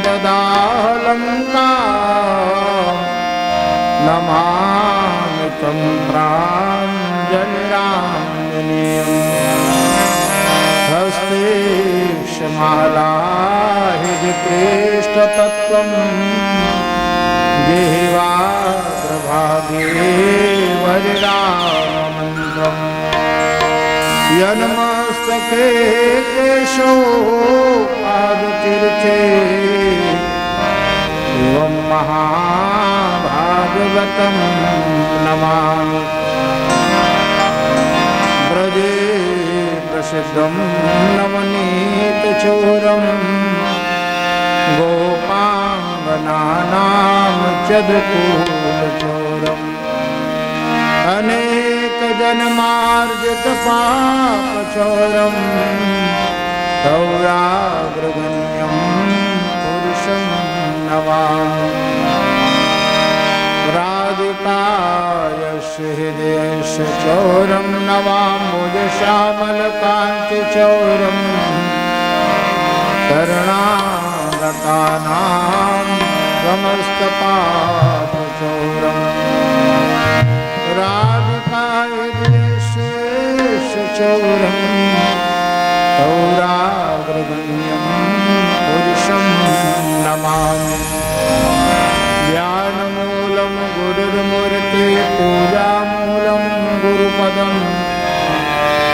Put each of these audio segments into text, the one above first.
तदालंका नमामि तं प्राञ्जलिराञ्जनेयम् हस्ते क्षमाला हृदिकृष्टतत्त्वं जिह्वाग्रभागे वज्रामन्त्रम् यन्मस्तके केशो पादतीर्थे एवं महाभागवतं नमामि ब्रजे प्रसिद्धं नवनीतचोरं गोपाङ्गनानां चदकूलचोरम् अनेकजन्मार्जितपापचोरं सौराग्रगण्यं पुरुषं नमामि राधिकायस्य हृदयस्य चौरं नवाम्बुजश्यामलकान्तिचौरं शरणागतानां समस्तपापचौरम् राधिकायशेषचौरं सौराग्रगण्यं पुरुषं नमामि ज्ञानमूलं गुरुर्मूर्ते पूजामूलं गुरुपदं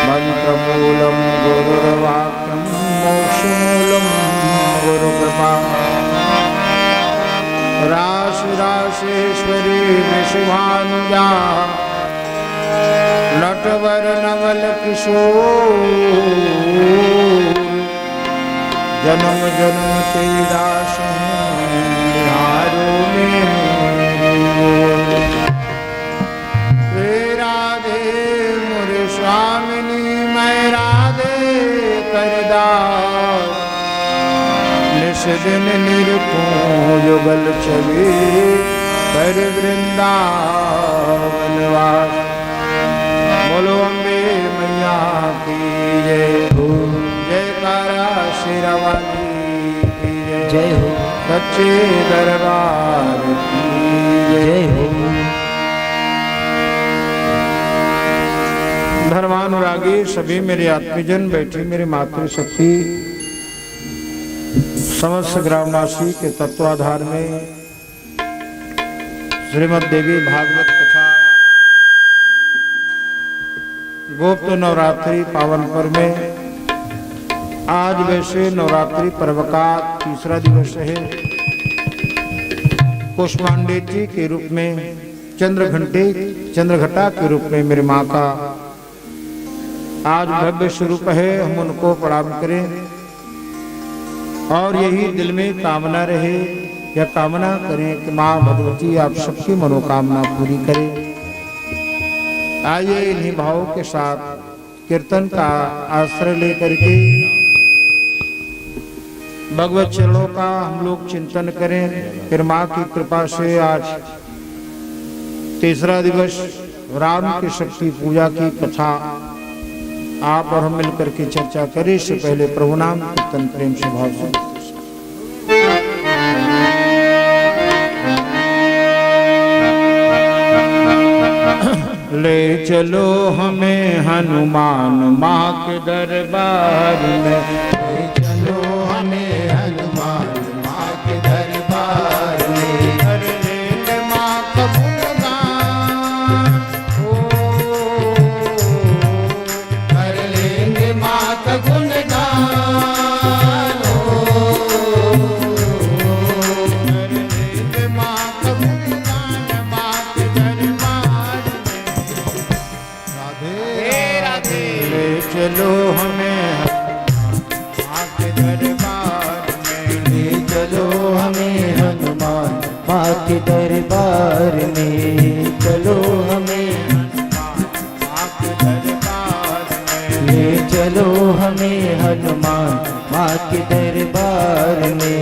मन्त्रमूलं गुरुर्वाक्यं मोक्षमूलं गुरुकृपा राशि राशेश्वरी विश्वानुजा नटवर नवल किशोर जन्म जन्म तेरा संहारो में राधे मुरे स्वामिनी मैं राधे करदास निष्दिन निरखूं युगल छवि कर वृंदावनवास बोलो अम्बे मैया की जय हो जयकारा शेरावाली की जय हो सच्चे दरबार की जय हो। धर्मानुरागी सभी मेरे आत्मीजन बैठे मेरे मातृशक्ति समस्त ग्रामवासी के तत्वाधार में श्रीमद् देवी भागवत कथा गुप्त नवरात्रि पावन पर्व में आज वैसे नवरात्रि पर्व का तीसरा दिवस है। कुष्मांडेती के रूप में चंद्रघंटा के रूप में मेरी माँ का आज भव्य स्वरूप है। हम उनको प्रणाम करें और यही दिल में कामना रहे या कामना करें कि माँ भगवती आप सबकी मनोकामना पूरी करें। आइए इन्हीं भावों के साथ कीर्तन का आश्रय लेकर के भगवत चरणों का हम लोग चिंतन करें। फिर माँ की कृपा से आज तीसरा दिवस राम की शक्ति पूजा की कथा आप और हम मिलकर के चर्चा करें। इससे पहले प्रभु नाम कीर्तन प्रेम से भाव से ले चलो हमें हनुमान माँ के दरबार में, ले चलो हमें हनुमान माँ के दरबार में। कर ले माँ का गुणगान ओ, कर लेंगे माँ का गुणगान ओ, कर लेंगे माँ का गुणगान माँ के दरबार ले चलो हमें माँ के दरबार में, ले चलो हमें हनुमान माँ के दरबार में, चलो हमें माँ के दरबार में, ले चलो हमें हनुमान माँ के दरबार में।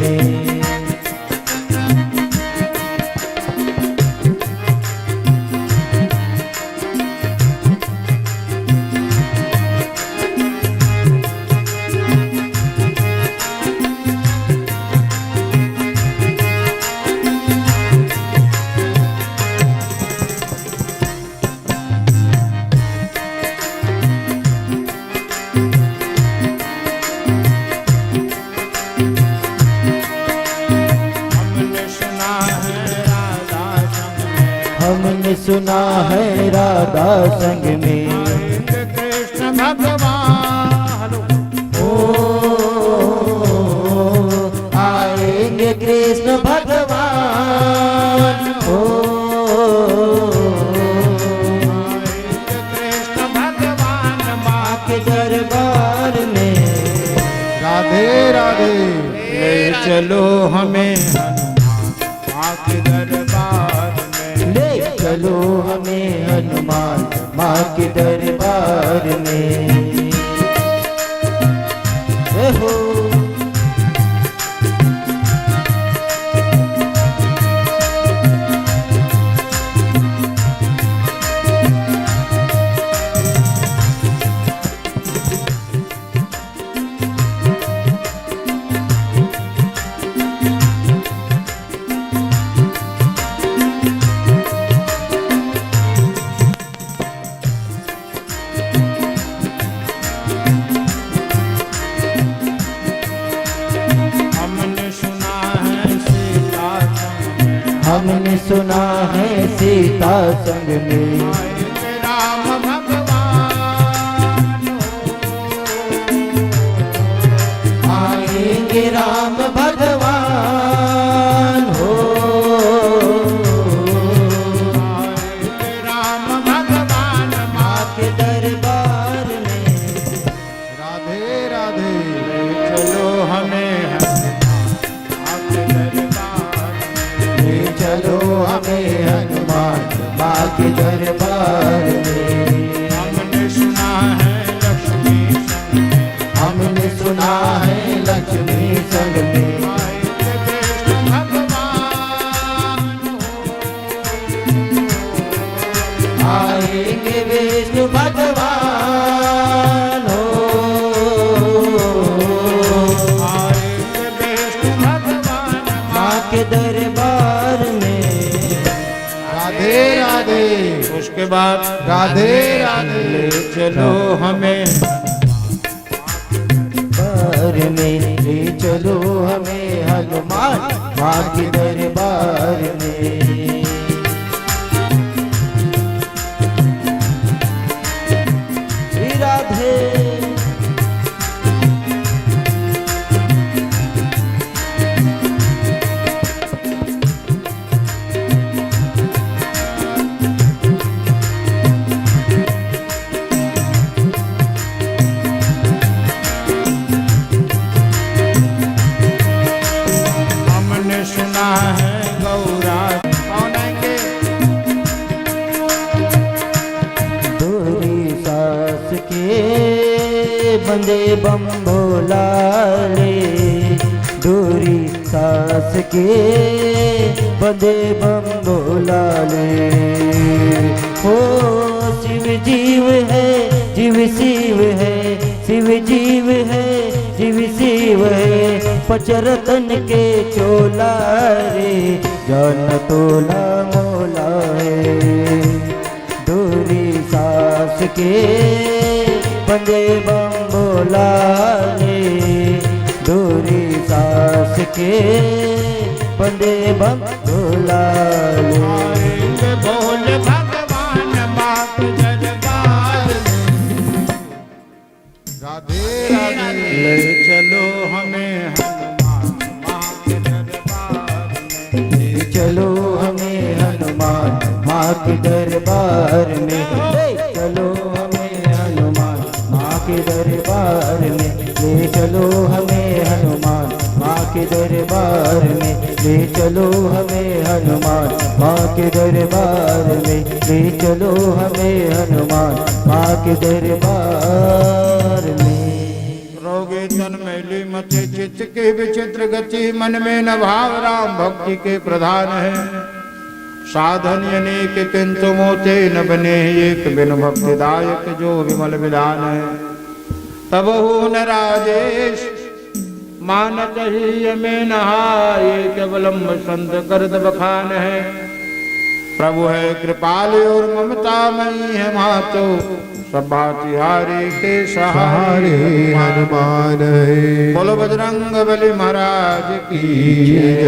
राधा संग में। आएंगे कृष्ण भगवान, आएंगे कृष्ण भगवान, आएंगे कृष्ण भगवान माँ के दरबार में। राधे राधे। ले चलो हमें माँ के दरबार में, ले चलो हमें हनुमान माँ के दरबार में। हो हमने सुना है सीता संग में। आएंगे राम भगवान, आएंगे राम भगवान हो। आएंगे राम भगवान माँ के दरबार में। राधे राधे। ले चलो हमें माँ के दरबार में, ले चलो हमें हनुमान माँ के दरबार में। हमने सुना है लक्ष्मी संग में, हमने सुना है लक्ष्मी संग में। आएंगे कृष्ण भगवान, आएंगे विष्णु भगवान हो। आएंगे कृष्ण भगवान माँ के दरबार में। राधे राधे। उसके बाद राधे राधे। ले चलो हमें दरबार में, ले चलो हमें हनुमान माँ के दरबार में। श्री राधे। हमने सुना है गौरा कौन आएंगे, दूरी सास के बंदे बम भोला ले। दूरी सास के बंदे बम भोला ले। ओ शिव जीव है, जीव शिव है, शिव जीव है, शिव शिव है। पचरतन के चोला रे, जान तोला मोला है। दूरी सास के बंदे बम बोला ले। दूरी सास के बंदे बम बोला ले। आएंगे भोले भगवान माँ के दरबार में। राधे राधे। ले चलो हमें हनुमान माँ के दरबार में, ले चलो हमें हनुमान माँ के दरबार में। ले चलो हमें हनुमान माँ के दरबार में। ले चलो हमें हनुमान माँ के दरबार में। ले चलो हमें हनुमान माँ के दरबार में। ले चलो हमें हनुमान माँ के दरबार में। रोगे तन मैली मथे चित्त के विचित्र गति, मन में न भाव राम भक्ति के प्रधान है। साधन अनेक किंतु मोते न बने, एक बिन भक्तिदायक जो विमल विधान है। तब हो न राजेश मानत ही में नहाये, केवलम संत करद बखान है। प्रभु है कृपाल और ममता मई है मातो, सब भांति हारे के सहारे हनुमान है। बोलो बजरंग बली महाराज की जय।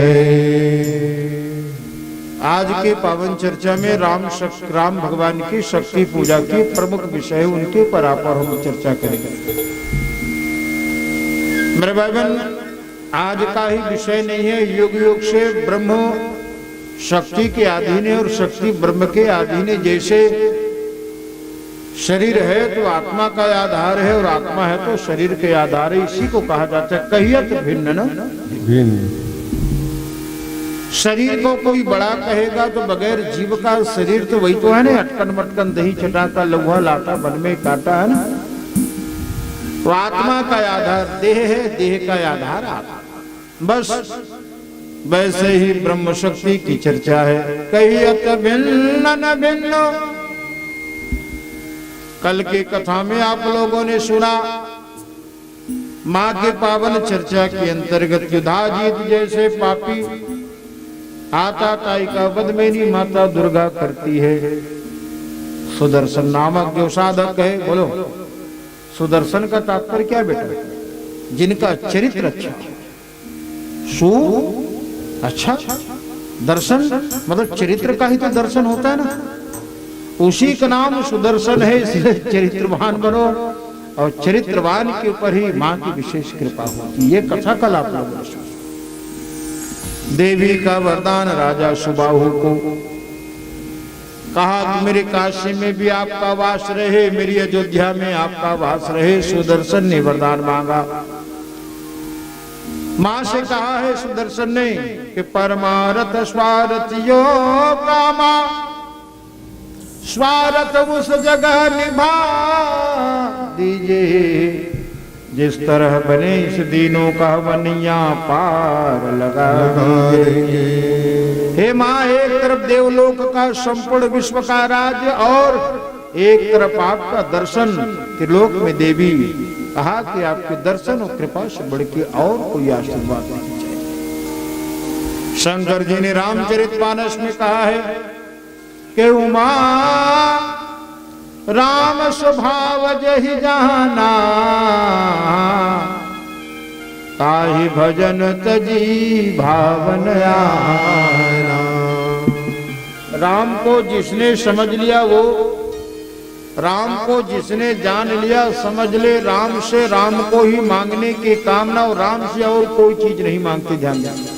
आज के पावन चर्चा में राम भगवान की शक्ति पूजा की प्रमुख विषय है, उनके ऊपर आप और हम चर्चा करेंगे। मेरे भाई बहन, आज का ही विषय नहीं है। युग युग से ब्रह्म शक्ति के अधीन है और शक्ति ब्रह्म के अधीन है। जैसे शरीर है तो आत्मा का आधार है और आत्मा है तो शरीर के आधार है। इसी को कहा जाता है कहियत भिन्न न भिन्न। शरीर को कोई बड़ा कहेगा तो बगैर जीव का शरीर तो वही तो है ना, अटकन मटकन दही चटाता लौहा लाता बन में काटा है ना। तो आत्मा का आधार देह है, देह का आधार आत्मा। बस वैसे ही ब्रह्म शक्ति की चर्चा है। कहियत भिन्न न भिन्न। कल की कथा में आप लोगों ने सुना, माँ के पावन चर्चा के अंतर्गत युधाजीत जैसे पापी आता ताई का वध मेरी माता दुर्गा करती है। सुदर्शन नामक जो साधक है, बोलो सुदर्शन का तात्पर्य क्या बेटा? जिनका चरित्र अच्छा, सु अच्छा, दर्शन मतलब चरित्र का ही तो दर्शन होता है ना। उसी का नाम सुदर्शन है, इसलिए चरित्रवान बनो और चरित्रवान के ऊपर ही मां की विशेष कृपा होती। ये कथा कल आप लोगों ने सुनी। देवी का वरदान राजा सुबाहु को कहा कि मेरे काशी में भी आपका वास रहे, मेरी अयोध्या में आपका वास रहे। सुदर्शन ने वरदान मांगा। मां से कहा है सुदर्शन ने कि परमारथ स्वारथ यो कामा, स्वारथ उस जगह निभा दीजिए जिस तरह बने इस दिनों का वनिया पार लगा दीजिए। हे मां, एक तरफ देवलोक का संपूर्ण विश्व का राज्य और एक तरफ आपका दर्शन। त्रिलोक में देवी कहा कि आपके दर्शन और कृपा से बढ़ के और कोई आशीर्वाद नहीं चाहिए। शंकर जी ने रामचरितमानस में कहा है कि उमा राम स्वभाव जहि जाना, ताहि भजन तजी भावन आना। राम को जिसने समझ लिया, वो राम को जिसने जान लिया, समझ ले राम से राम को ही मांगने की कामना, और राम से और कोई चीज नहीं मांगती। ध्यान देना।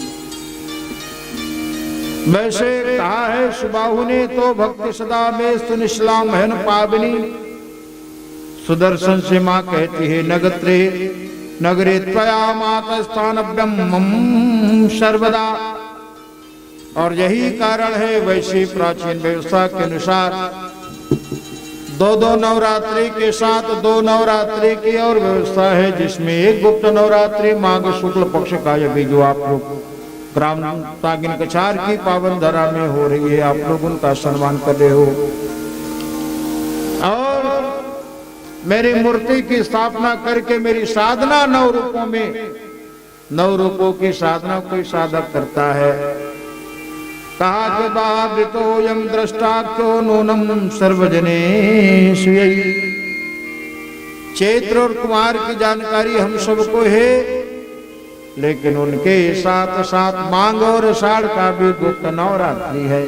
वैसे कहा है सुबाहु ने तो भक्ति सदा में सुनिश्लाम है न पावनी। सुदर्शन से मां कहती है नगत्रे नगरे त्वया माता स्थान ब्रह्मम सर्वदा। और यही कारण है वैसी प्राचीन व्यवस्था के अनुसार दो नवरात्रि के साथ 2 नवरात्रि की और व्यवस्था है, जिसमें एक गुप्त नवरात्रि माघ शुक्ल पक्ष का ये भी जो आप लोग ग्राम तागिन कछार की पावन धरा में हो रही है, आप लोग उनका सम्मान कर रहे हो। और मेरी मूर्ति की स्थापना करके मेरी साधना 9 रूपों में, 9 रूपों की साधना कोई साधक करता है। कहा कि बावृतो यम दृष्टाख्यो नूनम सर्वजनेषु। चैत्र और कुमार की जानकारी हम सबको है, लेकिन उनके साथ साथ माघ और आषाढ़ का भी गुप्त नवरात्रि है।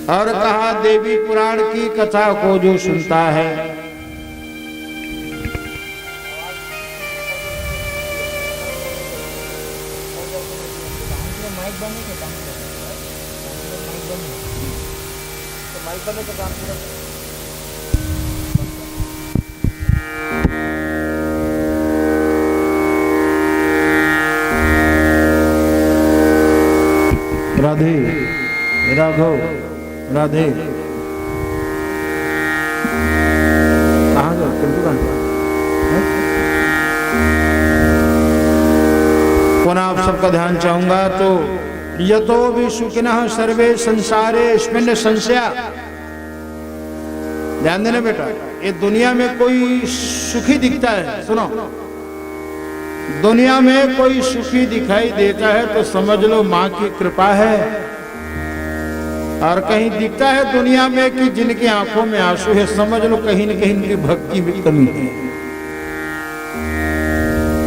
और कहा देवी पुराण की कथा को जो सुनता है, राधे राघव राधे कहाँ जाओ दुकान पुनः आप सबका ध्यान चाहूंगा। तो यतो भी सुखिनः सर्वे संसारे अस्मिन् संशया। ध्यान देना बेटा, ये दुनिया में कोई सुखी दिखता है, सुनो, दुनिया में कोई सुखी दिखाई देता है तो समझ लो मां की कृपा है। और कहीं दिखता है दुनिया में कि जिनकी आंखों में आंसू है, समझ लो कहीं न कहीं इनकी भक्ति में कमी है।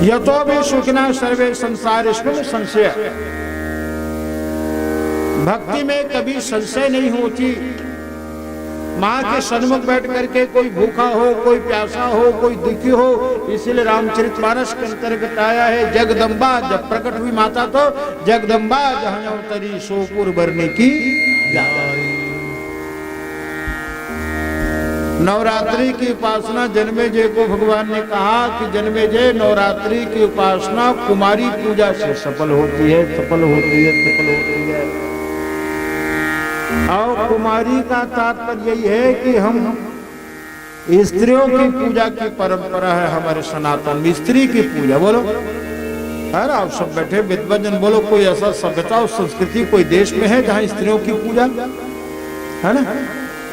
यतो भी सुखिनः सर्वे संसारेषु संशय। भक्ति में कभी संशय नहीं होती। माँ के सन्मुख बैठ करके कोई भूखा हो, कोई प्यासा हो, कोई दुखी हो, इसीलिए रामचरितमानस के अंतर्गत आया है जगदम्बा। जब प्रकट हुई माता तो जगदम्बा जहाँ अवतरी सोपुर बरने की नवरात्रि की उपासना जन्मेजय को भगवान ने कहा कि जन्मेजय नवरात्रि की उपासना कुमारी पूजा से सफल होती है, सफल होती है, सफल होती है। और कुमारी का तात्पर्य यही है कि हम स्त्रियों की पूजा की परंपरा है हमारे सनातन में, स्त्री की पूजा। बोलो अरे आप सब बैठे विद्वजन, बोलो कोई ऐसा सभ्यता और संस्कृति कोई देश में है जहाँ स्त्रियों की पूजा है ना?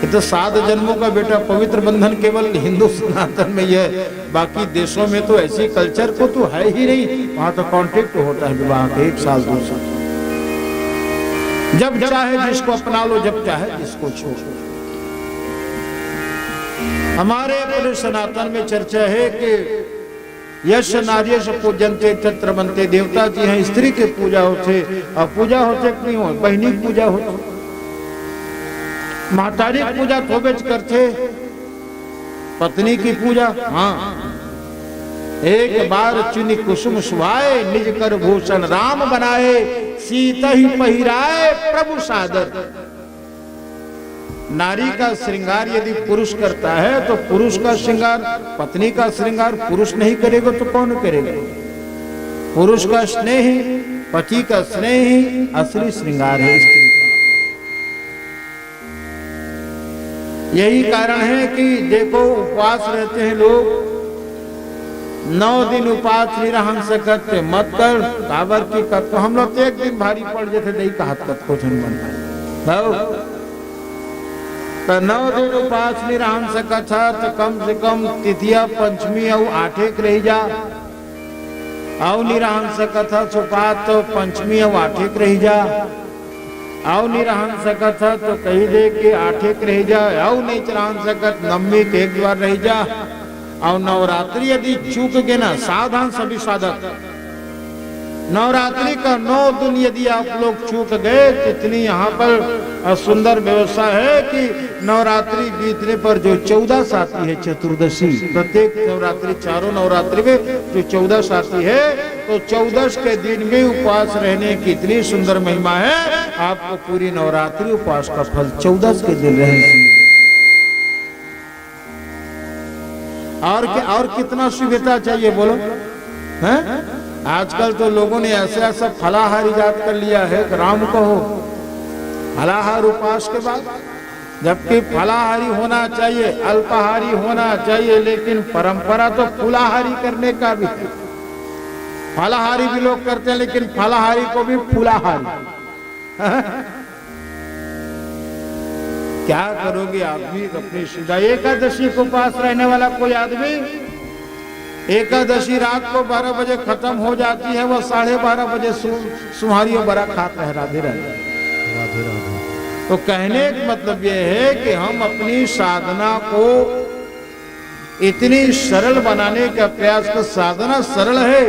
ये तो 7 जन्मों का बेटा पवित्र बंधन केवल हिंदू सनातन में ही है, बाकी देशों में तो ऐसी कल्चर को तो है ही नहीं। वहां तो कॉन्ट्रैक्ट होता है विवाह के 1 साल 2 साल, जब चाहे जिसको अपना लो, जब चाहे जिसको छोड़ो। हमारे पूरे सनातन में चर्चा है कि यश नार्यश पूजन्ते तत्र बनते, देवता जी हैं, स्त्री की पूजा होते और पूजा होते नहीं हो, बहनी पूजा होती, महतारी पूजा थोबेच करते, पत्नी की पूजा। हाँ, एक बार चुनी कुसुम सुहाए, निज कर भूषण राम बनाए, सीता ही पहिराए प्रभु सादर। नारी का श्रृंगार यदि पुरुष करता है तो पुरुष का श्रृंगार, पत्नी का श्रृंगार पुरुष नहीं करेगा तो कौन करेगा? पुरुष का स्नेह ही, पति का स्नेह ही असली श्रृंगार है स्त्री का। यही कारण है कि देखो उपवास रहते हैं लोग, 9 दिन उपवास निरहंस करते मत कर काबर की कर, तो हम लोग 1 दिन भारी पड़ जाते दही का हाथ कत को झन बनता तो 9 दिन उपवास निरहंस कथा तो कम से कम तृतीया पंचमी और 8 रह जा, और निरहंस कथा छुपा तो पंचमी और 8 रह जा, आओ नहीं रहन सकत है तो कही दे कि 8 रह जा, आओ नहीं रहन सकत नवमी के 1 बार रह जा। और नवरात्रि यदि चूक गए ना, सावधान सभी साधक, नवरात्रि का 9 दिन यदि आप लोग चूक गए तो इतनी यहाँ पर सुंदर व्यवस्था है कि नवरात्रि बीतने पर जो 14 आती है चतुर्दशी, प्रत्येक नवरात्रि, चारों नवरात्रि में जो 14 आती है, तो 14 के दिन में उपवास रहने की इतनी सुंदर महिमा है, आपको पूरी नवरात्रि उपवास का फल 14 के दिन रहने और कितना सुविधा चाहिए बोलो हैं? आजकल तो लोगों ने ऐसा ऐसा फलाहार इजाद कर लिया है, राम कहो फलाहार उपवास के बाद, जबकि फलाहारी होना चाहिए, अल्पाहारी होना चाहिए, लेकिन परंपरा तो फुलाहारी करने का भी है। फलाहारी भी लोग करते हैं, लेकिन फलाहारी को भी फुलाहारी क्या करोगे आदमी अपनी सीधा। एकादशी को पास रहने वाला कोई आदमी, एकादशी रात को 12 बजे खत्म हो जाती है, वह 12:30 बजे सुहारी और बड़ा खाता है। राधे राधे राधे राधे। तो कहने का मतलब यह है कि हम अपनी साधना को इतनी सरल बनाने का प्रयास कर, साधना सरल है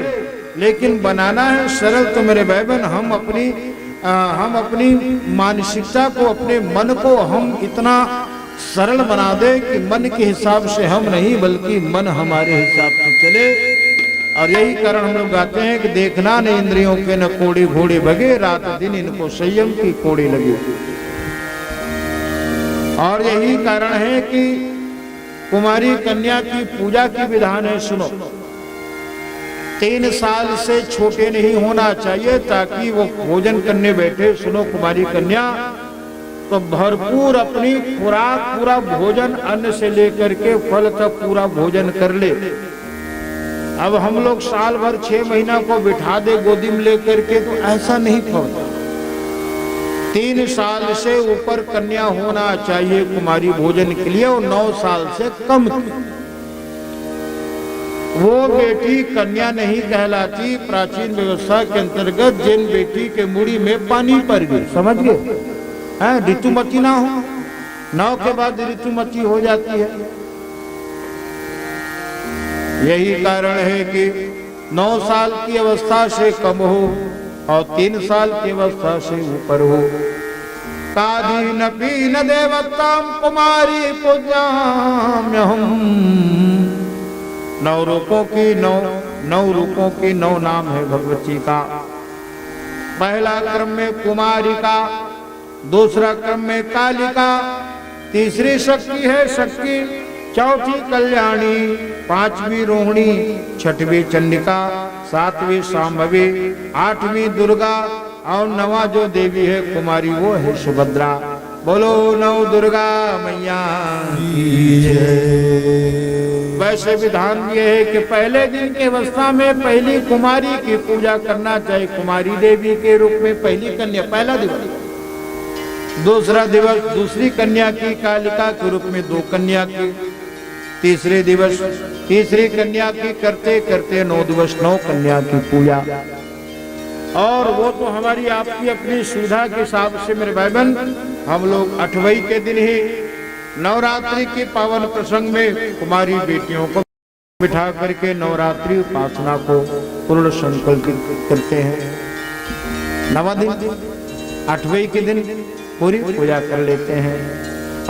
लेकिन बनाना है सरल। तो मेरे भाई बहन, हम अपनी मानसिकता को, अपने मन को हम इतना सरल बना दे कि मन के हिसाब से हम नहीं, बल्कि मन हमारे हिसाब से चले। और यही कारण हम लोग गाते हैं कि देखना न इंद्रियों के न कोड़ी घोड़े भगे, रात दिन इनको संयम की कोड़ी लगी। और यही कारण है कि कुमारी कन्या की पूजा की विधान है, सुनो। 3 साल से छोटे नहीं होना चाहिए ताकि वो भोजन करने बैठे। सुनो, कुमारी कन्या तो भरपूर अपनी खुराक, पूरा भोजन, अन्न से लेकर के फल तक पूरा भोजन कर ले। अब हम लोग साल भर 6 महीना को बिठा दे गोदी में लेकर के, तो ऐसा नहीं होता। 3 साल से ऊपर कन्या होना चाहिए कुमारी भोजन के लिए, और 9 साल से कम की वो बेटी कन्या नहीं कहलाती। प्राचीन व्यवस्था के अंतर्गत जिन बेटी के मुड़ी में पानी पड़ गई, समझ गए, ऋतुमती ना हो, 9 के बाद ऋतुमती हो जाती है। यही कारण है कि 9 साल की अवस्था से कम हो और 3 साल की अवस्था से ऊपर हो। कादीन पीन देवताम कुमारी पूज्याम्यहम्। 9 रूपों की 9 नाम है भगवती का। पहला क्रम में कुमारिका, दूसरा क्रम में कालिका, तीसरी शक्ति है शक्ति, चौथी कल्याणी, 5वीं रोहिणी, 6वीं चंडिका, 7वीं शांभवी, 8वीं दुर्गा और 9वां जो देवी है कुमारी वो है सुभद्रा। बोलो 9 दुर्गा मैया की जय। वैसे विधान ये है कि पहले दिन की अवस्था में पहली कुमारी की पूजा करना चाहिए, कुमारी देवी के रूप में पहली कन्या पहला दिवस, दूसरा दिवस दूसरी कन्या की कालिका के रूप में 2 कन्या की, तीसरे दिवस तीसरी कन्या की करते करते 9 दिवस 9 कन्या की पूजा। और वो तो हमारी आपकी अपनी सुविधा के हिसाब से मेरे भाई बहन, हम लोग 8वें के दिन ही नवरात्रि के पावन प्रसंग में कुमारी बेटियों को बिठा करके नवरात्रि उपासना को पूर्ण संकल्पित करते हैं। 9वां दिन 8वें के दिन पूरी पूजा कर लेते हैं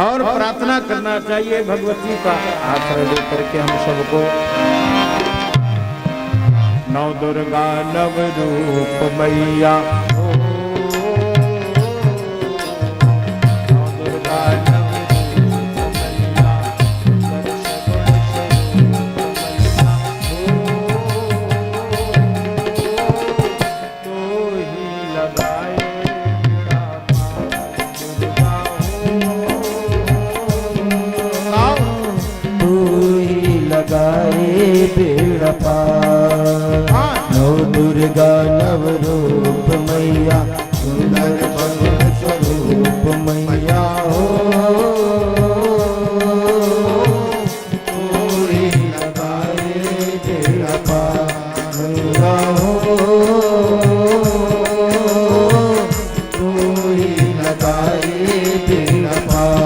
और प्रार्थना करना चाहिए भगवती का आश्रय लेकर के हम सबको। 9 दुर्गा 9 रूप मैया, 9 दुर्गा 9 रूप मैया, तो ही लगाए लगाए बेड़ा पार। 9 दुर्गा 9 रूप मैया, सुंदर भगवत स्वरूप मैया हो। पूरी लगाए बेड़ा पार मैया हो, पूरी लगाए बेड़ा पार।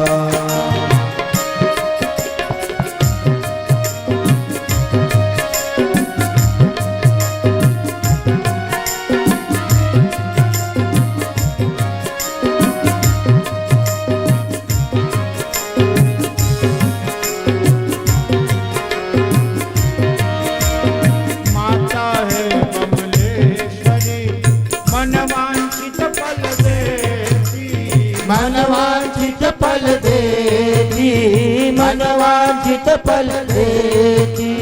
मनवांछित फल देती, मनवांछित फल देती।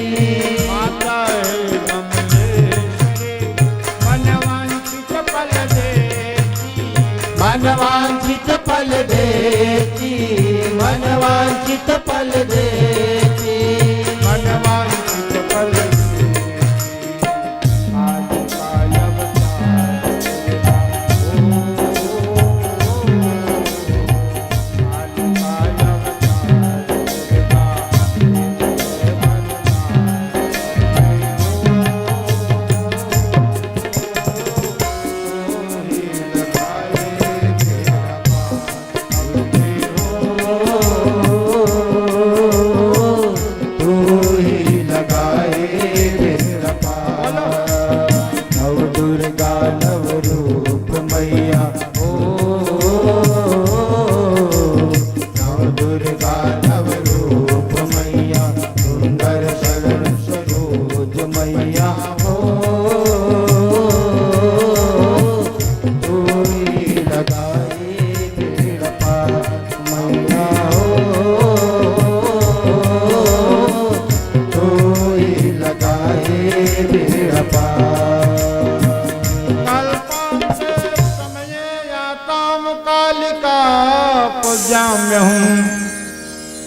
माता है कमलेश्वरी, मनवांछित फल देती, मनवांछित फल देती, मनवांछित फल देती, मनवांछित फल देती। आज काल अवतार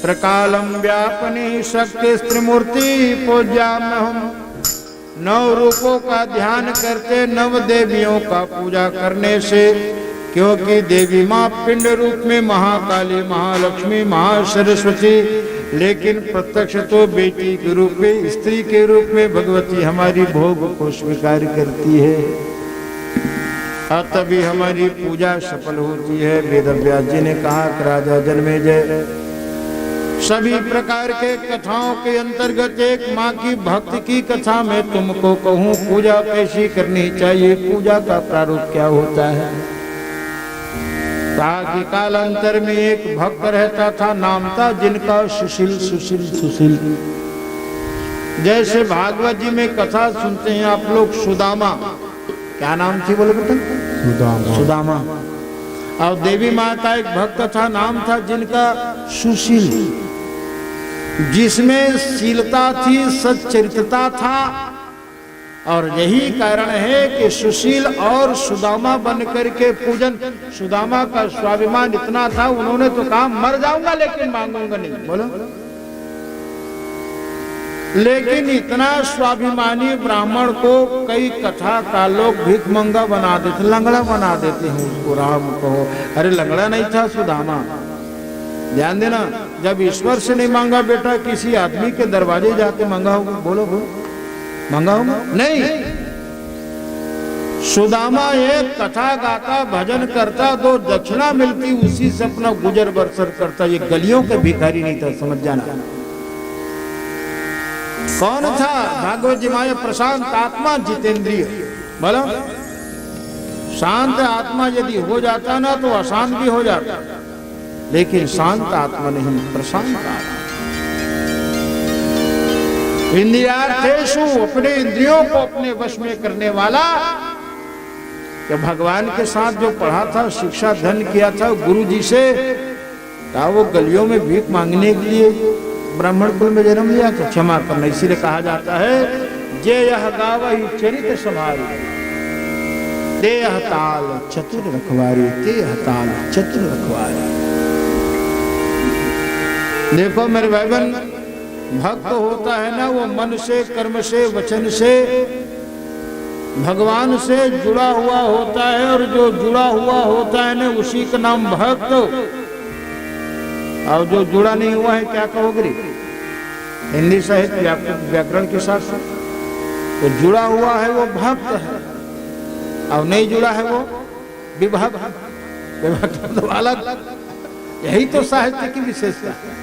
प्रकालम व्यापनी शक्ति त्रिमूर्ति पूज्याम्यहम्। 9 रूपों का ध्यान करते 9 देवियों का पूजा करने से, क्योंकि देवी माँ पिंड रूप में महाकाली, महालक्ष्मी, महासरस्वती, लेकिन प्रत्यक्ष तो बेटी के रूप में, स्त्री के रूप में भगवती हमारी भोग को स्वीकार करती है और तभी हमारी पूजा सफल होती है। वेद व्यास जी ने कहा कि राजा जन्मेजय, सभी प्रकार के कथाओं के अंतर्गत एक माँ की भक्ति की कथा में तुमको कहूँ पूजा कैसी करनी चाहिए, पूजा का प्रारूप क्या होता है। कहा कि कालांतर में एक भक्त रहता था, नाम था जिनका सुशील सुशील सुशील। जैसे भागवत जी में कथा सुनते हैं आप लोग, सुदामा, क्या नाम थी बोले बेटा? सुदामा। सुदामा। और देवी माँ का एक भक्त था, नाम था जिनका सुशील, जिसमें शीलता थी, सच्चरित्रता था। और यही कारण है कि सुशील और सुदामा बनकर के पूजन। सुदामा का स्वाभिमान इतना था, उन्होंने तो कहा मर जाऊंगा लेकिन मांगूंगा नहीं, बोलो। लेकिन इतना स्वाभिमानी ब्राह्मण को कई कथा का लोग भीख मंगा बना देते, लंगड़ा बना देते हैं उसको। राम कहो, अरे लंगड़ा नहीं था सुदामा। ध्यान देना, जब ईश्वर से नहीं मांगा बेटा, किसी आदमी के दरवाजे जाके मांगा होगा, बोलो बोलो, मांगा होगा? नहीं। सुदामा एक कथा गाता, भजन करता, दो दक्षिणा मिलती, उसी से अपना गुजर बसर करता। ये गलियों के भिखारी नहीं था, समझ जाना। कौन था? भागवत जी माया प्रशांत आत्मा जितेंद्रिय। बोलो, शांत आत्मा यदि हो जाता ना तो अशांत भी हो जाता, लेकिन शांत आत्मा नहीं, प्रशांत आत्मा। इंद्रियार्थेषु, अपने इंद्रियों को अपने वश में करने वाला। जब भगवान के साथ जो पढ़ा था, शिक्षा धन किया था गुरु जी से, था वो गलियों में भीख मांगने के लिए ब्राह्मण कुल में जन्म लिया था। क्षमा करना, इसीलिए कहा जाता है जे यह गावहि चरित समारी, ते यह ताल चतुर रखवारी, ते यह ताल चतुर रखवारी। देखो मेरे भाई बहन, भक्त होता है ना, वो मन से, कर्म से, वचन से भगवान से जुड़ा हुआ होता है। और जो जुड़ा हुआ होता है ना, उसी का नाम भक्त। और जो जुड़ा नहीं हुआ है, क्या कहोगे? हिंदी साहित्य व्याकरण के साथ तो जुड़ा हुआ है वो भक्त है, और नहीं जुड़ा है वो विभक्त। विभक्त तो अलग। यही तो साहित्य की विशेषता है।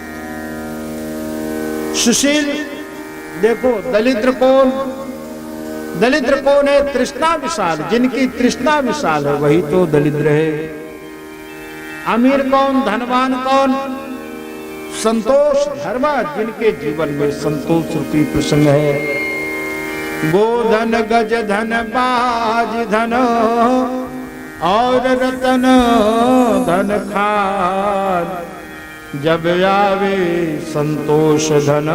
सुशील, देखो दलिद्र कौन? दलिद्र कौन है? तृष्णा विशाल, जिनकी तृष्णा विशाल है वही तो दलिद्र है। अमीर कौन? धनवान कौन? संतोष धर्मा, जिनके जीवन में संतोष रूपी प्रसंग है। गोधन गज धन बाज धन और रतन धन खान, जब आवे संतोष धन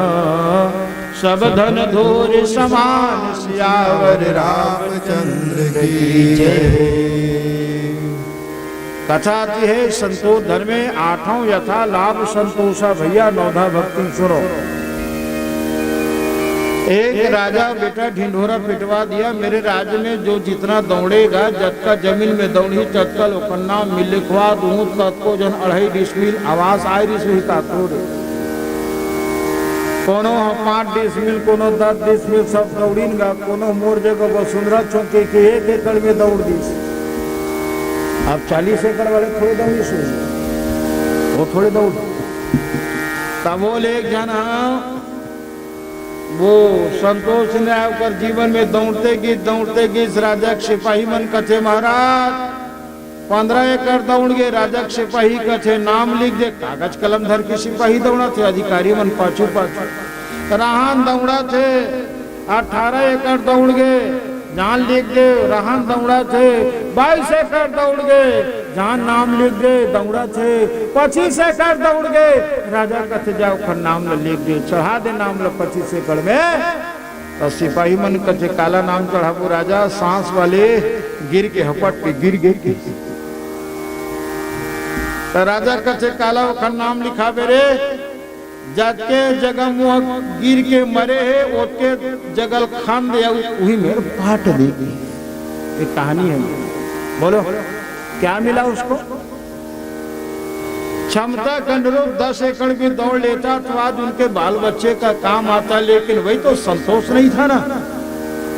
सब धन धूर समान, सियावर रामचंद्र की जय। कथा आती है संतोष धन में, आठों यथा लाभ संतोषा। भैया नौधा भक्ति सुनो। एक राजा बेटा ढिंढोरा पिटवा दिया, मेरे राज्य में जो जितना दौड़ेगा, जतका जमीन में दौड़ी तत्का लोकन्ना मिल लिखवा दूं, तत्को जन 2.5 डिसमिल आवास आय रिसुही कातुर। कोनो 5 डिसमिल, कोनो 10 डिसमिल, सब दौड़ीन गा। कोनो मोर जगह वसुंधरा चौके के 1 एकड़ में दौड़ दी। अब 40 एकड़ वाले थोड़े दौड़ी से, वो थोड़े दौड़। तब बोल एक जना वो संतोष ने आकर जीवन में दौड़ते गए राजा के सिपाही मन कथे, महाराज 15 एकड़ दौड़ गए। राजा के सिपाही कथे नाम लिख दे। कागज कलम धर के सिपाही दौड़ा थे, अधिकारी मन पाछू पाछू। राहन दौड़ा थे, 18 एकड़ दौड़ गए, जान लिख दे। राहन दौड़ा थे, 22 एकड़ दौड़ गए, जान नाम लिख दे, दौड़ा थे। 25 एकड़ दौड़ गए, राजा कथे जाओ खर नाम ल लिख दे, चढ़ा दे नाम ल 25 एकड़ में। और सिपाही मन कथे काला नाम चढ़ाबो राजा, सांस वाले गिर के हपट पे गिर गए। तो राजा कथे काला खर नाम लिखाबे रे, जाके जगह मुँह गिर के मरे है, ओके जगल खान दे वही मेरे पाट देगी। एक कहानी है, बोलो क्या मिला उसको? क्षमता के अनुरूप 10 एकड़ भी दौड़ लेता तो आज उनके बाल बच्चे का काम आता, लेकिन वही तो संतोष नहीं था ना।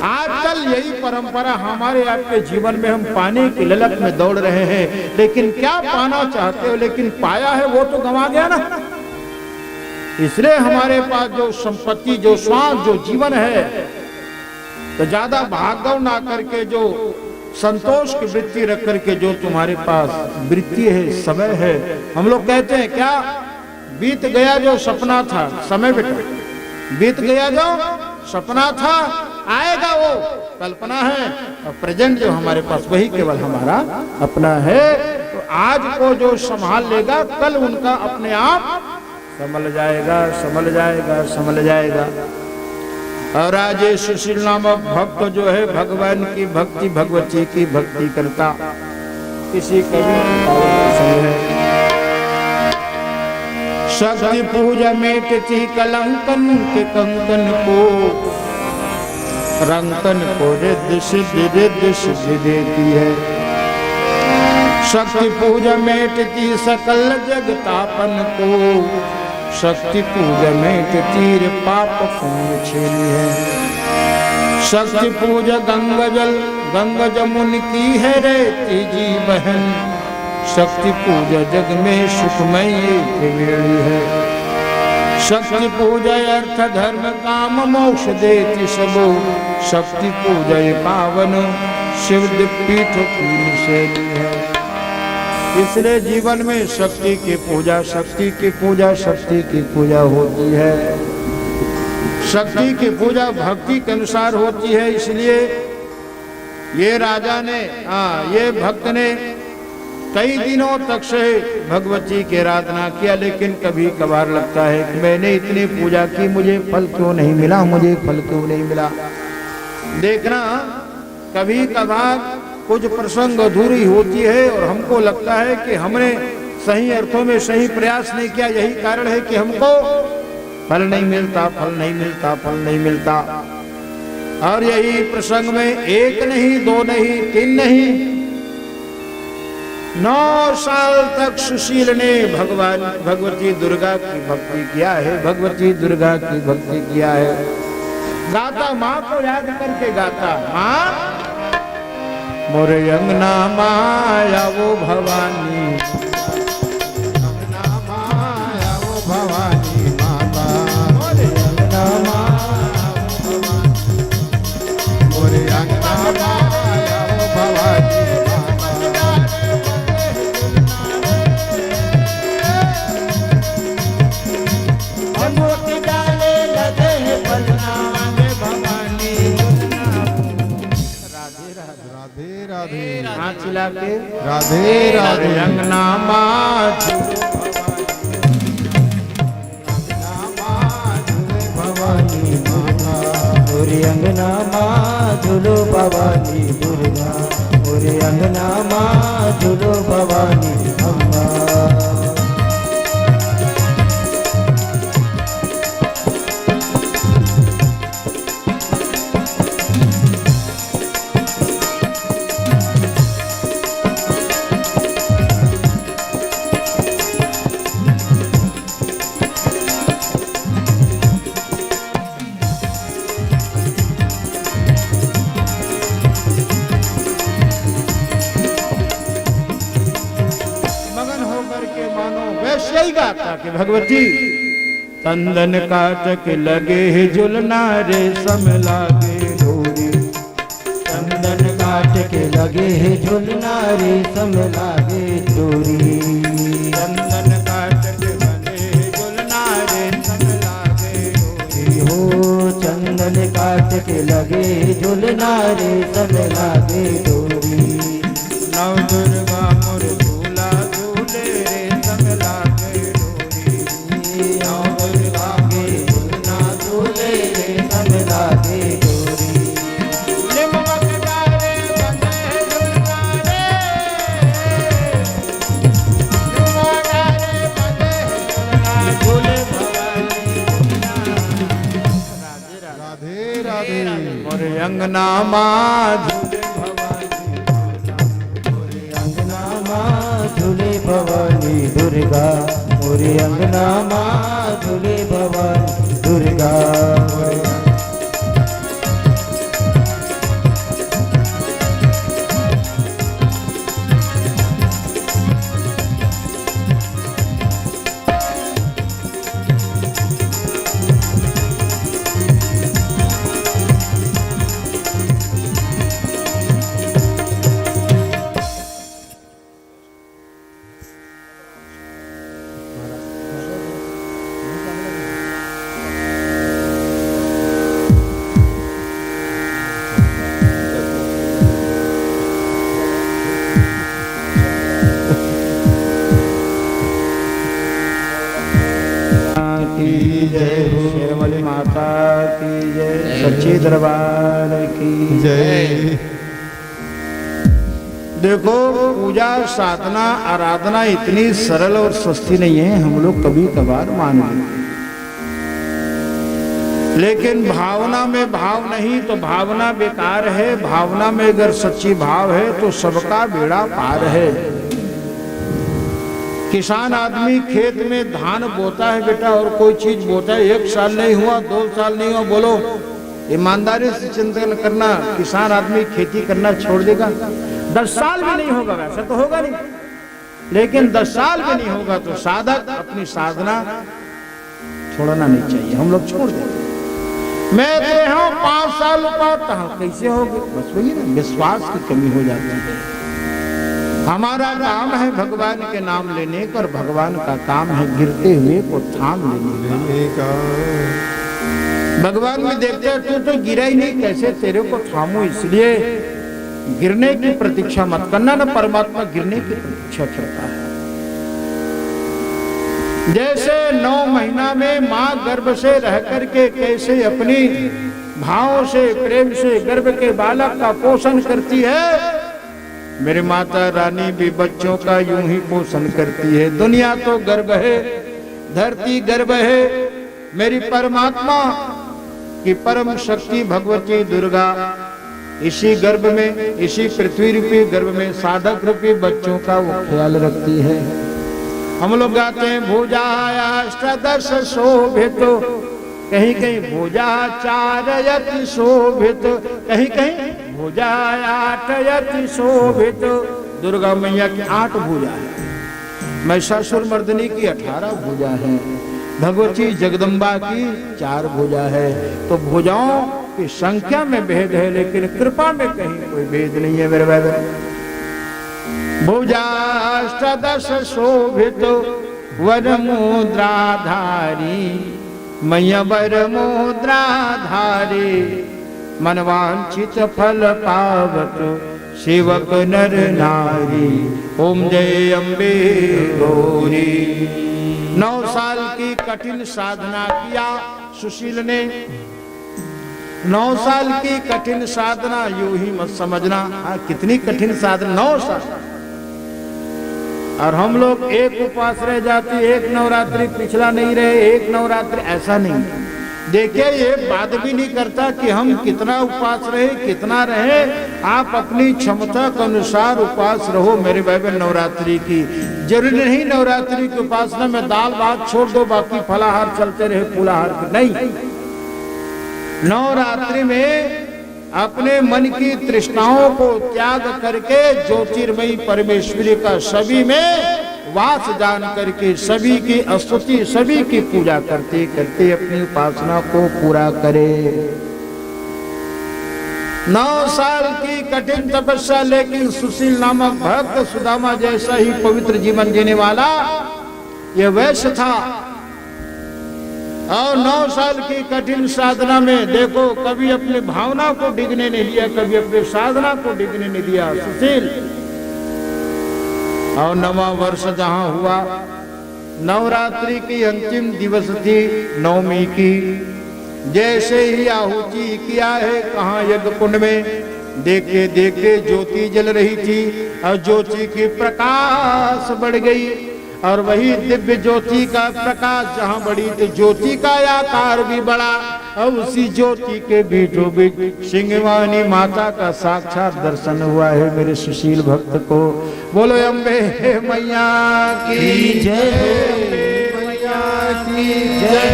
आजकल यही परंपरा हमारे आपके जीवन में, हम पाने की ललक में दौड़ रहे हैं, लेकिन क्या पाना चाहते हो, लेकिन पाया है वो तो गंवा गया ना। इसलिए हमारे पास जो संपत्ति, जो श्वास, जो जीवन है, तो ज्यादा भागदौड़ ना करके जो संतोष की वृत्ति रख करके जो तुम्हारे पास वृत्ति है, समय है, हम लोग कहते हैं क्या, बीत गया जो सपना था, समय बेटा बीत गया जो सपना था, आएगा वो कल्पना है, और प्रेजेंट जो हमारे पास वही केवल हमारा अपना है। तो आज को जो संभाल लेगा कल उनका अपने आप संभल जाएगा, संभल जाएगा, संभल जाएगा। और आज ये सुशील नामक भक्त जो है भगवान की भक्ति, भगवती की भक्ति करता, किसी कवि है। शक्ति पूजा मेटती कलंकन के कंकन को, रंकन को रिद्धि सिद्धि देती है। शक्ति पूजा मेटती सकल जगतापन को, शक्ति पूजा मेटती रे पाप पुण्य छेली है। शक्ति पूजा गंगा जल, गंगा जमुन की है रेती जी बहन, शक्ति पूजा जग में सुखमय त्रिवेणी है। शक्ति पूजा अर्थ धर्म काम मोक्ष देती सबो, शक्ति पूजा पावन शिव पीठ पूर्ण शैली है। इसलिए जीवन में शक्ति की पूजा, शक्ति की पूजा, शक्ति की पूजा होती है। शक्ति की पूजा भक्ति के अनुसार होती है। इसलिए ये राजा ने, ये भक्त ने कई दिनों तक से भगवती की आराधना किया, लेकिन कभी कभार लगता है कि मैंने इतनी पूजा की, मुझे फल क्यों नहीं मिला, मुझे फल क्यों नहीं मिला। देखना कभी कभार कुछ प्रसंग अधूरी होती है और हमको लगता है कि हमने सही अर्थों में सही प्रयास नहीं किया, यही कारण है कि हमको फल नहीं मिलता, फल नहीं मिलता, फल नहीं मिलता। और यही प्रसंग में एक नहीं, दो नहीं, तीन नहीं, 9 साल तक सुशील ने भगवान भगवती दुर्गा की भक्ति किया है, भगवती दुर्गा की भक्ति किया है। गाता, माँ को याद करके गाता, माँ मोरे अंगना माया वो भवानी, अंगना माया वो भवानी माता, मोरे अंगना माया वो भवानी, मोरे अंगना माया वो भवानी माता। मोती डाले लगे हैं पलना में भवानी। राधे राधे, हाथ चिल्ला के राधे राधे, अंगना माँ भवानी माता, मोरे अंगना माँ झूलो भवानी दुर्गा, मोरे अंगना माँ झूलो भवानी अम्बा। कि भगवती चंदन काटक लगे है झुलना रे सम लागे डोरी, चंदन काट के लगे है झुलना रे सम लागे डोरी। चंदन काटक लगे झुलना रे सम लागे डोरी। हो चंदन काट के लगे झुलना रे सम लागे डोरी। नव दुर्गा मोर झूला झूले रे सम लागे डोरी। नव दुर्गा के झुलना झूले रे सम लागे डोरी। निमक डाले बंधे दुर्गा रे, निमक डाले बंधे दुर्गा झूले भवानी। राधे राधे, मोर अंगना माँ झूले भवानी। अंगना माँ झूले भवानी दुर्गा, मोरे अंगना माँ झूले भवानी दुर्गा। माता की जय, सच्चे दरबार की जय। देखो पूजा साधना आराधना इतनी सरल और सस्ती नहीं है, हम लोग कभी कभार मान लेते हैं, लेकिन भावना में भाव नहीं तो भावना बेकार है। भावना में अगर सच्ची भाव है तो सबका बेड़ा पार है। किसान आदमी खेत में धान बोता है बेटा, और कोई चीज बोता है, 1 साल नहीं हुआ 2 साल नहीं हुआ, बोलो ईमानदारी से चिंतन करना, किसान आदमी खेती करना छोड़ देगा? 10 साल भी नहीं होगा, वैसे तो होगा नहीं, लेकिन 10 साल भी नहीं होगा तो साधक अपनी साधना छोड़ना नहीं चाहिए। हम लोग छोड़ देते, मैं तो यहाँ 5 साल पाता हूँ, कैसे होगा? बस वही ना, विश्वास की कमी हो जाती है। हमारा काम है भगवान के नाम लेने का, और भगवान का काम है गिरते हुए को थाम लेने का। भगवान में देखते हैं तू तो गिरा ही नहीं, कैसे तेरे को थामू? इसलिए गिरने की प्रतीक्षा मत करना, ना परमात्मा गिरने की प्रतीक्षा करता है। जैसे 9 महीना में माँ गर्भ से रह करके कैसे अपनी भाव से प्रेम से गर्भ के बालक का पोषण करती है, मेरी माता रानी भी बच्चों का यूं ही पोषण करती है। दुनिया तो गर्भ है, धरती गर्भ है, मेरी परमात्मा की परम शक्ति भगवती दुर्गा इसी गर्भ में, इसी पृथ्वी रूपी गर्भ में साधक रूपी बच्चों का वो ख्याल रखती है। हम लोग गाते हैं भुजायाष्टादश शोभित, कहीं कहीं भुजाचारयति शोभित, कहीं कहीं भुजायाटयति शोभित। दुर्गा मैया की 8 भुजा है, महिषासुर मर्दिनी की 18 भुजा है, भगवती जगदम्बा की 4 भुजा है। तो भुजाओं की संख्या में भेद है, लेकिन कृपा में कहीं कोई भेद नहीं है मेरे भाई। भुजाष्टादश शोभित वर मुद्राधारी, मैया वर मुद्राधारी, मनवांछित फल पावत सेवक नर नारी। ओम जय अम्बे गौरी। 9 साल की कठिन साधना किया सुशील ने, 9 साल की कठिन साधना, यूं ही मत समझना कितनी कठिन साधना, 9 साल। और हम लोग एक उपवास रह जाती, एक नवरात्रि पिछला नहीं रहे, एक नवरात्रि, ऐसा नहीं। देखिए ये बात भी नहीं करता कि हम कितना उपवास रहे, कितना रहे, आप अपनी क्षमता के अनुसार उपवास रहो मेरे भाई बहन। नवरात्रि की जरूरी नहीं नवरात्रि की उपासना में दाल भात छोड़ दो, बाकी फलाहार चलते रहे, फूलाहार नहीं। नवरात्रि में अपने मन की तृष्णाओं को त्याग करके ज्योतिर्मयी परमेश्वरी का सभी में वास जान करके सभी की स्तुति, सभी की पूजा करते करते अपनी उपासना को पूरा करे। 9 साल की कठिन तपस्या, लेकिन सुशील नामक भक्त सुदामा जैसा ही पवित्र जीवन जीने वाला यह वैश्य था। और 9 साल की कठिन साधना में देखो, कभी अपनी भावना को डिगने नहीं दिया, कभी अपनी साधना को डिगने नहीं दिया सुशील। और 9वां वर्ष जहां हुआ, नवरात्रि की अंतिम दिवस थी, नवमी की। जैसे ही आहुति किया है, कहाँ यज्ञ कुंड में देखे देखे ज्योति जल रही थी, और ज्योति की प्रकाश बढ़ गई, और वही दिव्य ज्योति का प्रकाश जहाँ बढ़ी तो ज्योति का आकार भी बढ़ा, और उसी ज्योति के बीचों बीच सिंहवानी माता का साक्षात दर्शन हुआ है मेरे सुशील भक्त को। बोलो अम्बे मैया की जय, मैया की जय।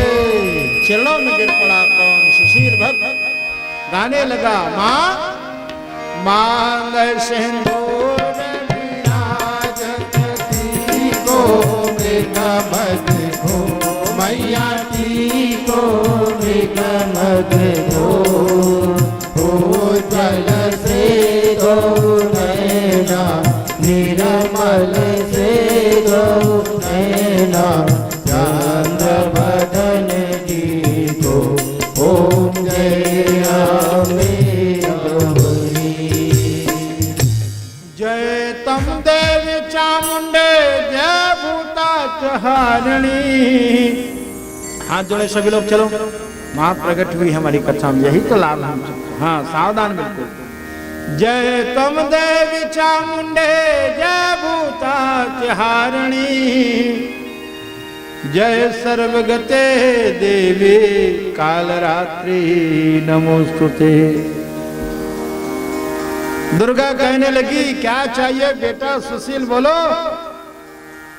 चरणों में गिर पड़ा कौन? सुशील भक्त गाने लगा, माँ मांग सिंदूर मत हो मैया की को मत हो जल से दो नैना, निर्मल से दो नैना, चंद्र बदन जी को ओम जय अम्बे गौरी। जय तम देवी चामुंडे, जय भूता हारणी। हाथ जोड़े सभी लोग, चलो माँ प्रकट हुई हमारी कथा में, यही तो लाभ हम। हाँ सावधान बिल्कुल। जय तम देवी चामुंडे जय भूता चारणी, जय सर्वगते देवी कालरात्रि नमोस्तुते। दुर्गा कहने लगी क्या चाहिए बेटा सुशील बोलो।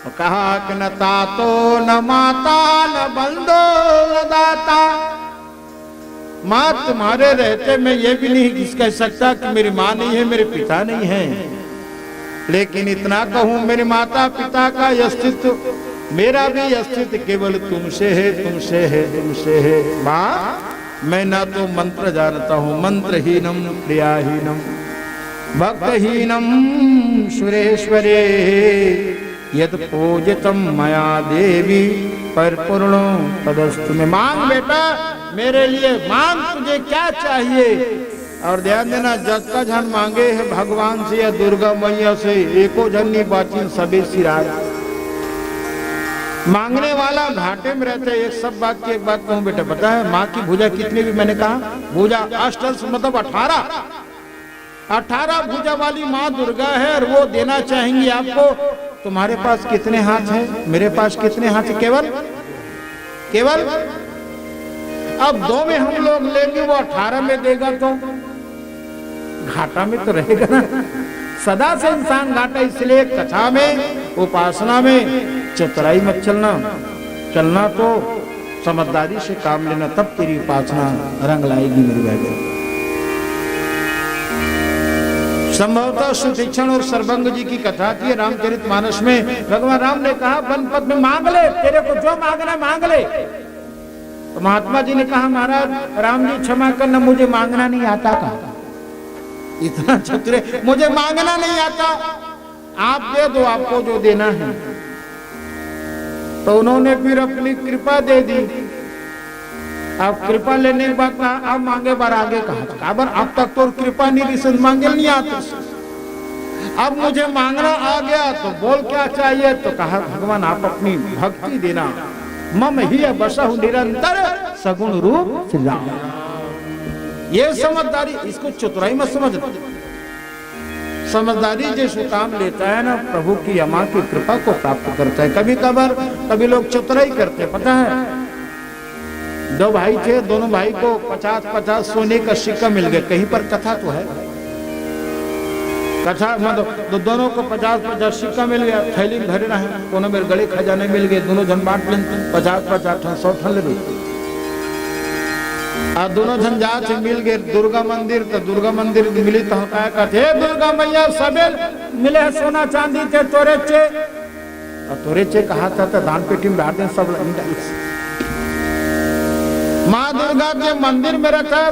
तो कहा कि न तातो न माता न बंदो न दाता। माँ तुम्हारे रहते मैं ये भी नहीं कह सकता कि मेरी माँ नहीं है मेरे पिता नहीं है, लेकिन इतना कहूं मेरे माता पिता का अस्तित्व, मेरा भी अस्तित्व केवल तुमसे है, तुमसे है, तुमसे है। माँ मैं ना तो मंत्र जानता हूं, मंत्रहीनम क्रियाहीनम भक्तहीनम सुरेश्वरे यद पूजितम मया देवी परिपूर्णो तदस्तु में। मांग बेटा मेरे लिए, मांग तुझे क्या चाहिए। और ध्यान देना जग का जन मांगे है भगवान से या दुर्गा मैया से, एको जन नहीं बाची सबे सिराज। मांगने वाला घाटे में रहता है। एक सब बात की एक बात कहूं बेटा, पता है माँ की भुजा कितनी भी, मैंने कहा भुजा अष्टस मतलब 18 भुजा वाली माँ दुर्गा है और वो देना चाहेंगी आपको। तुम्हारे पास कितने हाथ हैं, मेरे पास कितने हाथ हैं, केवल अब 2 में हम लोग लेंगे, वो 18 में देगा तो घाटा में तो रहेगा ना। सदा से इंसान घाटा, इसलिए कथा में उपासना में चतुराई मत चलना तो समझदारी से काम लेना, तब तेरी उपासना रंग लाएगी मेरी बहन। संभवतः सुतीक्षण और सर्वंग जी की कथा थी रामचरितमानस में। भगवान राम ने कहा वन पद में मांग ले, तेरे को जो मांगना मांग ले। तो महात्मा जी ने कहा महाराज राम जी क्षमा करना, मुझे मांगना नहीं आता। कहा इतना चतुर, मुझे मांगना नहीं आता, आप दे दो आपको जो देना है। तो उन्होंने फिर अपनी कृपा दे दी। अब कृपा लेने के बाद कहा अब मांगे बार आगे कहा बार, अब तक तो कृपा नहीं रिश्वत मांगे नहीं आते, अब मुझे मांगना आ गया तो बोल क्या चाहिए। तो कहा भगवान आप अपनी भक्ति देना, मम ही बसहु निरंतर सगुण रूप श्री राम। ये समझदारी, इसको चतुराई मत समझना। समझदारी जिस काम लेता है ना प्रभु की अमा की कृपा को प्राप्त करता है। कभी लोग चतुराई करते हैं, पता है 2 भाई थे, दोनों भाई को 50-50 सोने का सिक्का मिल गया। कहीं पर कथा तो है, कथा मतलब दोनों को 50-50 सिक्का मिल गया, थैली में भरे रहे, कोनो मेरे गले खजाने मिल गए, दोनों जन बांट लें 50-50 100 ठन ले। और दोनों जन जात मिल गए दुर्गा मंदिर, तो दुर्गा मंदिर मिली तो कहते दुर्गा मैया सबे मिले सोना चांदी थे तोरे चे, और तोरे चे कहा था तो दान पेटी में डाल दें सब। माँ दुर्गा के मंदिर में रखा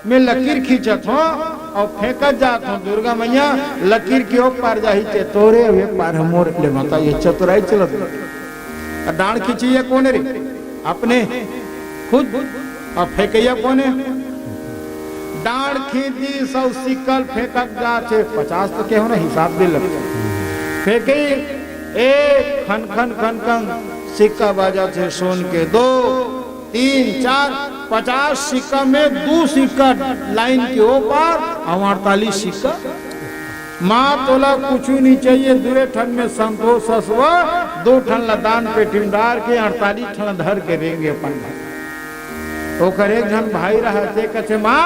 मैं लकीर खींचत हूँ और फेंकत जात हूँ, दुर्गा मैया लकीर के ऊपर जाही चे तोरे वे पार मोर ले माता। ये चतुराई चलत। डांड खींचिए कोने रे अपने खुद, और फेंकैया कोने डांड खींची सब सिक्कल फेंकत जाते 50 तो क्या हो ना हिसाब दे लगता फेंके एक खन खन खन खन सिक्का बाजा थे सोन के 2 3 4 50 सिक्का में 2 सिक्का लाइन के ऊपर और 48 सिक्का। माँ तोला कुछ नहीं चाहिए, 2 ठन में संतोष 2 ठन लदान पे टिमडार के 48 ठन धर के रेंगे अपन। ओकर एक जन भाई रहते कहते माँ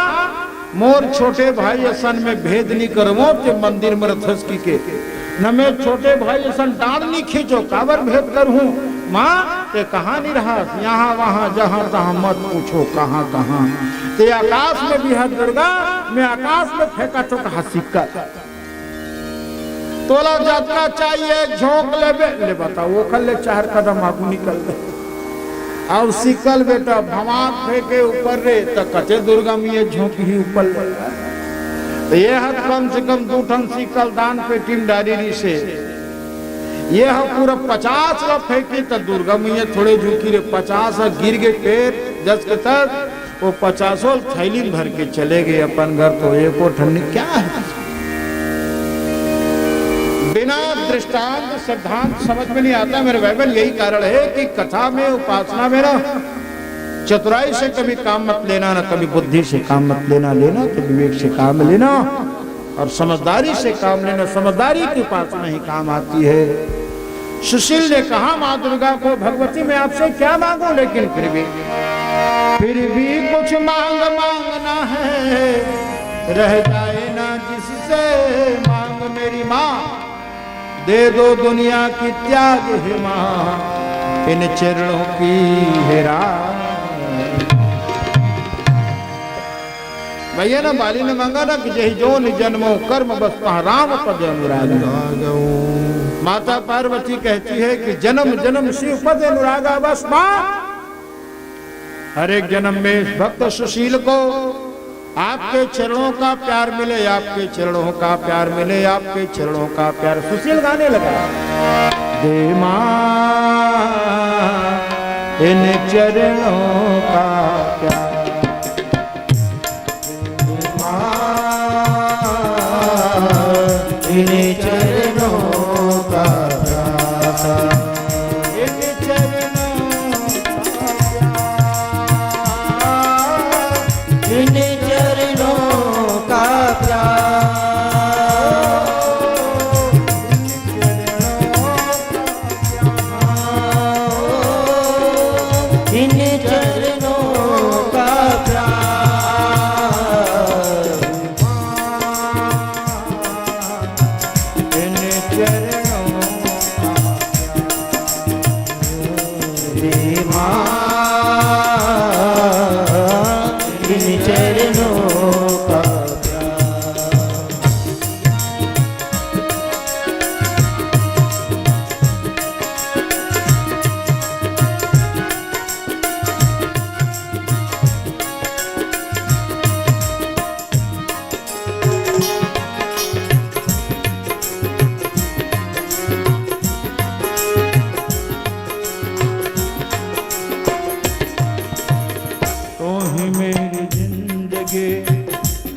मोर छोटे भाई असन में भेद नहीं करवो ते मंदिर में रथसकी के न मैं छोटे भाई असन डांड नहीं खींचो काबर भेद करूं। माँ ते कहाँ नहीं रहा, यहाँ वहाँ जहाँ तहाँ मत पूछो कहाँ कहाँ। ते आकाश में भी है दुर्गा, मैं आकाश में फेंका तो कहा सिक्का। तोला यात्रा चाहिए झोंक ले बताओ वो कल ले 4 कदम आगू निकल गए। अब सिकल बेटा भमात फेंके ऊपर रे तो कचे दुर्गा में झोंकी ही ऊपर ले। तो ये है कम से कम 2 ठन सिकल दान पे टीम डारी से ये है पूरा 50 का फेंके तो दुर्गा मैया थोड़े झुकी रे 50 गिर गए पेड़ जस के तक वो 50 थैली भर के चले गए अपन घर। तो एक और ठंडी क्या है बिना दृष्टांत सिद्धांत समझ में नहीं आता मेरे भाई। यही कारण है कि कथा में उपासना में ना चतुराई से कभी काम मत लेना, ना कभी बुद्धि से काम मत लेना, लेना तो विवेक से काम लेना और समझदारी से काम लेना। समझदारी की उपासना ही काम आती है। सुशील ने कहा माँ दुर्गा को, भगवती मैं आपसे क्या मांगू, लेकिन फिर भी कुछ मांगना है, रह जाए ना जिससे मांग मेरी माँ, दे दो दुनिया की त्याग है माँ, इन चरणों की हेरा। भैया ना बाली ने मांगा ना कि जय जो जन्मो कर्म बस राम पद अनुराग। माता पार्वती कहती है कि जन्म जन्म शिव पद अनुरागा बस मां। हर एक जन्म में भक्त सुशील को आपके चरणों का प्यार मिले, आपके चरणों का प्यार मिले, आपके चरणों का प्यार। सुशील गाने लगा, दे मां इन चरणों का प्यार, इन चरणों का प्यार, इन चरणों का प्यार, इन चरणों का प्यार, इन चरणों का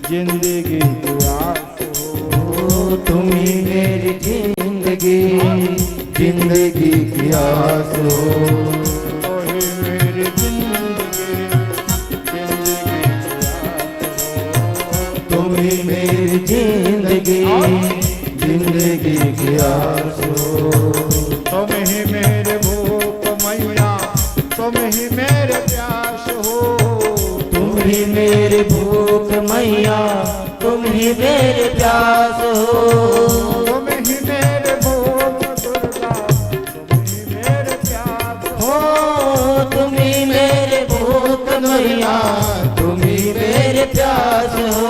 जिंदगी की आस हो, तुम ही मेरी जिंदगी, जिंदगी की आस हो, तो ही मेरी जिंदगी, जिंदगी की आस हो, तुम ही मेरी जिंदगी, जिंदगी की आस हो, तुम ही मेरे भूख मैया, तुम ही मेरे प्यास हो, तुम ही मेरे भूख मैया, तुम ही मेरे प्यास हो, तुम ही मेरे भूख दुर्गा, तुम ही मेरे प्यास हो, तुम ही मेरे भूख मैया, तुम ही मेरे प्यास हो,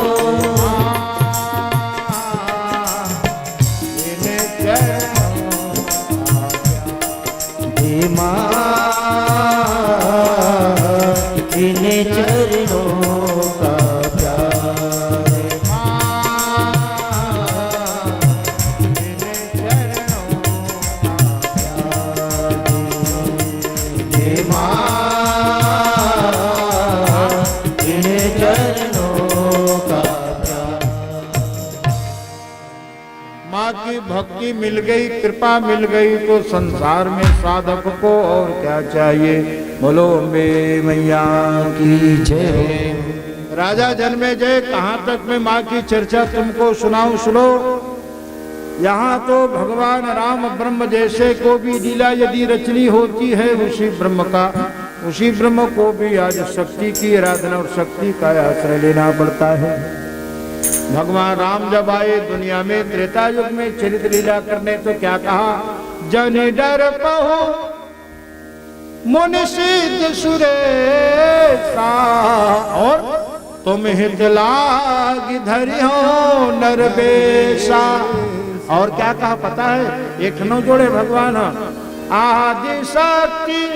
हे माँ इन चरणों का प्यार, हे माँ इन चरणों का प्यार। माँ की भक्ति मिल गई, कृपा मिल गई तो संसार में साधक को और क्या चाहिए। बोलो अम्बे मैया की जय। राजा जन्मे जय। कहाँ तक मैं माँ की चर्चा तुमको सुनाऊं, सुनो। यहाँ तो भगवान राम ब्रह्म जैसे को भी लीला यदि रचनी होती है उसी ब्रह्म का, उसी ब्रह्म को भी आज शक्ति की आराधना और शक्ति का आश्रय लेना पड़ता है। भगवान राम जब आए दुनिया में त्रेता युग में चरित्र लीला करने तो क्या कहा, जन डर पहो मुनि सिद्ध सुरेशा, और तुम हित लाग धरि हो नरवेशा। और क्या कहा पता है, एक नौ जोड़े भगवान आदि शक्ति,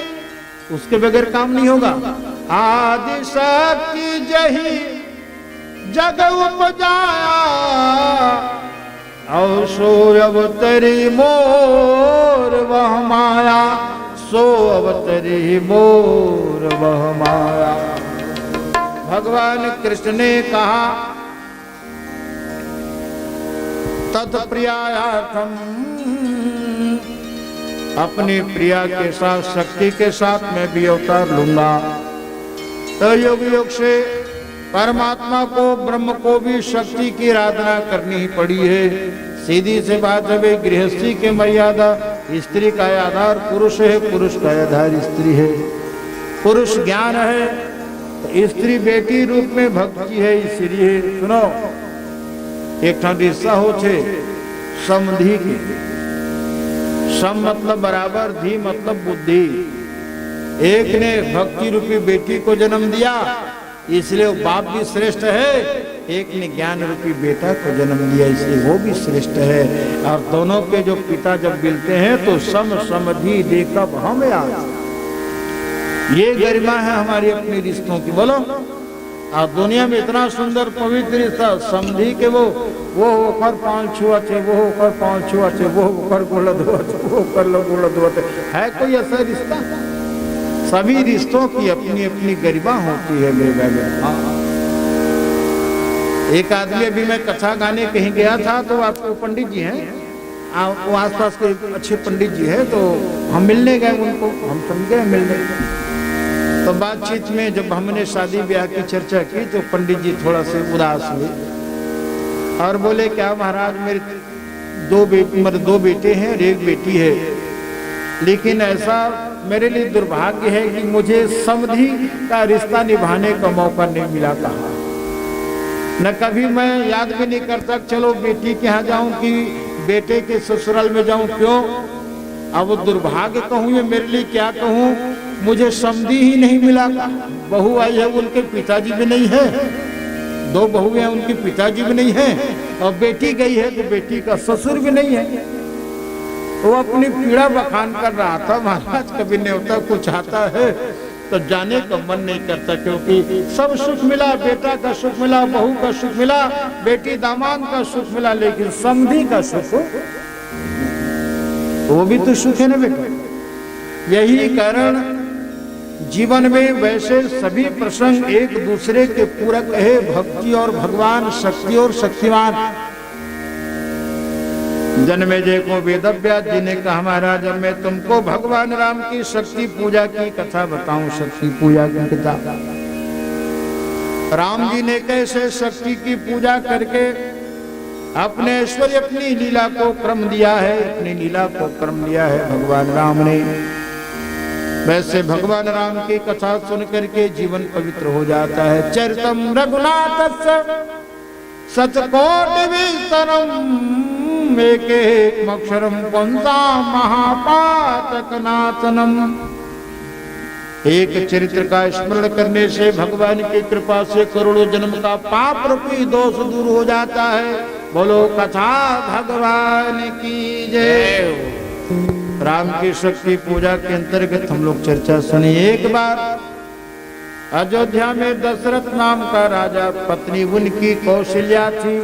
उसके बगैर काम नहीं होगा। आदि शक्ति जही जग उपजाया, और सो अवतरी मोर वह माया, सो अवतरी मोर वह माया। भगवान कृष्ण ने कहा तत्प्रियार्थम, अपनी प्रिया के साथ शक्ति के साथ मैं भी अवतार लूंगा। तो योग योग से परमात्मा को, ब्रह्म को भी शक्ति की आराधना करनी ही पड़ी है। सीधी सी बात है भाई, गृहस्थी के मर्यादा, स्त्री का आधार पुरुष है, पुरुष का आधार स्त्री है। पुरुष ज्ञान है तो स्त्री बेटी रूप में भक्ति है, स्त्री है। सुनो, एक रिश्ता हो छे समधि के। सम मतलब बराबर, धी मतलब बुद्धि। एक ने भक्ति रूपी बेटी को जन्म दिया, इसलिए वो बाप भी श्रेष्ठ है। एक ने ज्ञान रूपी बेटा को जन्म दिया, इसलिए वो भी श्रेष्ठ है। और दोनों के जो पिता जब मिलते हैं तो सम समधि देखब हम आज। ये गरिमा है हमारी अपनी रिश्तों की। बोलो, और दुनिया में इतना सुंदर पवित्र रिश्ता समधि के वो होकर पांच छुआ थे, वो होकर पांच छुआ थे, वो होकर गोला धुआ थे, वो होकर गोला धुआ थे। है कोई ऐसा रिश्ता? सभी रिश्तों की अपनी अपनी गरिमा होती है मेरे भाई। एक आदमी, अभी मैं कथा गाने कहीं गया था तो आपको पंडित जी हैं, वो आसपास के अच्छे पंडित जी हैं, तो हम मिलने गए उनको, हम समझ गए मिलने। तो बातचीत में जब हमने शादी ब्याह की चर्चा की तो पंडित जी थोड़ा से उदास हुए और बोले, क्या महाराज, मेरे दो बेटे हैं और एक बेटी है, लेकिन ऐसा मेरे लिए दुर्भाग्य है कि मुझे समधि का रिश्ता निभाने का मौका नहीं मिला। कहा न कभी मैं याद भी नहीं करता चलो बेटी के यहाँ जाऊं कि बेटे के ससुराल में जाऊं। क्यों? अब वो दुर्भाग्य कहूं या मेरे लिए क्या कहूं, मुझे समधि ही नहीं मिला। बहू आई है, उनके पिताजी भी नहीं है, दो बहू हैं, उनके पिताजी भी नहीं है, और बेटी गई है तो बेटी का ससुर भी नहीं है। वो अपनी पीड़ा बखान कर रहा था, महाराज कभी न्योता कुछ आता है तो जाने का मन नहीं करता, क्योंकि सब सुख मिला, बेटा का सुख मिला, बहू का सुख मिला, बेटी दामाद का सुख मिला, लेकिन समधि का सुख वो भी तो सुख है ना बेटा। यही कारण जीवन में वैसे सभी प्रसंग एक दूसरे के पूरक है। भक्ति और भगवान, शक्ति और शक्तिमान। जन्मेजय को वेदव्यास जी ने कहा, महाराज अब मैं तुमको भगवान राम की शक्ति पूजा की कथा बताऊं। शक्ति पूजा की कथा राम जी ने कैसे शक्ति की पूजा करके अपने ऐश्वर्य, अपनी लीला को क्रम दिया है, अपनी लीला को क्रम दिया है भगवान राम ने। वैसे भगवान राम की कथा सुन करके जीवन पवित्र हो जाता है। चरितम रघुनाथस्य सतकोटि विस्तरम एक अक्षरम पंसा महापातक नाशनम। एक चरित्र का स्मरण करने से भगवान की कृपा से करोड़ों जन्म का पाप रूपी दोष दूर हो जाता है। बोलो कथा भगवान की जय। राम की शक्ति पूजा के अंतर्गत हम लोग चर्चा सुनी। एक बार अयोध्या में दशरथ नाम का राजा, पत्नी उनकी कौशल्या थी।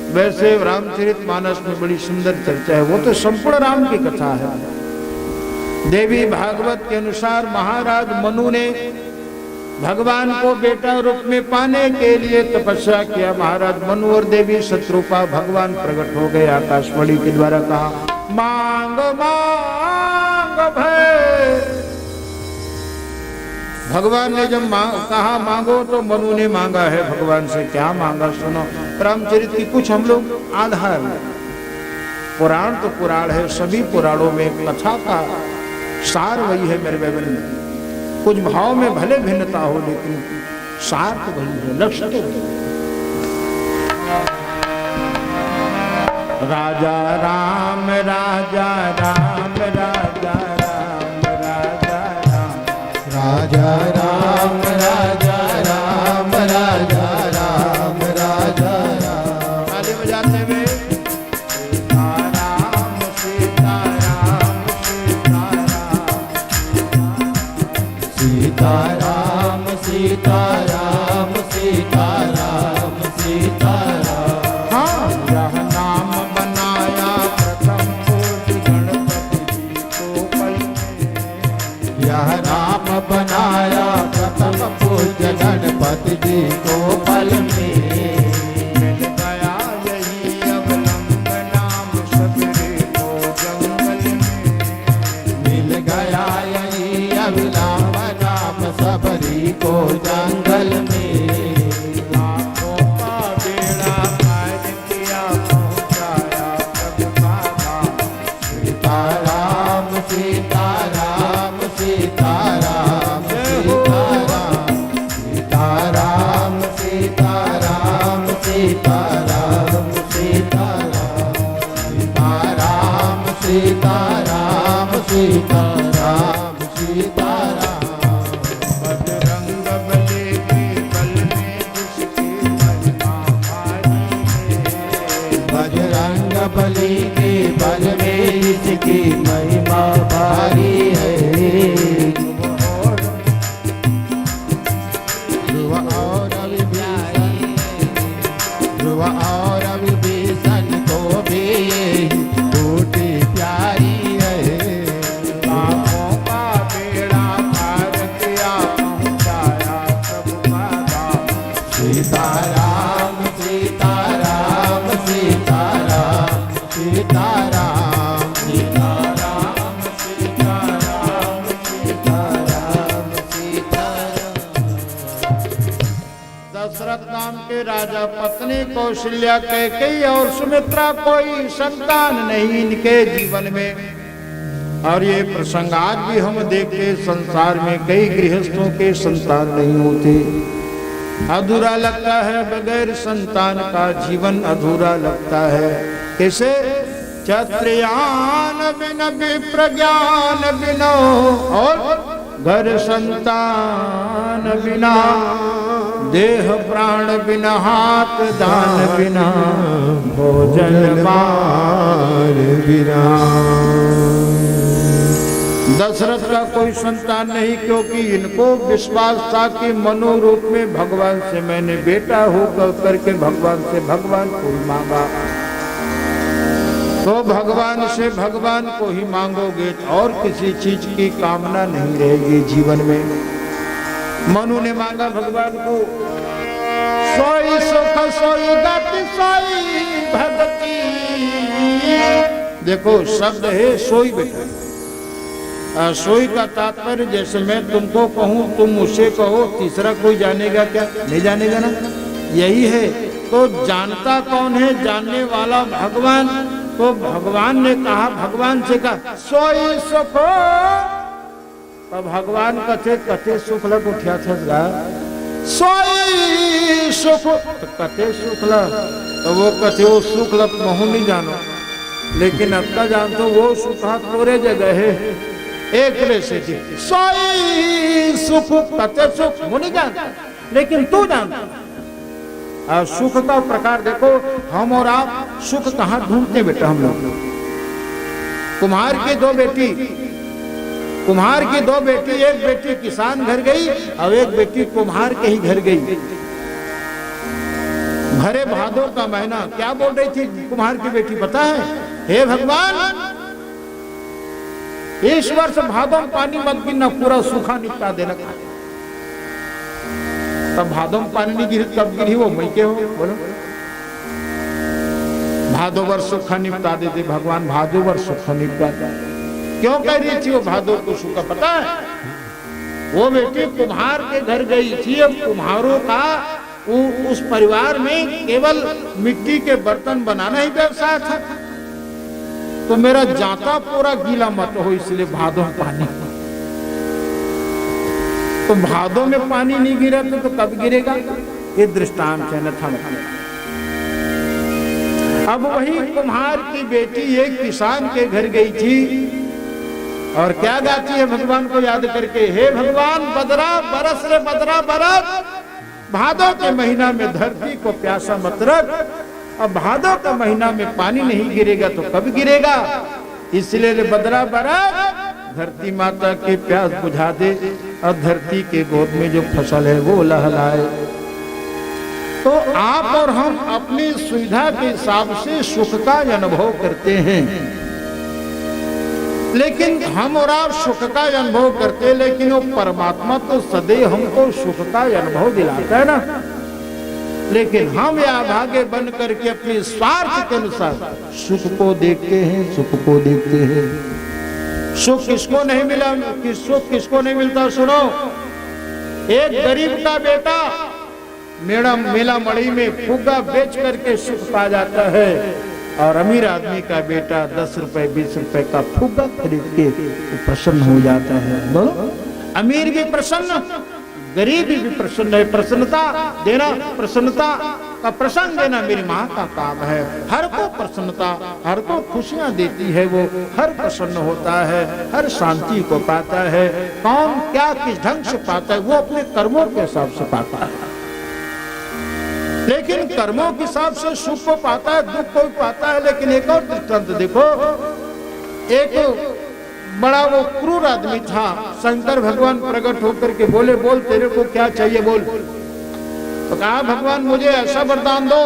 वैसे रामचरितमानस में बड़ी सुंदर चर्चा है, वो तो संपूर्ण राम की कथा है। देवी भागवत के अनुसार महाराज मनु ने भगवान को बेटा रूप में पाने के लिए तपस्या किया। महाराज मनु और देवी शत्रुपा भगवान प्रकट हो गए, आकाशवाणी के द्वारा कहा, मांग मांग भय। भगवान ने जब कहा मांगो तो मनु ने मांगा है भगवान से। क्या मांगा सुनो। रामचरित की कुछ हम लोग आधार, पुराण तो पुराण है, सभी पुराणों में कथा का सार वही है मेरे बहन में। कुछ भाव में भले भिन्नता हो लेकिन सार तो वही है, लक्ष्य तो वही। राजा राम राजा राम राजा राम राजा राम राजा राम राजा राम राजा राम राजा राम। ताली बजाते हुए सीताराम सीताराम सीताराम सीताराम सीताराम सीताराम सीताराम। हाँ, यह नाम बनाया प्रथम पूज्य गणपति जी को पल में। यह नाम बनाया प्रथम पूज्य गणपति जी को पल में। मिल गया यही अब सीताराम सीताराम बजरंग बली के बल में जिसकी महिमा भारी है। बजरंग बली के बल में इसकी महिमा भारी है। ध्रुव और विभीषण को भी बूटी प्यारी है। पापों का बेड़ा पार किया पहुंचाया सबका दाम। सीताराम सीताराम सीताराम सीताराम सीताराम सीताराम सीताराम सीताराम। दशरथ नाम के राजा पत्नी कौशल्या कैकेयी और सुमित्रा कोई संतान नहीं इनके जीवन में। और ये प्रसंग आज भी हम देखते संसार में कई गृहस्थों के संतान नहीं होते। अधूरा लगता है, बगैर संतान का जीवन अधूरा लगता है। कैसे? क्षत्रियान बिन विप्रज्ञान बिनो और घर संतान बिना, देह प्राण बिना, हाथ दान बिना, भोजन मान बिना। दशरथ का कोई संतान नहीं, क्योंकि इनको विश्वास था कि मनोरूप में भगवान से मैंने बेटा होकर करके भगवान से भगवान को ही मांगा, तो भगवान से भगवान को ही मांगोगे और किसी चीज की कामना नहीं रहेगी जीवन में। मनु ने मांगा भगवान को, सोई सुख सोई गति सोई भक्ति। देखो शब्द है सोई बेटा। सोई का तात्पर्य जैसे मैं तुमको कहूं तुम मुझसे कहो, तीसरा कोई जानेगा क्या? नहीं जानेगा ना, यही है। तो जानता कौन है? जानने वाला भगवान। तो भगवान ने कहा, भगवान से कहा सोई सुख। तो भगवान कथे कथे सुख लग उठा था, सोई सुख कथे सुख लग। तो वो कथे वो सुख लग महू नहीं जानो, लेकिन अब का जानते वो सुख थोड़े जगह है। एक से सोई सुख कथे सुख वो नहीं जानता, लेकिन तू जानता। सुख का प्रकार देखो, हम और आप सुख कहाँ ढूंढते बेटा? हम लोग कुम्हार की दो बेटी, एक बेटी किसान घर गई और एक बेटी कुम्हार के ही घर गई। भरे भादों का महीना, क्या बोल रही थी कुम्हार की बेटी पता है? हे भगवान, इस वर्ष भादों में पानी मत गिरना, पूरा सूखा निपटा देना। तब भादों में पानी नहीं गिरी, कब गिरी? वो मई के हो बोलो। भादो वर्ष सूखा निपटा देते भगवान, भादो वर्ष सूखा निपटा दे। क्यों कह रही थी वो भादो को सूखा? पता है, वो बेटी कुम्हार के घर गई थी। अब कुम्हारों का उस परिवार में केवल मिट्टी के बर्तन बनाना ही व्यवसाय था। तो मेरा जाता पूरा गीला मत हो, इसलिए भादों में पानी। तो भादों में पानी नहीं गिरा तो कब गिरेगा? ये दृष्टांत है न था। अब वही कुम्हार की बेटी एक किसान के घर गई थी और क्या गाती है भगवान को याद करके, हे भगवान बदरा बरस रे बदरा बरस, भादों के महीना में धरती को प्यासा मत रख। अब भादों का महीना में पानी नहीं गिरेगा तो कब गिरेगा? इसलिए बदरा बरस, धरती माता की प्यास बुझा दे और धरती के गोद में जो फसल है वो लहलाए। तो आप और हम अपनी सुविधा के हिसाब से सुख का अनुभव करते हैं, लेकिन हम और आप सुख का अनुभव करते हैं, लेकिन वो परमात्मा तो सदैव हमको सुख का अनुभव दिलाता है ना। लेकिन हम या भागे बन करके अपने स्वार्थ के अनुसार सुख को देखते हैं, सुख को देखते हैं। सुख किसको नहीं मिला, सुख किसको नहीं मिलता? सुनो, एक गरीब का बेटा मेला मड़ई में फुग्गा बेच करके सुख पा जाता है, और अमीर आदमी का बेटा 10 रुपए 20 रुपए का फुग्गा खरीद के प्रसन्न हो जाता है। बोलो, अमीर भी प्रसन्न, गरीब भी प्रसन्न है। प्रसन्नता देना, प्रसन्नता का प्रसंग देना मेरी माँ का काम है। हर को प्रसन्नता, हर को खुशियां देती है वो, हर प्रसन्न होता है, हर शांति को पाता है। कौन क्या किस ढंग से पाता है वो अपने कर्मों के हिसाब से पाता है, लेकिन कर्मों के हिसाब से सुख को पाता है, दुख को पाता है। लेकिन एक और दृष्टांत देखो, एक बड़ा वो क्रूर आदमी था, शंकर भगवान प्रकट होकर के बोले, बोल तेरे को क्या चाहिए बोल। तो कहा भगवान मुझे ऐसा वरदान दो,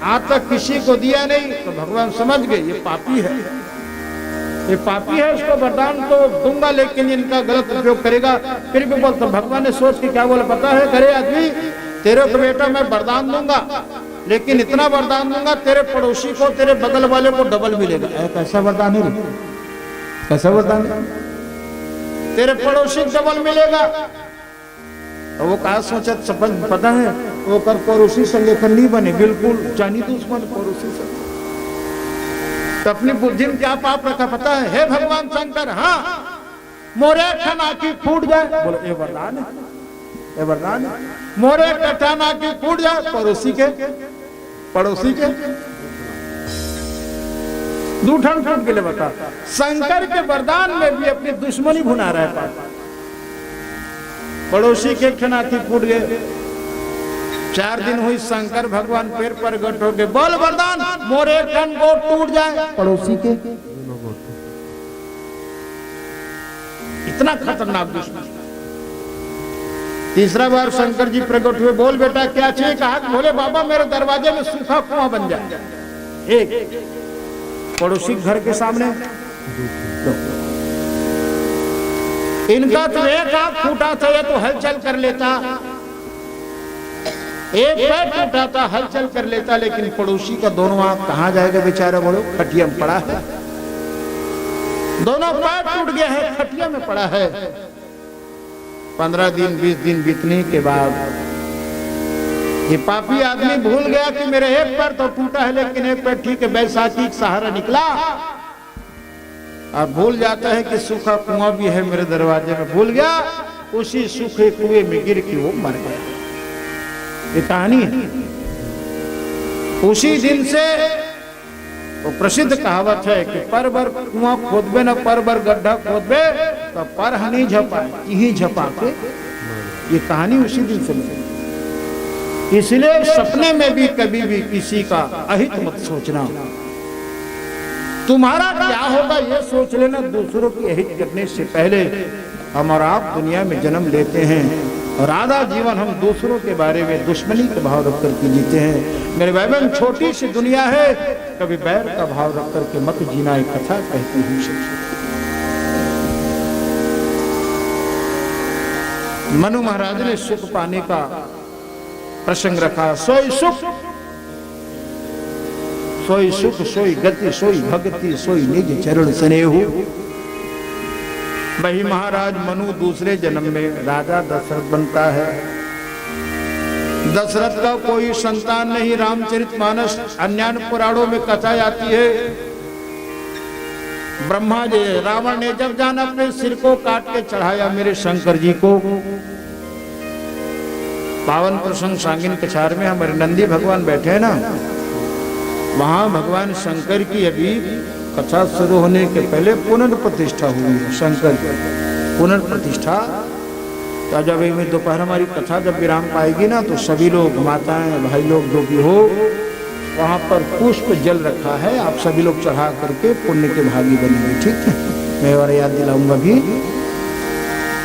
आज तक किसी को दिया नहीं। तो भगवान समझ गए ये पापी है, ये पापी है, इसको वरदान तो दूंगा लेकिन इनका गलत उपयोग करेगा। फिर भी बोलता, भगवान ने सोच के क्या बोला पता है, करे आदमी तेरे को बेटा मैं वरदान दूंगा, लेकिन इतना वरदान दूंगा तेरे पड़ोसी को, तेरे बगल वाले को डबल मिलेगा। कैसा वरदान है, कैसा वरदान है? तेरे पड़ोसी को डबल मिलेगा। तो वो कहा सोचा, सपन पता है वो कर पड़ोसी संगठन नहीं बने, बिल्कुल जानी दुश्मन पड़ोसी से। तो अपनी बुद्धि में क्या पाप रखा पता है, हे भगवान शंकर, हाँ मोरे खाना की फूट जाए, बोलो ये वरदान है, ये वरदान है। मोरे कटाना की फूट जाए, पड़ोसी के दूठन फूट के लिए बता। शंकर के वरदान में भी अपनी दुश्मनी भुना रहा है पापा। पड़ोसी के खनाती फूट गए। 4 दिन हुई, शंकर भगवान फिर प्रकट हो गए, बोल वरदान मोरे कन को टूट जाए, पड़ोसी के। इतना खतरनाक दुश्मन। तीसरा बार शंकर जी प्रकट हुए, बोल बेटा क्या चाहिए। कहा बोले बाबा मेरे दरवाजे में सूखा कुआं बन जाए। एक पड़ोसी घर के सामने, इनका तो एक आंख फूटा था, ये तो हलचल कर लेता, एक पैर टूटा था हलचल कर लेता, लेकिन पड़ोसी का दोनों आंख कहां जाएगा बेचारा, बोलो खटिया में पड़ा है, दोनों पैर टूट गए हैं, खटिया में पड़ा है। 15 दिन 20 दिन बीतने के बाद ये पापी आदमी भूल गया कि मेरे एक पैर तो टूटा है, लेकिन एक पैर ठीक है, बैसाखी का सहारा निकला। और भूल जाता है कि सूखा कुआं भी है मेरे दरवाजे में, भूल गया, उसी सूखे कुएं में गिर के वो मर गया। ये कहानी है। उसी दिन से तो प्रसिद्ध कहावत है कि पर बर कुआं खोदबे न पर बर गड्ढा खोदबे तो पर हनी झपा ही झपा के। ये कहानी उसी दिन से मिली। इसलिए सपने में भी कभी भी किसी का अहित मत सोचना। तुम्हारा क्या होगा ये सोच लेना, दूसरों की अहित करने से पहले। हम और आप दुनिया में जन्म लेते हैं और आधा जीवन हम दूसरों के बारे में दुश्मनी का भाव रख करके जीते हैं। मेरे भाई बहन, छोटी सी दुनिया है, कभी बैर का भाव रख करके मत जीना। एक कथा कहती हूँ, मनु महाराज ने सुख पाने का प्रसंग रखा। सोई सुख सोई गति सोई भक्ति सोई निज चरण स्नेहु। वही महाराज मनु दूसरे जन्म में राजा दशरथ बनता है। दशरथ का कोई संतान नहीं। रामचरितमानस अन्य पुराणों में कथा आती है, ब्रह्मा जी रावण ने जब जाना अपने सिर को काट के चढ़ाया मेरे शंकर जी को। पावन प्रसंग सांगिन कछार में हमारे नंदी भगवान बैठे हैं ना, वहां भगवान शंकर की अभी कथा शुरू होने के पहले पुनर्प्रतिष्ठा हुई है। शंकर पुनर्प्रतिष्ठा तो जब में दोपहर हमारी कथा जब विराम पाएगी ना, तो सभी लोग, माताएं भाई लोग जो भी हो, वहां पर पुष्प जल रखा है, आप सभी लोग चढ़ा करके पुण्य के भागी बनेंगे। ठीक है, मैं और याद दिलाऊंगा भी।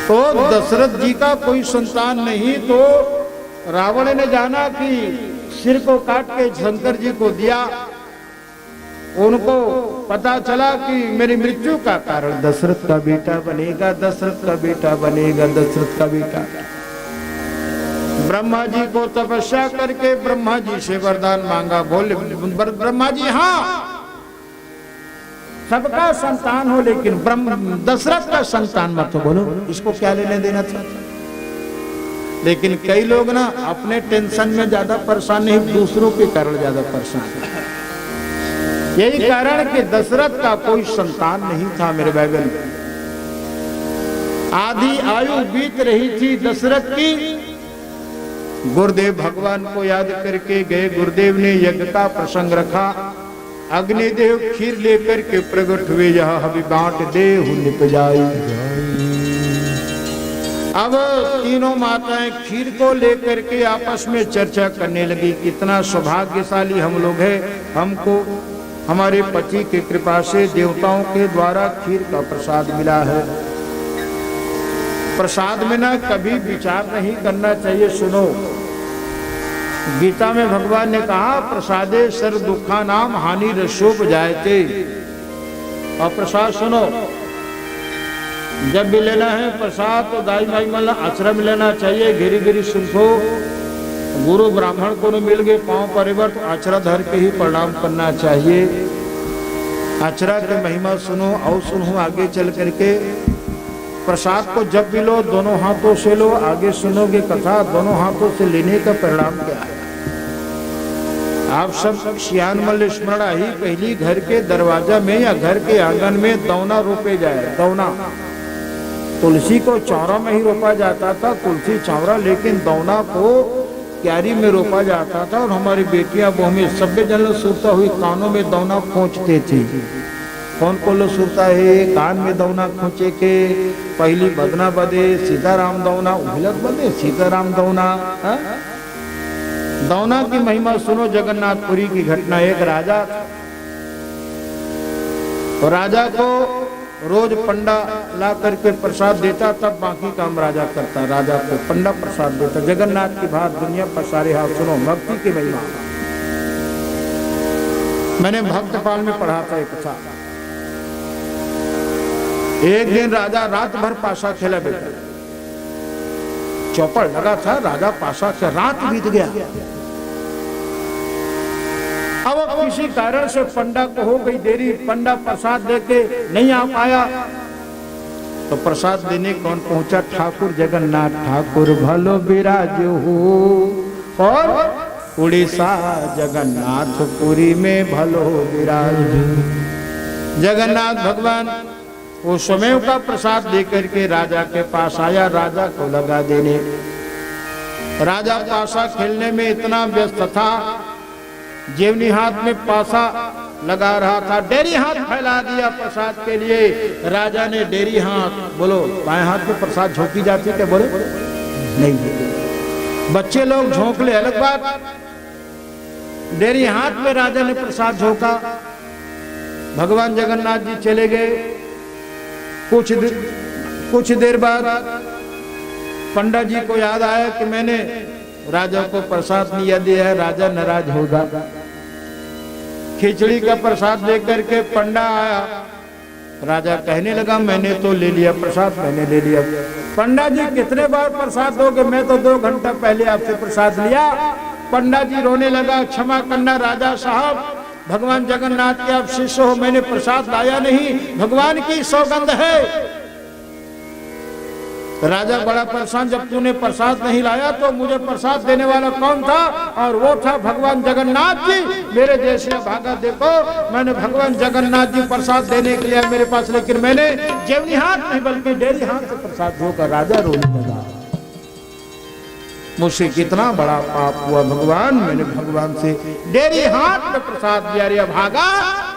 तो दशरथ जी का कोई संतान नहीं, तो रावण ने जाना कि सिर को काट के शंकर जी को दिया। उनको पता चला कि मेरी मृत्यु का कारण दशरथ का बेटा बनेगा, दशरथ का बेटा बनेगा, दशरथ का बेटा। ब्रह्मा जी को तपस्या करके ब्रह्मा जी से वरदान मांगा। बोले ब्रह्मा जी, हाँ सबका संतान हो, लेकिन दशरथ का संतान मत हो। बोलो इसको क्या लेने देना था। लेकिन कई लोग ना अपने टेंशन में ज्यादा परेशान नहीं, दूसरों के कारण ज्यादा परेशान है। यही कारण कि दशरथ का कोई संतान नहीं था। मेरे भाई बहन, आधी आयु बीत रही थी दशरथ की, गुरुदेव भगवान को याद करके गए। गुरुदेव ने यज्ञ का प्रसंग रखा। अग्निदेव खीर लेकर के प्रकट हुए, यह हवि बांट दे निप जाई। अब तीनों माताएं खीर को लेकर के आपस में चर्चा करने लगी। कितना सौभाग्यशाली हम लोग हैं, हमको हमारे पति की कृपा से देवताओं के द्वारा खीर का प्रसाद मिला है। प्रसाद में ना कभी विचार नहीं करना चाहिए। सुनो, गीता में भगवान ने कहा प्रसादे सर्व दुखा नाम हानि रसोप जायते। और प्रसाद सुनो, जब भी लेना है प्रसाद तो दाई माई मल्ला आश्रम लेना चाहिए। गिरी गिरी सुनखो, गुरु ब्राह्मण को न मिल गए पांव परिवर तो आचरा धर के ही प्रणाम करना चाहिए। आचरा की महिमा सुनो और सुनो आगे चल करके। प्रसाद को जब भी लो दोनों हाथों से लो। आगे सुनोगे कथा, दोनों हाथों से लेने का परिणाम क्या है। आप सब सियानमल स्मरण ही पहली घर के दरवाजा में या घर के आंगन में दौना रोपे जाए। दौना तुलसी को चौरा में ही रोपा जाता था, तुलसी चौरा, लेकिन दौना को क्यारी में रोपा जाता था। और हमारी बेटियां बहु सभ्य जन सुरता हुई कानों में दौना खोचते थे। कौन को लो सुरता है कान में दौना खोचे के। पहली बदना बदे सीताराम दौना, उलट बदे सीताराम दौना। दौना की महिमा सुनो। जगन्नाथपुरी की घटना, एक राजा और राजा को रोज पंडा ला करके प्रसाद देता, तब बाकी काम राजा करता। राजा को पंडा प्रसाद देता। जगन्नाथ की बात दुनिया पर सारे हाथ सुनो, भक्ति की महिमा। मैंने भक्तपाल में पढ़ा था एक कथा। एक दिन राजा रात भर पासा खेला बेटा, चौपड़ लगा था, राजा पासा से रात बीत गया। अब किसी कारण से पंडा को हो गई देरी, पंडा प्रसाद देके नहीं आ पाया। तो प्रसाद देने कौन पहुंचा? ठाकुर जगन्नाथ ठाकुर भलो विराज हो। और उड़ीसा जगन्नाथपुरी में भलो विराज। जगन्नाथ भगवान वो स्वयं का प्रसाद देकर के राजा के पास आया, राजा को लगा देने। राजा पासा खेलने में इतना व्यस्त था, जेवनी हाथ में पासा लगा रहा था, डेरी हाथ फैला दिया प्रसाद के लिए। राजा ने डेरी हाथ, बोलो बाएं हाथ में प्रसाद झोंकी जाती क्या? बोले नहीं। बच्चे लोग झोंक ले अलग बात, डेरी हाथ में राजा ने प्रसाद झोंका। भगवान जगन्नाथ जी चले गए। कुछ देर बाद पंडा जी को याद आया कि मैंने राजा को प्रसाद नहीं दिया है, राजा नाराज होगा। खिचड़ी का प्रसाद लेकर के पंडा आया। राजा कहने लगा मैंने तो ले लिया प्रसाद, मैंने ले लिया। पंडा जी कितने बार प्रसाद दोगे? मैं तो 2 घंटा पहले आपसे प्रसाद लिया। पंडा जी रोने लगा, क्षमा करना राजा साहब, भगवान जगन्नाथ के आप शिष्य हो, मैंने प्रसाद लाया नहीं, भगवान की सौगंध है। राजा बड़ा परेशान, जब तूने प्रसाद नहीं लाया तो मुझे प्रसाद देने वाला कौन था? और वो था भगवान जगन्नाथ जी। मेरे जैसे भागा देखो, मैंने भगवान जगन्नाथ जी प्रसाद देने के लिए मेरे पास, लेकिन मैंने जेवनी हाथ नहीं बल्कि डेरी हाथ से प्रसाद होकर। राजा रोने लगा, मुझसे कितना बड़ा पाप हुआ भगवान, मैंने भगवान से डेरी हाथ में प्रसाद दिया। रे भागा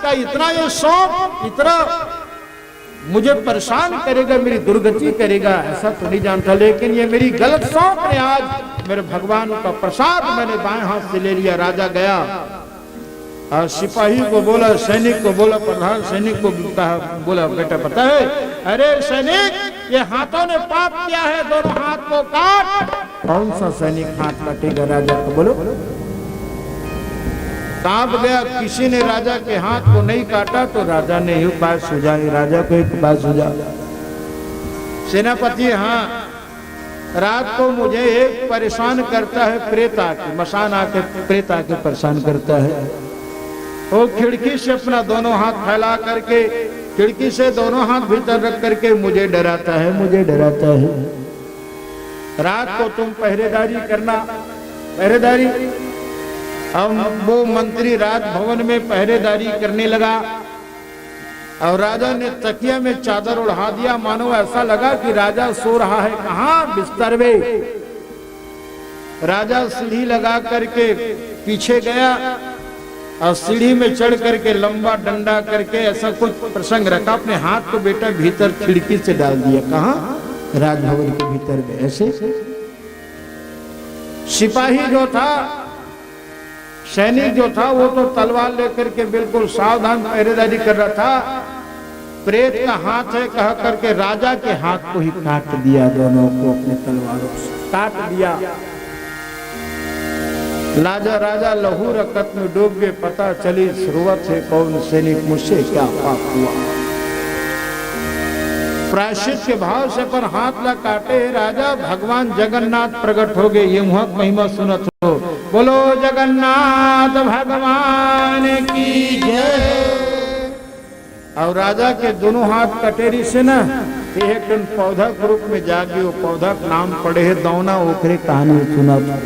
का इतना ये शौक, इतना मुझे परेशान करेगा, मेरी दुर्गति करेगा, ऐसा तो नहीं जानता। लेकिन ये मेरी गलत शौक ने आज मेरे भगवान का प्रसाद मैंने बाएं हाथ से ले लिया। राजा गया और सिपाही को बोला, सैनिक को बोला, प्रधान सैनिक को कहा, बोला बेटा पता है, अरे सैनिक ये हाथों ने पाप किया है, दोनों हाथ को काट। कौन सा सैनिक हाथ काटेगा? राजा को बोलो। कांप गया, किसी ने राजा के हाथ को नहीं काटा तो राजा ने एक बात सुझाई। राजा को एक बात सुझा, सेनापति हाँ रात को मुझे एक परेशान करता है, प्रेत आके मसान आके प्रेत आके परेशान करता है। वो खिड़की से अपना दोनों हाथ फैला करके, खिड़की से दोनों हाथ भीतर रख करके मुझे डराता है, मुझे डराता है। रात को तुम पहरेदारी करना, पहरेदारी। अब वो मंत्री राजभवन में पहरेदारी करने लगा और राजा ने तकिया में चादर उड़ा दिया, मानो ऐसा लगा कि राजा सो रहा है। कहाँ? बिस्तर में। राजा सीढ़ी लगा करके पीछे गया और सीढ़ी में चढ़ करके लंबा डंडा करके ऐसा कुछ प्रसंग रखा, अपने हाथ को बेटा भीतर खिड़की से डाल दिया। कहाँ? राजभवन के भीतर में। ऐसे सिपाही जो था, सैनिक जो था, वो तो तलवार लेकर के बिल्कुल सावधान पहरेदारी कर रहा था। प्रेत का हाथ है कह करके राजा के हाथ को ही काट दिया, दोनों को अपने तलवारों से काट दिया। राजा लहू रकत में डूब गए। पता चली शुरुआत से कौन सैनिक, मुझसे क्या पाप हुआ। प्रायश्चित के भाव से पर हाथ ला काटे राजा, भगवान जगन्नाथ प्रकट हो गए। ये मुहक महिमा सुनत हो, बोलो जगन्नाथ भगवान की जय। और राजा के दोनों हाथ कटेरी से ना एक टन पौधा के रूप में जागे। वो पौधा का नाम पड़े है दौना ओखरे। कहानी सुना था।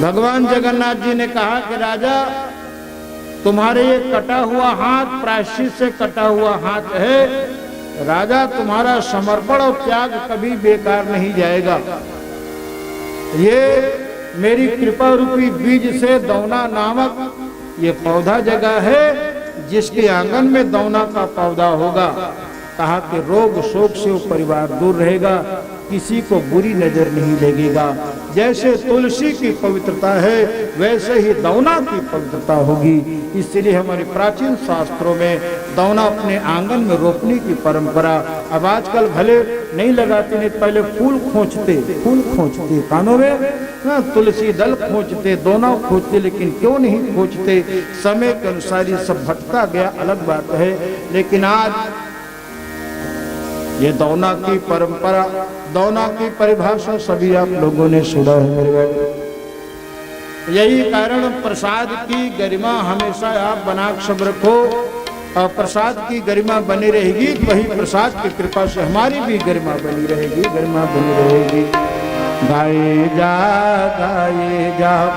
भगवान जगन्नाथ जी ने कहा कि राजा, तुम्हारे ये कटा हुआ हाथ प्रायश्चित से कटा हुआ हाथ है। राजा, तुम्हारा समर्पण और त्याग कभी बेकार नहीं जाएगा। ये मेरी कृपा रूपी बीज से दौना नामक ये पौधा जगह है, जिसके आंगन में दौना का पौधा होगा। कहा कि रोग शोक से वो परिवार दूर रहेगा, किसी को बुरी नजर नहीं लगेगा। जैसे तुलसी की पवित्रता है वैसे ही दौना की पवित्रता होगी। इसलिए हमारे प्राचीन शास्त्रों में दौना अपने आंगन में रोपने की परंपरा। अब आजकल भले नहीं लगाते, नहीं पहले फूल खोजते कानों में, तुलसी दल खोजते, दौना खोजते, लेकिन क्यों नहीं खोजते? समय के अनुसार ये सब भटका गया, अलग बात है। लेकिन आज ये दौना की परंपरा, दौना की परिभाषा सभी आप लोगों ने सुना है मेरे भाई। यही कारण प्रसाद की गरिमा हमेशा आप बना सब रखो, और प्रसाद की गरिमा बनी रहेगी तो वही प्रसाद की कृपा से हमारी भी गरिमा बनी रहेगी, गरिमा बनी रहेगी। गाए जा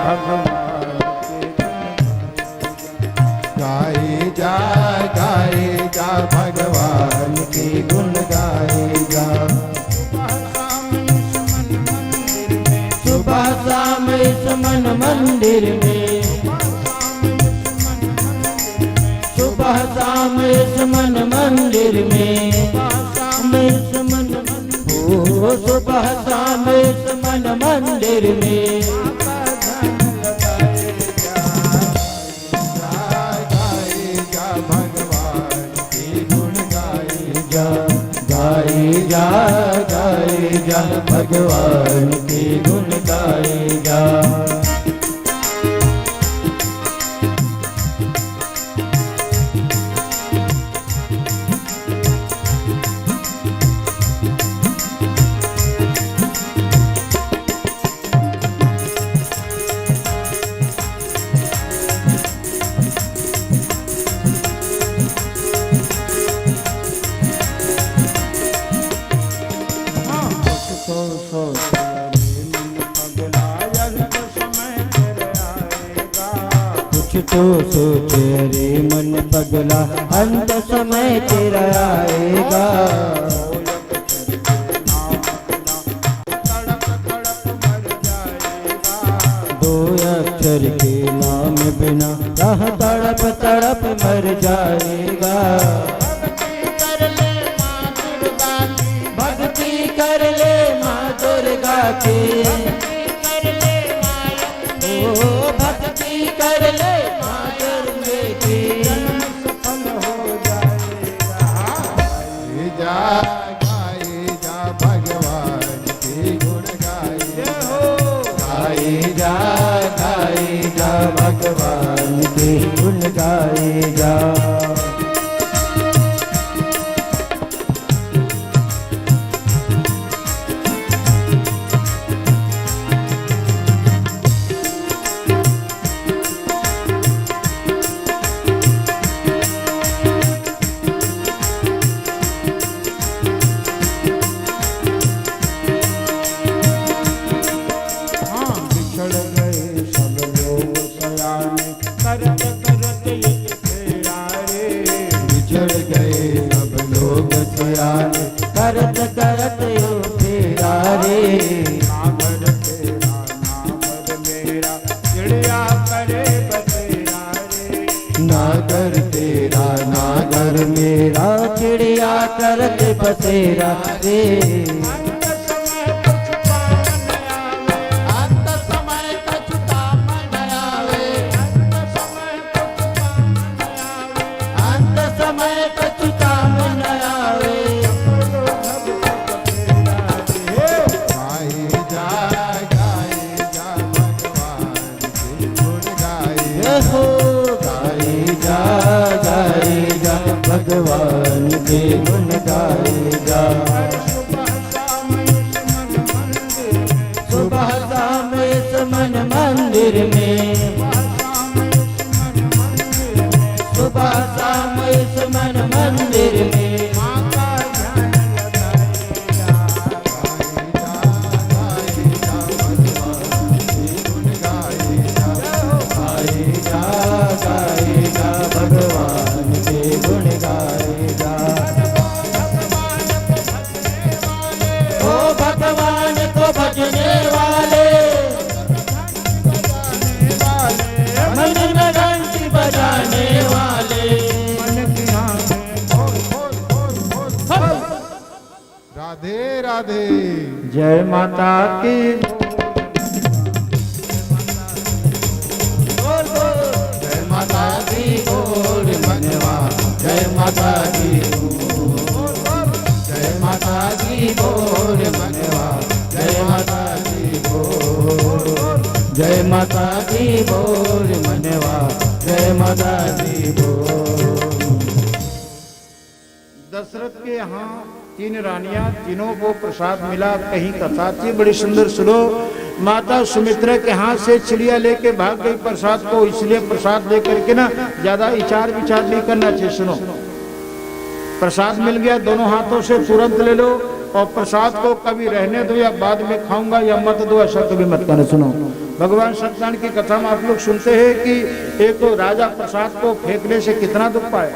भगवान, गाए जा भगवान के गुण गाए जा। सुबह शाम इस मन मंदिर में, सुबह शाम इस मन मंदिर में, सुबह शाम इस मन मंदिर में। गाए जा भगवान के गुण गाए जा। तो सोचे रे मन पगला, अंत समय तेरा आएगा। दो अक्षर के नाम बिना राह तड़प तड़प मर जाएगा। भक्ति कर ले माँ दुर्गा की, भक्ति कर ले भगवान के गुण गाए जा। करत करत ये फेरा रे, नागर तेरा नागर मेरा चिड़िया करत बसेरा रे। अंत समय कछु काम न आवे अंत समय कछु काम न आवे। गाई जा भगवान के गुण गाए जा। सुबह शाम इस मन मंदिर में सुबह शाम इस मन मंदिर में भगवान के गुण गाए जा। ओ भगवान को भजने वाले मंदिर में घंटी बजाने वाले। राधे राधे। जय माता की। जय माता दी बोल मनवा जय माता दी जय माता दी बोल मनवा जय माता दी बोल जय माता दी बोल मनवा जय माता दी बोल। दशरथ के यहाँ 3 रानियां, तीनों को प्रसाद मिला। कहीं कथा थी बड़ी सुंदर, सुनो। माता सुमित्रा के हाथ से चिड़िया लेके भाग गई प्रसाद को, इसलिए प्रसाद लेकर के ना ज्यादा विचार नहीं करना चाहिए। सुनो, प्रसाद मिल गया दोनों हाथों से तुरंत ले लो, और प्रसाद को कभी रहने दो या बाद में खाऊंगा या मत दो, ऐसा कभी मत करना। सुनो, भगवान सत्यनारायण की कथा में आप लोग सुनते हैं कि एक तो राजा प्रसाद को फेंकने से कितना दुख पाए।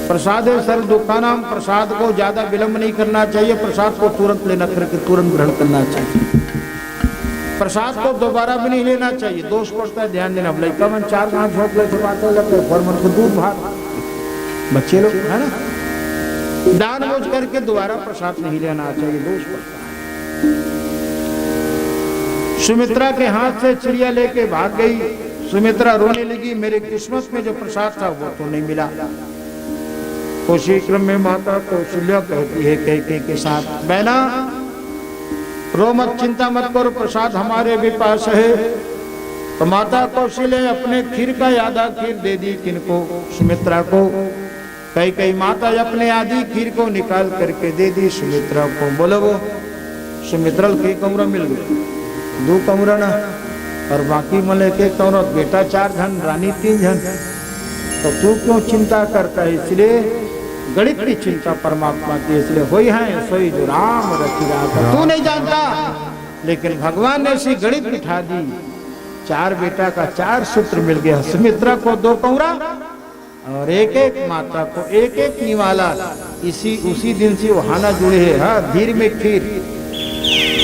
प्रसाद है सर्व दुखानाम, प्रसाद को ज्यादा विलंब नहीं करना चाहिए, प्रसाद को तुरंत लेना करके तुरंत ग्रहण करना चाहिए। प्रसाद को दोबारा भी नहीं लेना चाहिए, दोष पड़ता है, ध्यान देना। लड़का मन 4 घाट झोंक ले बात हो जाता है, मन को दूध भात बच्चे लोग है ना, दान बोझ करके दोबारा प्रसाद नहीं लेना चाहिए, दोष पड़ता है। सुमित्रा के हाथ से चिड़िया लेके भाग गई। सुमित्रा रोने लगी, मेरे किस्मत में जो प्रसाद था वो तो नहीं मिला। उसी क्रम में माता कौशल्या कहती है कैकेयी के साथ, बहना रो मत, चिंता मत करो, प्रसाद हमारे भी पास है। तो माता कौशल्या अपने खीर का आधा खीर दे दी किनको, सुमित्रा को। कैकेयी माता अपने आधी खीर को निकाल करके दे दी सुमित्रा को। बोलो वो सुमित्रा के कमरा मिल गया, 2 कमरा ना, और बाकी मले के कमरा, बेटा 4 जन, रानी 3 जन। तो तू क्यों चिंता करता है? इसलिए गणित की चिंता परमात्मा की, इसलिए होई है सोई जो राम रचि राखा। तू नहीं जानता, लेकिन भगवान ने ऐसी गणित बिठा दी। 4 बेटा का 4 सूत्र मिल गया। सुमित्रा को 2 कौरा और एक माता को एक निवाला। उसी दिन से वहाना जुड़े है। हाँ, धीर में खीर,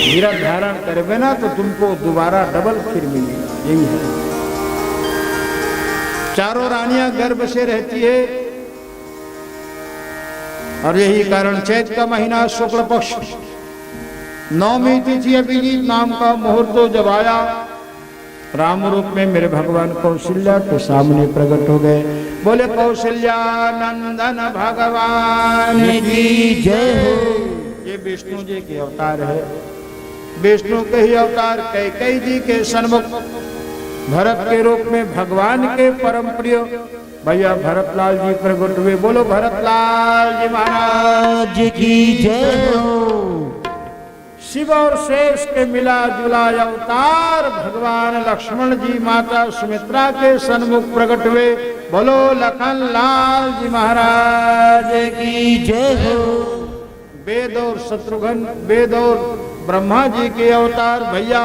हीरा धारण करवे ना तो तुमको दोबारा डबल खीर मिलेगी। यही है, चारों रानियां गर्भ से रहती है। और यही कारण चैत का महीना शुक्ल पक्ष 9वीं तिथि अभिजीत नाम का मुहूर्त जब आया, राम रूप में मेरे भगवान कौशल्या के सामने प्रकट हो गए। बोले कौशल्या नंदन भगवान की जय हो। ये विष्णु जी के अवतार है, विष्णु के ही अवतार कैकेयी जी के सन्मुख भरत के रूप में भगवान के परम प्रिय भैया भरतलाल जी प्रकट हुए। बोलो भरतलाल जी महाराज की जय हो। शिव और शेष के मिला जुला अवतार भगवान लक्ष्मण जी माता सुमित्रा के सन्मुख प्रकट हुए। बोलो लखन लाल जी महाराज की जय हो। वेद और शत्रुघ्न, वेद और ब्रह्मा जी के अवतार भैया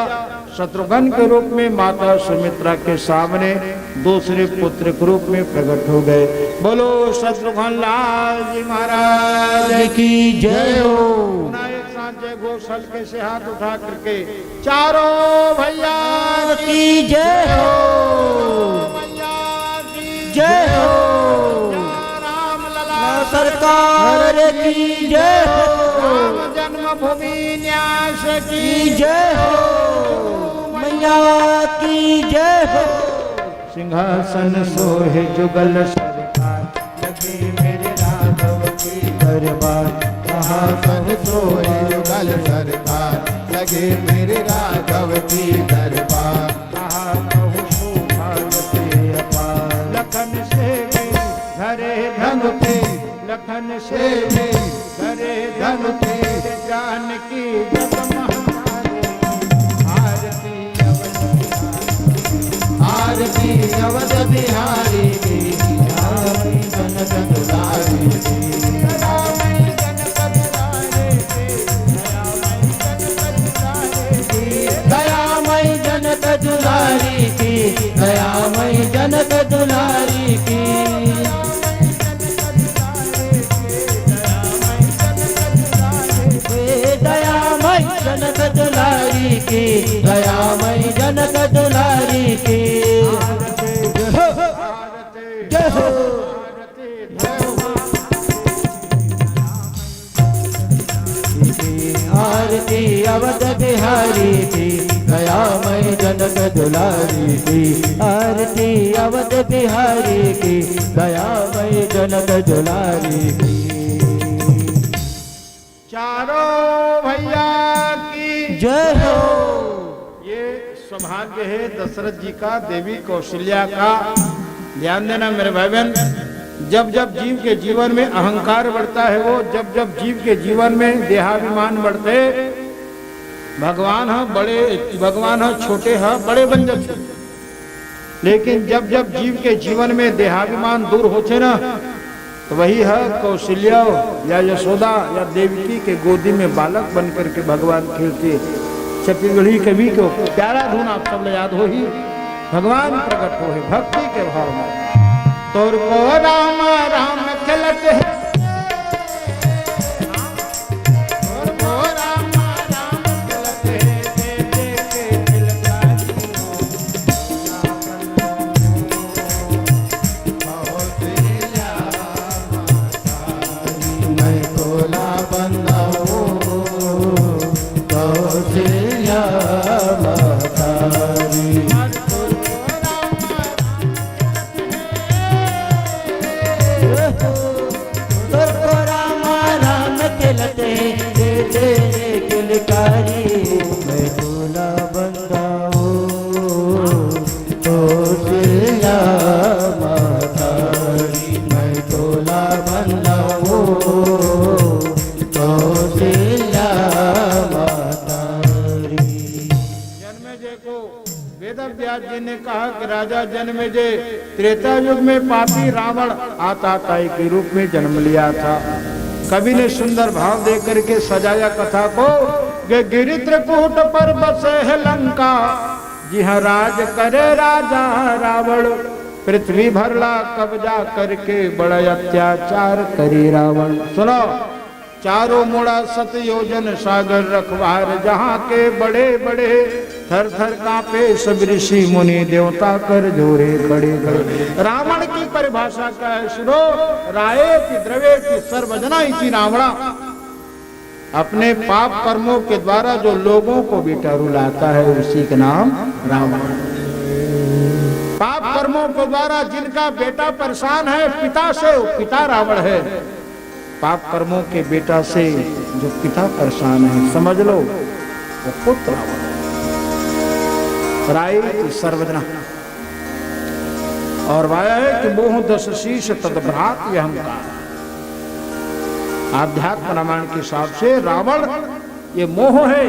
शत्रुघ्न के रूप में माता सुमित्रा के सामने दूसरे पुत्र के रूप में प्रकट हो गए। बोलो शत्रुघ्न लाल जी महाराज की जय हो। एक साथ जय घोष हल्के से हाथ उठा करके चारों भैया की जय हो। भैया जय हो। राम लला सरकार की जय हो। राम जन्मभूमि न्यास की जय हो। मैया की जय हो। सिंहासन सोहे जुगल सरकार लगे मेरे राघव की दरबार सिंहासन सोए युगल सरकार लगे मेरे राघव की दरबार। कहा कहूँ सौभाग्य अपार लखन से धरे धनु पे लखन से धरे धनु पे जानकी जग आरती अवध बिहारी की दयामयी जनक दुलारी की दयामयी जनक दुलारी की दयामयी जनक दुलारी की दयामयी जनक दुलारी की दयामयी जनक दुलारी की जय हो। आरती अवध बिहारी की दयामयी जनक दुलारी की आरती अवध बिहारी की दयामयी जनक दुलारी की चारों भैया की जय हो। ये सौभाग्य है दशरथ जी का, देवी कौशल्या का। ध्यान देना मेरे भाई बहन, जब जब जीव के जीवन में अहंकार बढ़ता है, वो जब जब जीव के जीवन में देहाभिमान बढ़ते, भगवान है बड़े, भगवान है छोटे है बड़े बन जाते। लेकिन जब जब जीव के जीवन में देहाभिमान दूर होते ना, तो वही है कौशल्या या यशोदा या देवकी के गोदी में बालक बन करके भगवान खेलते। छत्तीसगढ़ी कवि को प्यारा धुन आप सब याद हो ही, भगवान प्रकट हो है भक्ति के भाव में। तोर को राम राम खेलते हैं, तोर को राम राम खेलते हैं, बेटे के दिल का मैं तोला बंदा कौशल्या महतारी। मैं तोला बंदा कौशल्या महतारी। मैं तोला बंदा कौशल्या महतारी। जन्मेजय को वेदव्यास जी ने कहा कि राजा जन्मेजय त्रेता युग में पापी रावण आताताई के रूप में जन्म लिया था। कवि ने सुंदर भाव दे करके सजाया कथा को कि गिरि त्रिकूट पर बसे है लंका, जी हाँ राज करे राजा रावण, पृथ्वी भरला कब्जा करके बड़ा अत्याचार करे रावण। सुनो, चारों मोड़ा सत योजन सागर रखवार, जहाँ के बड़े बड़े थर थर कांपे सब ऋषि मुनि देवता कर जोरे खड़े खड़े। रावण की परिभाषा क्या है सुनो, रायेति द्रवेति सर्वजना इति रावणा। अपने पाप कर्मों के द्वारा जो लोगों को बेटा रुलाता है उसी का नाम रावण। पाप कर्मों के द्वारा जिनका बेटा परेशान है पिता से, पिता रावण है। पाप कर्मों के बेटा से जो पिता परेशान है समझ लो वो पुत्र रावण। राय सर्वजना और वाया है कि मोह दस शीश तदभ्रात अहंकार। आध्यात्म रामायण के हिसाब से रावण ये मोह है,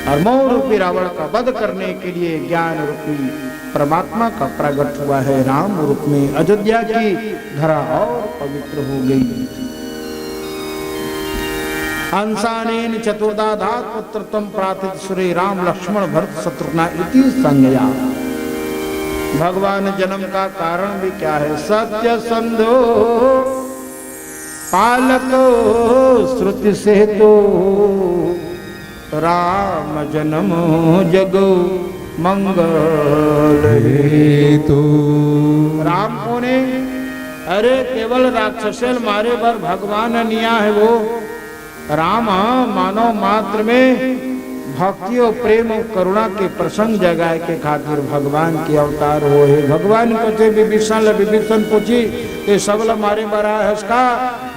और मोह रूपी रावण का वध करने के लिए ज्ञान रूपी परमात्मा का प्रकट हुआ है राम रूप में। अयोध्या की धरा और पवित्र हो गई। अंसानेन चतुर्दाधात पुत्रत्वं प्रार्थित श्री राम लक्ष्मण भरत शत्रुघ्न इति संज्ञा। भगवान जन्म का कारण भी क्या है? सत्य संधो पालको श्रुति से तो राम जन्म जगो मंगल हेतु। राम कोने अरे केवल राक्षसेल मारे बर भगवान निया है वो राम मानव मात्र में भक्ति और प्रेम और करुणा के प्रसंग जगाए के खातिर भगवान के अवतार हो है। भगवान कथे विभीषण पूछी ये सबल मारे मरा हसका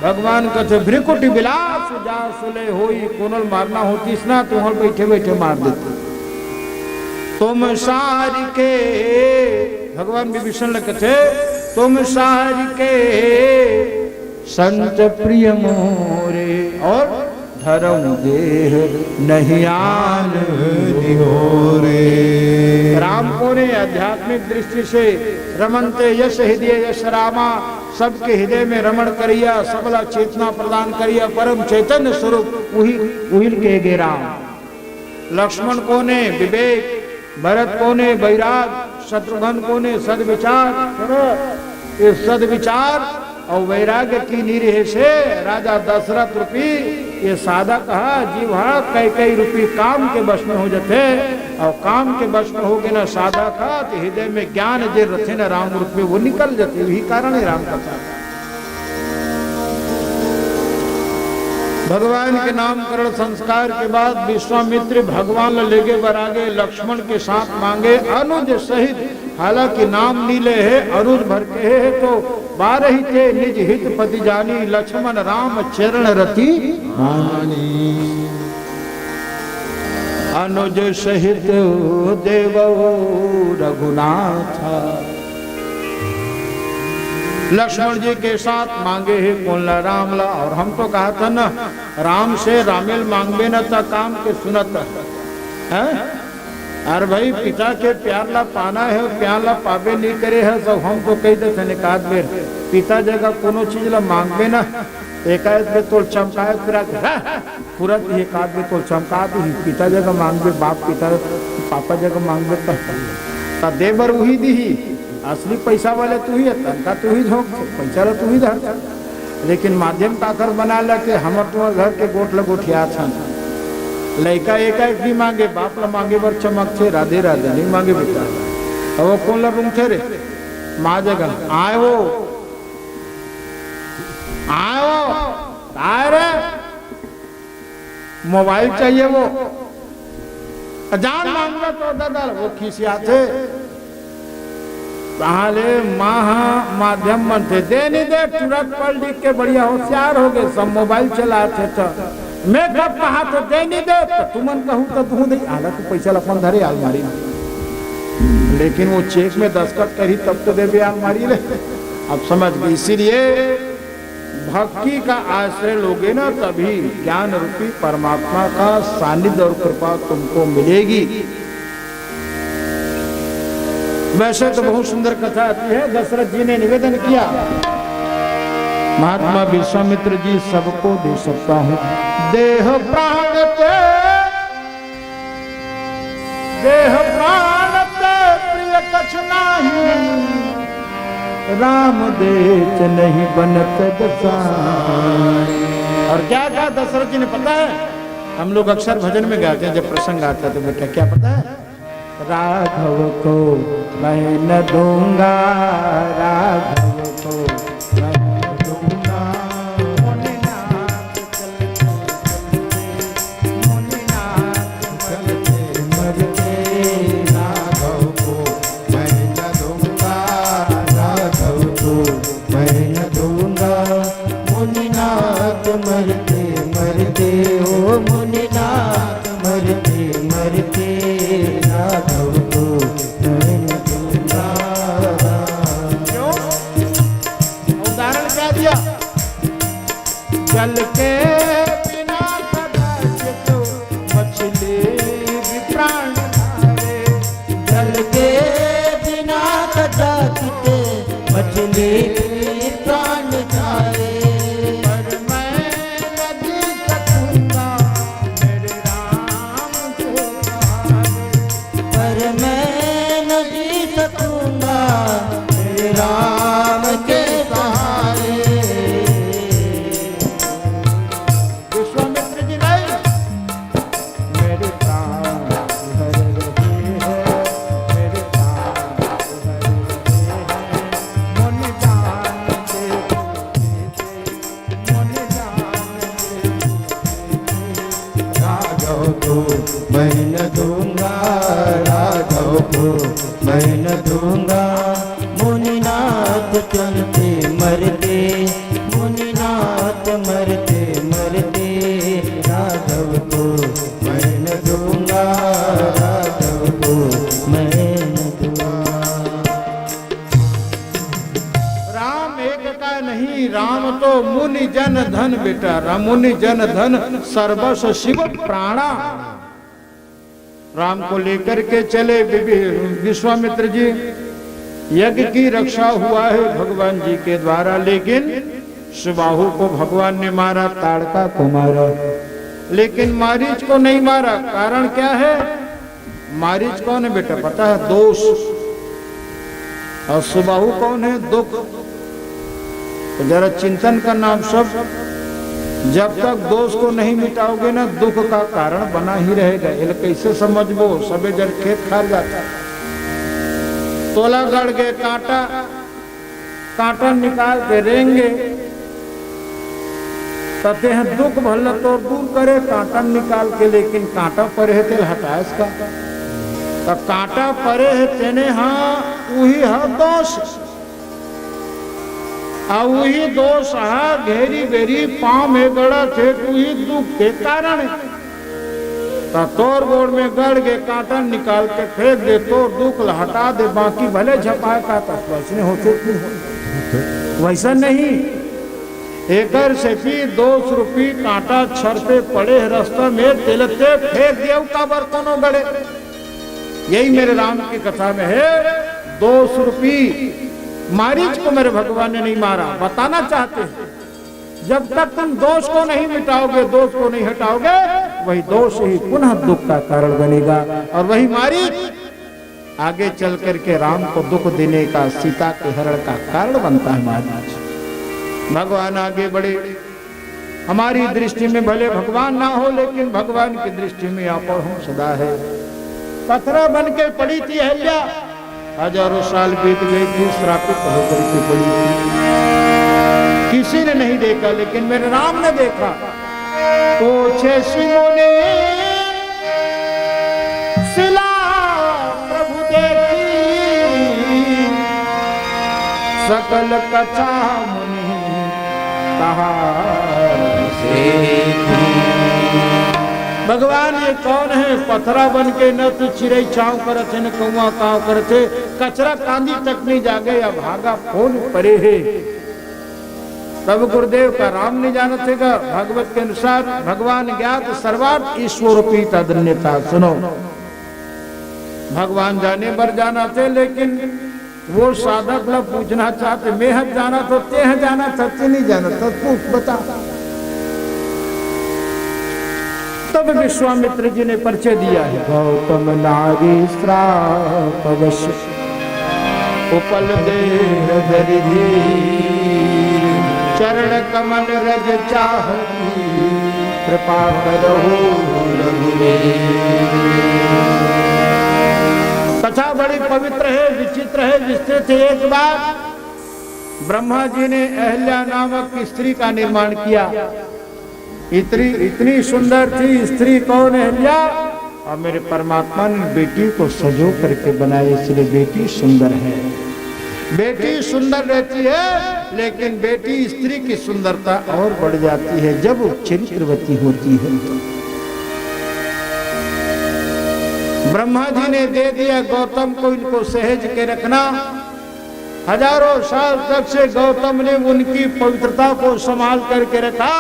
भगवान कथे भ्रिकुटी बिलास जा सुले होई कोनल मारना होती ना तुम्हार बैठे बैठे मार देते तुम सारी के भगवान विभीषण कथे तुम सारी के संत प्रिय मोरे और धर्म देह नहीं आन रे। राम को ने आध्यात्मिक दृष्टि से रमनते यश हृदय यश रामा सबके हृदय में रमण करिया सबला चेतना प्रदान करिया परम चैतन्य स्वरूप वही के गे राम। लक्ष्मण को ने विवेक भरत को ने वैराग शत्रुघ्न को ने सदविचार इस सदविचार और वैराग्य की निरीह से राजा दशरथ रूपी ये सादा कहा जीवा कई रूपी काम के वश में हो जाते और काम के वश में हो गए ना सादा का तो हृदय में ज्ञान जे रथे न राम रूप में वो निकल जाते यही कारण है राम कथा। भगवान के नामकरण संस्कार के बाद विश्वामित्र भगवान लेगे बरागे लक्ष्मण के साथ मांगे अनुज सहित हालांकि नाम नीले है अनुज भर के है तो 12 ही थे निज हित पति जानी लक्ष्मण राम चरण रति अनुज सहित देव रघुनाथ लक्ष्मण जी के साथ मांगे है कौन ला राम ला और हम तो कहा था ना राम से रामेल मांगबे न था काम के सुनत है अरे भाई पिता के प्यार ला पाना है प्यार ला पावे नहीं करे है सब हम तो कही थे निकात बेर पिता जगह कोनो चीज ला मांगबे ना एकाएक में तो चमकाए पूरा एकाध में तो चमका ही पिता जगह मांगबे बाप पिता पापा जगह मांगबे तो देवर वही दी असली पैसा वाले तू ही तनखा तू ही झोंक पैसा ला तू ही धर लेकिन माध्यम काकर बना ला के हम तुम्हारे घर के गोठ लगोठिया था लड़का एक भी मांगे बाप ला मांगे बर चमक थे राधे राधे नहीं मांगे बेटा अब वो कौन ला रूम थे रे माँ जगह आए वो आए रे मोबाइल चाहिए वो जान मांगा तो दादा वो खिसिया थे पहले माध्यम मन थे दे नहीं दे तुरंत पढ़ लिख के बढ़िया होशियार हो गए सब मोबाइल चलाते तो मैं कब कहा तो दे नहीं दे तो तुमन कहूँ तो तू दे हालांकि पैसा अपन धरे अलमारी लेकिन वो चेक में दस्तखत करी तब तो दे अलमारी ले अब समझ गई। इसीलिए भक्ति का आश्रय लोगे ना तभी ज्ञान रूपी परमात्मा का सानिध्य और कृपा तुमको मिलेगी। वैसे तो बहुत सुंदर कथा आती है। दशरथ जी ने निवेदन किया महात्मा विश्वामित्र जी सबको दे सकता हूँ देह प्राण ते प्रिय कछ नहीं राम देच नहीं बनत दसाई। और क्या कहा दशरथ जी ने पता है हम लोग अक्सर भजन में गाते हैं जब प्रसंग आता है तो बेटा क्या पता है राघव को मैं न दूंगा राघव को मैं न दूंगा मुनिनाथ चलते मरते राघव को मैं न दूंगा राघव को मैं न दूंगा मुनिनाथ मरते मरते ओ मुनिनाथ मरते मरते राघव को मैं न दूंगा। क्यों उदाहरण क्या दिया जल के बिना कदाचित मछली भी प्राण धारे जल के बिना कदाचित मछली प्राण धारे पर मैं नदी सकूंगा मेरे राम के सहारे पर मैं न जी सकूंगा मेरे राम के सहारे। विश्वामित्र जी नहीं मेरे प्राण हर रहे हैं दूंगा। मुनिनाथ चलते मरते, मुनिनाथ मरते मरते, राघव को मैं न दूंगा, राघव को मैं न दूंगा। राम एक का नहीं, राम तो मुनि जन धन बेटा, राम मुनि जन धन सर्वस्व शिव प्राणा। राम को लेकर के चले विश्वामित्र जी, यज्ञ की रक्षा हुआ है भगवान जी के द्वारा, लेकिन सुबाहु को भगवान ने मारा, ताड़का को मारा, लेकिन मारीच को नहीं मारा। कारण क्या है? मारीच कौन है बेटा पता है? दोष। और सुबाहु कौन है? दुख। तो जरा चिंतन करना आप सब, जब तक दोष को नहीं मिटाओगे ना, दुख का कारण बना ही रहेगा। ये कैसे समझबो? सबे जर खेत खार जाता, तोला गड़ गए, कांटा कांटा निकाल के रेंगे, तते हैं दुख भल तो दूर करे कांटा निकाल के, लेकिन कांटा परे है तेल हटाए इसका। तो कांटा परे है तेने, हाँ वही है दोष, वही दोष है घेरी बेरी पाँव में गड़ा थे, वही दुख के कारण। तोर गोड़ में गड़ के कांटा निकाल के फेंक दे, तो दुख हटा दे, बाकी भले झपाए का वैसे होते वैसा नहीं। एकर से भी 200 रुपये कांटा छर पे पड़े रास्ता में, तिलते फेंक दिया का बर्तनों गड़े। यही मेरे राम की कथा में है। 200 रुपये मारीच को मेरे भगवान ने नहीं मारा, बताना चाहते हैं जब तक तुम दोष को नहीं मिटाओगे, दोष को नहीं हटाओगे, वही दोष ही पुनः दुख का कारण बनेगा। और वही मारीच आगे चल करके राम को दुख देने का, सीता के हरण का कारण बनता है। मारीच भगवान आगे बढ़े, हमारी दृष्टि में भले भगवान ना हो, लेकिन भगवान की दृष्टि में आप और हम सदा है। पत्थरा बन के पड़ी थी अहल्या, हजारों साल बीत गई थी, श्रापित होकर के पड़ी थी, किसी ने नहीं देखा, लेकिन मेरे राम ने देखा। पूछे सिमोने सिला प्रभु देखी, सकल कथा मुनि कहा से। भगवान ये कौन है? पथरा बन के न तो चिड़ई छाव करत है, न कौआ काव करत है, कचरा कांदी तक नहीं जागे, या भागा फोन परे है। तब गुरुदेव का राम नहीं जानत है। भागवत के अनुसार भगवान ज्ञात सर्वार्थ ईश्वर पीता धन्यता। सुनो, भगवान जाने बर जाना थे, लेकिन वो साधक लोग पूछना चाहते, मैं हज जाना तो ते है जाना था, ते नहीं जाना था, तू बता। तब विश्वामित्र जी ने परिचय दिया है। गौतम नारी श्राप अवश्य, उपल देह धरिधि, चरण कमल रज चाहती, कृपा करो रघुवीर। कथा बड़ी पवित्र है, विचित्र है, विस्तृत है। एक बार ब्रह्मा जी ने अहल्या नामक स्त्री का निर्माण किया। इतनी सुंदर थी स्त्री, कौन? अहल्या। और मेरे परमात्मा ने बेटी को सजो करके बनाया, इसलिए बेटी सुंदर है। बेटी सुंदर रहती है, लेकिन बेटी स्त्री की सुंदरता और बढ़ जाती है जब वो चरित्रवती होती है। ब्रह्मा जी ने दे दिया गौतम को, इनको सहेज के रखना। हजारों साल तक से गौतम ने उनकी पवित्रता को संभाल करके रखा।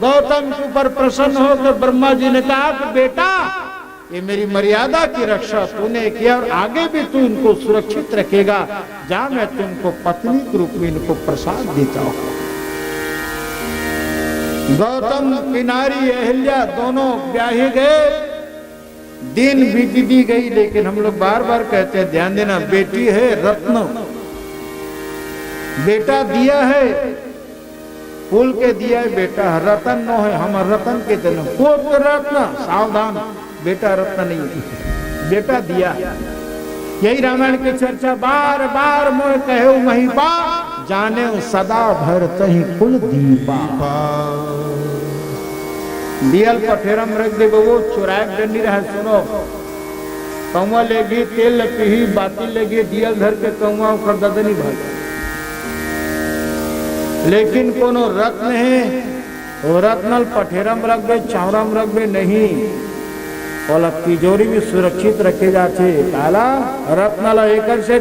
गौतम के ऊपर प्रसन्न होकर ब्रह्मा जी ने कहा कि बेटा, ये मेरी मर्यादा की रक्षा तूने किया, और आगे भी तू इनको सुरक्षित रखेगा। जा, मैं तुमको पत्नी के रूप में इनको प्रसाद देता हूँ। गौतम की नारी अहल्या दोनों ब्याहे गए। दिन बीती दी गई, लेकिन हम लोग बार बार कहते हैं, ध्यान देना, बेटी है रत्न, बेटा दिया है, फूल के दिया है बेटा, रतन नो है। हम रतन के जन्म पुत्र रत्न, सावधान, बेटा रत्न नहीं है, बेटा दिया। यही रामायण की चर्चा बार बार मोह कहे महिपा, जाने सदा भर तही कुल दीपा। दियल पठेरम रख दे, वो चुराए डंडी रहा। सुनो, कौआ लेगी तेल पीही बाती लेगी दियल धर के कौआ ओकर ददनी भागा। लेकिन कोनो रत्न है वो रत्नल पठेरम रख दे चावरम रख दे नहीं, बोला तिजोरी में सुरक्षित रखे जाते। काला रत्नल एक से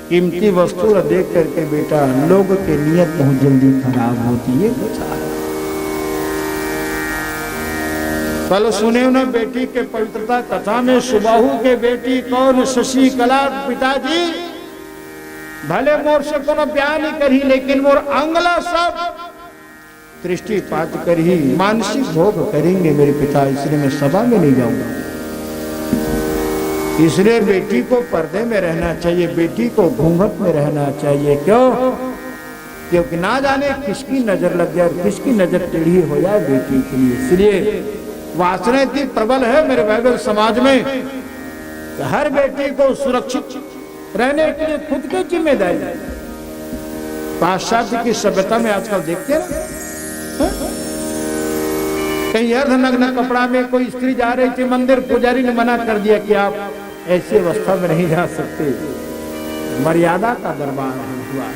कीमती वस्तु देख करके बेटा लोग के नियत बहुत जल्दी खराब होती है। कल सुने न बेटी के पवित्रता कथा में सुबाहु के बेटी कौन शशि कला पिताजी भले मोर से कोनो ब्याह नहीं करी लेकिन मोर अंगला सब दृष्टि पात कर ही मानसिक भोग करेंगे मेरे पिता, इसलिए मैं सभा में नहीं जाऊंगा। इसलिए बेटी को पर्दे में रहना चाहिए, बेटी को घूंघट में रहना चाहिए। क्यों? क्योंकि ना जाने किसकी नजर लग जाए, किसकी नजर टेढ़ी हो जाए बेटी के लिए। इसलिए वासना इतनी प्रबल है मेरे वैदिक समाज में कि हर बेटी को सुरक्षित रहने के लिए खुद की जिम्मेदारी। पाश्चात्य की सभ्यता में आजकल देखते हैं कहीं अर्धनग्न कपड़ा में कोई स्त्री जा रही थी मंदिर, पुजारी ने मना कर दिया कि आप ऐसी अवस्था में नहीं जा सकते, मर्यादा का दरबार हुआ।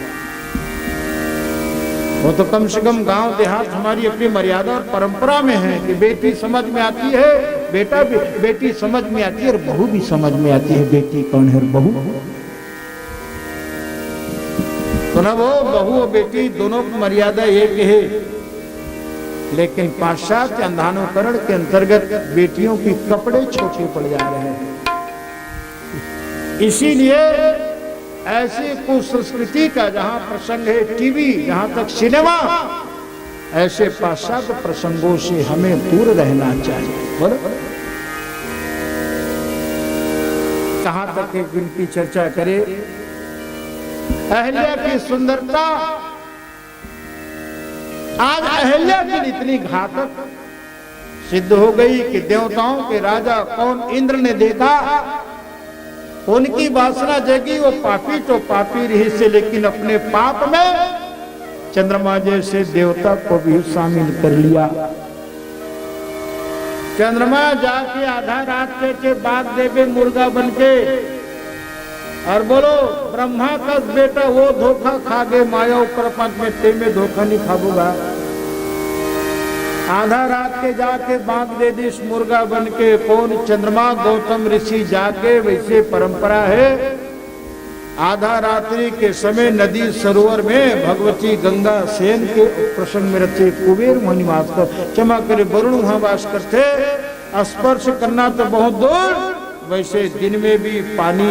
वो तो कम से कम गांव देहात हमारी अपनी मर्यादा और परंपरा में है कि बेटी समझ में आती है, बेटा भी बेटी समझ में आती है और बहू भी समझ में आती है बेटी कौन है और बहू। तो ना वो बहू और बेटी दोनों की मर्यादा एक है, लेकिन पाश्चात्य अंधानुकरण के अंतर्गत बेटियों के कपड़े छोटे पड़ जा रहे हैं। इसीलिए ऐसी कुसंस्कृति का जहां प्रसंग है टीवी, जहां तक सिनेमा, ऐसे पाश्चात्य प्रसंगों से हमें दूर रहना चाहिए। बोलो कहां तक एक दिन की चर्चा करे। अहिल्या की सुंदरता आज अहिल्या की इतनी घातक सिद्ध हो गई कि देवताओं के राजा कौन इंद्र ने देखा, उनकी वासना जगी, वो पापी तो पापी रही से, लेकिन अपने पाप में चंद्रमा जैसे देवता को भी शामिल कर लिया। चंद्रमा जाके आधा रात के बाग देवे मुर्गा बनके और बोलो ब्रह्मा का बेटा वो धोखा खा गए माया ऊपर पंच में ते में धोखा नहीं खाबूगा। आधा रात के जाके बांध दे दिस मुर्गा बन के कौन चंद्रमा गौतम ऋषि जाके, वैसे परंपरा है आधा रात्रि के समय नदी सरोवर में भगवती गंगा सेन के प्रसंग में रचे कुबेर मुनि निवास कर, क्षमा करे वरुण वहां वास करते। स्पर्श करना तो बहुत दूर, वैसे दिन में भी पानी,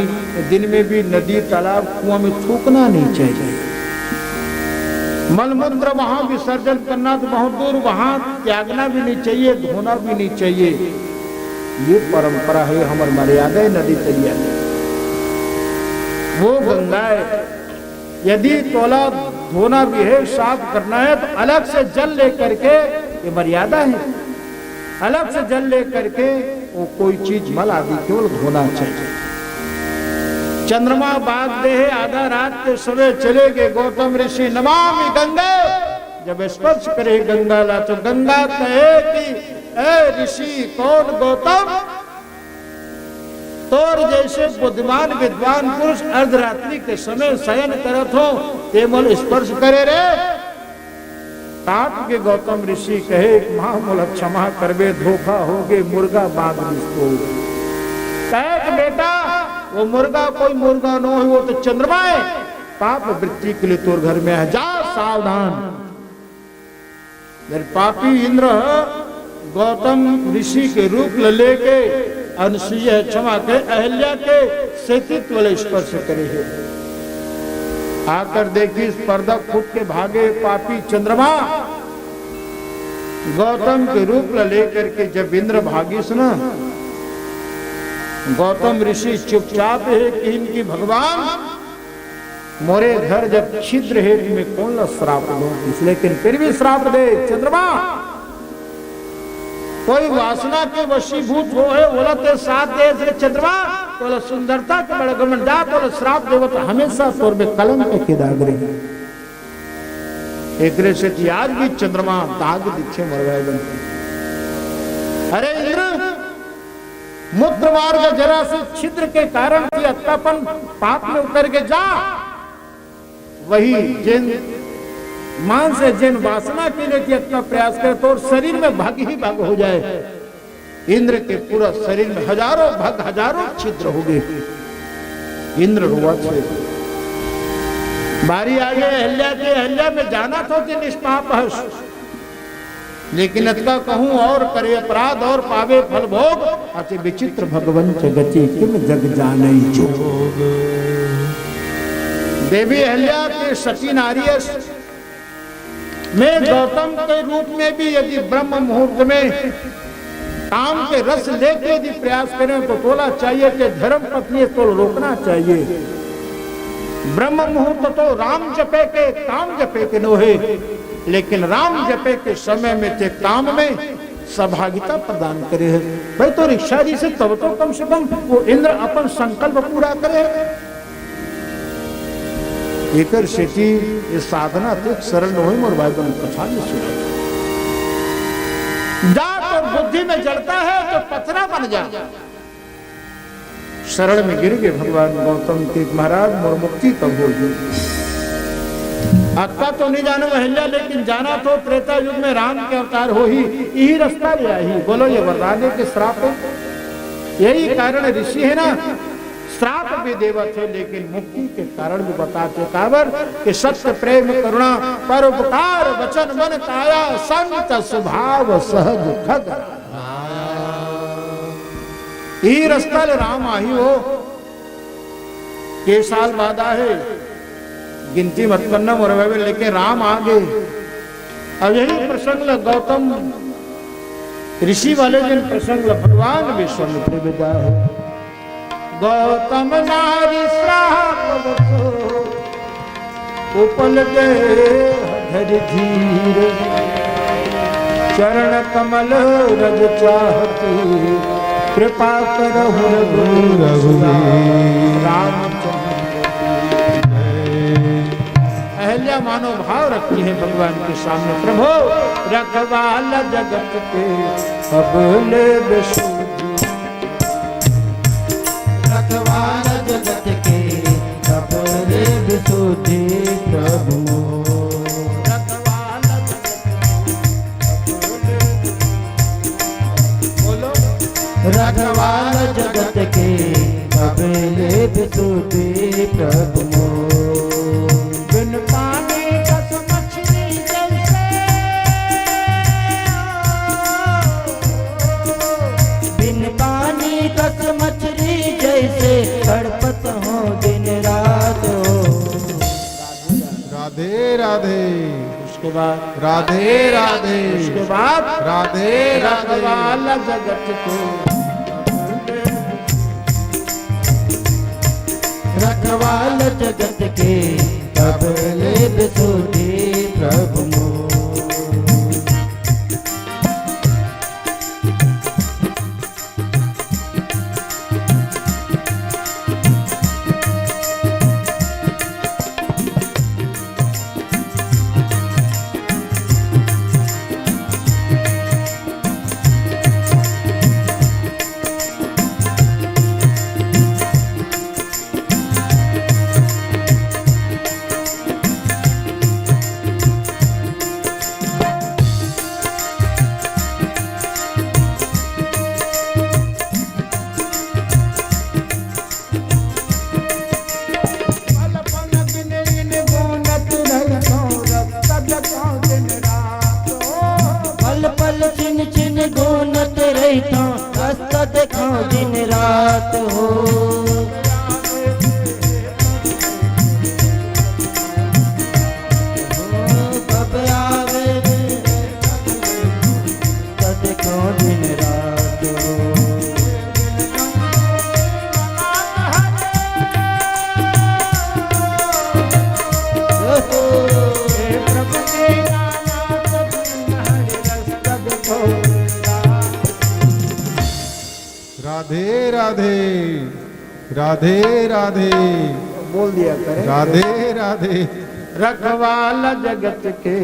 दिन में भी नदी तालाब कुआं में थूकना नहीं चाहिए। मलमूत्र वहां विसर्जन करना तो बहुत दूर, वहां त्यागना भी नहीं चाहिए, धोना भी नहीं चाहिए। ये परंपरा है, हमारी मर्यादा है नदी तलिया। वो गंगाए यदि तोला धोना भी है, साफ करना है तो अलग से जल लेकर के, ये मर्यादा है, अलग से जल लेकर के वो कोई चीज मल आदि केवल धोना चाहिए। चंद्रमा बाग दे आधा रात के समय चले गए गौतम ऋषि नमामि गंगे, जब स्पर्श करे गंगा ला तो गंगा कहे कि ए ऋषि कौन गौतम, तोर जैसे बुद्धिमान विद्वान पुरुष अर्धरात्रि के समय शयन करत हो, केवल स्पर्श करे रे। ताप के गौतम ऋषि कहे महामूल क्षमा करबे, धोखा हो गए मुर्गा बांध इसको। कहे बेटा वो मुर्गा कोई मुर्गा न हो, वो तो चंद्रमा है, पाप वृत्ति के लिए तोर घर में है, जा सावधान। मेरे पापी इंद्र गौतम ऋषि के रूप लेके अनुसुईया क्षमा के अहिल्या के सेतित्व वाले स्पर्श करे है। आकर देखी इस पर्दा फूट के भागे पापी चंद्रमा, गौतम के रूप लेकर के जब इंद्र भागी सुना, गौतम ऋषि चुपचाप है कि इनकी भगवान मोरे घर जब छिद्र है तुम्हें कौन ला श्राप दो, इसलिए फिर भी श्राप दे चंद्रमा। कोई वासना के वशीभूत हो है बोला ते साथ दे चंद्रमा, बोला सुंदरता के बड़े गमन जा, बोला श्राप देव तो हमेशा तौर में कलंक के दाग रहे। एक से आज भी चंद्रमा दाग दीक्षे मरवाए बनते। अरे इंद्र मूत्र मार्ग जरा से छिद्र के कारण की अत्तापन पाप में उतर के जा, वही जिन मान से जिन वासना के लिए कि अपना प्रयास करे तो शरीर में भाग ही भाग हो जाए। इंद्र के पूरा शरीर में हजारों भाग हजारों छिद्र हो गए। इंद्र हुआ बारी आ गई अहल्या के। अहल्या में जाना था कि निष्पाप हर्ष, लेकिन अतका कहूं और करे अपराध और पावे फल भोग, अति विचित्र भगवंत गति किम जग जाने जोग। देवी अहल्या के सती नारियस में गौतम के रूप में भी यदि ब्रह्म मुहूर्त में काम के रस लेके यदि प्रयास करें तो तोला चाहिए कि धर्म पत्नी तो रोकना चाहिए। ब्रह्म मुहूर्त तो राम जपे के काम जपे के नोहे, लेकिन राम जपे के समय में ते काम में सहभागिता प्रदान करे है। भाई तो रिक्शा जी से तब तो कम से कम वो इंद्र अपन संकल्प पूरा करे। एकर सेठी ये साधना तो सरल नहीं मोर भाई बन कथा में सुना। जा तो बुद्धि में जड़ता है तो पथरा बन जा। शरण में गिर गए भगवान गौतम के महाराज मोर मुक्ति तब होगी। अक्का तो नहीं जानो अहिल्या, लेकिन जाना तो त्रेता युग में राम के अवतार हो ही, यही रास्ता ले आई। बोलो ये वरदाने के श्राप है, यही कारण ऋषि है ना, श्राप भी देवत है लेकिन मुक्ति के कारण भी बताते काबर कि सत्य प्रेम करुणा परोपकार वचन मन काया संत स्वभाव सहज खग। यही रास्ता ले राम आई हो। के साल बाद है गिनती मत करना मोर भाई, लेके राम आ गए। अब यही प्रसंग गौतम ऋषि वाले जिन प्रसंग भगवान विश्वामित्र विदा है। गौतम नारी श्राप उपल दे हरि धीर, चरण कमल रज चाहती, कृपा करहु रघुवीर। रामचंद्र अहल्या मानो भाव रखती है भगवान के सामने। प्रभु रखवाल जगत के अबले विशुद्धि, रखवाल जगत के अबले विशुद्धि प्रभु। रखवाल बोलो रखवाल जगत के अबले विशुद्धि प्रभु। बिन पानी कस मछली जैसे, बिन पानी कस मछली जैसे, तड़पत हो दिन रात हो। राधे राधे। उसके बाद राधे राधे। उसके बाद राधे राधे। रखवाल जगत को, रखवाल जगत के अबले विशुद्धि प्रभु। पल पल चिन चिन गुनत रहता, रास्ता देखा दिन रात हो। कब आवे देखो दिन रात हो। राधे राधे। राधे राधे। बोल दिया करे राधे राधे। रखवाल जगत के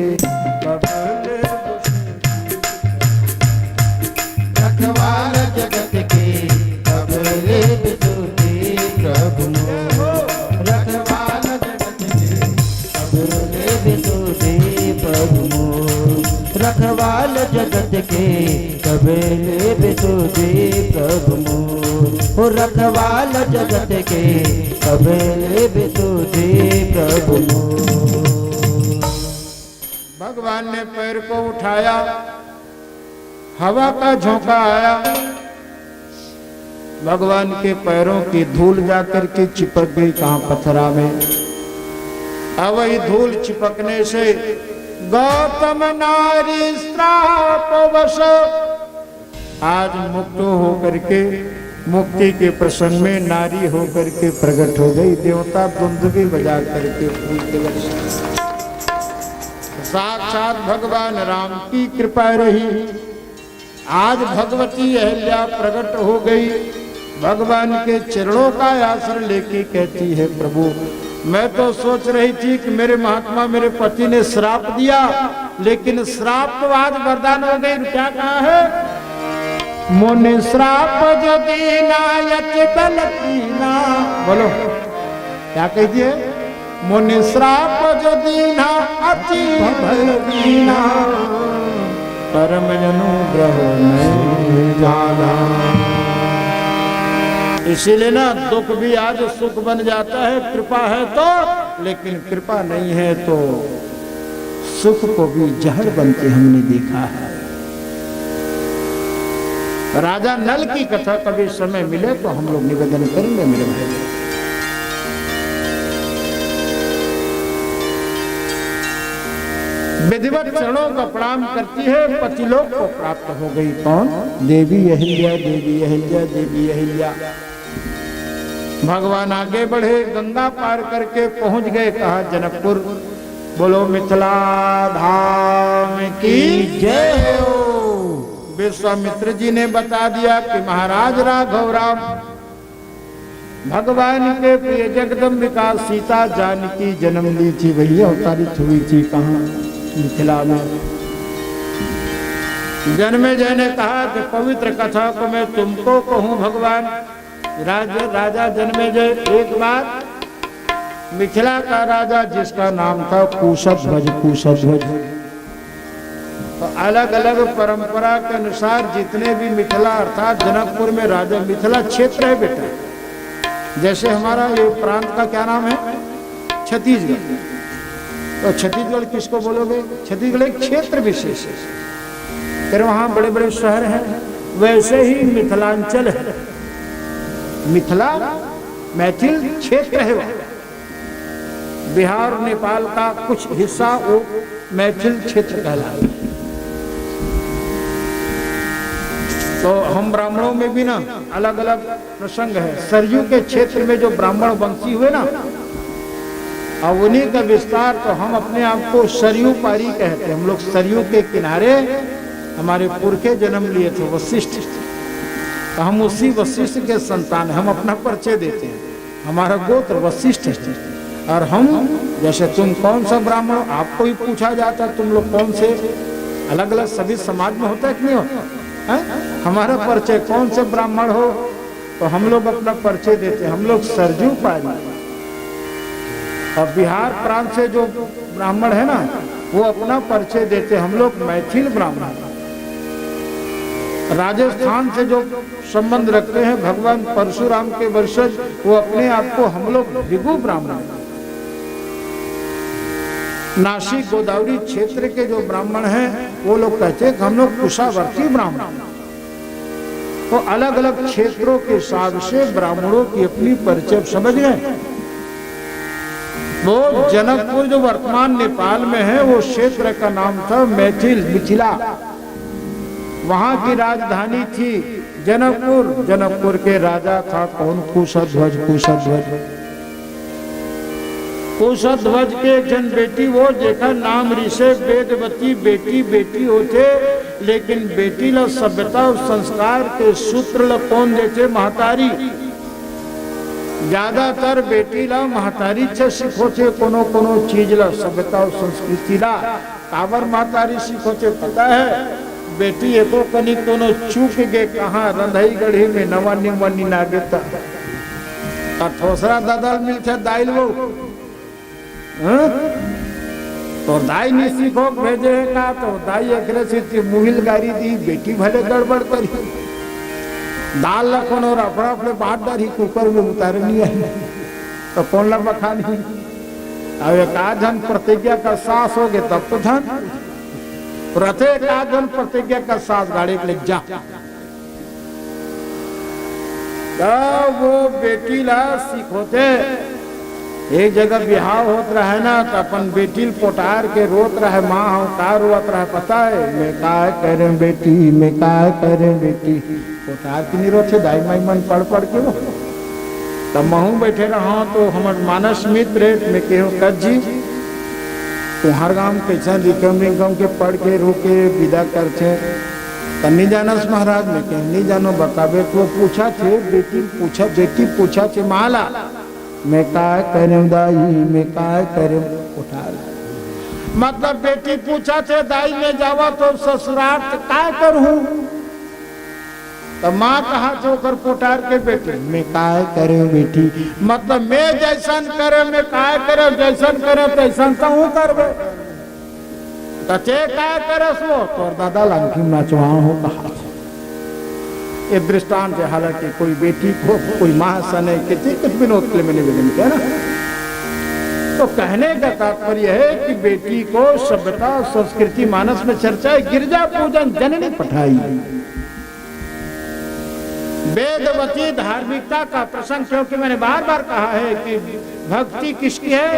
रखवाल जगत के ले बिसुधि प्रभु मोर रखवाल जगत के कब ले बिसुधि प्रभु मोर रखवाल जगत के कब ले बिसुधि प्रभु मोर हो रखवाल जगत के कब ले बिसुधि प्रभु मोर। भगवान ने पैर को उठाया, हवा का झोंका आया, भगवान के पैरों की धूल जाकर के चिपक गई कहां पत्थरा में। अब वही धूल चिपकने से गौतम नारी श्राप वश आज मुक्त होकर के मुक्ति के प्रसंग में नारी होकर के प्रकट हो गई। देवता दुंदुभी बजा करके फूल के वर्षा। साक्षात भगवान राम की कृपा रही। आज भगवती अहिल्या प्रकट हो गई, भगवान के चरणों का आश्रय लेके कहती है प्रभु मैं तो सोच रही थी कि मेरे महात्मा मेरे पति ने श्राप दिया, लेकिन श्राप तो आज वरदान हो गई। क्या कहा है? मुनि श्राप जो दीना यति बल दीना, बोलो क्या कहती है? मुनि श्राप जो दीना अति बल दीना परम अनुग्रह नहीं जाना। इसीलिए ना दुख भी आज सुख बन जाता है, कृपा है तो, लेकिन कृपा नहीं है तो सुख को भी जहर बनते हमने देखा है। राजा नल की कथा कभी समय मिले तो हम लोग निवेदन करेंगे मेरे भाई। विधिवत चरणों का प्रणाम करती है, पतिलोक को प्राप्त हो गई। कौन? देवी अहिल्या, देवी अहिल्या, देवी अहिल्या। भगवान आगे बढ़े, गंगा पार करके पहुंच गए कहा जनकपुर। बोलो मिथिला धाम की जय हो। विश्वामित्र जी ने बता दिया कि महाराज राघव राम भगवान के प्रिय जगदम्बिका सीता जानकी जन्म ली थी, वही अवतारित हुई थी कहाँ? मिथिला में। जन्मेजय ने कहा कि पवित्र कथा को मैं तुमको कहूं भगवान। राजा जन्मेजय एक बार मिथिला का राजा जिसका नाम था कुशध्वज, कुशध्वज। तो अलग अलग परंपरा के अनुसार जितने भी मिथिला अर्थात जनकपुर में राजा, मिथिला क्षेत्र है बेटा। जैसे हमारा ये प्रांत का क्या नाम है? छत्तीसगढ़। तो छत्तीसगढ़ किसको बोलोगे? छत्तीसगढ़ एक क्षेत्र विशेष है, फिर वहां बड़े बड़े शहर हैं। वैसे ही मिथिलांचल है, मिथिला मैथिल क्षेत्र है। बिहार नेपाल का कुछ हिस्सा वो मैथिल क्षेत्र कहलाता है। तो हम ब्राह्मणों में भी ना अलग अलग प्रसंग है। सरयू के क्षेत्र में जो ब्राह्मण वंशी हुए ना, और उन्हीं का विस्तार, तो हम अपने आप को सरयू पारी कहते हैं। हम लोग सरयू के किनारे हमारे पुरखे जन्म लिए थे, वशिष्ठ। तो हम उसी वशिष्ठ के संतान, हम अपना परिचय देते हैं, हमारा गोत्र वशिष्ठ है। और हम जैसे तुम कौन सा ब्राह्मण, आपको ही पूछा जाता तुम लोग कौन से, अलग अलग सभी समाज में होता है कि नहीं होता है? हमारा परिचय कौन से ब्राह्मण हो, तो हम लोग अपना परिचय देते हैं, हम लोग सरजू पारी। और बिहार प्रांत से जो ब्राह्मण है ना, वो अपना परिचय देते, हम लोग मैथिल ब्राह्मण। राजस्थान से जो संबंध रखते हैं भगवान परशुराम के वंशज, वो अपने आप को हम लोग भृगु ब्राह्मण। नासिक गोदावरी क्षेत्र के जो ब्राह्मण हैं वो लोग कहते हैं कि हम लोग कुशावर्ती ब्राह्मण। तो अलग अलग क्षेत्रों के हिसाब से ब्राह्मणों की अपनी परिचय समझ गए। वो जनकपुर जो वर्तमान नेपाल में है, वो क्षेत्र का नाम था मैथिल, मिथिला। वहां की राजधानी थी जनकपुर। जनकपुर के राजा था कौन? कुशध्वज, कुशध्वज। कुशध्वज के एक जन बेटी, वो देखा नाम ऋषि वेदवती, बेटी बेटी होते, लेकिन बेटी ला सभ्यता और संस्कार के सूत्र ला कौन देते? महतारी। ज्यादातर बेटी ला महतारी से सीखोते कोनो चीज ला, सभ्यता और संस्कृति ला। काबर महतारी सीखोते पता है? बेटी एको कनिक दोनों चूक गे कहाँ रंधई गढ़ी में नवा निमनी नागे ठोसरा ददल मिलते दाइल वो तो दाई नहीं सीखो भेजे का तो दाई एकरे से मुहिल गारी दी बेटी भले गड़बड़ करी दाल लखन और अपना अपने बात डारी कुकर में उतारनी है तो कौन ला बखानी। अब एक आधन प्रतिज्ञा का सास हो गए तब तो धन प्रत्येक आधन प्रतिज्ञा का सास गाड़ी के लिए जा वो बेटी ला सीखोते एक जगह बिहाव होत रहे ना तो अपन बेटी पोटार के रोत रहे माँ हो का रोत रहे पता है मैं का करे बेटी मैं का करे बेटी पोटार की नहीं रोते दाई माई मन पढ़ पढ़ के वो तब महू बैठे रहा तो हमार मानस मित्र में केहो कज जी तुम्हार गांव कैसा रिकम रिकम के पढ़ के रोके विदा करते तन्नी जानस महाराज में कह नहीं जानो बताबे तो पूछा थे बेटी पूछा थे माला मैं काय करूं दाई मैं काय करूं उठार मतलब बेटी पूछा थे दाई में जावा तो ससुराल काय करूं तो माँ कहा तो कर पोटार के बेटी मैं काय करूं बेटी मतलब मैं जैसन करे मैं काय करे जैसन करे तैसन तो हूँ करबे ते काय करस वो तोर दादा लंकी नाचवा हो कहा ये दृष्टांत है। हालांकि कोई बेटी को कोई माँ सने किसी कुछ विनोद के लिए मैंने क्या ना तो कहने का तात्पर्य है कि बेटी को सभ्यता संस्कृति मानस में चर्चा है गिरजा पूजन जननी पठाई वेदवती धार्मिकता का प्रसंग क्योंकि मैंने बार बार कहा है कि भक्ति किसकी है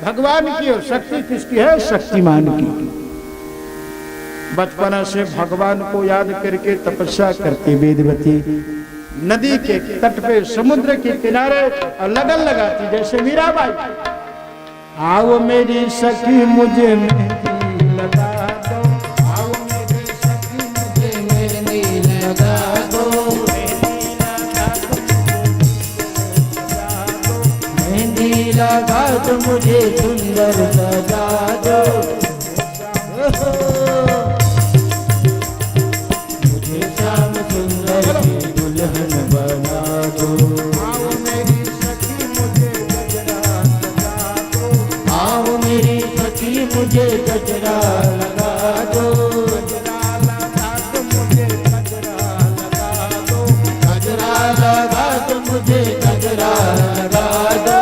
भगवान की और शक्ति किसकी है शक्तिमान की। बचपन से भगवान को याद करके तपस्या करती वेदवती नदी के तट पे समुद्र के किनारे और लगन लगाती जैसे मीराबाई आओ मेरी सखी मुझे मेहंदी लगा दो आओ मेरी सखी मुझे मेहंदी लगा दो मेहंदी लगा दो मुझे सुंदर सजा दो दुल्हन बना दो आओ मेरी सखी मुझे गजरा लगा दो आओ मेरी सखी मुझे गजरा लगा दो गजरा लगा दो मुझे गजरा लगा दो गजरा लगा दो मुझे गजरा लगा दो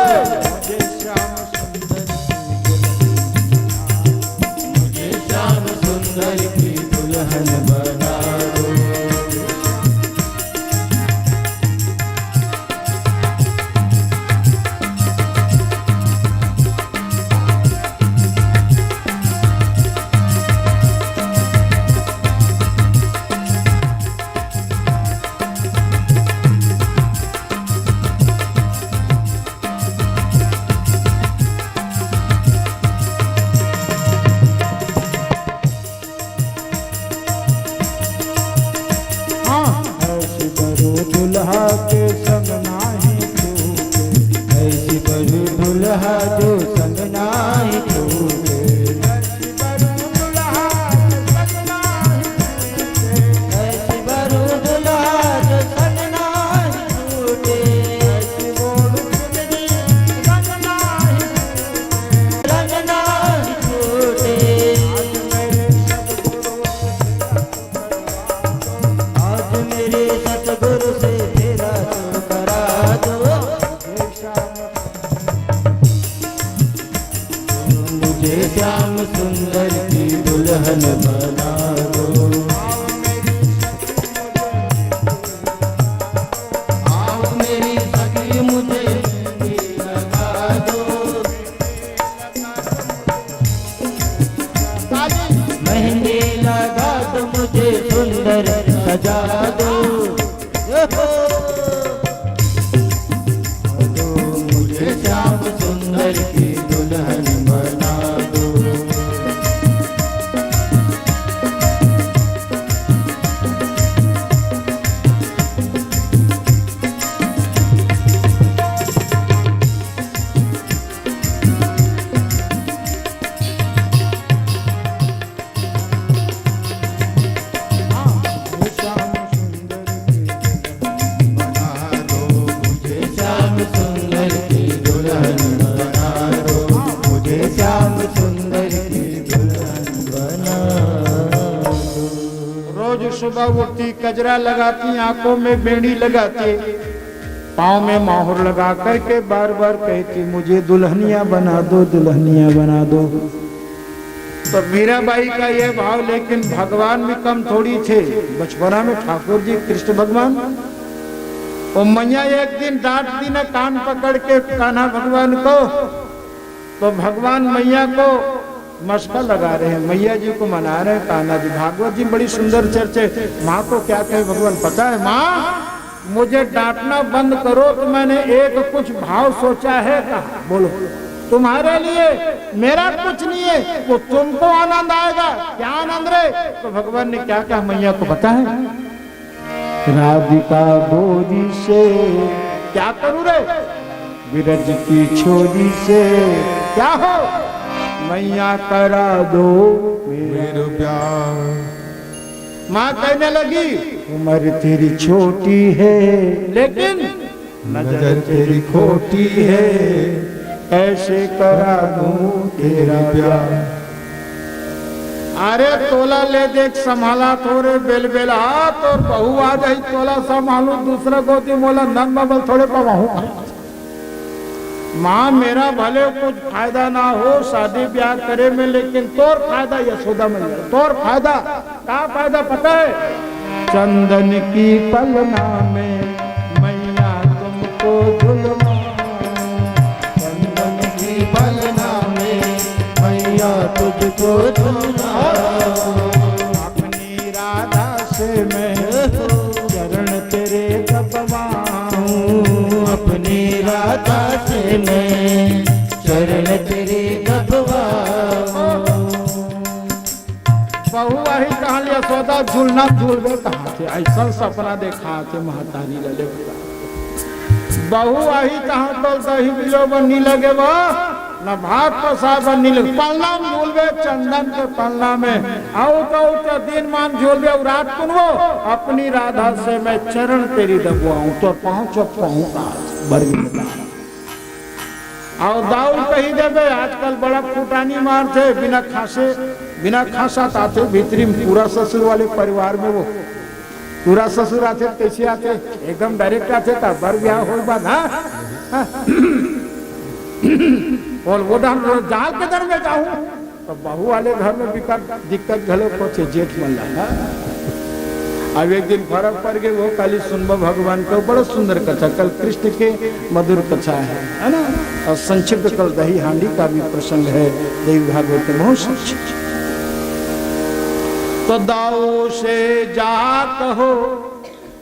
मुझे श्याम सुंदर की दुल्हन बना दो। दुल्हा के संग नाही छूटे ऐसी बड़ू दुल्हा जो संग नाही छूटे ऐसी बड़ू दुल्हा संग नाही ऐसी बड़ू दुल्हा जो संग नाही छूटे ऐसी बोल सुंदरी रंग नाही छूटे आज मेरे सतगुरु से तेरा तो करा दो मुझे श्याम सुंदर की दुल्हन बना दो आओ मेरी सखी मुझे लगा दो मेहंदी लगा दो मुझे सुंदर सजा दो मुझे श्याम सुंदर की दुल्हन बना दो मुझे श्याम सुंदर की दुल्हन बना दो। रोज सुबह उठती, कजरा लगाती, आंखों में बेड़ी लगाती, पाँव में मोहर लगा करके बार बार कहती मुझे दुल्हनिया बना दो, दुल्हनिया बना दो। तो मीराबाई का यह भाव, लेकिन भगवान भी कम थोड़ी थे। बचपना में ठाकुर जी कृष्ण भगवान और मैया एक दिन डांट दी ना कान पकड़ के कान्हा भगवान को, तो भगवान मैया को मस्का लगा रहे हैं, मैया जी को मना रहे हैं कान्हा जी। भागवत जी बड़ी सुंदर चर्चे। माँ को क्या कहे भगवान पता है? माँ मुझे डांटना बंद करो, तो मैंने एक कुछ भाव सोचा है। कहा बोलो। तुम्हारे लिए मेरा कुछ नहीं है, वो तुमको आनंद आएगा। क्या आनंद रे? तो भगवान ने क्या कहा मैया को पता है? राधिका गोरी से क्या करूं रे? विरज की छोरी से क्या हो? मैया करा दो मेरे प्यार। माँ कहने लगी उम्र तेरी छोटी है, लेकिन नजर तेरी खोटी है, ऐसे करा दूं तेरा प्यार। अरे तोला ले देख संभाला थोड़े बेलबेला हाथ, और बहू आ गई तोला संभालू दूसरा गोदी मोला नन बबल थोड़े पवाहू। माँ मेरा भले कुछ फायदा ना हो शादी ब्याह करे में, लेकिन तोर फायदा यशोदा में, तोर फायदा क्या फायदा पता है? चंदन की पलना में मैया तुमको दुल्हा, चंदन की पलना में मैया तुझको दुल्हा। अपनी राधा से मैं चरण तेरे दबवाऊं, अपनी राधा से मैं चरण तेरे दबवाऊं। बहू वही कहा यशोदा झूलना झूलवे कहा थे, ऐसा सपना देखा थे महतारी लले। बहू वही कहा तो दही बिलो बनी लगे वो न भात पसा बनी लगे। पलना झूलवे चंदन के पलना में आओ तो दिन मान झूलवे रात कुन वो अपनी राधा से मैं चरण तेरी दबवाऊं, तो पहुंचो पहुंचा बरगी और दाऊद कही देवे। आजकल बड़ा फुटानी मारते बिना खासा आते भीतरी पूरा ससुर वाले परिवार में, वो पूरा ससुर आते कैसे आते? एकदम डायरेक्ट आते था बर ब्याह हो बाद। हाँ और वो जाल के दर में जाऊं तो बहू वाले घर में दिक्कत घलो को थे जेठ मल्ला। अब एक दिन फर्क पड़ गए, वो काली सुनबो भगवान को बड़ा सुंदर कथा, कल कृष्ण के मधुर कथा है ना। और संक्षिप्त कल दही हांडी का भी प्रसंग है देवी भागवत में बहुत संक्षिप्त। तो दाऊ से जा कहो,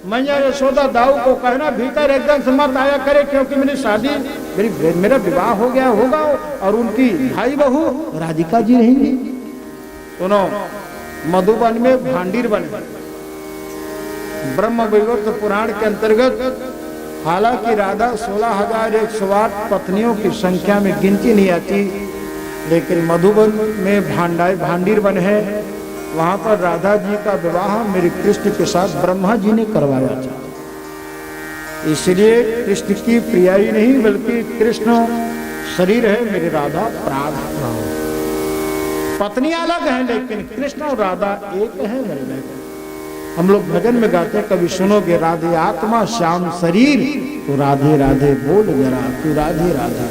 मैया यशोदा दाऊ को कहना भीतर एकदम से मत आया करे, क्योंकि मेरी शादी मेरा विवाह हो गया होगा और उनकी भाई बहू राधिका जी रहेंगी। सुनो मधुबन में भांडीर बने ब्रह्म वैवर्त पुराण के अंतर्गत, हालांकि राधा 16,108 पत्नियों की संख्या में गिनती नहीं आती, लेकिन मधुबन में भांडीर बन है, वहां पर राधा जी का विवाह मेरे कृष्ण के साथ ब्रह्मा जी ने करवाया था। इसलिए कृष्ण की प्रियाई नहीं बल्कि कृष्ण शरीर है, मेरी राधा प्राण है। पत्नियां अलग हैं लेकिन कृष्ण और राधा एक है मेरे में। हम लोग भजन में गाते हैं, कभी सुनोगे राधे आत्मा श्याम शरीर, तो राधे राधे बोल जरा तू राधे राधा।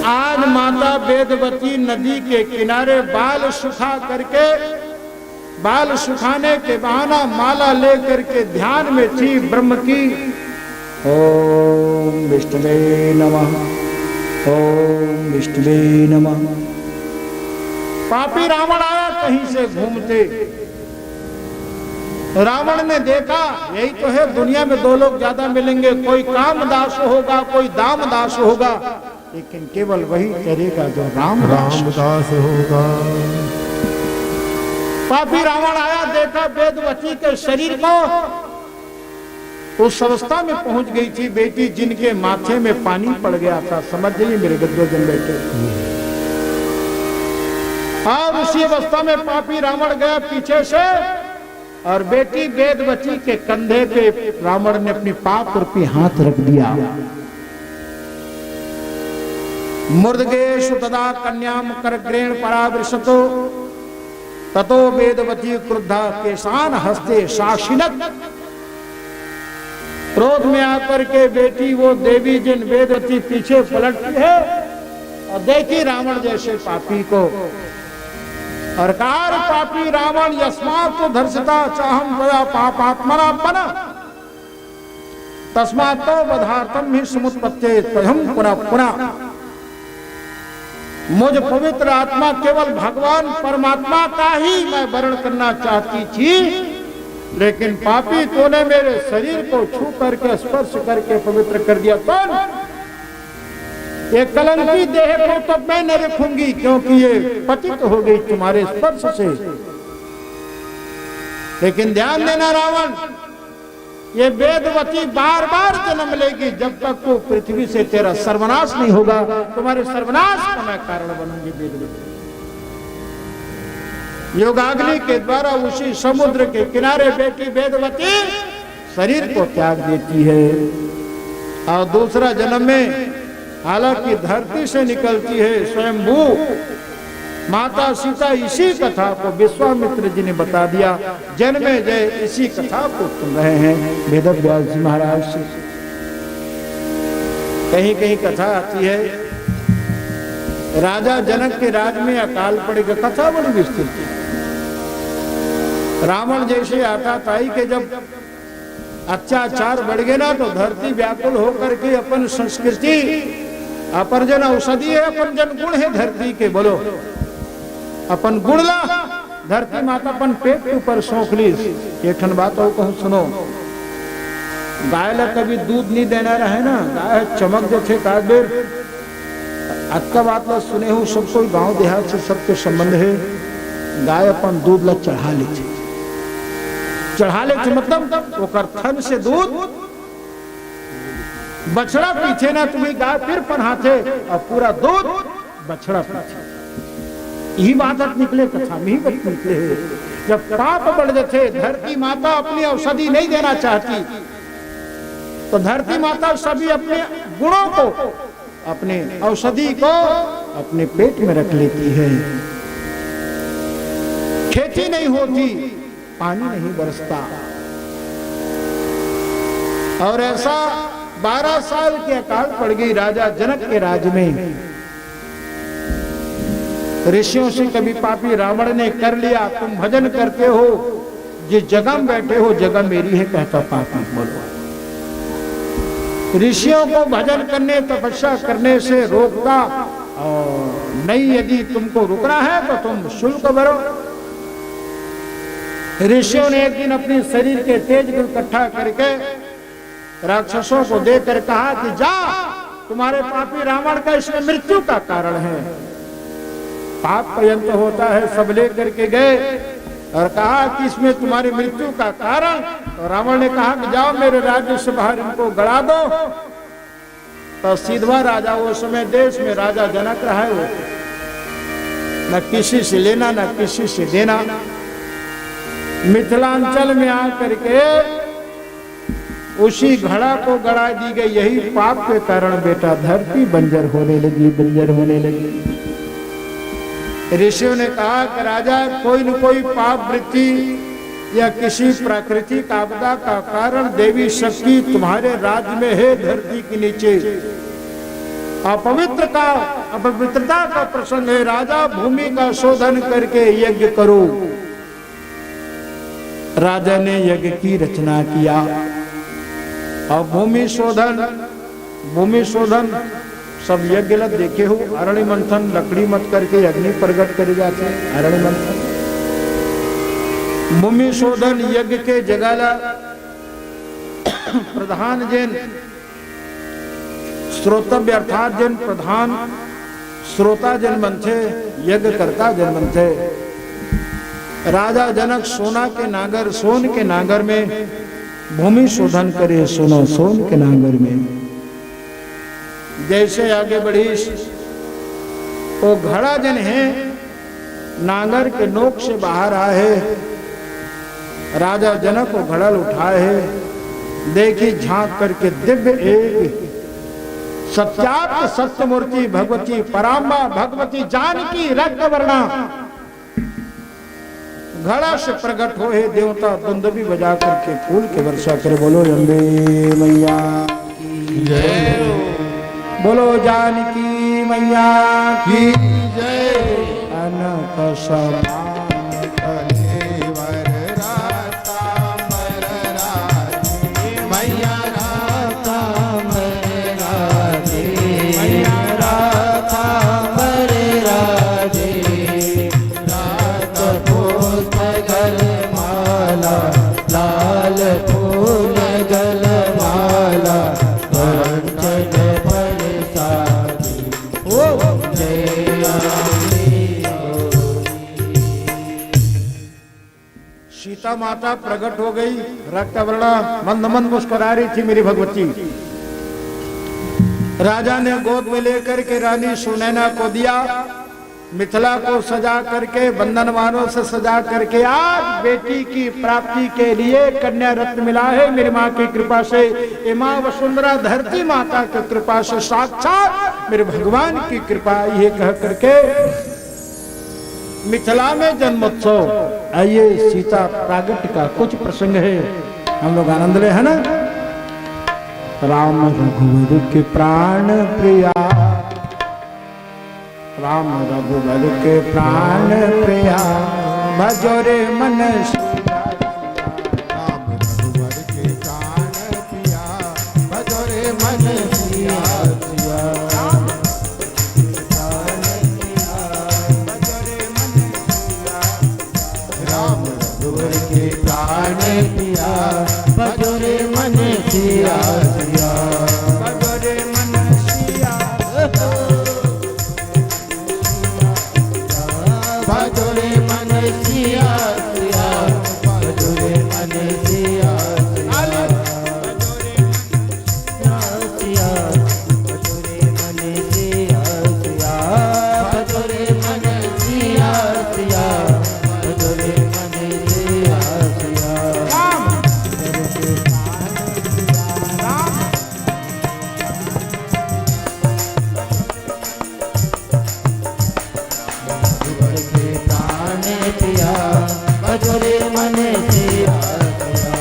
आज माता वेदवती नदी के किनारे बाल सुखाने के बहाना माला लेकर के ध्यान में थी ब्रह्म की। ओम विष्णुवे नमः, ओम विष्णुवे नमः। पापी रावण आया कहीं से घूमते, रावण ने देखा यही तो है दुनिया में दो लोग ज्यादा मिलेंगे, कोई कामदास होगा कोई दामदास होगा, लेकिन केवल वही करेगा जो रामदास होगा। पापी रावण आया, देखा वेदवती के शरीर को, उस अवस्था में पहुंच गई थी बेटी जिनके माथे में पानी पड़ गया था। समझ जाइए मेरे गद्दोजन बेटे। और उसी अवस्था में पापी रावण गया पीछे से और बेटी वेदवती के कंधे पे रावण ने अपनी पाप रूपी हाथ रख दिया। मुर्दगेशु तदा कन्याम करग्रेण परावृशतो ततो वेदवती क्रुद्धा केशान हस्ते साक्षिणत। क्रोध में आकर के बेटी वो देवी जिन वेदवती पीछे पलटती है और देखी रावण जैसे पापी को और कार पापी रावण यस्मात् तो धर्षता चाहम तया पापात्मना बना तस्मात् तो बधार्थम ही समुत्पत्ते तयम पुनः पुनः। मुझ पवित्र आत्मा केवल भगवान परमात्मा का ही मैं वर्ण करना चाहती थी, लेकिन पापी तूने मेरे शरीर को छू करके स्पर्श करके पवित्र कर दिया। कौन? ये कलंकी देह को तो मैं न रखूंगी, क्योंकि ये पतित हो गई तुम्हारे स्पर्श से। लेकिन ध्यान देना रावण, ये वेदवती बार बार जन्म लेगी जब तक तो पृथ्वी से तेरा सर्वनाश नहीं होगा। तुम्हारे सर्वनाश का मैं कारण बनूंगी वेदवती। योगाग्नि के द्वारा उसी समुद्र के किनारे बेटी वेदवती शरीर को त्याग देती है और दूसरा जन्म में हालांकि धरती से निकलती है स्वयंभू माता सीता। इसी कथा को विश्वामित्र जी ने बता दिया। जन्मे जय इसी कथा को सुन रहे हैं वेद व्यास जी महाराज से। कहीं कहीं कथा आती है राजा जनक के राज में अकाल पड़ेगा, कथा बड़ी विस्तृत है। रावण जैसे आता ताई के जब अत्याचार बढ़ गए ना तो धरती व्याकुल होकर के अपन संस्कृति अपन जन औषधि है, अपन जन गुण है धरती के। बोलो अपन गुण ला धरती माता अपन पेट के ऊपर सौंख ली। एक ठन बात और कहूं सुनो, गाय ला कभी दूध नहीं देना रहे ना, गाय चमक जैसे का बेर अक्का बात ला सुने हो। सबको गांव देहात से सबके संबंध है। गाय अपन दूध ला चढ़ा ले मतलब ओकर थन से दूध बछड़ा पीछे ना तुम्हें गाय फिर पन्हाते और पूरा दूध बछड़ा पीछे। यही बात निकले कथा में ही बात निकले है। जब पाप बढ़ जाते धरती माता अपनी औषधि नहीं देना चाहती तो धरती माता सभी अपने गुणों को अपने औषधि को अपने पेट में रख लेती है। खेती नहीं होती, पानी नहीं बरसता। और ऐसा 12 साल के अकाल पड़ गई राजा जनक के राज में। ऋषियों से कभी पापी रावण ने कर लिया, तुम भजन करते हो, जिस जगह में बैठे हो जगह मेरी है, कहता पापी। बोलो ऋषियों को भजन करने तपस्या करने से रोकता और नहीं, यदि तुमको रुकना है तो तुम शुल्क भरो। ऋषियों ने एक दिन अपने शरीर के तेज को इकट्ठा करके राक्षसों को देकर कहा कि जा, तुम्हारे पापी रावण का इसमें मृत्यु का कारण है, पाप पर्यंत होता है। सब लेकर के गए और कहा कि इसमें तुम्हारी मृत्यु का कारण। तो रावण ने कहा कि जाओ मेरे राज्य से बाहर इनको गड़ा दो। तो सीधवा राजा वो समय देश में राजा जनक रहा है, वो न किसी से लेना न किसी से देना। मिथिलांचल में आकर के उसी घड़ा को गड़ा दी गई। यही पाप के कारण बेटा धरती बंजर होने लगी, बंजर होने लगी। ऋषियों ने कहा कि राजा कोई न कोई पाप वृत्ति या किसी प्राकृतिक आपदा का कारण देवी शक्ति तुम्हारे राज्य में है, धरती के नीचे अपवित्रता का प्रसंग है। राजा भूमि का शोधन करके यज्ञ करो। राजा ने यज्ञ की रचना किया और भूमि शोधन सब यज्ञ लग देखे हो। अरण्य मंथन लकड़ी मत करके अग्नि प्रकट करे जाते हैं। अरण्य मंथन भूमि शोधन यज्ञ के जगाला प्रधान जन श्रोतव्य अर्थात जन प्रधान श्रोता जन बनते, यज्ञ करता जन बनते। राजा जनक सोन के नागर में भूमि शोधन करे, सोन के नागर में। जैसे आगे बढ़ी वो घड़ा जन है नागर के नोक से बाहर आए है। राजा जनक को घड़ा उठाए है, देखी झांक करके दिव्य एक सत्यात सत्यमूर्ति भगवती पराम्बा भगवती जानकी रक्त वर्णा घड़ा से प्रकट हो हे देवता दुंदुभी बजा करके फूल के वर्षा करे। बोलो अम्बे मैया की जय, बोलो जानकी मैया की जय। अनंत समा मैया लाल फूल गल माला कंचन बरसाती ओ जय सीता माता प्रकट हो गई, रक्त वर्णा मंद मंद मुस्कुरा रही थी मेरी भगवती। राजा ने गोद में लेकर के रानी सुनैना को दिया, मिथिला को सजा करके बंधनवारों से सजा करके आज बेटी की प्राप्ति के लिए कन्या रत्न मिला है मेरी माँ की कृपा से। ये माँ वसुंधरा धरती माता की कृपा से साक्षात मेरे भगवान की कृपा ये कह करके मिथिला में जन्मोत्सव। आइए सीता प्रागट्य का कुछ प्रसंग है, हम लोग आनंद ले है ना। राम रघुवर के प्राण प्रिया, राम रघुवर के प्राण प्रिया भजोरे मन। राम रघुवर के प्राण प्रिया भजोरे मन सिया सिया। राम रघुवर के प्राण प्रिया भजोरे मन सिया सिया। भजोरे मन सिया भजोरे मन सिया सिया। भजोरे मन सिया सिया। सिया भजोरे मन सिया सिया। भजोरे मन सिया सिया। भजोरे मन सिया सिया। रघुवर के प्राण प्रिया भजोरे मन सिया सिया।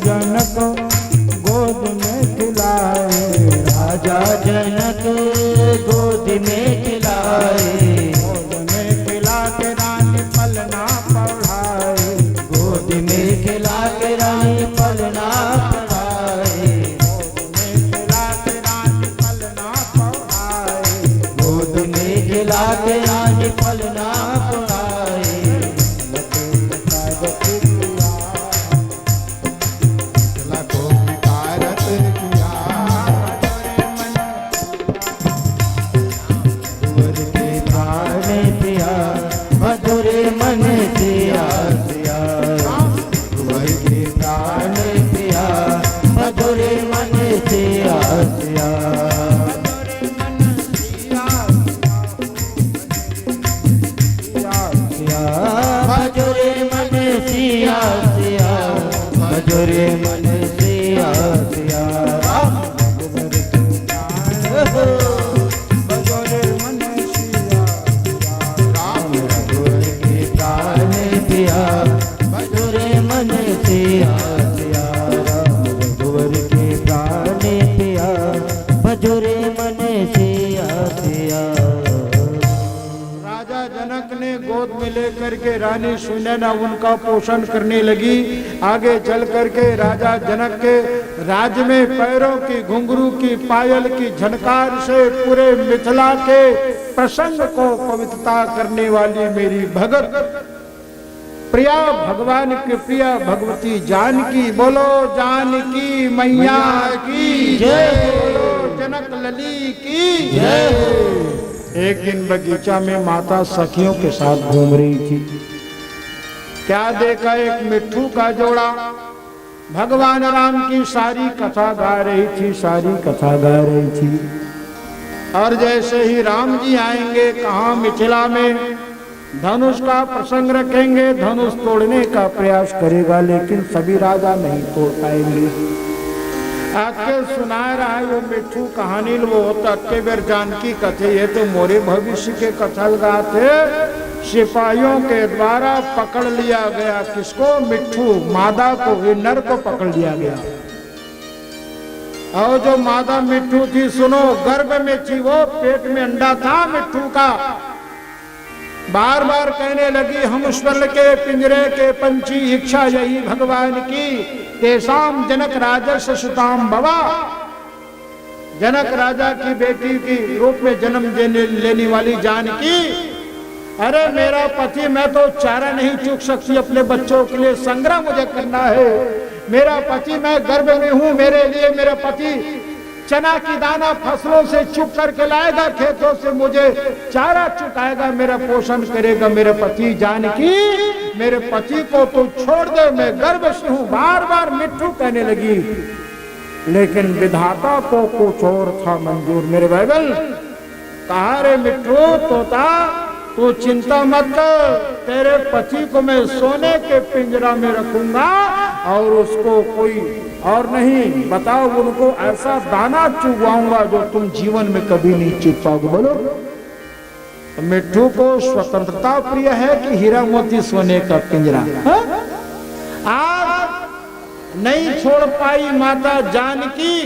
जनक गोद में खिलाए, राजा जनक गोद में खिलाए। गोद में खिला के रानी पलना पढ़ाए। गोद में खिला के रानी पलना पढ़ाए। गोद में खिला के रानी पलना पढ़ाए। गोद में खिला के रानी पलना पढ़ाए। को विकारत किया रघुवर के प्राण प्रिया भजोरे मन सिया सिया। रघुवर के प्राण प्रिया भजोरे मन सिया सिया। सिया भजोरे मन सिया सिया। भजोरे मन सिया सिया। भजोरे मन सिया राम रघुवर के प्राण प्रिया भजोरे मन सिया सिया। राम रघुवर के प्राण प्रिया भजोरे मन सिया सिया। राजा जनक ने गोद में लेकर के रानी सुनैना उनका पोषण करने लगी। आगे चल करके राजा जनक के राज्य में पैरों की घुंघरू की पायल की झनकार से पूरे मिथिला के प्रसंग को पवित्रता करने वाली मेरी भगत प्रिया भगवान के प्रिया भगवती जानकी, बोलो जानकी मैया की जय, बोलो जनक लली की जय। एक दिन बगीचा में माता सखियों के साथ घूम रही थी। क्या देखा, एक मिट्ठू का जोड़ा भगवान राम की सारी कथा गा रही थी, सारी कथा गा रही थी। और जैसे ही राम जी आएंगे, कहाँ मिथिला में धनुष का प्रसंग रखेंगे, धनुष तोड़ने का प्रयास करेगा, लेकिन सभी राजा नहीं तोड़ पाएंगे। आजकल सुना रहा है वो मिट्ठू कहानी, वो तत्के बेर जानकी कथे, ये तो मोरे भविष्य के कथा गाते। सिपाहियों के द्वारा पकड़ लिया गया, किसको? मिट्ठू, मादा को, ये नर को पकड़ लिया गया। और जो मादा मिट्ठू थी, सुनो, गर्भ में थी वो, पेट में अंडा था मिट्ठू का। बार बार कहने लगी, हम स्वर्ग के पिंजरे के पंछी, इच्छा यही भगवान की, तेसाम जनक राजस सुताम भवा। जनक राजा की बेटी की रूप में जन्म लेने वाली जानकी, अरे मेरा पति, मैं तो चारा नहीं चूक सकती, अपने बच्चों के लिए संग्राम मुझे करना है। मेरा पति, मैं गर्भ में हूँ, मेरे लिए मेरा पति चना की दाना फसलों से चुप करके लाएगा, खेतों से मुझे चारा चुकाएगा, मेरा पोषण करेगा मेरा पति। जानकी, मेरे पति को तो छोड़ दे, मैं गर्भ से हूँ। बार बार मिट्ठू कहने लगी, लेकिन विधाता को कुछ और था मंजूर। मेरे बाइबल कहा, रे मिट्ठू तोता, तू चिंता मत कर, तेरे पति को मैं सोने के पिंजरा में रखूंगा और उसको कोई और नहीं, बताओ, उनको ऐसा दाना चुगवाऊंगा जो तुम जीवन में कभी नहीं चुग पाओगे। बोलो, मिट्ठू को स्वतंत्रता प्रिय है कि हीरा मोती सोने का पिंजरा? आज नहीं छोड़ पाई माता जानकी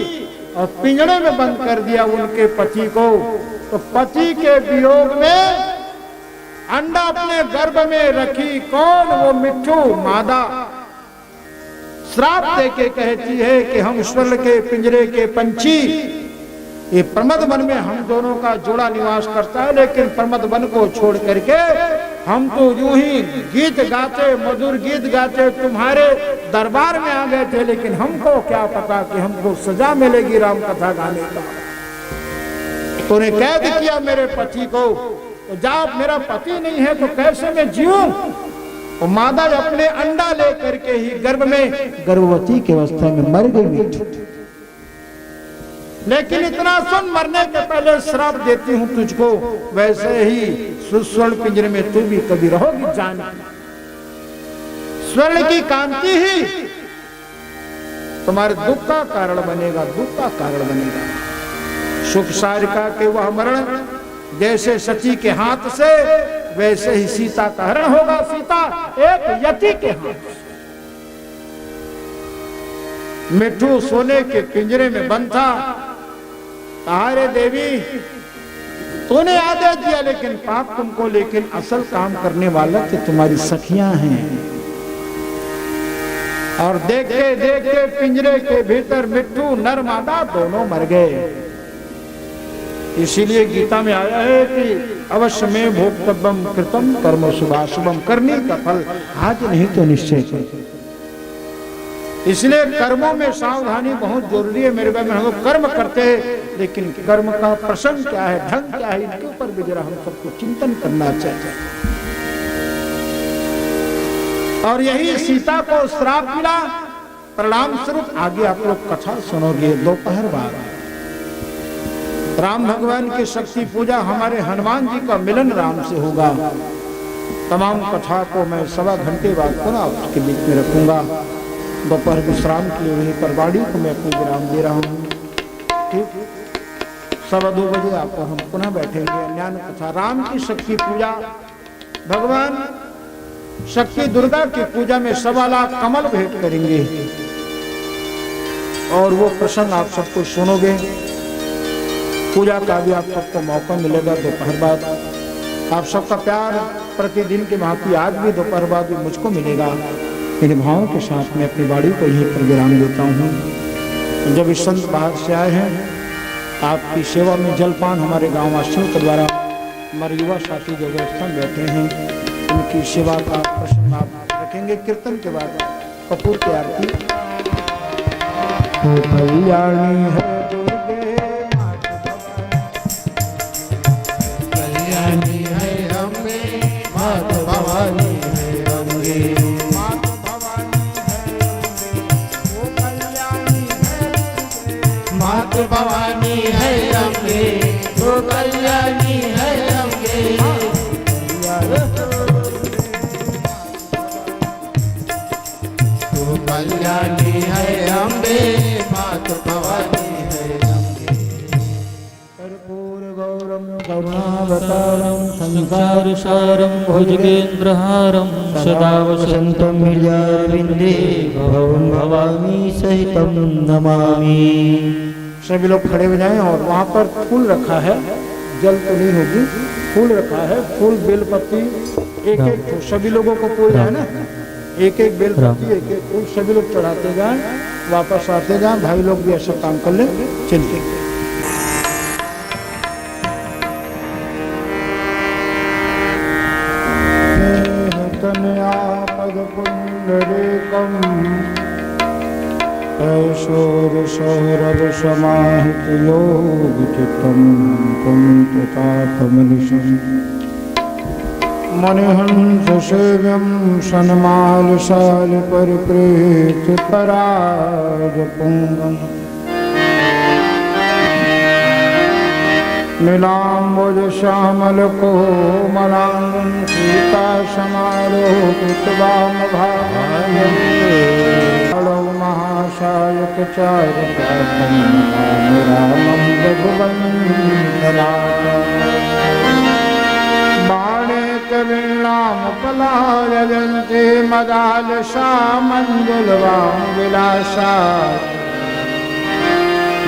और पिंजरे में बंद कर दिया उनके पति को। तो पति के वियोग में अंडा अपने गर्भ में रखी कौन? वो मिट्ठू, मादा। श्राप देके कहती है कि हम स्वर्ग के पिंजरे के पंछी, ये प्रमद वन में हम दोनों का जोड़ा निवास करता है, लेकिन प्रमद वन को छोड़ करके हम तो यूं ही गीत गाते, मधुर गीत गाते तुम्हारे दरबार में आ गए थे, लेकिन हमको क्या पता कि हमको सजा मिलेगी राम कथा गाने का। तूने कैद किया मेरे पति को, तो जब मेरा पति नहीं है तो कैसे मैं जीऊं? और मादा अपने अंडा लेकर के ही गर्भ में, गर्भवती की अवस्था में मर गई। लेकिन इतना सुन, मरने के पहले श्राप देती हूं तुझको, वैसे ही स्वर्ण पिंजरे में तू भी कभी रहोगी। जान, स्वर्ण की कांति ही तुम्हारे दुख का कारण बनेगा, दुख का कारण बनेगा। सुख सारिका के वह मरण जैसे सती के हाथ से, वैसे ही सीता का हरण होगा। सीता एक यति के हाथ। मिट्ठू सोने के पिंजरे में बंद था। अरे देवी, तूने आदेश दिया, लेकिन पाप तुमको, लेकिन असल काम करने वाला तो तुम्हारी सखियां हैं। और देखे देखे पिंजरे के भीतर मिट्ठू नर मादा दोनों मर गए। इसीलिए गीता में आया है कि अवश्य में भोक्तव्यम कृतम कर्म शुभाशुभम, करने का फल आज नहीं तो निश्चय कर। इसलिए कर्मों में सावधानी बहुत जरूरी है। मेरे भाई, हम लोग कर्म करते हैं, लेकिन कर्म का प्रसंग क्या है, ढंग क्या है, इनके ऊपर भी जरा हम सबको चिंतन करना चाहिए। और यही सीता को श्राप मिला, परिणाम स्वरूप आगे आप लोग कथा सुनोगे दोपहर बाद। राम भगवान की शक्ति पूजा, हमारे हनुमान जी का मिलन राम से होगा। तमाम कथा को मैं 1.25 घंटे बाद पुनः आपके बीच में रखूंगा। दोपहर विश्राम के लिए वहीं पर बाड़ी को मैं अपनी विराम दे रहा हूँ। ठीक, 2:15 बजे आपको हम पुनः बैठेंगे। ज्ञान कथा, राम की शक्ति पूजा, भगवान शक्ति दुर्गा की पूजा में 1.25 लाख कमल भेंट करेंगे और वो प्रसंग आप सबको सुनोगे। पूजा का भी आप सबको मौका मिलेगा दोपहर बाद। आप सबका प्यार प्रतिदिन के भांति आज भी दोपहर बाद भी मुझको मिलेगा। इन भावों के साथ मैं अपनी बाड़ी को यहीं पर विराम देता हूँ। जब इस संत बाहर से आए हैं, आपकी सेवा में जलपान हमारे गाँव वासियों के द्वारा हमारे युवा साथी जो व्यवस्था में बैठे हैं, उनकी सेवा का प्रसंग आप रखेंगे कीर्तन के बाद कपूर की आरती। ओ कल्याणी है दुर्गे कल्याणी है अम्बे मात भवानी है अम्बे मात भवानी है मात भवानी है अम्बे तो कल्याणी है अम्बे तो कल्याणी है अम्बे मात भवानी है अम्बे कर्पूर गौरम करुणावतारम संसार सारं भुजगेन्द्रहारं सदा वसन्तं हृदयारविन्दे भवं भवानी सहितं नमामि। सभी लोग खड़े हो जाएं और वहाँ पर फूल रखा है, जल तो नहीं होगी, फूल रखा है, फूल बेलपत्ती एक एक सभी लोगों को पूजा है ना, एक एक बेलपत्ती एक एक फूल सभी लोग चढ़ाते जाएं, वापस आते जाएं। भाई लोग भी ऐसा काम कर ले। चलिए कन्या पद पुंडरीकम ऐशोर सौरभ समाहित योग चित्तम पुंततापमनिशम् मणिहंस सेव्यं सन्मालशाल परिप्रेत पराज पुंगम् नीलाम्बुज श्यामल कोमलांगं सीता समारोपित वाम भागो महाशायक चारुपात्रं रामं रघुवंदनाथं बाणे कवीणामुपलायन्ते मदालसा मञ्जुलवां विलासा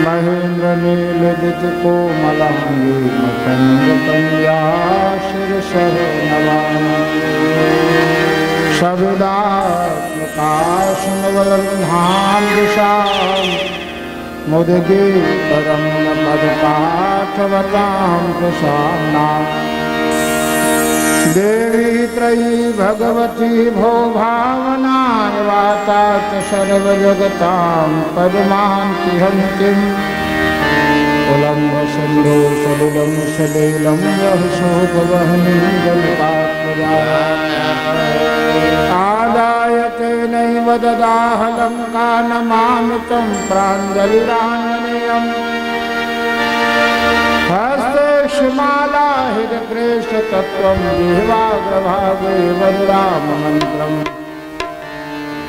महेन्द्र नीलदित कोमलांगी मकंद कन्या शिरसः नमामि सविदात्मकाशनवलब्धां दिशां मुदगे परं मदपाठवतां प्रसाम्नां देवी त्रयी भगवती भो भावनाय वातात सर्वजगतां पद्मान्ति हन्तीं उलम्ब सिन्धो सलिलं सलीलं यः शोकवहनीं आदाय तेनैव ददाह लङ्कानमामितं प्राञ्जलिराञ्जनेयम् हस्तेक्षमाला हृदकृष्टतत्त्वं जिह्वाग्रभागे वरराममन्त्रम्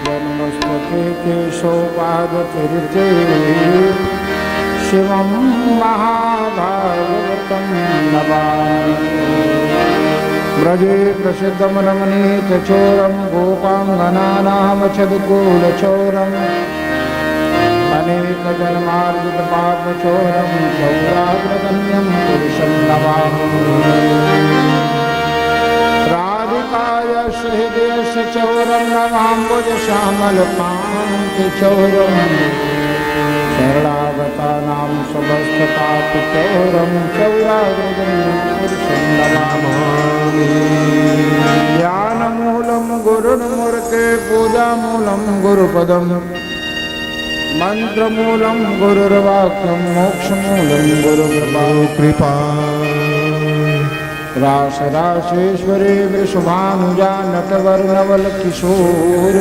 जन्मस्पते केशोपादतीर्थे शिवं महाभागवतं नमामि व्रजे प्रसिद्धं रमणीयचोरं गोपाङ्गनानामच्छदकूलचोरम् अनेकजन्मार्जितपापचोरं चौराग्रगण्यं पुरुषं नमामि राधिकाय हृदयस्य चौरं नमाम्बुजश्यामलकान्तिचौरम् शरणागतानां समस्तपापचौरं चौराग्रगण्यं पुरुषं नमामि ज्ञानमूलं गुरुर्मूर्ते पूजामूलं गुरुपदम् मंत्रमूलं गुरुर्वाक्यं मोक्षमूलं गुरुकृपा रासरासेश्वरे वृषभानुजा नटवर्णवल किशोर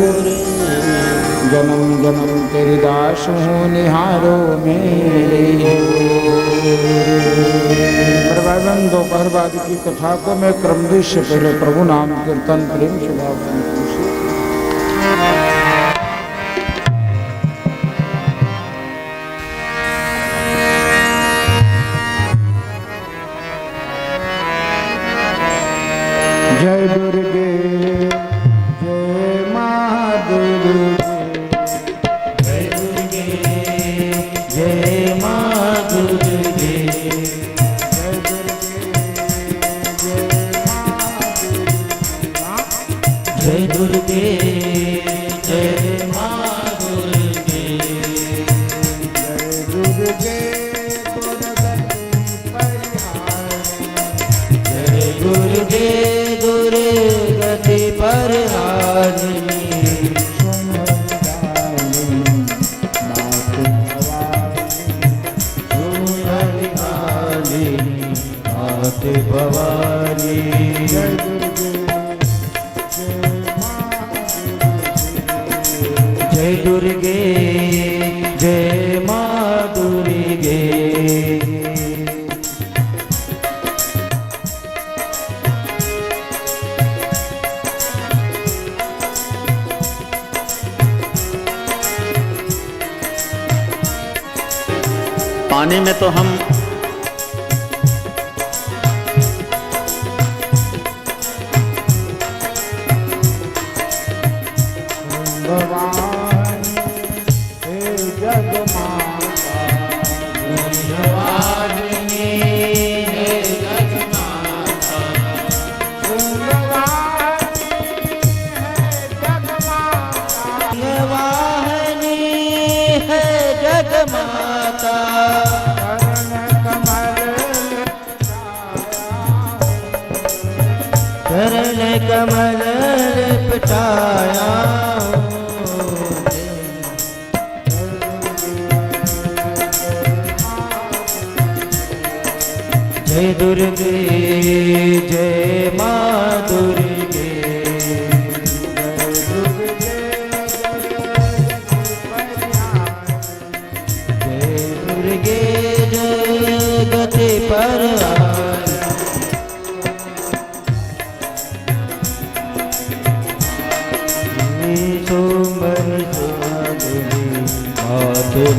जन्म जन्म तेरी दास हूँ निहारो मेरे भाई बहन दोपहर बाद की कथा को मैं क्रमदेश से पहले प्रभु नाम कीर्तन प्रेम स्वभाव जय दुर्गे जय माँ दुर्गे जय दुर्गे जय माँ दुर्गे जय दुर्गे जय माँ दुर्गे जय दुर्गे जय दुर्गे दुर्गति परिहारिणी जय दुर्गे जय माँ दुर्गे। पानी में तो हम चरण कमल लिपटाया जय दुर्गे जय माँ दुर्गे। जय दुर्गे जय गति पर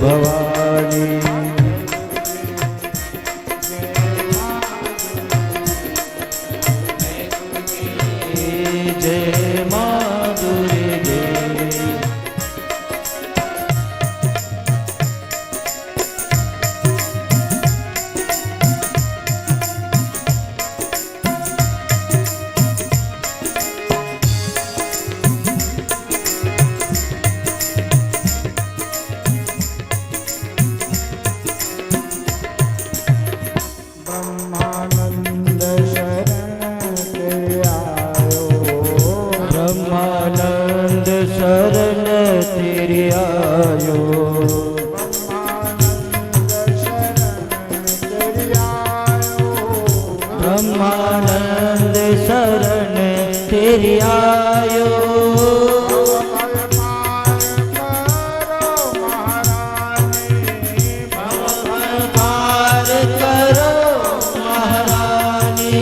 भवानी जय माँ दुर्गे। शरण तेरे आयो ब्रह्मानंद शरण तेरे आयो। पार करो महारानी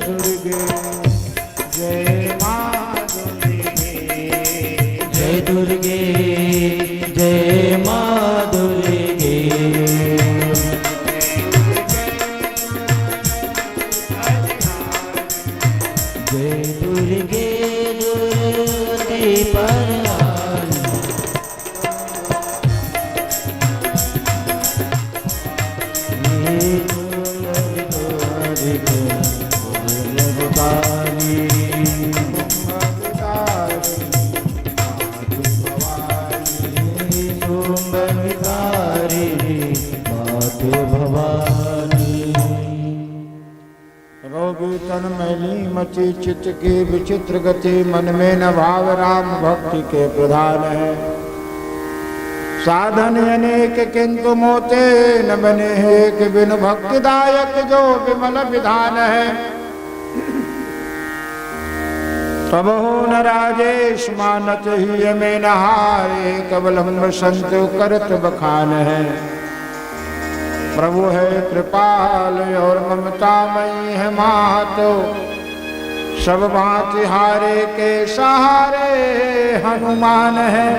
दुर्गे जय माँ दुर्गे। जय दुर्गे दुर्गति पर रोगी तन मैली मची चित्त की विचित्र गति मन में न भाव राम भक्ति के प्रधान है। साधन अनेक किंतु मोते न बने एक बिन भक्तिदायक जो विमल विधान है। तब हो न राजेश मानत ही में नहारे कबल हम संत करत बखान है। प्रभु है कृपाल और ममतामयी है मातो सब भांति हारे के सहारे हनुमान है।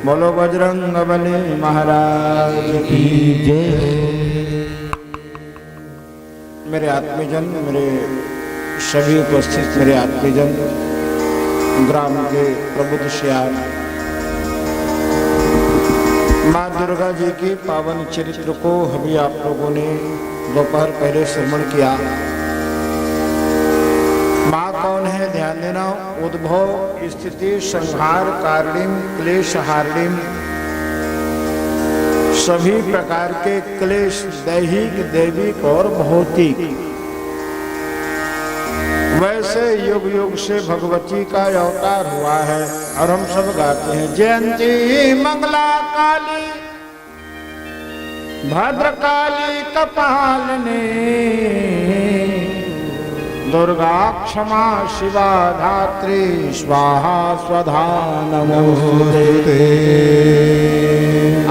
बोलो बजरंग बली महाराज की जय। मेरे आत्मीजन, मेरे सभी उपस्थित मेरे आत्मीजन, ग्राम के प्रबुद्ध श्याम माँ दुर्गा जी की पावन चरित्र को अभी आप लोगों ने दोपहर पहले श्रवण किया। माँ कौन है ध्यान देना। उद्भव स्थिति संहार कारणीम क्लेश हारणीम, सभी प्रकार के क्लेश दैहिक दैविक और भौतिक। वैसे युग युग से भगवती का अवतार हुआ है और हम सब गाते हैं जयंती मंगला काली भद्रकाली कपालिनी दुर्गा क्षमा शिवा धात्री स्वाहा स्वधा नमोस्तुते।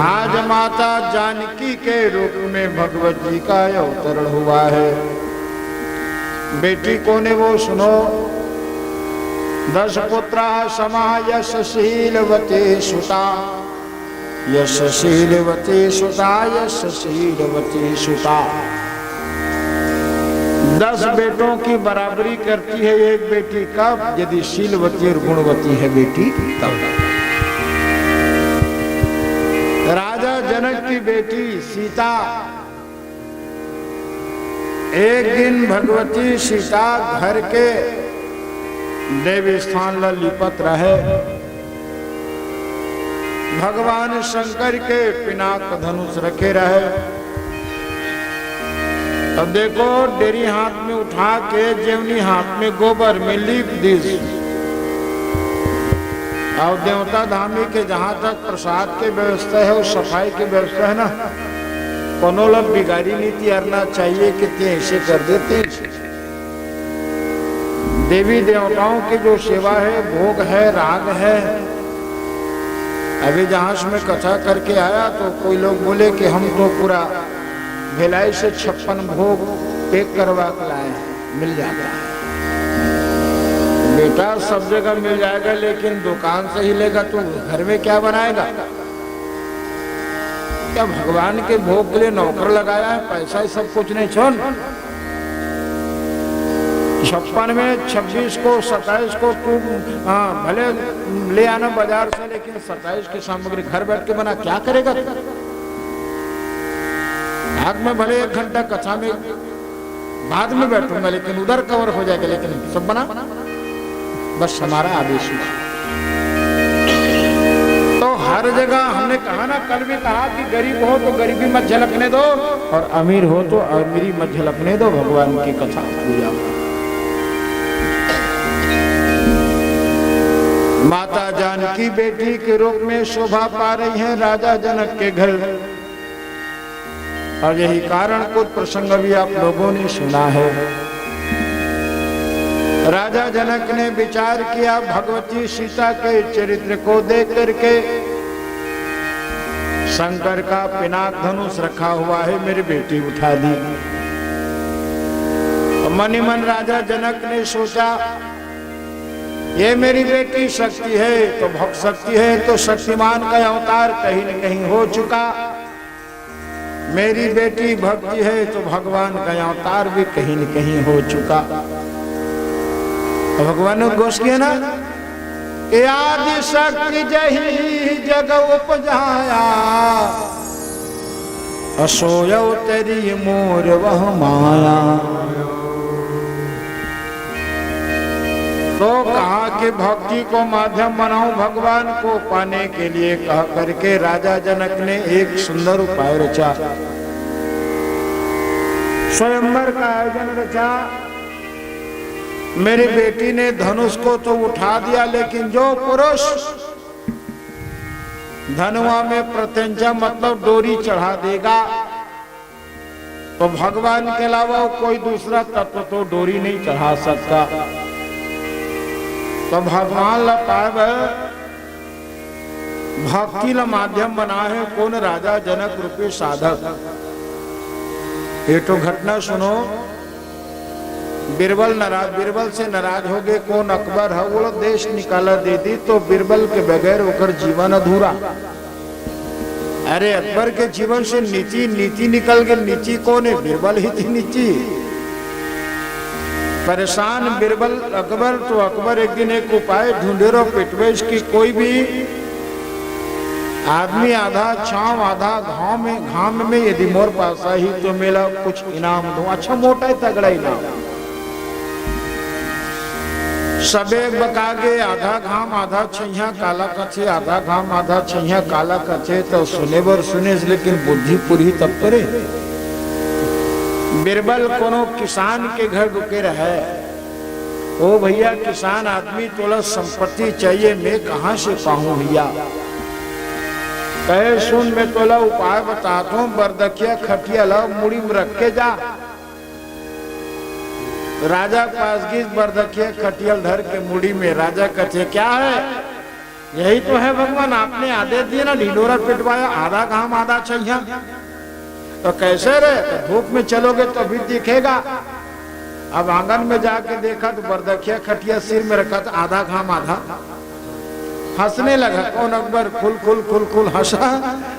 आज माता जानकी के रूप में भगवत जी का अवतरण हुआ है। बेटी कौन है वो सुनो। 10 पुत्रा समा यशशीलवती सुता, यशशीलवती सुता, यशशीलवती सुता। 10 बेटों की बराबरी करती है एक बेटी कब, यदि शीलवती और गुणवती है बेटी तब। राजा जनक की बेटी सीता, एक दिन भगवती सीता घर के देवी स्थान लिपत रहे। भगवान शंकर के पिनाक धनुष रखे रहे। अब देखो डेरी हाथ में उठा के जेवनी हाथ में गोबर में लीप दी। और देवता धामी के जहां तक प्रसाद के व्यवस्था है और सफाई की व्यवस्था है ना, कोनो लोग बिगाड़ी नीति करना चाहिए कि ऐसे कर देते। देवी देवताओं की जो सेवा है, भोग है, राग है। अभी जहां से मैं कथा करके आया तो कोई लोग बोले कि हम तो पूरा भिलाई से 56 भोग पैक करवा कर लाए हैं, मिल जाता है। बेटा सब जगह मिल जाएगा, लेकिन दुकान से ही लेगा तो घर में क्या बनाएगा? क्या भगवान के भोग के लिए नौकर लगाया है? पैसा ही सब कुछ नहीं। छोड़ 56 में 26 को 27 को तू भले ले आना बाजार से, लेकिन 27 की सामग्री घर बैठ के बना, क्या करेगा? आग में भले 1 घंटा कथा में बाद में बैठूंगा, लेकिन उधर कवर हो जाएगा, लेकिन सब बना। बस हमारा आदेश हुआ। तो हर जगह हमने कहा ना, कल भी कहा कि गरीब हो तो गरीबी मत झलकने दो और अमीर हो तो अमीरी मत झलकने दो। भगवान की कथा पूजा। माता जानकी बेटी के रूप में शोभा पा रही हैं राजा जनक के घर। और यही कारण कुछ प्रसंग भी आप लोगों ने सुना है। राजा जनक ने विचार किया, भगवती सीता के चरित्र को देख करके, शंकर का पिनाक धनुष रखा हुआ है, मेरी बेटी उठा दी। मन ही मन राजा जनक ने सोचा, ये मेरी बेटी शक्ति है तो भक्त शक्ति है तो शक्तिमान का अवतार कहीं न कहीं हो चुका। मेरी बेटी भक्ति है तो भगवान का अवतार भी कहीं न कहीं हो चुका। भगवान ने घोष किया ना कि आदि शक्ति जही जग उपजाया, असोयो तेरी मोर वह माया। तो कहा कि भक्ति को माध्यम बनाऊं भगवान को पाने के लिए, कह करके राजा जनक ने एक सुंदर उपाय रचा। स्वयंवर का आयोजन रचा। मेरी बेटी ने धनुष को तो उठा दिया, लेकिन जो पुरुष धनुआ में प्रत्यंचा मतलब डोरी चढ़ा देगा, तो भगवान के अलावा कोई दूसरा तत्व तो डोरी नहीं चढ़ा सकता। तो भगवान लताब भक्ति ला माध्यम बना है कौन? राजा जनक रूपी साधक। ये तो घटना सुनो। बीरबल से नाराज हो गए। कौन? अकबर है। वो देश निकाला दे दी तो बीरबल के बगैर होकर जीवन अधूरा। अरे अकबर के जीवन से नीति निकल गई। नीति कौन है? बीरबल ही थी नीति। परेशान बीरबल अकबर। तो अकबर एक दिन एक उपाय ढूंढे रो पिटवेश की, कोई भी आदमी आधा छांव आधा घाम में यदि मोर पास ही तो मेरा कुछ इनाम दो। अच्छा मोटा तगड़ा इनाम। सबे बकागे आधा घाम आधा छैया काला कछे, आधा घाम आधा छैया काला कछे। तो सुने बर सुने, लेकिन बुद्धि पूरी तब करे। बीरबल कोनो किसान के घर रुके रहे। ओ भैया किसान आदमी, तोला संपत्ति चाहिए, मैं कहां से पाऊं भैया? कहे सुन, मैं तोला उपाय बताता हूं। बरदखिया खटिया ला मुड़ी में रख के जा। राजा पास गई बरदखिया खटियल धर के मुड़ी में। राजा कहते क्या है? यही तो है भगवान, आपने आदेश दिए ना, ढिंडोरा पिटवाया, आधा काम आधा चाहिए। तो कैसे रे? तो धूप में चलोगे तो भी दिखेगा। अब आंगन में जाके देखा तो बरदखिया खटिया सिर में रखा था, आधा काम आधा। हंसने लगा। कौन? अकबर। खुल खुल खुल खुल हंसा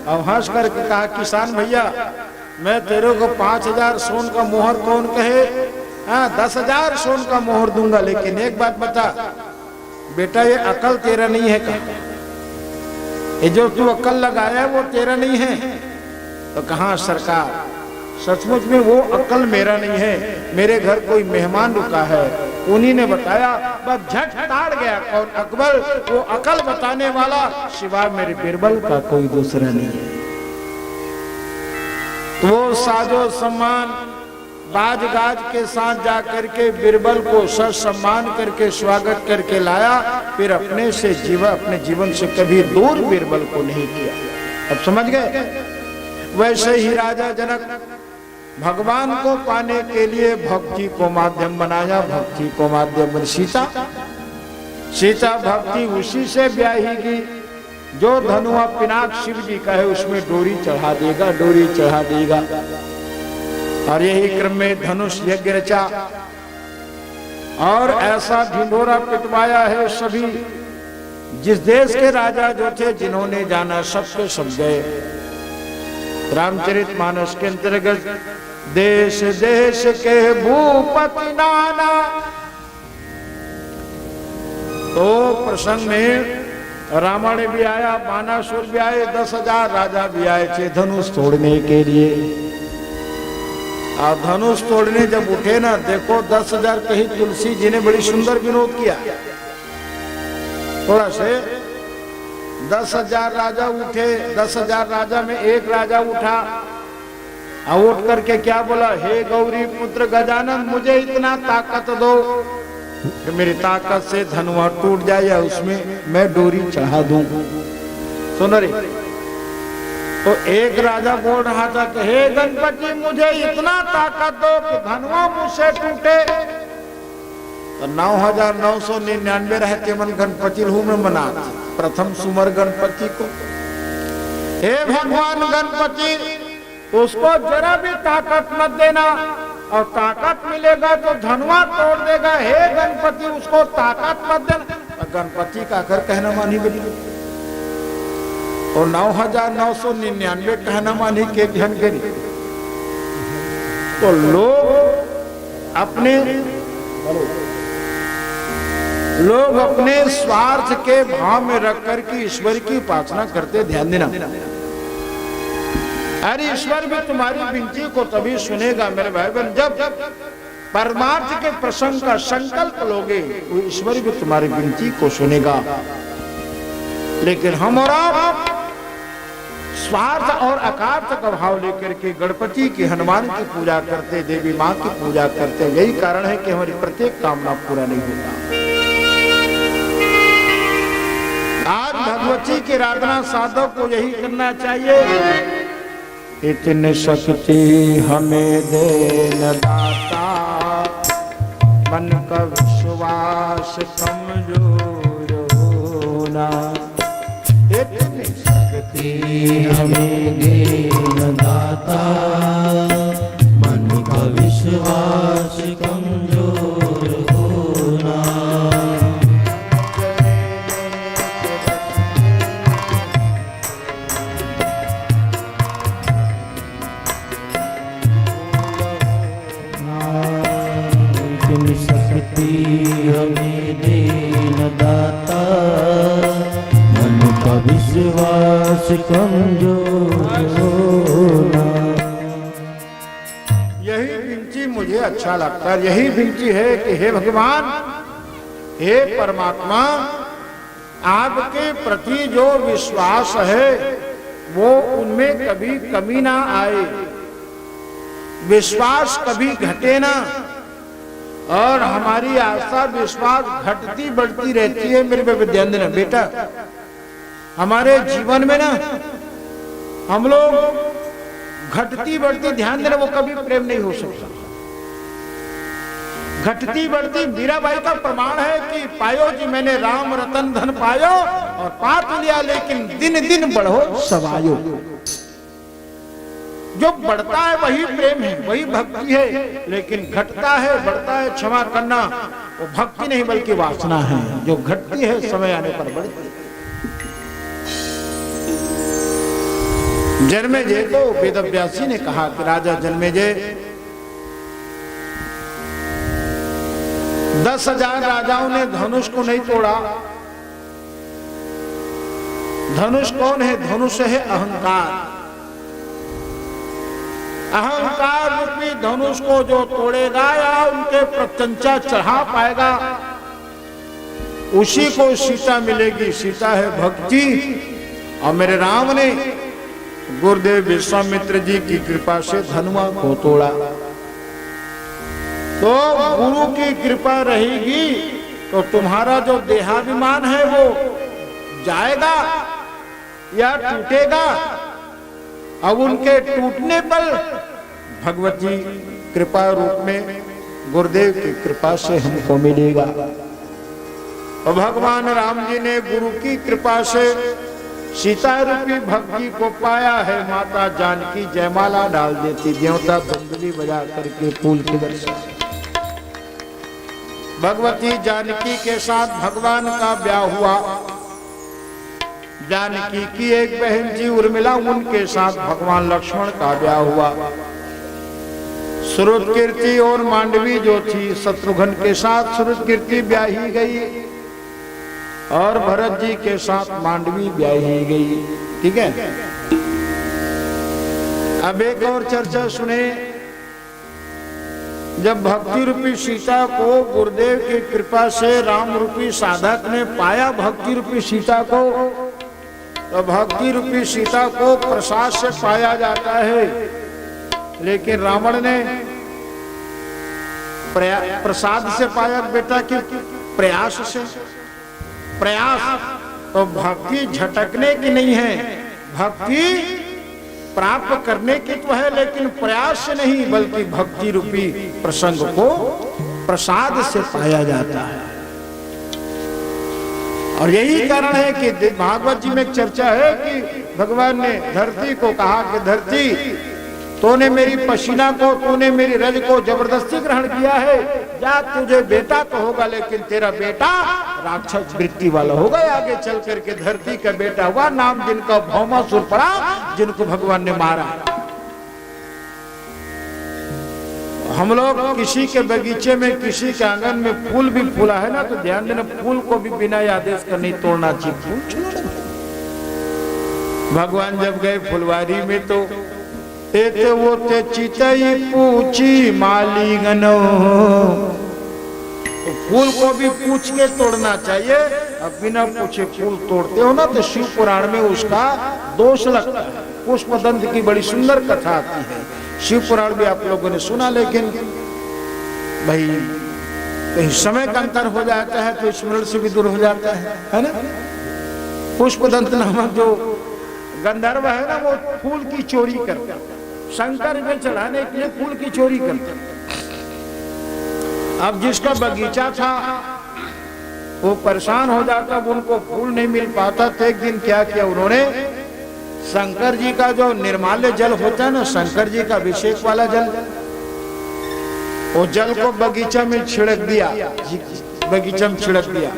और हंस करके कहा किसान भैया, मैं तेरे को 5000 सोन का मोहर कौन कहे? 10,000 सोन का मोहर दूंगा, लेकिन एक बात बता बेटा, ये अकल तेरा नहीं है। ये जो तू अकल लगाया है वो तेरा नहीं है। तो कहा सरकार, सचमुच में वो अकल मेरा नहीं है, मेरे घर कोई मेहमान रुका है, उन्हीं ने बताया। बस झट ताड़ गया। कौन? अकबर। वो अकल बताने वाला सिवाय मेरे बिरबल का कोई दूसरा नहीं है। तो वो साजो सम्मान बाज गाज के साथ जा करके बिरबल को सर सम्मान करके स्वागत करके लाया। फिर अपने जीवन से कभी दूर बिरबल को नहीं किया। अब समझ गए? वैसे ही राजा जनक भगवान को पाने के लिए भक्ति को माध्यम बनाया। भक्ति को माध्यम बन सीता भक्ति उसी से ब्याहीगी जो धनुआ पिनाक शिव जी का है, उसमें डोरी चढ़ा देगा, डोरी चढ़ा देगा। और यही क्रम में धनुष यज्ञ रचा और ऐसा ढिंडोरा पिटवाया है। सभी जिस देश के राजा जो थे, जिन्होंने जाना, सबके सब गए। रामचरितमानस के अंतर्गत देश देश के भूपति नाना, तो प्रसंग में रावण भी आया, बानासुर भी आए, 10,000 राजा भी आए थे धनुष तोड़ने के लिए। और धनुष तोड़ने जब उठे ना, देखो 10,000 कहीं तुलसी जी ने बड़ी सुंदर विनोद किया। थोड़ा से 10,000 राजा उठे, 10,000 राजा में एक राजा उठा और उठ करके क्या बोला? हे गौरी पुत्र गजानन, मुझे इतना ताकत दो कि मेरी ताकत से धनुआ टूट जाए या उसमें मैं डोरी चढ़ा दूं। सुनो रे, तो एक राजा बोल रहा था कि हे गणपति, मुझे इतना ताकत दो कि धनुआ मुझसे टूटे। तो 9,999 रहते मन गणपति हूं मैं मना प्रथम सुमर गणपति को। हे भगवान गणपति, उसको जरा भी ताकत मत देना, और ताकत मिलेगा तो धनुआ तोड़ देगा। हे गणपति, उसको ताकत मत देना। गणपति का आकर कहना मानी बनी, और 9,999 कहना मानी के ध्यान करी। तो लोग अपने स्वार्थ के भाव में रख कर के ईश्वर की उपासना करते। ध्यान देना, अरे ईश्वर भी तुम्हारी विनती को तभी सुनेगा मेरे भाई बहन, जब परमार्थ के प्रसंग का संकल्प लोगे, वो ईश्वर भी तुम्हारी विनती को सुनेगा। लेकिन हम और आप स्वार्थ और अकार्थ का भाव लेकर के गणपति की, हनुमान की पूजा करते, देवी माँ की पूजा करते। यही कारण है कि हमारी प्रत्येक कामना पूरा नहीं होता। आज भगवती की आराधना साधक को यही करना चाहिए। इतनी शक्ति हमें देन दाता, मन का विश्वास कमजोर होना। इतनी शक्ति हमें देन दाता, मन का विश्वास कमजोर होना। शक्ति हमें देन दाता, मन का विश्वास कमजोर होना। यही विनती मुझे अच्छा लगता है। यही विनती है कि हे भगवान, हे परमात्मा, आपके प्रति जो विश्वास है वो उनमें कभी कमी ना आए, विश्वास कभी घटे ना, और हमारी आस्था विश्वास घटती बढ़ती रहती है। मेरे पे ध्यान देना बेटा, हमारे जीवन में ना हम लोग घटती बढ़ती, ध्यान देना, वो कभी प्रेम नहीं हो सकता। घटती बढ़ती मीराबाई का प्रमाण है कि पायो जी मैंने राम रतन धन पायो और पात लिया, लेकिन दिन दिन बढ़ो सवायो। जो बढ़ता है वही प्रेम है, वही भक्ति है, लेकिन घटता है बढ़ता है क्षमा करना वो भक्ति नहीं बल्कि वासना है, जो घटती है समय आने पर बढ़ती है। जन्मेजय को वेदव्यासी ने कहा कि राजा जन्मेजय 10,000 राजाओं ने धनुष को नहीं तोड़ा। धनुष कौन है? धनुष है अहंकार। अहंकार रूपी धनुष को जो तोड़ेगा या उनके प्रत्यंचा चढ़ा पाएगा उसी को सीता मिलेगी। सीता है भक्ति। और मेरे राम ने गुरुदेव विश्वामित्र जी की कृपा से धनुआ को तोड़ा। तो गुरु की कृपा रहेगी तो तुम्हारा जो देहाभिमान है वो जाएगा या टूटेगा। अब उनके टूटने पर भगवती कृपा रूप में गुरुदेव की कृपा से हमको मिलेगा। और भगवान राम जी ने गुरु की कृपा से सीता रूपी भक्ति को पाया है। माता जानकी जयमाला डाल देती, देवता बंदली बजा करके फूल की वर्षा। भगवती जानकी के साथ भगवान का ब्याह हुआ। जानकी की एक बहन थी उर्मिला, उनके साथ भगवान लक्ष्मण का ब्याह हुआ। श्रुतकीर्ति और मांडवी जो थी शत्रुघ्न के साथ श्रुतकीर्ति ब्याही गई और भरत जी के साथ मांडवी ब्याही गई। ठीक है, अब एक और चर्चा सुने। जब भक्ति रूपी सीता को गुरुदेव की कृपा से राम रूपी साधक ने पाया, भक्ति रूपी सीता को, तो भक्ति रूपी सीता को प्रसाद से पाया जाता है। लेकिन रावण ने प्रसाद से पाया बेटा कि प्रयास से। प्रयास तो भक्ति झटकने की नहीं है, भक्ति प्राप्त करने की तो है, लेकिन प्रयास से नहीं बल्कि भक्ति रूपी प्रसंग को प्रसाद से पाया जाता है। और यही कारण है कि भागवत जी में एक चर्चा है कि भगवान ने धरती को कहा कि धरती तूने मेरी पसीना को, तूने मेरी रज को जबरदस्ती ग्रहण किया है, जा तुझे बेटा तो होगा लेकिन तेरा बेटा राक्षस वृत्ति वाला होगा। आगे चल करके धरती का बेटा हुआ, नाम जिनका भौमासुर पड़ा, जिनको भगवान ने मारा। हम लोग किसी के बगीचे में, किसी के आंगन में फूल भी फूला है ना, तो ध्यान देना फूल को भी बिना आदेश का नहीं तोड़ना चाहिए। फूल भगवान जब गए फुलवारी में तो ते वो ते चितई पूछी मालीगनो, तो फूल को भी पूछ के तोड़ना चाहिए। अब बिना पूछे फूल तोड़ते हो ना तो शिव पुराण में उसका दोष लगता है। पुष्पदंत की बड़ी सुंदर कथा आती है, शिव पुराण भी आप लोगों ने सुना, लेकिन भाई कहीं समय का अंतर हो जाता है तो स्मरण से भी दूर हो जाता है ना। पुष्पदंत नामक जो गंधर्व है ना, वो फूल की चोरी करता, शंकर में चढ़ाने के लिए फूल की चोरी करता। अब जिसका बगीचा था वो परेशान हो जाता, उनको फूल नहीं मिल पाता। तो एक दिन क्या किया उन्होंने, शंकर जी का जो निर्माल्य जल होता है ना, शंकर जी का अभिषेक वाला जल, वो जल को बगीचा में छिड़क दिया, बगीचा में छिड़क दिया।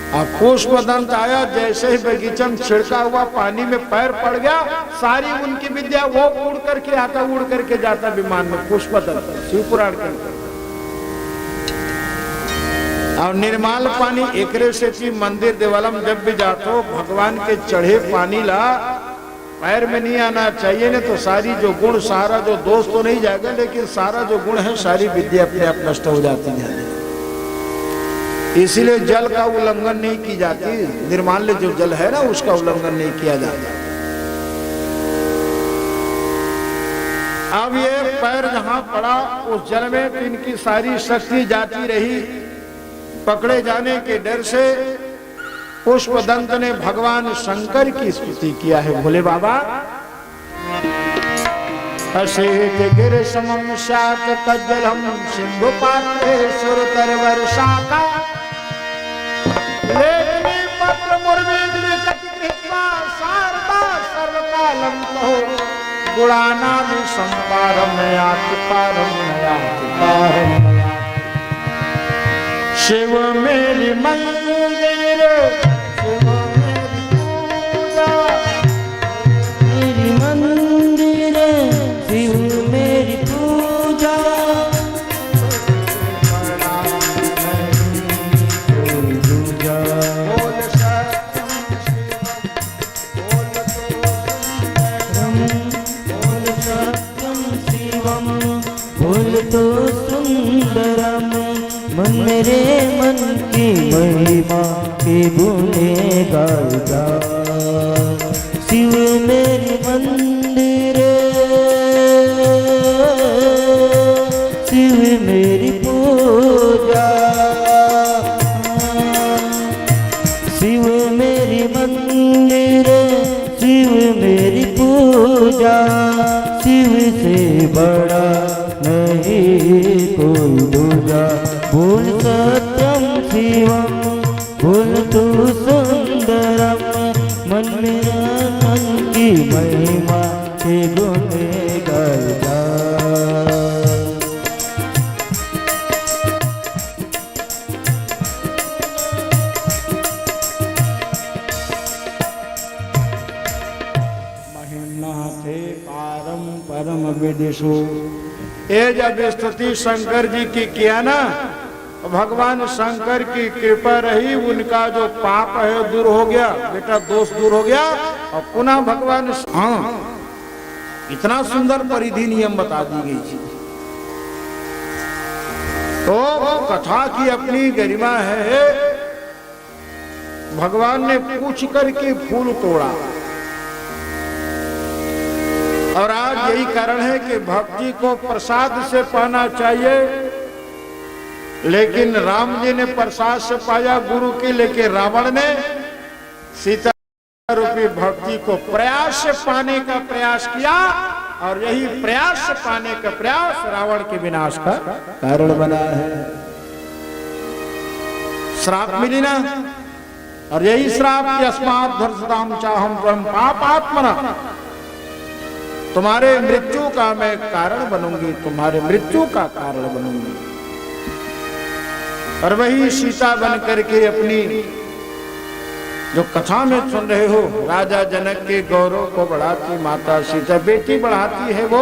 और पुष्पदंत आया, जैसे ही बगीचा में छिड़का हुआ पानी में पैर पड़ गया, सारी उनकी विद्या वो उड़ करके आता, उड़ करके जाता विमान में। पुष्पदंत शिव पुराण के अंदर। और निर्माल पानी एकरे से की मंदिर देवालम जब भी जाते हो, भगवान के चढ़े पानी ला, पैर में नहीं आना चाहिए, नहीं तो सारी जो गुण, सारा जो दोष तो नहीं जाएगा, लेकिन सारा जो गुण है, सारी विद्या अपने आप नष्ट हो जाती है। इसीलिए जल का उल्लंघन नहीं की जाती, निर्माल्य जो जल है ना उसका उल्लंघन नहीं किया जाता। अब ये पैर जहां पड़ा उस जल में, तो इनकी सारी शक्ति जाती रही। पकड़े जाने के डर से पुष्पदंत ने भगवान शंकर की स्तुति किया है। भोले बाबा अशीत गिर समम शात कज्जलम सिंधु पात्रे सुरतर वर्षाका लेखनी पत्र मुर्मी कृत्वा शारदा सर्वकालम कहो गुणाना में संपारम याति पारम याति पारम शिव मेरी मंदिर शिव मेरी पूजा मेरी मंदिर शिव मेरी पूजा बोल सत्यम शिवम बोल तो सुंदरम मन मेरे मन की महिमा के गुणे गाता शिव मेरे मंदिर शिव मेरी पूजा शिव मेरी मंदिर शिव मेरी पूजा शिव से बड़ा नहीं कोई दूजा बोल सत्यम शिवम बोल तू सुंदरम मन मेरा मन की महिमा के गुणे गाता परम विदिशु। ये जब स्तुति शंकर जी की किया ना, भगवान शंकर की कृपा रही, उनका जो पाप है दूर हो गया, बेटा दोष दूर हो गया। और पुनः भगवान इतना सुंदर परिधि नियम बता दी गई थी। तो कथा की अपनी गरिमा है। भगवान ने पूछ करके फूल तोड़ा, और आज यही कारण है कि भक्ति को प्रसाद से पाना चाहिए। लेकिन राम जी ने प्रसाद से पाया गुरु की, लेकिन रावण ने सीता रूपी भक्ति को प्रयास से पाने का प्रयास किया, और यही प्रयास से पाने का प्रयास रावण के विनाश का कारण बना है। श्राप मिली ना, और यही श्राप यस्मात् धर्षताम चाहम त्वं पापात्मना, तुम्हारे मृत्यु का मैं कारण बनूंगी, तुम्हारे मृत्यु का कारण बनूंगी। और वही सीता बन करके अपनी जो कथा में सुन रहे हो, राजा जनक के गौरव को बढ़ाती माता सीता, बेटी बढ़ाती है वो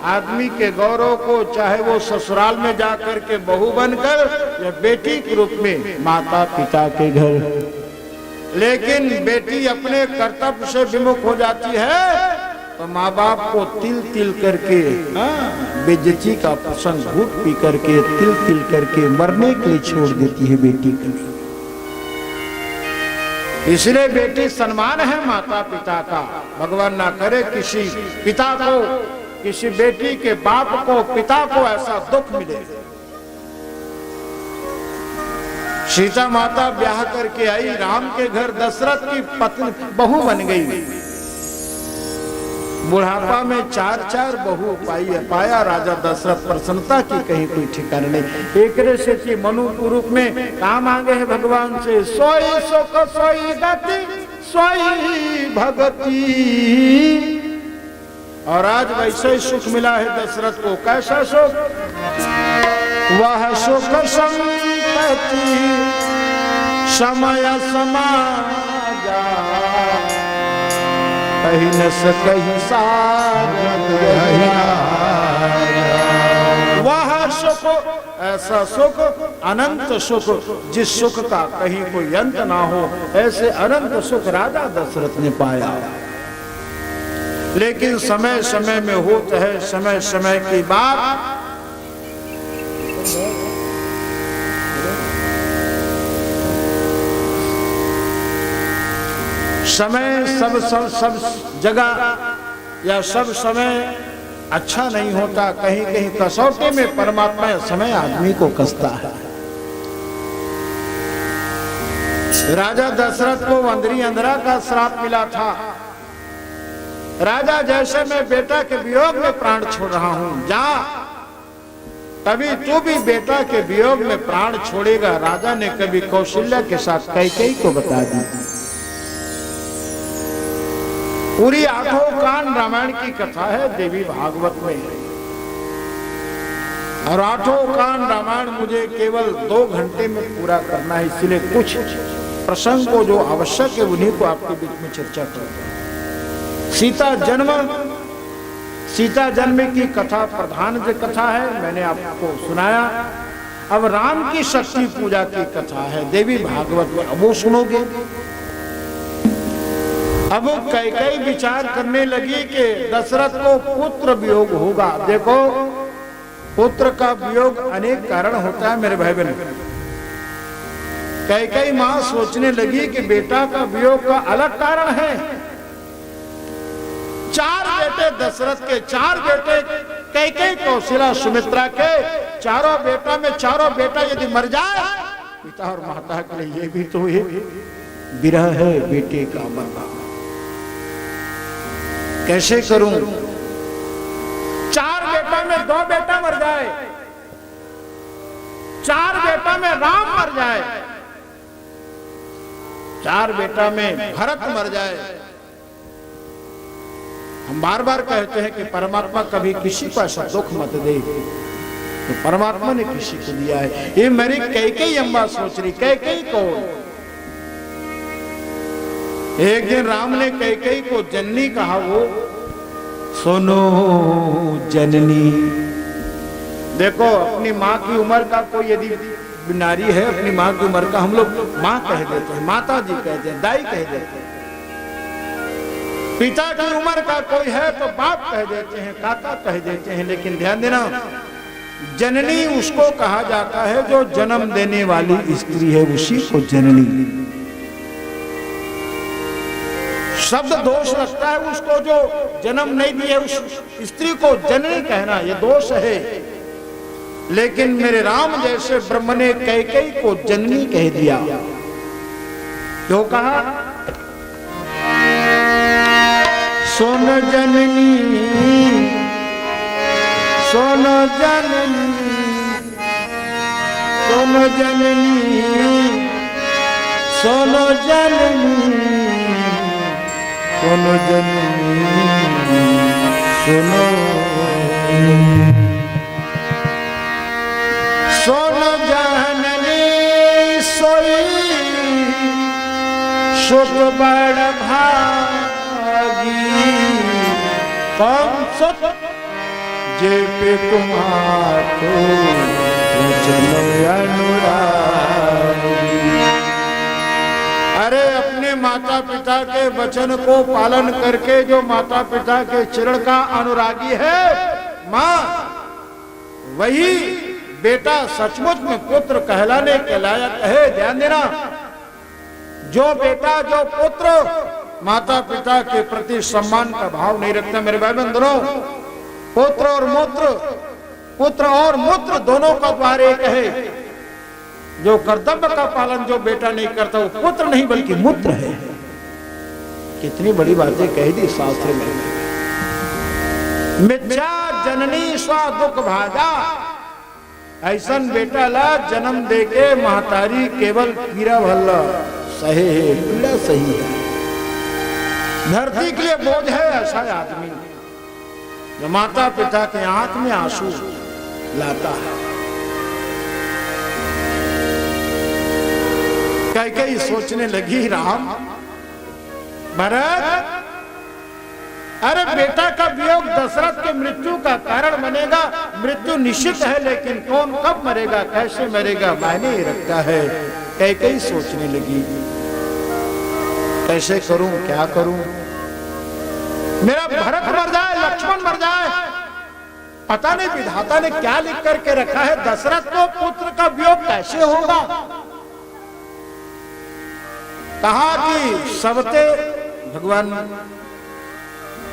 आदमी के गौरव को, चाहे वो ससुराल में जाकर के बहू बनकर या बेटी के रूप में माता पिता के घर। लेकिन बेटी अपने कर्तव्य से विमुख हो जाती है तो माँ बाप को तिल तिल करके बेइज्जती का प्रसंग घूट पी करके तिल तिल करके मरने के लिए छोड़ देती है बेटी के लिए। इसलिए बेटी सम्मान है माता पिता का। भगवान ना करे किसी पिता को, किसी बेटी के बाप को, पिता को ऐसा दुख मिले। सीता माता ब्याह करके आई, राम के घर दशरथ की पत्नी बहू बन गई। बुढ़ापा में चार चार बहू पाया राजा दशरथ, प्रसन्नता की कहीं कोई ठिकाना नहीं। एक से थी मनु रूप में काम मांगे है भगवान से, सोई सुख सोई गति सोई भगति। और आज वैसे ही सुख मिला है दशरथ को। कैसा सुख? वह सुख संपत्ति समय समाजा, कहीं न सकहीं वह सुख, ऐसा सुख अनंत सुख, जिस सुख का कहीं कोई अंत ना हो, ऐसे अनंत सुख राजा दशरथ ने पाया। लेकिन समय समय में होता है, समय समय की बात। समय सब जगह या सब समय अच्छा नहीं होता। कहीं कहीं कसौटी में परमात्मा समय आदमी को कसता है। राजा दशरथ को अंधरी अंधरा का श्राप मिला था। राजा जैसे मैं बेटा के वियोग में प्राण छोड़ रहा हूं, जा तभी तू भी बेटा के वियोग में प्राण छोड़ेगा। राजा ने कभी कौशल्या के साथ कैकेयी को बता दी। पूरी 8 कांड रामायण की कथा है देवी भागवत में, और 8 कांड रामायण मुझे केवल 2 घंटे में पूरा करना है, इसलिए कुछ प्रसंग को जो आवश्यक है उन्हीं को आपके बीच में चर्चा करूंगा। सीता जन्म की कथा प्रधान जो कथा है मैंने आपको सुनाया। अब राम की शक्ति पूजा की कथा है देवी भागवत में, अब वो सुनोगे। अब कैकेयी विचार करने लगी कि दशरथ को पुत्र वियोग होगा। देखो पुत्र का वियोग अनेक कारण होता है मेरे भाई बहन। कैकेयी मां सोचने लगी कि बेटा का वियोग का अलग कारण है। 4 बेटे दशरथ के, 4 बेटे कैकेयी कौशल्या सुमित्रा के, चारों बेटा में चारों बेटा यदि मर जाए पिता और माता के लिए ये भी तो ये विरह है बेटे का मरना। कैसे करूं? 4 बेटा में 2 बेटा मर जाए, 4 बेटा में राम मर जाए, 4 बेटा में भरत मर जाए। हम बार बार कहते हैं कि परमात्मा कभी किसी को ऐसा दुख मत दे, तो परमात्मा ने किसी को दिया है। ये मेरी कैकेयी अम्मा सोच रही। कैकेयी को एक दिन राम ने कैकेयी को जननी कहा। वो सुनो जननी, देखो अपनी माँ की उम्र का कोई यदि नारी है, अपनी माँ की उम्र का हम लोग माँ कह देते हैं, माता जी कहते हैं, दाई कह देते हैं। पिता की उम्र का कोई है तो बाप कह देते हैं, काका कह देते हैं। लेकिन ध्यान देना, जननी उसको कहा जाता है जो जन्म देने वाली स्त्री है, उसी को जननी। शब्द दोष लगता है उसको जो जन्म नहीं दिए उस स्त्री को जननी कहना, ये दोष है। लेकिन मेरे राम जैसे ब्रह्म ने कैकेयी को जननी कह दिया। क्यों कहा? सुन जननी, सुन जननी, सुन जननी, सुन जननी, सुन जननी, सुनो सुन जननी सोई सुत बड़ भागी, कम सुत जे पे तुम्हारो अनुरागी। अरे अपने माता पिता के वचन को पालन करके जो माता पिता के चरण का अनुरागी है माँ, वही बेटा सचमुच में पुत्र कहलाने के लायक है। ध्यान देना, जो बेटा जो पुत्र माता पिता के प्रति सम्मान का भाव नहीं रखता, मेरे भाई बंधुओं, पुत्र और मूत्र, पुत्र और मूत्र दोनों का द्वार एक है। जो कर्तव्य का पालन जो बेटा नहीं करता वो पुत्र नहीं बल्कि मूत्र है। कितनी बड़ी बातें कह दी शास्त्र में। मिथ्या जननी स्वा दुख भाजा, ऐसन बेटा ला जन्म देके महतारी केवल पीरा भल्ला सहे है, पीड़ा सही है। धरती के लिए बोझ है ऐसा आदमी जो माता पिता के आंख में आंसू लाता है। कैकेयी सोचने लगी, राम भरत, अरे बेटा का वियोग दशरथ के मृत्यु का कारण बनेगा। मृत्यु निश्चित है, लेकिन कौन कब मरेगा, कैसे मरेगा, मायने ही रखता है। कैकेयी सोचने लगी, कैसे करूं, क्या करूं? मेरा भरत मर जाए, लक्ष्मण मर जाए, पता नहीं विधाता ने क्या लिख करके रखा है। दशरथ को पुत्र का वियोग कैसे होगा? कहा कि सबते भगवान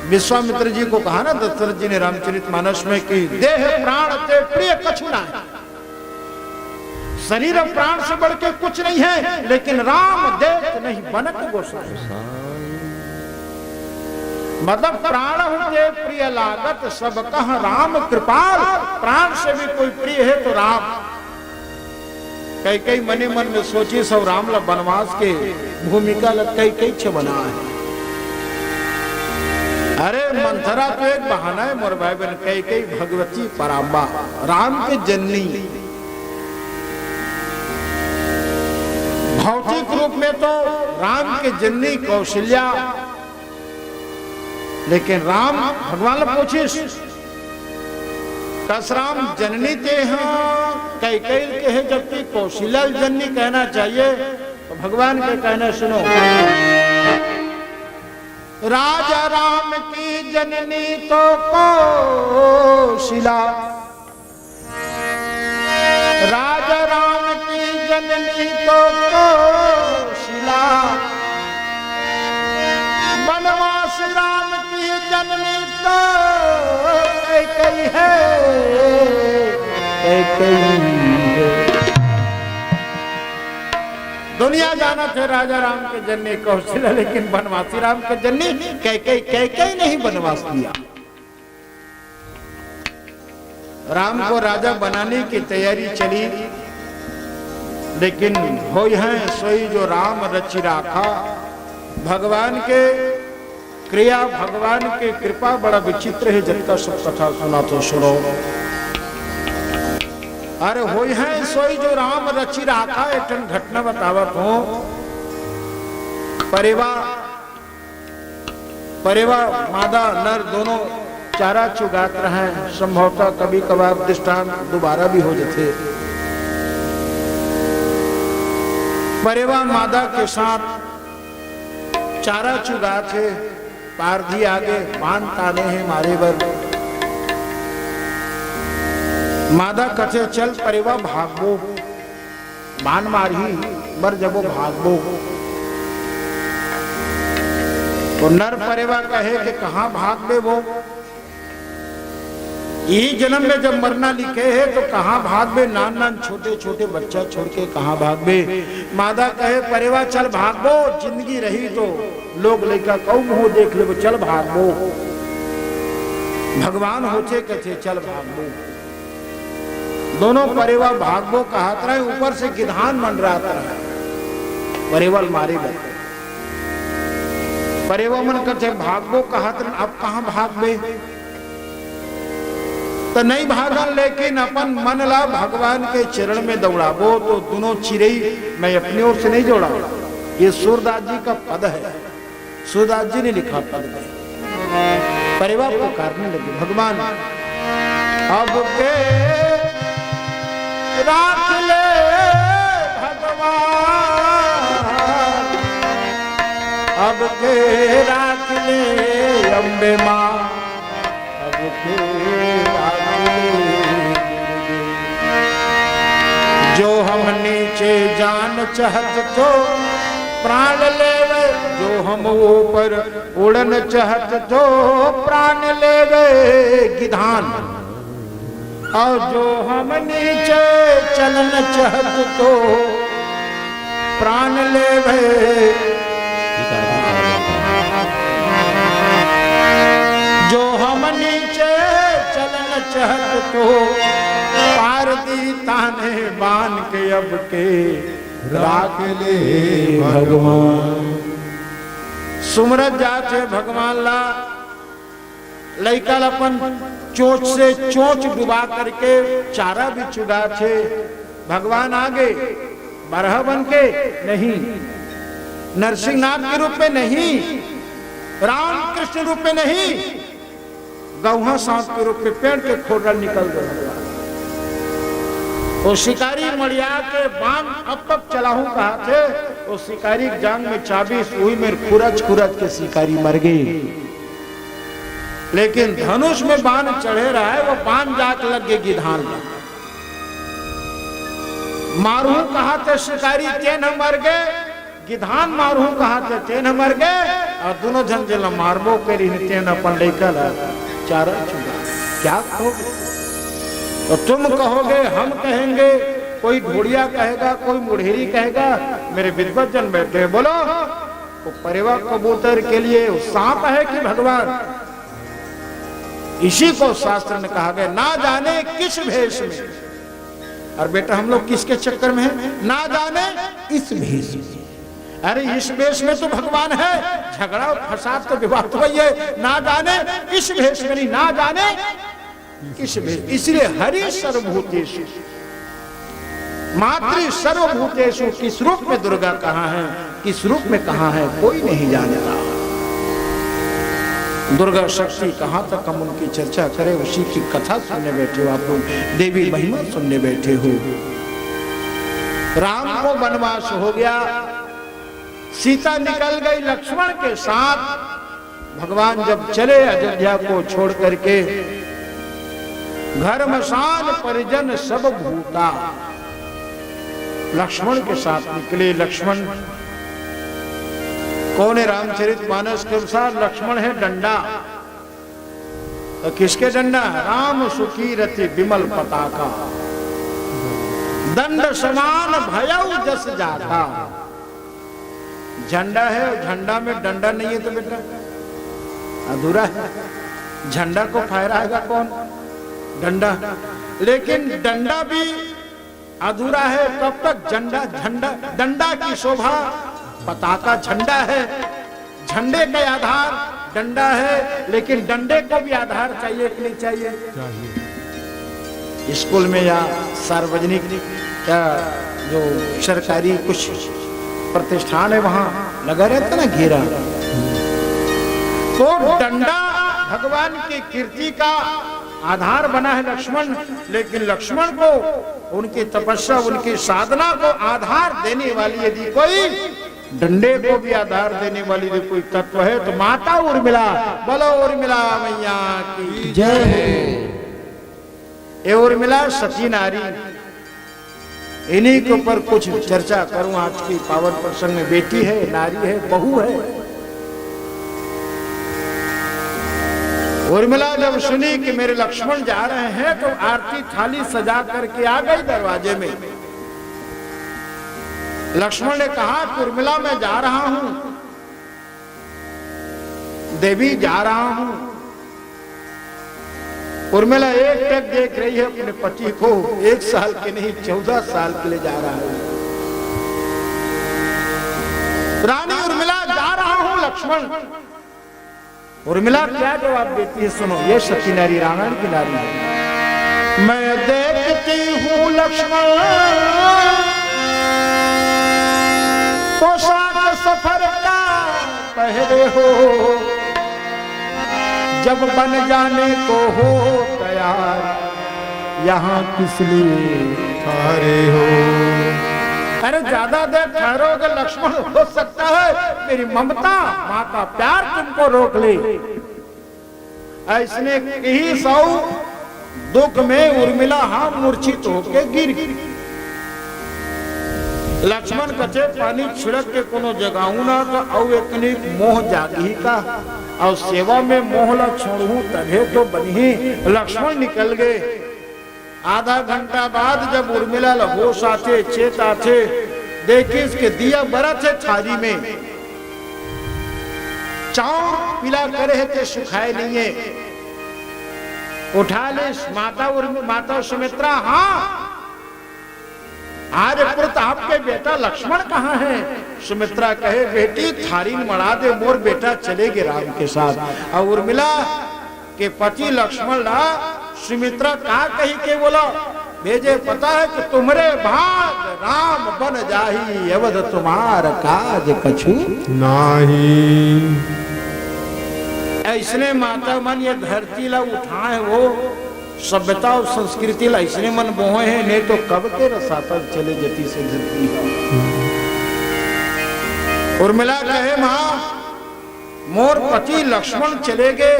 विश्वामित्र जी को कहा ना दशरथ जी ने रामचरितमानस में कि देह प्राण ते प्रिय कछु ना है, शरीर और प्राण से बढ़ के कुछ नहीं है, लेकिन राम देख नहीं बनक गोसाई। मतलब प्राण हुए प्रिय लागत सब कह राम कृपाल। प्राण से भी कोई प्रिय है तो राम। कई कई मने मन में सोची सब राम ला वनवास के भूमिका लग कई कई छे बना है। अरे मंथरा तो एक बहाना है मोर भाई बहन। कई कई भगवती पराम्बा राम के जननी। भौतिक रूप में तो राम के जननी कौशल्या, लेकिन राम भगवान ला पूछिस कसराम जननी ते हैं कई कई के है, जबकि कौशल्या जननी कहना चाहिए। तो भगवान के कहना सुनो। राजा राम की जननी तो कौशल्या, राजा राम की जननी तो कौशल्या, वनवास राम की जननी तो कैकेयी है, कैकेयी है। दुनिया जाना थे राजा राम के जननी कौशल्या, लेकिन वनवासी राम के जननी कैकेयी। कैकेयी नहीं वनवास दिया। राम को राजा बनाने की तैयारी चली, लेकिन होई है सोई जो राम रचि राखा। भगवान के क्रिया, भगवान के कृपा बड़ा विचित्र है। जिनका सब कथा सुना तो सुनो। अरे होई है सोई जो राम रचि राखा। एक घटना बतावत हूं। परिवार मादा नर दोनों चारा चुगात रहे। संभवतः कभी कभार दृष्टांत दोबारा भी हो जाते। परिवार मादा के साथ चारा चुगात है। पारधी आगे मान ताने हैं मारे बर। मादा कथे चल परिवा भागबो। मान मारही बर जबो भागबो। तो नर परिवा कहे कि कहां भागबे वो। यही जन्म में जब मरना लिखे है तो कहां भागबे। नान नान छोटे छोटे बच्चा छोड़ के कहां भागबे। मादा कहे परिवा चल भागबो। जिंदगी रही तो लोग लड़का कौ मुंह देख ले चल भागबो। भगवान होचे कथे चल भागबो। दोनों परिवार भागबो कहत रहे। ऊपर से गिधान मंडरात रहे। परिवार मारे गए। परिवार मन कथे भागबो कहत रहे। अब कहां भागबे। तो नहीं भागन, लेकिन अपन मन ला भगवान के चरण में दौड़ाबो। तो दोनों चिरई मैं अपनी ओर से नहीं जोड़ा। ये सूरदास जी का पद है। सूरदास जी ने लिखा पद में। परिवार पुकारने लगे भगवान अब के राख ले भगवान। अब के राख ले अम्बे माँ। अब के राख ले। जो हम नीचे जान चाहत तो प्राण लेवे। जो हम ऊपर उड़न चाहत तो प्राण लेवे गिधान। और जो हम नीचे चलन चाहत तो प्राण लेवे। जो हम नीचे चलन चाहत तो पारदी ताने बान के अब के राख ले भगवान। सुमरत जाते भगवान ला। लड़का अपन चोंच से चोंच डुबा करके चारा भी चुगा छे। भगवान आगे बरहा बन के नहीं, नरसिंहनाथ के रूप में नहीं, राम कृष्ण रूप में नहीं, गौहा सांप के रूप में पेड़ के खोरा निकल गया। वो शिकारी मड़िया के बांग अब तक चलाहू कहा थे। वो शिकारी जांग में चाबी सुई में खुरच खुरच के शिकारी मर गई। लेकिन धनुष में बाण चढ़े रहा है। वो बाण जाके लग गए गिधान में। मारू कहा थे शिकारी तेन मर गए। गिधान मारू कहा थे तेन मर गए। और दोनों जन जल मारबो करी तेन अपन लेकर चारा चुगा। क्या कहोगे। तो तुम कहोगे, हम कहेंगे, कोई ढोड़िया कहेगा, कोई मुढ़ेरी कहेगा। मेरे विद्वत जन बैठे हैं, बोलो वो परेवा कबूतर के लिए सांप है कि भगवान? इसी को शास्त्र ने कहा गया, ना जाने किस भेष में। और बेटा हम लोग किसके चक्कर में हैं? ना जाने इस भेष में। अरे इस भेष में तो भगवान है, झगड़ा फसाद तो विवाद तो वही है, ना जाने इस भेष में नहीं, ना जाने किस भेष। इसलिए हरि सर्वभूतेषु मातृ सर्वभूतेषु, किस रूप में दुर्गा कहाँ है, किस रूप में कहाँ है, कोई नहीं जानता। दुर्गा शक्ति कहाँ तक हम उनकी चर्चा करें, उसी की कथा सुनने बैठे हो आप लोग, देवी महिमा सुनने बैठे हो। राम को वनवास हो गया, सीता निकल गई लक्ष्मण के साथ। भगवान जब चले अयोध्या को छोड़ करके, घर मसान परिजन सब भूता, लक्ष्मण के साथ निकले। लक्ष्मण कौन है? रामचरितमानस के अनुसार लक्ष्मण है डंडा। तो किसके डंडा? राम सुखी रति विमल पताका, दंड समान भयउ जस जाता। झंडा है, झंडा में डंडा नहीं है तो बेटा अधूरा है। झंडा को फहराएगा कौन? डंडा। लेकिन डंडा भी अधूरा है तब तक झंडा, झंडा डंडा की शोभा पताका झंडा है, झंडे का आधार डंडा है, लेकिन डंडे को भी आधार चाहिए कि नहीं चाहिए? स्कूल में या सार्वजनिक या जो सरकारी कुछ प्रतिष्ठान है वहां लगा रहता ना घेरा, तो डंडा भगवान की कीर्ति का आधार बना है लक्ष्मण। लेकिन लक्ष्मण को उनकी तपस्या, उनकी साधना को आधार देने वाली यदि कोई, डंडे को भी आधार देने वाली यदि कोई तत्व है तो माता उर्मिला। बोलो उर्मिला मैया की जय। ये उर्मिला सती नारी, इन्हीं के ऊपर कुछ चर्चा करूं आज की पावन प्रसंग में। बेटी है, नारी है, बहू है। उर्मिला जब सुनी कि मेरे लक्ष्मण जा रहे हैं तो आरती थाली सजा करके आ गई दरवाजे में। लक्ष्मण ने कहा कि उर्मिला मैं जा रहा हूं, देवी जा रहा हूं। उर्मिला एक टक देख रही है अपने पति को, 1 साल के नहीं 14 साल के लिए जा रहा है। रानी उर्मिला जा रहा हूं लक्ष्मण। उर्मिला क्या जवाब देती है सुनो, ये सती नारी रामायण की नारी है। मैं देखती हूँ लक्ष्मण पोशाक सफर का पहरे हो, जब बन जाने को हो तैयार, यहाँ किस लिए ठहरे हो। अरे ज्यादा देर ठहरोगे लक्ष्मण, हो सकता है मेरी ममता, माँ का प्यार तुमको रोक ले। ऐसने ही सौ दुख में उर्मिला हाँ मूर्छित होके गिर गई। लक्ष्मण कचे पानी छिड़क के कोनो जगाऊ ना का औ इतनी मोह जागी का और सेवा में मोह ला छोड़ू तभे तो बनी। लक्ष्मण निकल गए। आधा घंटा बाद जब उर्मिला होश आते, चेत आते, देखिए इसके दिया बरा थे थाली में, चावल पिला करे थे, सुखाए नहीं है। उठा ले माता सुमित्रा, हाँ आर्यपुत्र आपके बेटा लक्ष्मण कहाँ है? सुमित्रा कहे बेटी थारी मड़ा दे, मोर बेटा चलेगे राम के साथ। और उर्मिला के पति लक्ष्मण ला सुमित्रा का कही के बोला भेजे, पता है कि तुम्हारे भाग राम बन जाही, अवध तुम्हार काज कछु नाही। ऐसने माता मन ये धरती ला उठाए, वो सभ्यता और संस्कृति ला ऐसने मन मोहे है, नहीं तो कब के रसातल चले जती से धरती। उर्मिला कहे माँ मोर पति लक्ष्मण चले गए,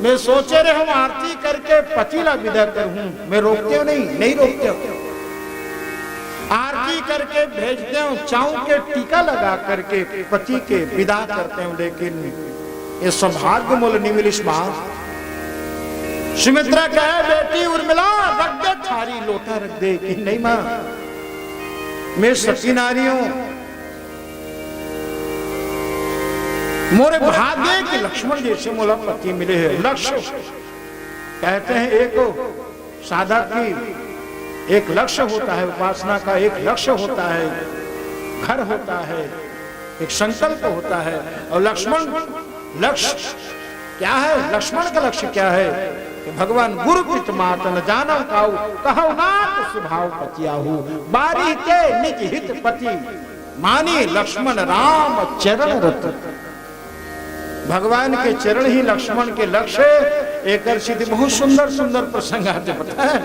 मैं सोचे रहे हूं आरती करके पति ला विदा करूं, मैं रोकते हो नहीं रोकते हो। आरती करके भेजते हूं, चाऊ के टीका लगा करके पति के विदा करते हूं, लेकिन ये सौभाग्य मोल नहीं मिली। सुमित्रा कहे बेटी उर्मिला रख दे थारी, लोटा रख दे। कि नहीं मां मैं सती नारी हूं, मोरे भाग्य के लक्ष्मण जैसे मोला पति मिले हैं। लक्ष्य कहते हैं एक साधक की एक लक्ष्य होता है, उपासना का एक लक्ष्य होता है, घर होता है, एक संकल्प होता है। और लक्ष्मण लक्ष्य क्या है? लक्ष्मण का लक्ष्य क्या है कि भगवान गुरु पित मात न जानव काऊ कहु नाथ स्वभाव पतियाहू बारी के निज हित पति मानी लक्ष्मण राम चरण रत। भगवान के चरण ही लक्ष्मण के लक्ष्य। एक सिद्धि बहुत सुंदर सुंदर प्रसंग आते पता है।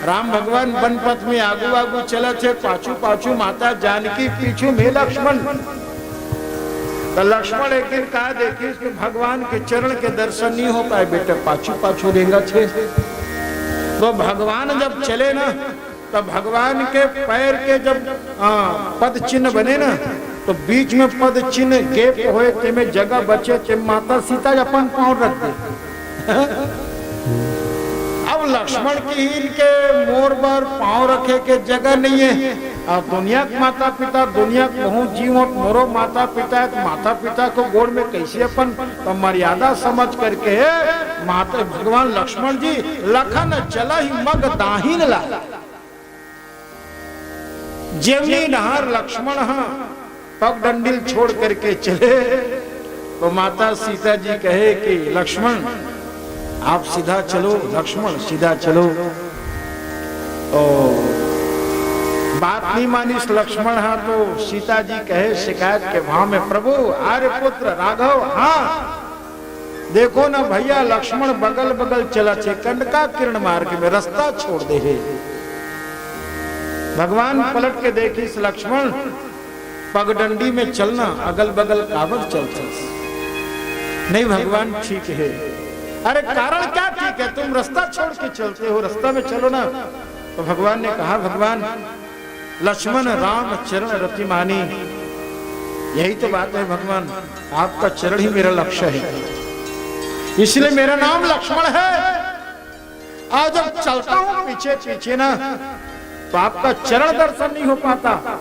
राम भगवान वन पथ में आगू आगू चला थे, पाछू पाछू माता जानकी पीछू में लक्ष्मण। तो लक्ष्मण एक दिन कहा देखिए इसके भगवान के चरण के दर्शन नहीं हो पाए बेटे, पाछू पाछू देगा छे। तो भगवान जब चले ना तो भगवान के पैर के जब पद चिन्ह बने ना तो बीच में पद चिन्ह गेप होए ते में जगह बचे ते माता सीता अपन पांव रख दे। अब लक्ष्मण की इनके मोर पर पांव रखे के जगह नहीं है। अब दुनिया के माता पिता, दुनिया के बहुत जीव मोरो माता पिता, माता पिता को गोड़ में कैसे अपन तो मर्यादा समझ करके माता भगवान लक्ष्मण जी लखन चला ही मग दाहिन ला। जेवनी नहार लक्ष्मण पग डंडिल छोड़ करके चले तो माता सीता जी कहे कि लक्ष्मण आप सीधा चलो, लक्ष्मण सीधा चलो। और बात नहीं मानी लक्ष्मण। हाँ तो सीता जी कहे शिकायत के भाव में प्रभु आर्य पुत्र राघव, हाँ देखो ना भैया लक्ष्मण बगल बगल चला छे, कंडका किरण मार्ग में रास्ता छोड़ दे है। भगवान पलट के देखी लक्ष्मण पगडंडी में चलना अगल बगल कावड़ चलते नहीं भगवान ठीक है। अरे कारण क्या ठीक है? तुम रास्ता छोड़ के चलते हो, रास्ता में चलो ना। तो भगवान ने कहा भगवान लक्ष्मण राम चरण रति मानी। यही तो बात है भगवान, आपका चरण ही मेरा लक्ष्य है, इसलिए मेरा नाम लक्ष्मण है। आज जब चलता हूं पीछे पीछे ना तो आपका चरण दर्शन नहीं हो पाता,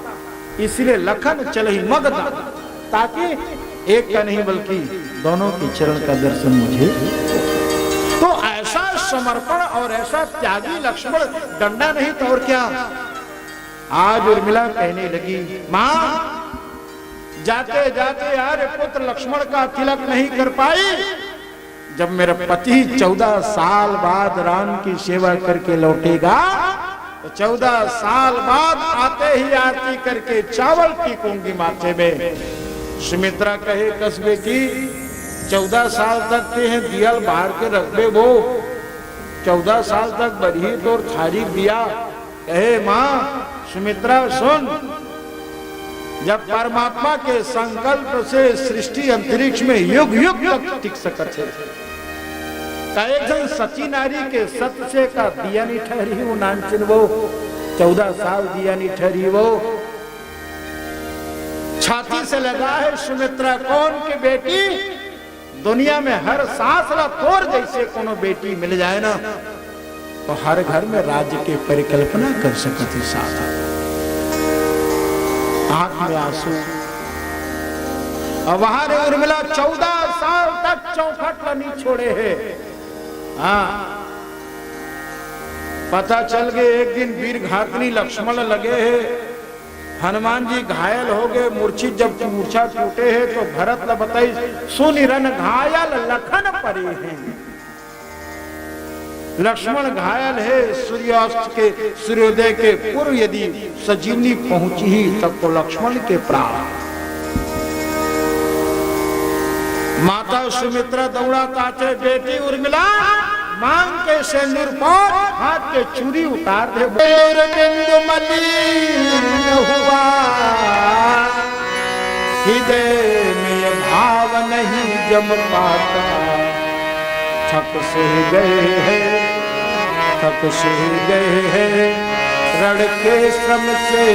इसलिए लखन चल ही मगदा, ताकि एक का नहीं बल्कि दोनों के चरण का दर्शन मुझे। तो ऐसा समर्पण और ऐसा त्यागी लक्ष्मण, डंडा नहीं तो और क्या। आज उर्मिला कहने लगी मां जाते जाते यार पुत्र लक्ष्मण का तिलक नहीं कर पाई। जब मेरा पति 14 साल बाद राम की सेवा करके लौटेगा तो 14 साल बाद आते ही आरती करके चावल टीकूंगी माथे में। सुमित्रा कहे कस्बे की 14 साल तक ते हैं दियल बाहर के रखबे वो 14 साल तक बढ़ी तो थारी बिया। कहे मां सुमित्रा सुन, जब परमात्मा के संकल्प से सृष्टि अंतरिक्ष में युग युग तक टिक सकते का एक जन सची नारी के सत्य से का दिया नहीं ठहरी वो नानचिन वो 14 साल दिया नहीं ठहरी वो। छाती से लगा है सुमित्रा कौन की बेटी, दुनिया में हर सांस ला तोर जैसे कोनो बेटी मिल जाए ना तो हर घर में राज्य के परिकल्पना कर सकती। साथ आंख में आंसू। और वहां ने उर्मिला 14 साल तक चौखट नहीं छोड़े है। हाँ पता चल गए एक दिन वीर घातनी लक्ष्मण लगे हैं, हनुमान जी घायल हो गए, मूर्छित जब मूर्छा टूटे हैं तो भरत ने बताई सुनिरन घायल लखन परे हैं। लक्ष्मण घायल है, सूर्यास्त के सूर्योदय के पूर्व यदि सजीवनी पहुंची ही तब तो लक्ष्मण के प्राण। माता सुमित्रा दौड़ा ताते बेटी उर्मिला मांग के सिंदूर पर हाथ के चूड़ी उतार दे। बिंदु मलिन हुआ हृदय में भाव नहीं जम पाता, थक से गए हैं थक से गए हैं रण के श्रम से,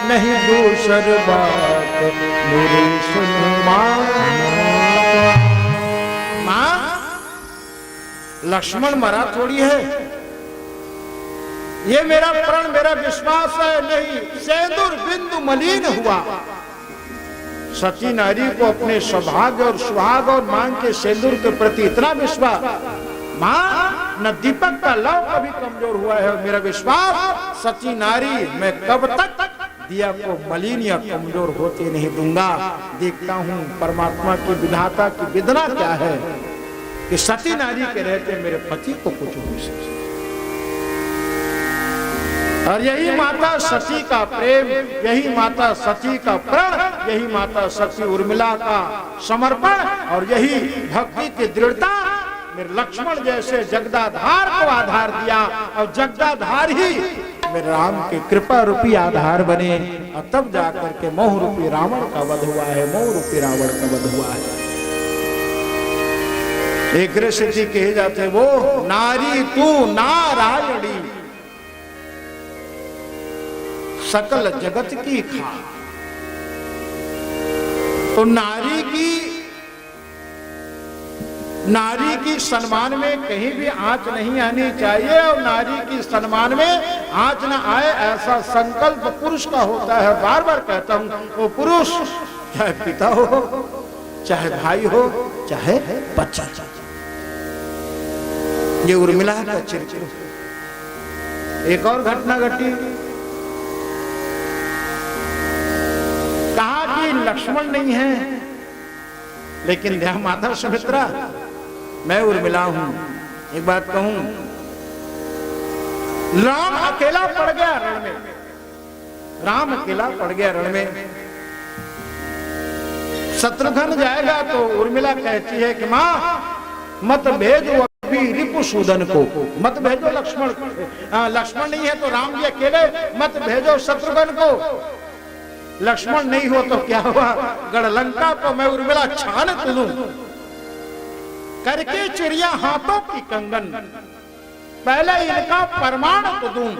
नहीं दूसर बात मेरी सुन मां। लक्ष्मण मरा थोड़ी है, ये मेरा प्रण मेरा विश्वास है नहीं। सिंदूर बिंदु मलिन हुआ, सती नारी को अपने सौभाग्य और सुहाग और मांग के सिंदूर के प्रति इतना विश्वास, मां न दीपक का लौ कभी कमजोर हुआ है, मेरा विश्वास सती नारी मैं कब तक दिया को मलिन या कमजोर होते नहीं दूंगा। देखता हूं परमात्मा की विधाता की विधना क्या है कि सती नारी के रहते मेरे पति को कुछ हो सके। और यही माता सती का प्रेम, यही माता सती का प्रण, यही माता सती उर्मिला का समर्पण और यही भक्ति की दृढ़ता मेरे लक्ष्मण जैसे जगदाधार को आधार दिया और जगदाधार ही मेरे राम के कृपा रूपी आधार बने और तब जाकर के मोह रूपी रावण का वध हुआ है, मोह रूपी रावण का वध हुआ है। एक ऋषि कहे जाते वो नारी तू नारायणी सकल जगत की खा। तो नारी की सम्मान में कहीं भी आंच नहीं आनी चाहिए और नारी की सम्मान में आंच न आए ऐसा संकल्प पुरुष का होता है। बार बार कहता हूं वो पुरुष चाहे पिता हो, चाहे भाई हो, चाहे बच्चा। ये उर्मिला का चरित्र। एक और घटना घटी, कहा कि लक्ष्मण नहीं है लेकिन यह माता सुमित्रा, मैं उर्मिला हूं। एक बात कहूं, राम अकेला पड़ गया रण में, राम अकेला पड़ गया रण में। शत्रुघ्न जाएगा तो उर्मिला कहती है कि मां मत भेजो अभी रिपुसूदन को, मत भेजो लक्ष्मण, लक्ष्मण नहीं है तो राम जी अकेले, मत भेजो शत्रुघ्न को। लक्ष्मण नहीं हो तो क्या हुआ, गढ़लंका को मैं उर्मिला छान तुलूं, करके चिड़िया हाथों की कंगन, पहले इनका प्रमाण तो दूं।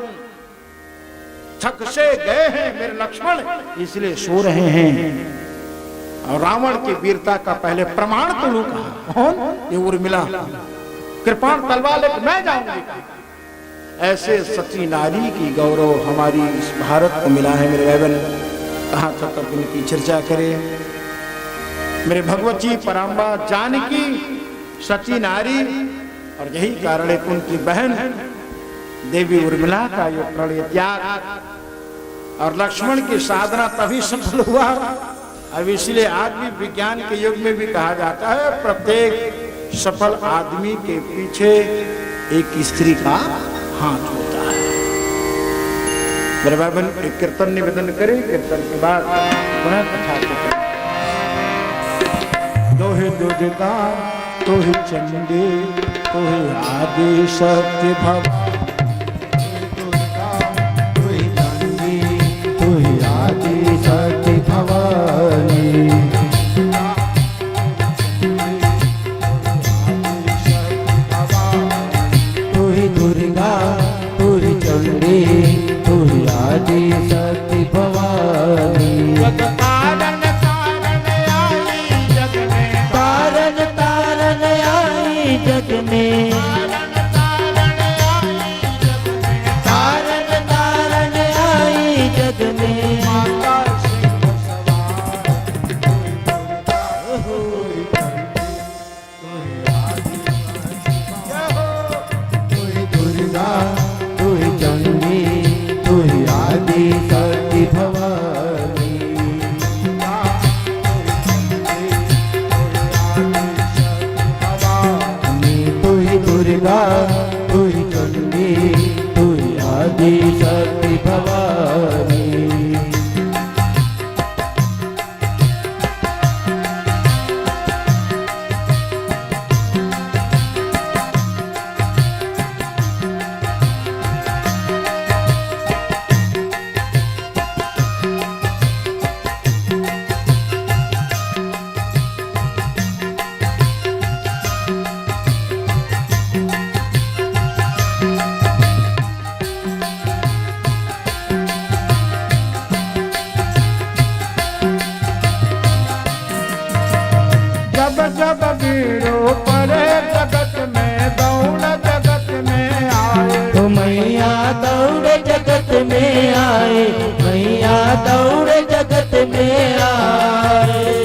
थक से गए हैं मेरे लक्ष्मण इसलिए सो रहे हैं, और रावण की वीरता का पहले प्रमाण तो लूं। कहा कौन? ये उर्मिला, कृपाण तलवार लेकर मैं जाऊंगी। ऐसे सती नारी की गौरव हमारी इस भारत को मिला है। मेरे भाई बहन, कहां तक अब इनकी चर्चा करें। मेरे भगवती पराम्बा जानकी सती नारी, और यही कारण है कि उनकी बहन देवी उर्मिला का ये प्रणय त्याग और लक्ष्मण की साधना तभी सफल हुआ। अब इसलिए आज भी विज्ञान के युग में भी कहा जाता है प्रत्येक सफल आदमी के पीछे एक स्त्री का हाथ होता है। मेरे भाई बहन, एक कीर्तन निवेदन करें, कीर्तन के बाद पुनः कथा करें। दोहे दुर्गा तोहि चंडी तोहि आदि शक्ति भवानी, तोहि चंडी तोहि आदि शक्ति भवानी, तोहि दुर्गा तोहि चंडी तोहि आदि शक्ति भवानी। तारण तारण आई जग में, तारण तारण आई जग में, तारण तारण आई जग में। तोहि दुर्गा तोहि चंडी तोहि आदि शक्ति भवानी, तोहि दुर्गा तोहि चंडी तोहि आदि शक्ति भवानी। जब वीरो परे जगत में दौड़ जगत में आए, तो मैया दौड़ जगत में आए, मैया दौड़ जगत में आए।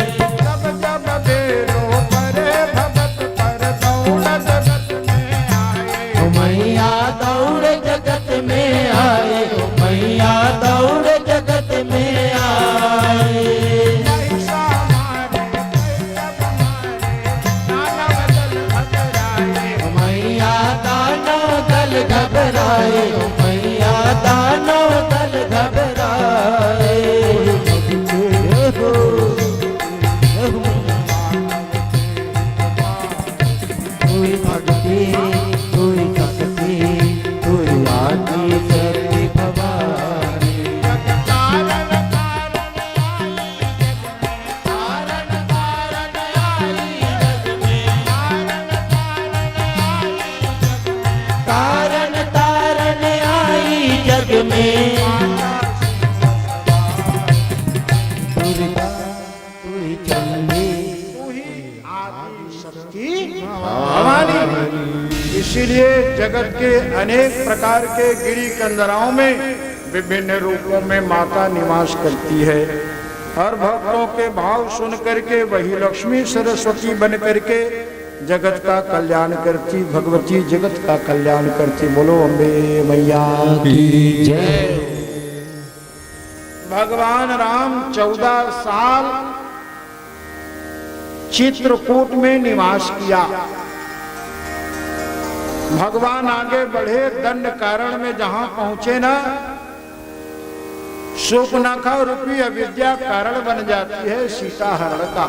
में दुर्गा तू ही चंडी तू ही आदि शक्ति भवानी। इसीलिए जगत के अनेक प्रकार के गिरी कंदराओं में विभिन्न रूपों में माता निवास करती है। हर भक्तों के भाव सुन करके वही लक्ष्मी सरस्वती बन करके जगत का कल्याण करती, भगवती जगत का कल्याण करती। बोलो अम्बे मैया की जय। भगवान राम 14 साल चित्रकूट में निवास किया। भगवान आगे बढ़े, दंड कारण में जहां पहुंचे ना, शूर्पणखा रूपी अविद्या कारण बन जाती है सीता हरण का।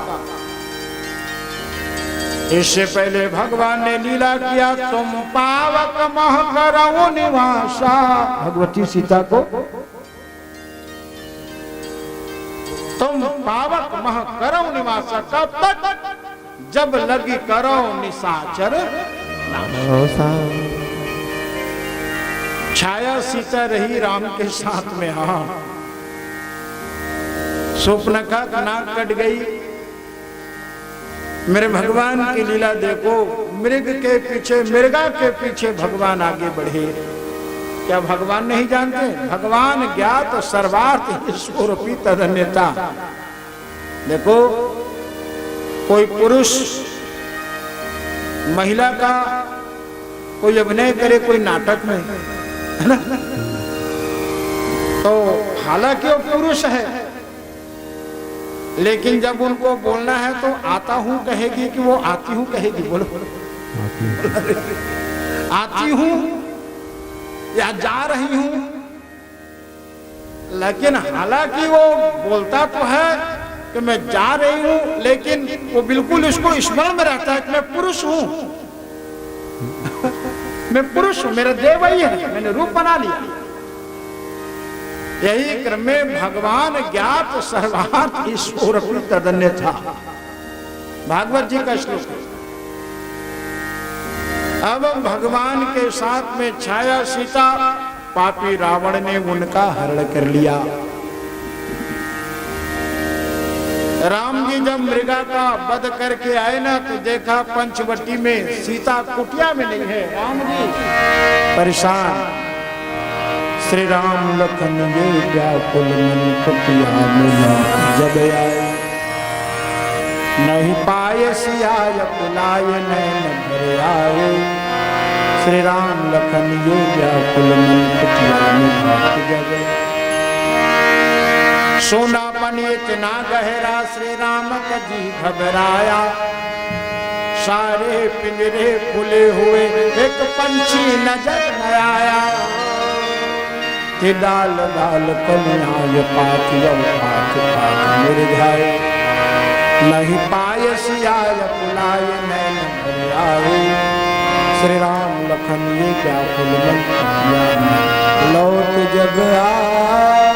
इससे पहले भगवान ने लीला किया, तुम पावक मह करऊ निवासा। भगवती सीता को तुम पावक मह करऊ निवासा, कब तक? जब लगी करो निशाचर। छाया सीता रही राम के साथ में। हाँ, शूर्पणखा का नाक कट गई। मेरे भगवान की लीला देखो, मृग के पीछे, मृगा के पीछे भगवान आगे बढ़े। क्या भगवान नहीं जानते? भगवान ज्ञात सर्वार्थ ईश्वरोपि तदन्यता। देखो, कोई पुरुष महिला का कोई अभिनय करे कोई नाटक में, है ना, तो हालांकि वो पुरुष है, लेकिन जब उनको बोलना है तो आता हूं कहेगी कि वो आती हूं कहेगी? बोलो, आती हूं या जा रही हूं। लेकिन हालांकि वो बोलता तो है कि मैं जा रही हूं, लेकिन वो बिल्कुल इसको स्मरण में रहता है कि मैं पुरुष हूं। मैं पुरुष हूं, मेरा देह वही है, मैंने रूप बना लिया। यही क्रम में भगवान ज्ञात सर्वार्थ ईश्वर तदन्य था। भागवत जी का श्लोक है। अब भगवान के साथ में छाया सीता, पापी रावण ने उनका हरण कर लिया। राम जी जब मृगा का वध करके आए ना, तो देखा पंचवटी में सीता कुटिया में नहीं है। राम जी परेशान। श्री राम लखन ये व्याकुल मन कुटिया में जब आए, नहीं पाए सियाय पुलाय नैन भर आए। श्री राम लखन ये व्याकुल मन कुटिया में जब आए। सोनापन इतना गहरा श्री राम का जी घबराया। सारे पिंजरे खुले हुए एक पंछी नजर न आया। कि डाल डाल कन्याय पात पात पात मुरझाए, नहीं पाए सियाय पुलाय नैन भर आए। श्री राम लखन ये व्याकुल मन कुटिया में लौट जब आए।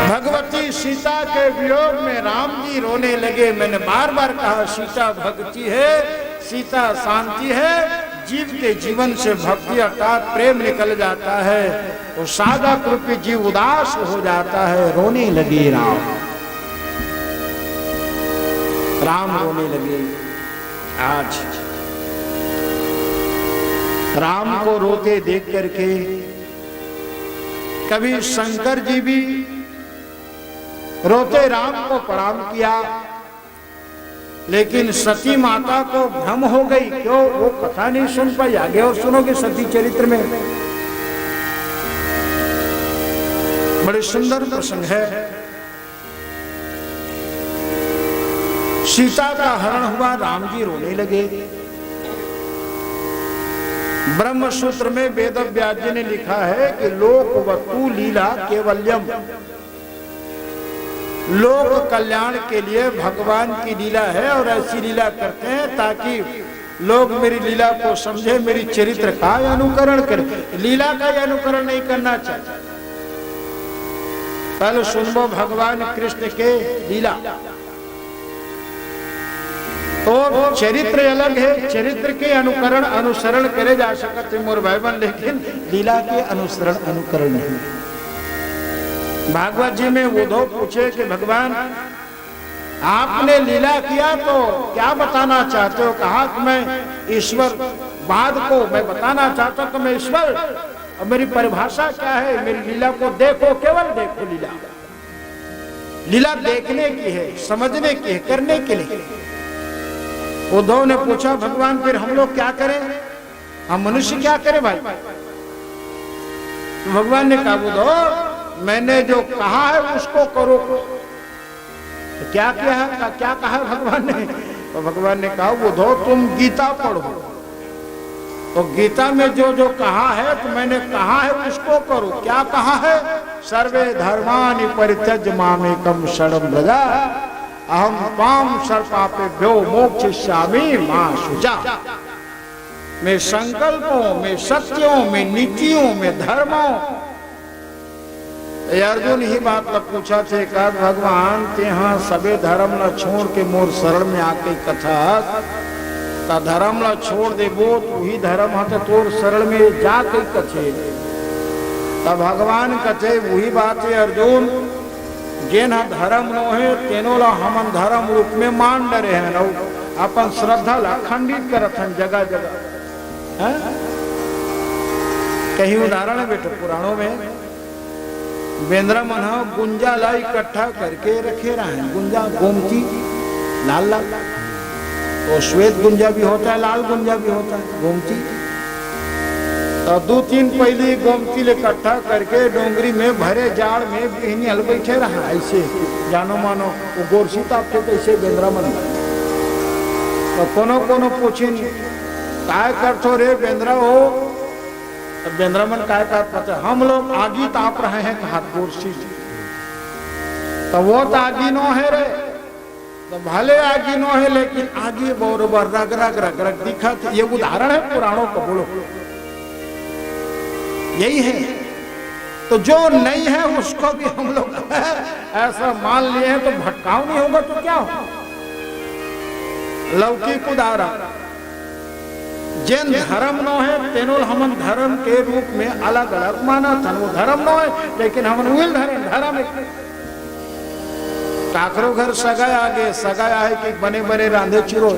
भगवती सीता के वियोग में राम जी रोने लगे। मैंने बार बार कहा, सीता भक्ति है, सीता शांति है। जीव के जीवन से भक्ति अर्थात प्रेम निकल जाता है, तो साधक रूपी जीव उदास हो जाता है। रोने लगे राम रोने लगे। आज राम को रोते देख करके कभी शंकर जी भी रोते राम को प्रणाम किया, लेकिन सती माता को भ्रम हो गई। क्यों? वो कथा नहीं सुन पाई। आगे और सुनोगे सती चरित्र में, बड़े सुंदर प्रसंग है। सीता का हरण हुआ, राम जी रोने लगे। ब्रह्म सूत्र में वेद व्यास जी ने लिखा है कि लोक वस्तु लीला केवल्यम, लोक कल्याण के लिए भगवान की लीला है। और ऐसी लीला करते हैं ताकि लोग मेरी लीला को समझे, मेरी चरित्र का अनुकरण करें। लीला का अनुकरण नहीं करना चाहिए। पहले सुनो भगवान कृष्ण के लीला। तो चरित्र अलग है, चरित्र के अनुसरण करे जा सकते मोर भाई बन, लेकिन लीला के अनुकरण नहीं। भागवत जी में उद्धव पूछे कि भगवान आपने लीला किया तो क्या बताना चाहते हो? कहा कि मैं ईश्वर बाद को मैं बताना चाहता हूं कि मैं ईश्वर, और मेरी परिभाषा क्या है? मेरी लीला को देखो, केवल देखो। लीला देखने की है, समझने की है, करने के लिए। उद्धव ने पूछा भगवान फिर हम लोग क्या करें, हम मनुष्य क्या करें भाई? तो भगवान ने कहा उद्धव मैंने जो कहा है उसको करो। तो क्या किया है, क्या कहा भगवान ने? तो भगवान ने कहा उद्धव तुम गीता पढ़ो, तो गीता में जो जो कहा है तो मैंने कहा है उसको करो। क्या कहा है? सर्वे धर्मानि परित्यज्य मामेकं शरणं व्रज अहम त्वां सर्वपापेभ्यो मोक्षयिष्यामि मा शुचा। मैं संकल्पों में, सत्यों में, नीतियों में, धर्मों। अर्जुन ही बात तक पूछा थे, कहा भगवान ते हाँ सबे धर्म न छोड़ के मोर शरण में आके कथा ता धर्म ला छोड़ देबो तू ही धर्म हत तोर शरण में जा के कथे। तब भगवान कथे वही बात है अर्जुन, जेना धर्म नो है तेनो ला हम धर्म रूप में मान डरे हैं, अपन श्रद्धा ला खंडित करत हैं जगह जगह। कहीं उदाहरण है बेटे पुराणों में, बेंद्रा मन गुंजा ला इकट्ठा करके रखे रहे। गुंजा गोमती लाल लाल, तो श्वेत गुंजा भी होता है, लाल गुंजा भी होता है, गोमती। तो 2-3 पहली गोमती ले इकट्ठा करके डोंगरी में भरे जाड़ में बहनी हल बैठे रहा। ऐसे जानो मानो वो गोरसी तापते कैसे बेंद्रा मन। तो कोनो कोनो पूछिन काय करतो रे बेंद्रा हो? तो बेंद्रा मन काय कर पता, हम लोग आगी ताप रहे हैं कहा गोरसी। तो वो तो आगी नो है रे, तो भले आगी नो है लेकिन आगे बरोबर रग रग रग रग दिखा। ये उदाहरण है पुराणों का, बोलो यही है। तो जो नहीं है उसको भी हम लोग ऐसा मान लिए हैं, तो भटकाव नहीं होगा तो क्या होगा? लौकिक उदाहरण, जिन धर्म नो है तेनो हम धर्म के रूप में अलग अलग माना था। वो धर्म नो है लेकिन हम धर्म काकरो घर सगाया आगे सगाया है कि बने बने रांधे चिरो,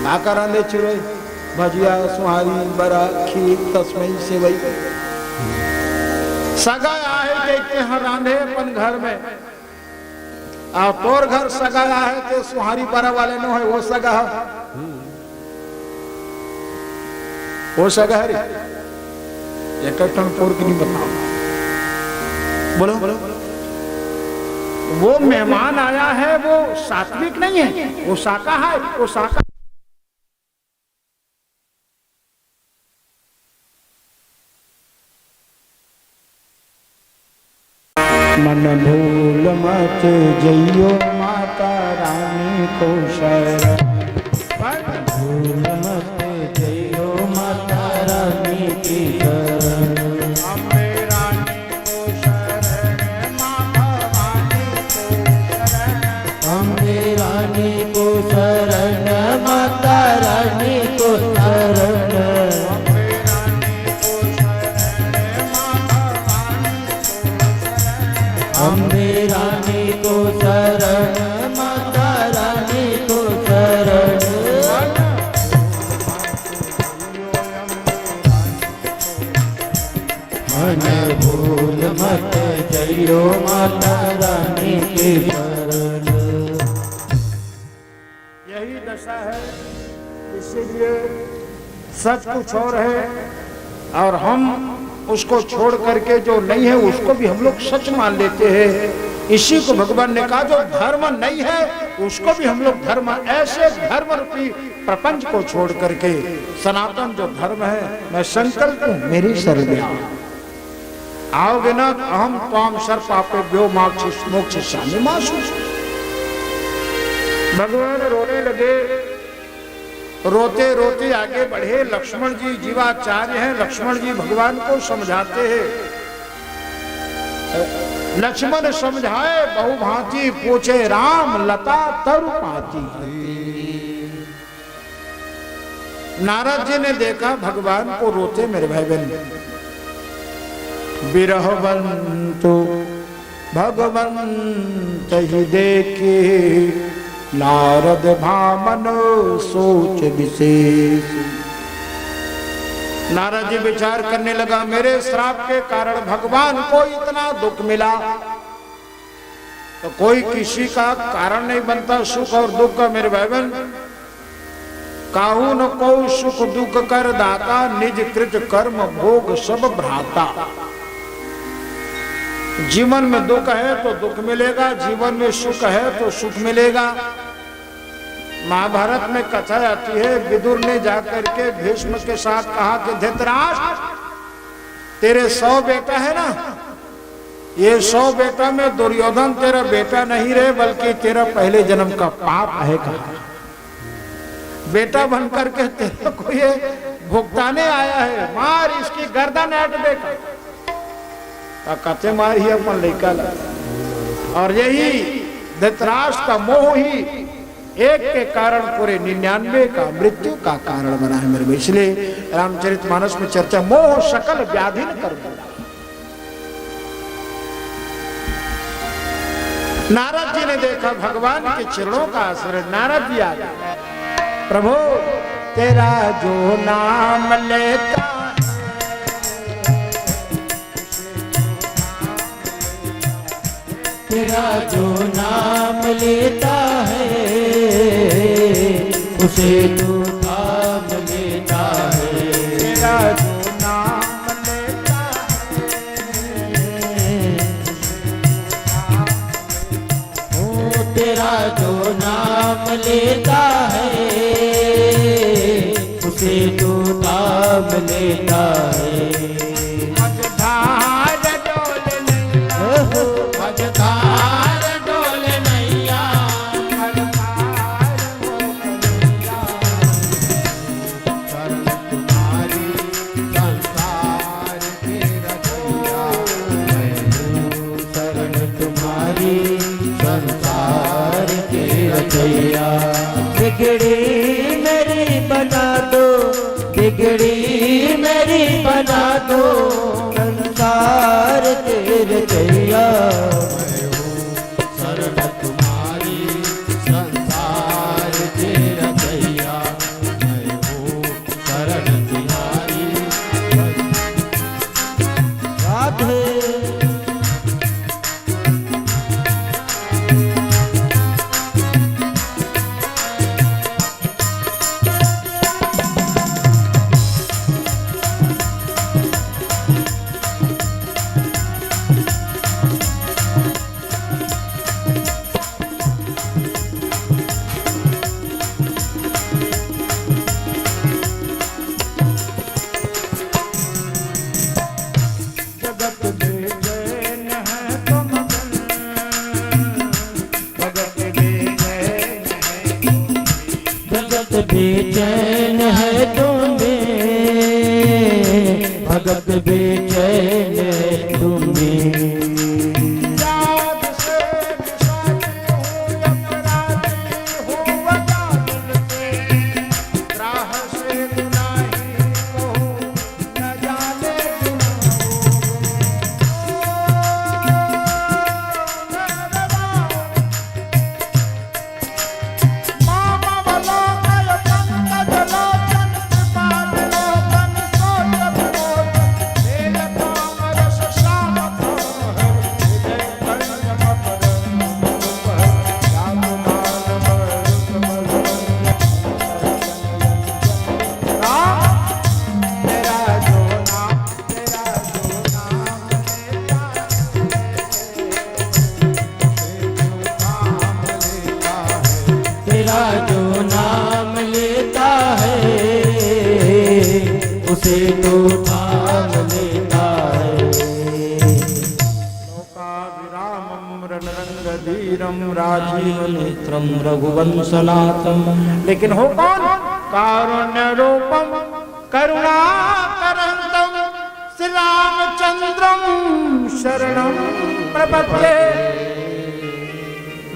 आका रांधे चिरो, भजिया सुहारी बरा खीर तस्मई सेवई। सगाया है देखते हैं रांधे अपन घर में, और तोर घर सगाया है तो सुहारी बरा वाले नो है वो सगा, वो सगा है एक टन तोर की नहीं बताओ। बोलो बोलो, वो मेहमान आया है वो सात्विक नहीं है, वो शाकाहारी, वो शाका। मन भूल मत जइयो माता रानी को शरण, भूल मत जइयो माता रानी की शरण। अम्बे रानी को शरण, माता रानी को शरण। अम्बे रानी को शरण, माता रानी को शरण। मन भूल मत जइयो माता रानी की शरण। यही दशा है, इसीलिए सच कुछ और है और हम उसको छोड़ करके जो नहीं है उसको भी हम लोग सच मान लेते हैं। इसी को भगवान ने कहा जो धर्म नहीं है उसको भी हम लोग धर्म, ऐसे धर्म रूपी प्रपंच को छोड़ करके सनातन जो धर्म है, मैं संकल्प हूं मेरी शरण में आओगे ना, अहम त्वाम सर्वपापेभ्यो मोक्षयिष्यामि मा शुचा। भगवान रोने लगे, रोते रोते आगे बढ़े। लक्ष्मण जी जीवाचार्य हैं, लक्ष्मण जी भगवान को समझाते हैं। लक्ष्मण समझाए बहुभांति, पूछे राम लता तरु पाती। नारद जी ने देखा भगवान को रोते मेरे भाई बहन, बिरहवंतु भगवंत ही देखे, नारद भामन सोच विशेष। नारद जी विचार करने लगा, मेरे श्राप के कारण भगवान को इतना दुख मिला, तो कोई किसी का कारण नहीं बनता सुख और दुख का मेरे भाई बहन। काहू न को सुख दुख कर दाता, निज कृत कर्म भोग सब भ्राता। जीवन में दुख है तो दुख मिलेगा, जीवन में सुख है तो सुख मिलेगा। महाभारत में कथा आती है, विदुर ने जाकर के भीष्म के साथ कहा कि धृतराष्ट्र, तेरे 100 बेटा है ना, ये 100 बेटा में दुर्योधन तेरा बेटा नहीं रहे, बल्कि तेरा पहले जन्म का पाप है। कहा बेटा बन करके तेरे को ये भुगताने आया है, मार इसकी गर्दन ऐट बेटा। कथे मार ही अपन लड़का लगा। और यही धृतराष्ट्र का मोह ही एक के कारण पूरे 99 का मृत्यु का कारण बना है मेरे। इसलिए रामचरितमानस में चर्चा, मोह सकल व्याधि न कर बोला। नारद जी ने देखा भगवान के चरणों का असर। नारद जी आ गए, प्रभु तेरा जो नाम लेता, तेरा जो नाम लेता है, उसे तू थाम लेता है। तेरा जो नाम लेता है, ओ तेरा जो नाम लेता है, उसे तू थाम लेता है। मझधार डोल नैया, मझधार डोल नैया, मझधार हो कन्हैया। शरण तुम्हारी संसार के रचैया, शरण तुम्हारी संसार के रचैया। बिगड़ी मेरी बना दो, बिगड़ी मेरी बना दो, संसार के रचैया। शरण तुम्हारी संसार के रचैया, मैं हूँ शरण तुम्हारी। राधे जगत बेचैन है तुम बिन, जगत बेचैन है, भगत बेचैन है तुम्हें, भगत बेचैन है तुम्हें। याद से निशानी हूँ, अपराधी हूँ वजालिल से, राह से गुनाही को न जाने तेरा जो नाम लेता है, उसे तो थाम लेता है। लोकाभिरामं रणरंगधीरं राजीव नेत्रं रघुवंशनाथं। लेकिन हो कौन? कारुण्य रूपम करुणाकरंतम श्री रामचंद्रम शरणं प्रपद्ये।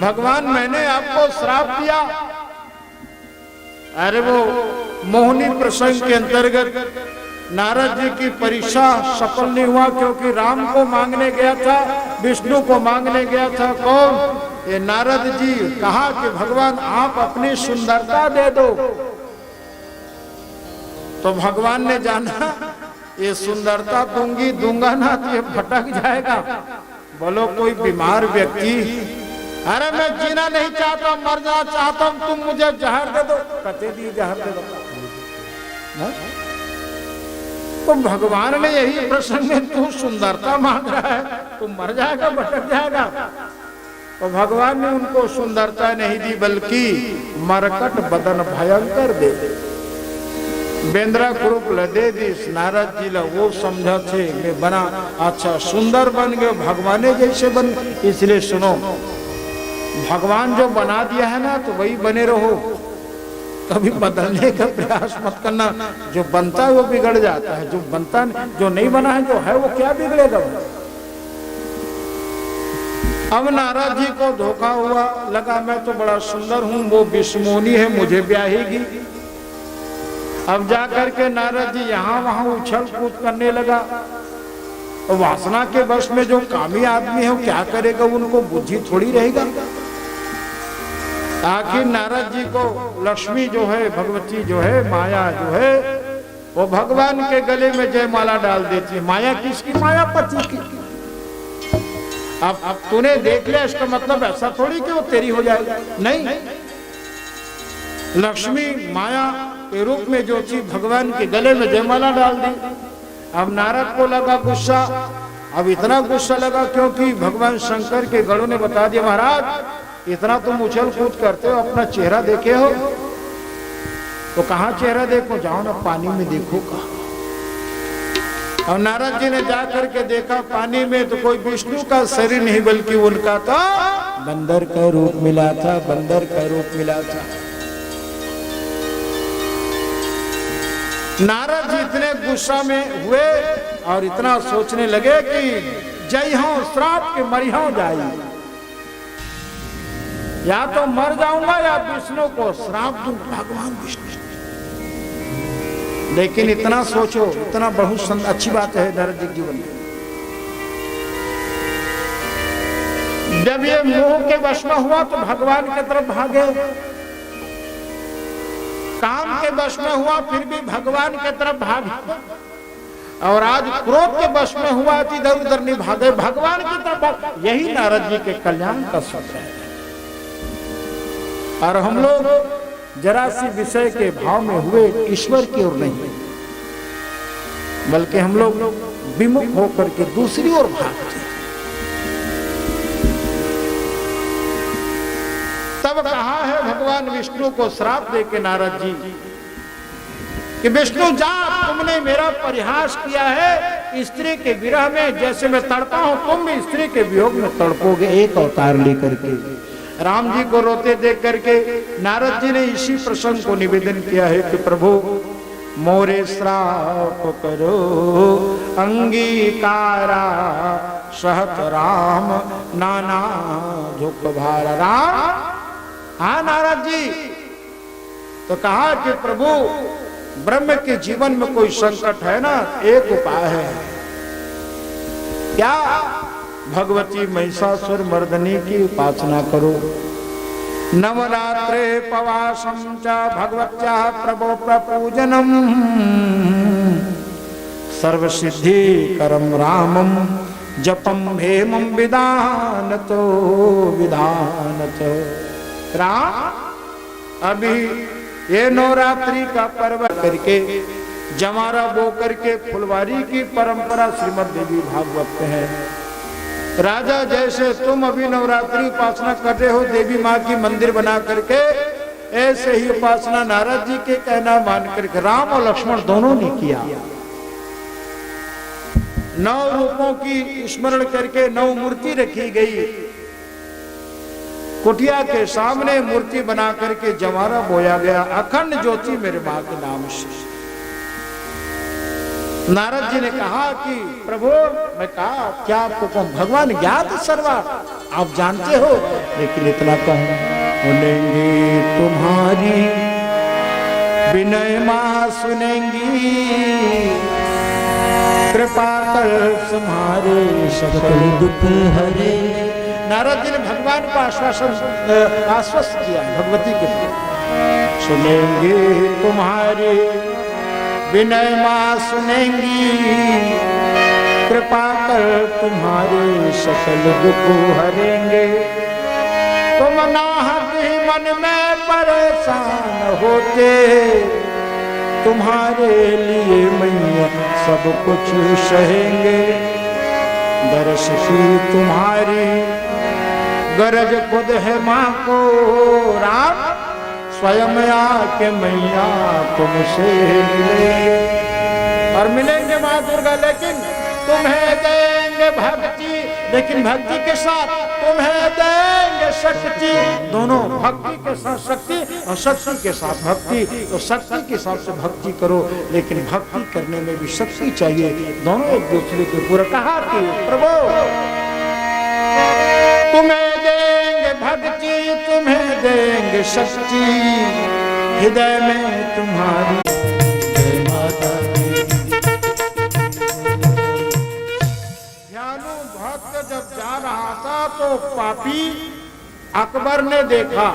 भगवान मैंने आपको श्राप दिया, अरे वो मोहिनी प्रसंग के अंतर्गत नारद जी की परीक्षा सफल नहीं हुआ, क्योंकि राम को मांगने गया था, विष्णु को मांगने गया था। कौन? ये नारद जी। कहा कि भगवान आप अपनी सुंदरता दे दो। तो भगवान ने जाना ये सुंदरता दूंगा ना तो ये भटक जाएगा। बोलो कोई बीमार व्यक्ति, अरे मैं जीना नहीं चाहता, मर जाना चाहता हूं, तुम मुझे जहर दे दो, कते दी जहर दे दो। तो भगवान ने यही प्रसंग में, तू सुंदरता मांग रहा है, तू मर जाएगा, भटक जाएगा। तो भगवान ने उनको सुंदरता नहीं दी, बल्कि मरकट बदन भयंकर दे बेंद्रा ग्रुप दे दी। नारद जी वो समझा थे मैं बना अच्छा सुंदर बन गए, भगवान जैसे बन। इसलिए सुनो, भगवान जो बना दिया है ना तो वही बने रहो, कभी बदलने का प्रयास मत करना। जो बनता है वो बिगड़ जाता है, जो बनता जो नहीं बना है, जो है वो क्या बिगड़ेगा। अब नारद जी को धोखा हुआ, लगा मैं तो बड़ा सुंदर हूं, वो विष्णुमोनी है, मुझे ब्याहेगी। अब जाकर के नारद जी यहाँ वहां उछल कूद करने लगा। तो वासना के वश में जो कामी आदमी है वो क्या करेगा, उनको बुद्धि थोड़ी रहेगा। आखिर नारद जी को लक्ष्मी जो है, भगवती जो है, माया जो है, वो भगवान के गले में जयमाला डाल देती है। माया किसकी? मायापति की। अब तूने देख लिया, इसका मतलब ऐसा थोड़ी कि वो तेरी हो जाएगी, नहीं। लक्ष्मी माया के रूप में जो चीज भगवान के गले में जयमाला डाल दी। अब नारद को लगा गुस्सा। अब इतना गुस्सा लगा क्योंकि भगवान शंकर के गणों ने बता दिया, महाराज इतना तुम उछल कूद करते हो, अपना चेहरा देखे हो? तो कहाँ चेहरा देखो? जाओ ना पानी में देखो। कहा। और नारद जी ने जाकर के देखा पानी में, तो कोई विष्णु का शरीर नहीं, बल्कि उनका तो बंदर का रूप मिला था, बंदर का रूप मिला था। नारद जी इतने गुस्सा में हुए और इतना सोचने लगे कि जय हो श्राप के मरी हो जाए, या तो मर जाऊंगा या विष्णु को श्राप दूं, भगवान विष्णु। लेकिन इतना सोचो, इतना बहुत अच्छी बात है नारद जी जीवन में। जब ये मोह के वश में हुआ तो भगवान की तरफ भागे, काम के वश में हुआ फिर भी भगवान के तरफ भागे, और आज क्रोध के वश में हुआ इधर उधर नहीं भागे, भगवान की तरफ। यही नारद जी के कल्याण का सूत्र है। और हम लोग जरा सी विषय के भाव में हुए, ईश्वर की ओर नहीं, बल्कि हम लोग विमुख होकर के दूसरी ओर भागते। तब कहा है भगवान विष्णु को श्राप दे के नारद जी कि विष्णु जा, तुमने मेरा परिहास किया है स्त्री के विरह में, जैसे मैं तड़पा हूं तुम भी स्त्री के वियोग में तड़पोगे। एक अवतार लेकर के राम जी को रोते देख करके नारद जी ने इसी प्रसंग को निवेदन किया है कि प्रभु मोरे श्राप करो अंगीकारा, सहत राम नाना दुख भारा। राम, हाँ नारद जी। तो कहा कि प्रभु ब्रह्म के जीवन में कोई संकट है ना, एक उपाय है। क्या? भगवती महिषासुर मर्दनी की उपासना करो। नवरात्रे पवासं च भगवत्या प्रभो प्रपूजनम, सर्वसिद्धि करम रामम जपम हेमं विधानतो विधानतो। राम, अभी ये नवरात्रि का पर्व करके जमारा बो करके फुलवारी की परंपरा श्रीमद् देवी भागवत में है। राजा जैसे तुम अभी नवरात्रि उपासना कर रहे हो देवी माँ की मंदिर बना करके, ऐसे ही उपासना नारद जी के कहना मान करके राम और लक्ष्मण दोनों ने किया। 9 रूपों की स्मरण करके 9 मूर्ति रखी गई। कुटिया के सामने मूर्ति बना करके जमारा बोया गया, अखंड ज्योति मेरे माँ के नाम से। नारद जी ने कहा कि प्रभु, मैं कहा क्या आपको कहूं, भगवान ज्ञात सर्वा, आप जानते हो, लेकिन इतना कहूं, बोलेंगे तुम्हारी विनय माँ सुनेंगी कृपा कर तुम्हारे सकल दुख हरे। नारद जी ने भगवान को आश्वस्त किया भगवती के सुनेंगे तुम्हारे विनय माँ सुनेंगी कृपा कर तुम्हारे सकल दुख हरेंगे। तुम नाहक ही मन में परेशान होते तुम्हारे लिए मैया सब कुछ सहेंगे। दर्श की तुम्हारी गरज खुद है माँ को राम स्वयं आके मैया तुमसे मिलेंगे। और मिलेंगे माँ दुर्गा लेकिन तुम्हें देंगे भक्ति, लेकिन भक्ति के साथ तुम्हें देंगे शक्ति। दोनों भक्ति के साथ शक्ति और शक्ति के साथ भक्ति। तो शक्ति के हिसाब से भक्ति करो, लेकिन भक्ति करने में भी शक्ति चाहिए। दोनों एक दूसरे के पूरक। कहा कि प्रभु तुम्हें देंगे भक्ति, तुम्हें देंगे शक्ति, हृदय में तुम्हारी जय माता दी। ध्यानु भक्त जब जा रहा था तो पापी अकबर ने देखा।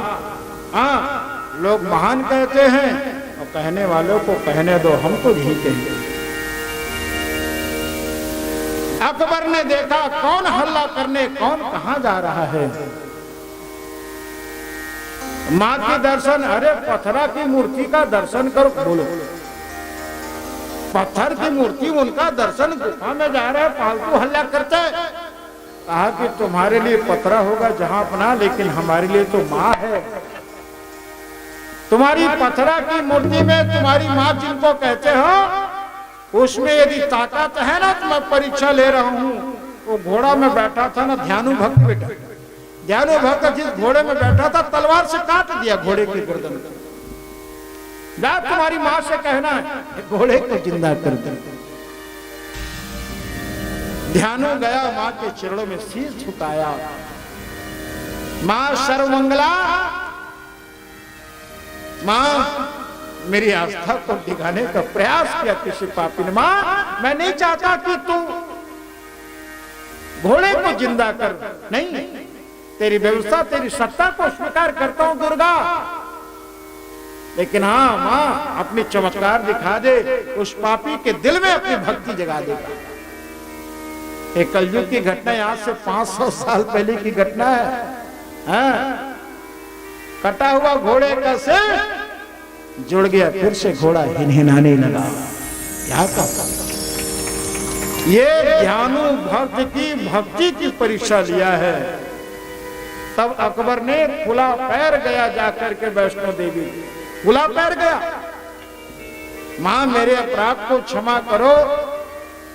हाँ, लोग महान कहते हैं और कहने वालों को कहने दो, हम तो यही कहेंगे। अकबर ने देखा कौन हल्ला करने, कौन कहां जा रहा है। मां के दर्शन, अरे पत्थरा की मूर्ति का दर्शन करो। बोलो, पत्थर की मूर्ति उनका दर्शन, गुफा में जा रहे हैं, फालतू हल्ला करते हैं। कहा कि तुम्हारे लिए पत्थरा होगा जहां अपना, लेकिन हमारे लिए तो माँ है। तुम्हारी पत्थरा की मूर्ति में तुम्हारी माँ जिनको कहते हो, उसमें यदि ताकत है ना, तो मैं परीक्षा ले रहा हूं। वो घोड़ा में बैठा था ना, ध्यानु भक्त बेटा, ध्यानु भक्त जिस घोड़े में बैठा था तलवार से काट दिया घोड़े की गर्दन। जा तुम्हारी माँ से कहना है घोड़े को जिंदा कर दे। ध्यानु गया, माँ के चरणों में शीश झुकाया। माँ सर्वमंगला, माँ मेरी आस्था को दिखाने का प्रयास किया किसी पापी ने। माँ मैं नहीं चाहता कि तू घोड़े को जिंदा कर, नहीं, तेरी व्यवस्था, तेरी सत्ता को स्वीकार करता हूं दुर्गा, लेकिन हाँ माँ अपनी चमत्कार दिखा दे, उस पापी के दिल में अपनी भक्ति जगा दे। एक कलयुग की घटना है, आज से 500 साल पहले की घटना है। हाँ? कटा हुआ घोड़े का सिर जुड़ गया, फिर से घोड़ा हिनहिनाने लगा। क्या कहा? ये ध्यानु भक्त की भक्ति की परीक्षा लिया है। तब अकबर ने खुला पैर गया जाकर के वैष्णो देवी, खुला पैर गया, मां मेरे अपराध को क्षमा करो।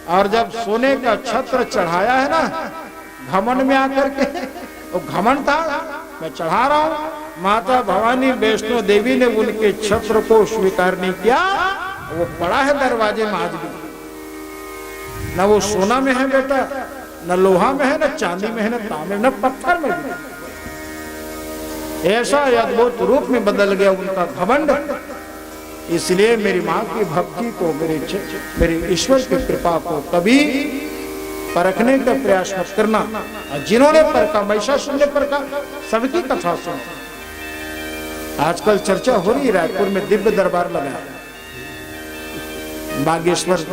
और जब सोने का छत्र चढ़ाया है ना, घमंड में आकर के, वो घमंड था, मैं चढ़ा रहा हूं, माता भवानी वैष्णो देवी ने उनके छत्र को स्वीकार नहीं किया। वो पड़ा है दरवाजे में आज भी, न वो सोना में है बेटा, न लोहा में है, न चांदी में है, न तांबे, न पत्थर में भी। ऐसा अद्भुत रूप में बदल गया उनका घमंड। इसलिए मेरी माँ की भक्ति को, मेरे ईश्वर की कृपा को कभी परखने का प्रयास मत करना। जिन्होंने परखा, महिषासुर ने परखा, सबकी कथा सुन। आजकल चर्चा हो रही है, रायपुर में दिव्य दरबार लगा बागेश्वर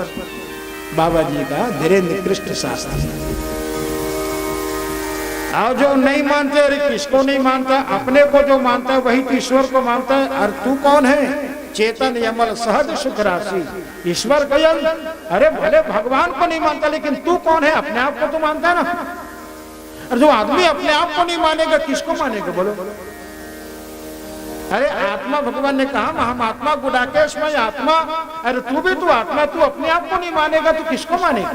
बाबा जी का, धीरेन्द्र कृष्ण शास्त्री। और जो नहीं मानते, अरे किसको नहीं मानता, अपने को जो मानता है वही ईश्वर को मानता है। और तू कौन है? चेतन यमल सहज सुख राशि ईश्वर कयल। अरे भले भगवान को नहीं मानता, लेकिन तू कौन है? अपने आप को तो मानता है ना। और जो आदमी अपने आप को नहीं मानेगा, किसको मानेगा? बोलो। अरे आत्मा, भगवान ने कहा महात्मा गुडाकेश में आत्मा। अरे तू भी तू आत्मा, तू अपने आप को नहीं मानेगा तो किसको मानेगा?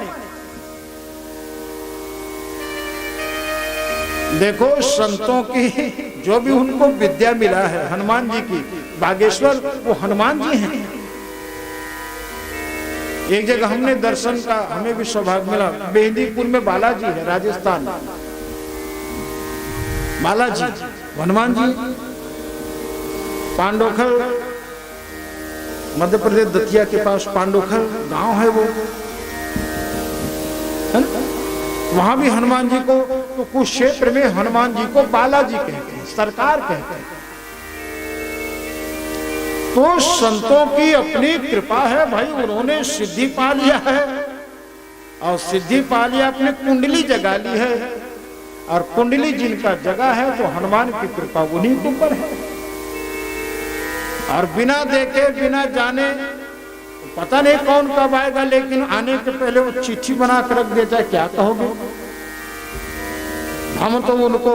देखो संतों की जो भी उनको विद्या मिला है, हनुमान जी की, बागेश्वर वो हनुमान जी हैं। एक जगह हमने दर्शन का, हमें भी सौभाग्य मिला, मेहंदीपुर में बालाजी है, राजस्थान, बालाजी हनुमान जी। पांडोखर मध्य प्रदेश दतिया के पास पांडुखर गांव है वो, है ना? वहां भी हनुमान जी को, तो कुछ क्षेत्र में हनुमान जी को बालाजी कहते हैं, सरकार कहते हैं। तो संतों की अपनी कृपा है भाई, उन्होंने सिद्धि पा लिया है, और सिद्धि पा लिया, अपने कुंडली जगा ली है, और कुंडली जिनका जगह है तो हनुमान की कृपा उन्हीं के ऊपर है। और बिना देखे बिना जाने, पता नहीं कौन कब आएगा, लेकिन आने के पहले वो चिट्ठी बना कर रख देता है, क्या कहोगे? हम तो उनको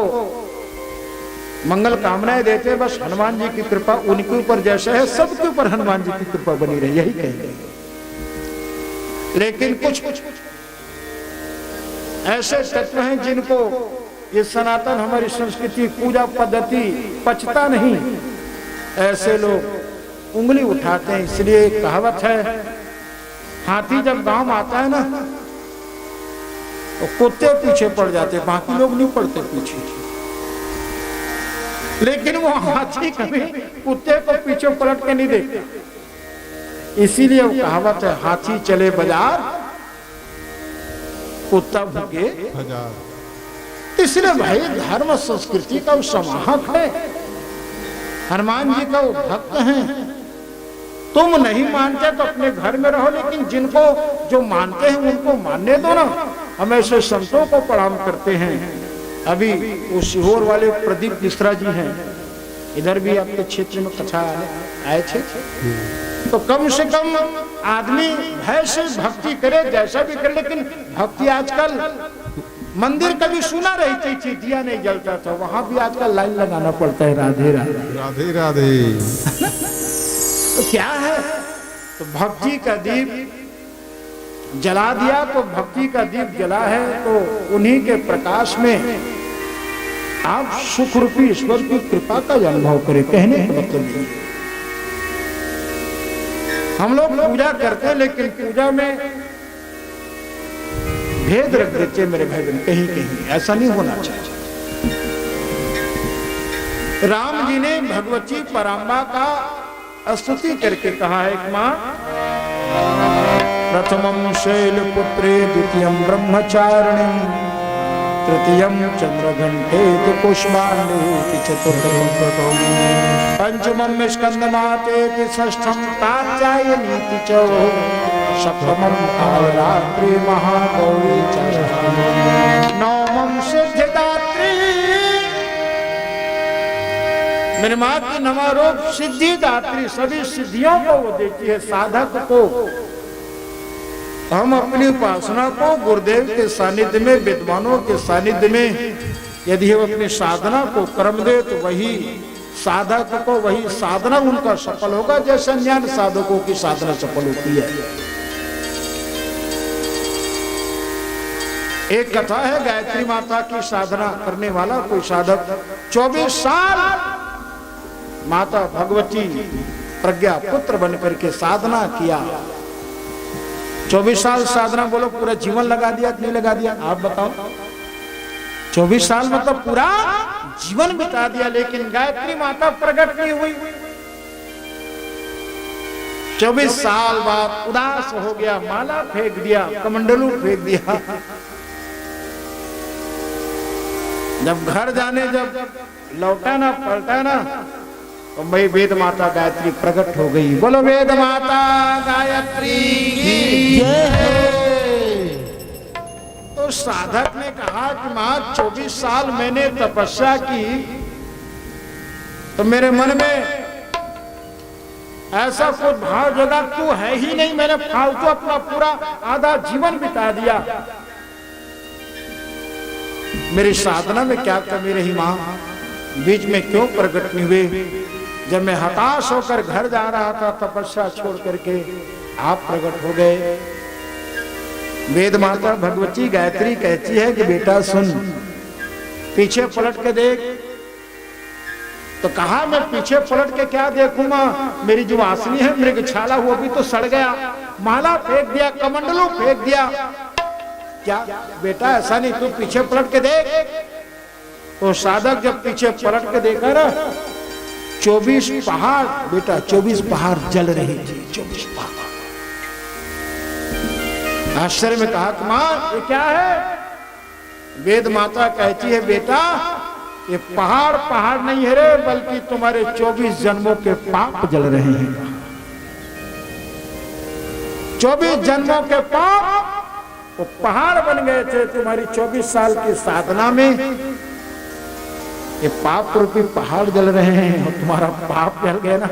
मंगल कामनाएं देते हैं, बस हनुमान जी की कृपा उनके ऊपर जैसे है, सबके ऊपर हनुमान जी की कृपा बनी रही, यही कहेंगे। लेकिन कुछ ऐसे तत्व हैं जिनको ये सनातन हमारी संस्कृति पूजा पद्धति पचता नहीं, ऐसे लोग उंगली उठाते हैं। इसलिए एक कहावत है, हाथी जब गांव में आता है ना तो कुत्ते पीछे पड़ जाते, बाकी लोग नहीं पड़ते पीछे, लेकिन वो हाथी कभी कुत्ते को पीछे पलट के नहीं देखता। इसीलिए वो कहावत है, हाथी चले बाजार कुत्ता भूखे हजार। इसलिए भाई धर्म संस्कृति का वो समाहक है, हनुमान जी का वो भक्त हैं। तुम नहीं मानते तो अपने घर में रहो, लेकिन जिनको जो मानते हैं उनको मानने दो ना। हम ऐसे संतों को प्रणाम करते हैं। अभी वो सीहोर वाले प्रदीप मिश्रा जी हैं, इधर भी आपके क्षेत्र में कथा आए थे, तो कम से कम आदमी भय से भक्ति करे, जैसा भी करे, लेकिन भक्ति आजकल मंदिर कभी सुना रहती थी, दिया नहीं जलता था, वहां भी आजकल लाइन लगाना पड़ता है, राधे राधे राधे राधे। तो क्या है, तो भक्ति का दीप जला दिया, तो भक्ति का दीप जला है, तो उन्हीं के प्रकाश में आप सुख रूपी ईश्वर की कृपा का अनुभव करें। कहने का मतलब ये, हम लोग पूजा करते हैं, लेकिन पूजा में भेद रख देते मेरे भाई बहन, कहीं कहीं ऐसा नहीं होना चाहिए। राम जी ने भगवती पराम्बा का स्तुति करके कहा है कि मां प्रथमं शैलपुत्रे द्वितीयं ब्रह्मचारिणीं तृतीयं चंद्रघंटेति पुष्पाण्डेति चतुर्थं पंचमं स्कंदमातेति षष्ठं कात्यायनीति च सप्तमं कालरात्रि महागौरी च नवमं सिद्धिदात्री। मेरी माँ की नवारूप सिद्धिदात्री, सभी सिद्धियों को वो देती है। साधक को हम अपनी उपासना को गुरुदेव के सानिध्य में, विद्वानों के सानिध्य में यदि हम अपनी साधना को कर्म दे, तो वही साधक को वही साधना उनका सफल होगा, जैसे अन्य साधकों की साधना सफल होती है। एक कथा है, गायत्री माता की साधना करने वाला कोई साधक 24 साल माता भगवती प्रज्ञा पुत्र बनकर के साधना किया। 24 साल साधना, बोलो पूरा जीवन लगा दिया कि नहीं लगा दिया? आप बताओ। 24 साल मतलब पूरा जीवन बिता दिया, लेकिन गायत्री माता प्रकट नहीं हुई। 24 साल बाद उदास हो गया, माला फेंक दिया, कमंडलू फेंक दिया। जब घर जाने जब लौटा ना पलटा ना, तो भाई वेद माता गायत्री प्रकट हो गई। बोलो वेद माता गायत्री की जय। तो साधक ने कहा कि मां 24 साल मैंने तपस्या की, तो मेरे मन में ऐसा कोई भाव जगा, तू है ही नहीं, मैंने फालतू अपना पूरा आधा जीवन बिता दिया, मेरी साधना में क्या कमी रही मां? बीच में क्यों प्रकट नहीं हुए? जब मैं हताश होकर घर जा रहा था तपस्या छोड़ करके, आप प्रकट हो गए। वेद माता भगवती गायत्री कहती है कि बेटा सुन, पीछे पलट के देख। तो कहा मैं पीछे पलट के क्या देखूं मां, मेरी जो वासनी है मृगछाला वो भी तो सड़ गया, माला फेंक दिया, कमंडलू फेंक दिया। क्या बेटा ऐसा नहीं, तू पीछे पलट के देख। तो साधक जब पीछे पलट के देखा ना, 24 पहाड़ बेटा, 24 पहाड़ जल रहे थे, 24 पहाड़। आश्चर्य में कहा, कुमार ये क्या है? वेद माता कहती है, बेटा ये पहाड़ पहाड़ नहीं है रे, बल्कि तुम्हारे 24 जन्मों के पाप जल रहे हैं। 24 जन्मों के पाप वो पहाड़ बन गए थे तुम्हारी 24 साल की साधना में। ये पाप रूपी पहाड़ जल रहे हैं और तुम्हारा पाप जल गया ना,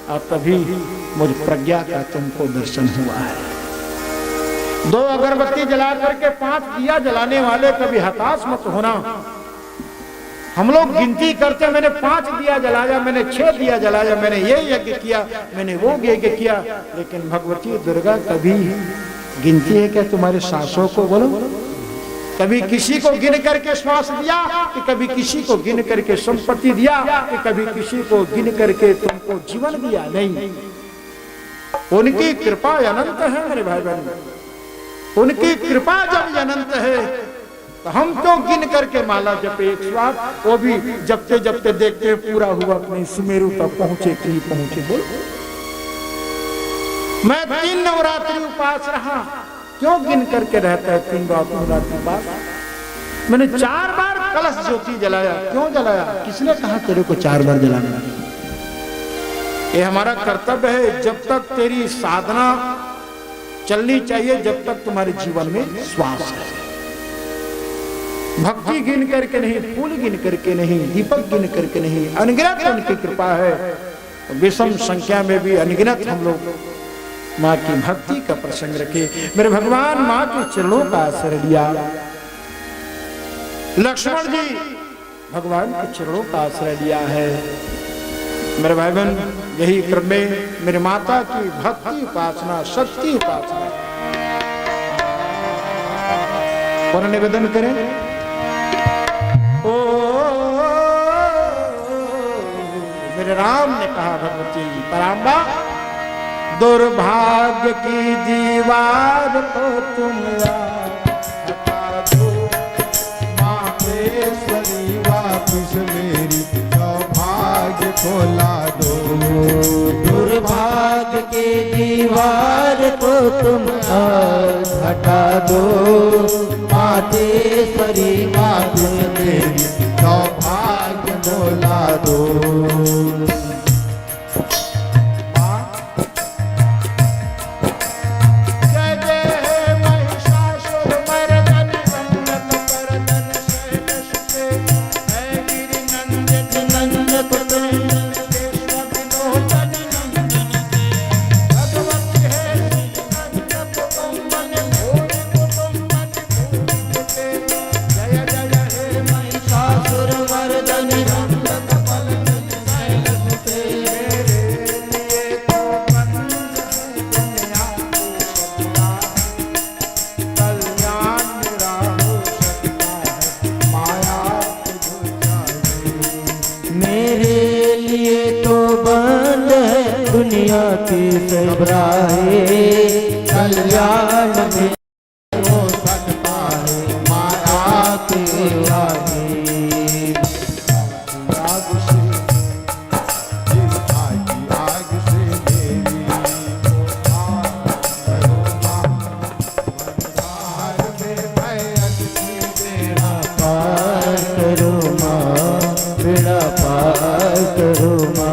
और तभी मुझ प्रज्ञा का तुमको दर्शन हुआ है। 2 अगरबत्ती जला करके 5 दिया जलाने वाले कभी हताश मत होना। हम लोग गिनती करते, मैंने 5 दिया जलाया, मैंने 6 दिया जलाया, मैंने ये यज्ञ किया, मैंने वो यज्ञ किया, लेकिन भगवती दुर्गा कभी गिनती है क्या तुम्हारे सांसों को? बोलो, कभी किसी को गिन करके श्वास दिया कि कभी किसी को गिन करके संपत्ति दिया कि कभी किसी को गिन करके तुमको जीवन दिया? नहीं, उनकी कृपा अनंत है मेरे भाई बहन। उनकी कृपा जब अनंत है तो हम क्यों गिन करके माला जपे 108, वो भी जपते जपते देखते पूरा हुआ कि नहीं, सुमेरु तक पहुंचे कि नहीं पहुंचे। बोल, मैं 3 नवरात्रि उपास रहा, क्यों गिन करके रहता है 3 नवरात्रि उपास? मैंने 4 बार कलश ज्योति जलाया, क्यों जलाया? किसने कहा तेरे को 4 बार जलाना? ये हमारा कर्तव्य है। जब तक तेरी साधना चलनी चाहिए, जब तक तुम्हारे जीवन में श्वास है। भक्ति गिन करके नहीं, फूल गिन करके नहीं, दीपक गिन करके नहीं, अनगिनत उनकी कृपा है। विषम संख्या में भी अनगिनत हम लोग माँ की भक्ति का प्रसंग रखे। मेरे भगवान माँ के चरणों का आश्रय लिया। लक्ष्मण जी भगवान के चरणों का आश्रय लिया है। मेरे भाई बहन, यही क्रम में मेरी माता की भक्ति उपासना, शक्ति उपासना और निवेदन करें। ओ मेरे राम ने कहा, भगवती पराम्बा, दुर्भाग्य की दीवार को तुम हटा दो माहेश्वरी, वापिस मेरी सौभाग्य खोला दो। दुर्भाग्य की दीवार को तुम हटा दो, मातेश्वरी वापिस मेरी सौभाग्य खोला दो। दुनिया की सब राहें, कल्याण में हो सकता है माया की राहें। आग से आग से मेरी मंदार में भयन की बेड़ा पार करो माँ, बेड़ा पार करो माँ।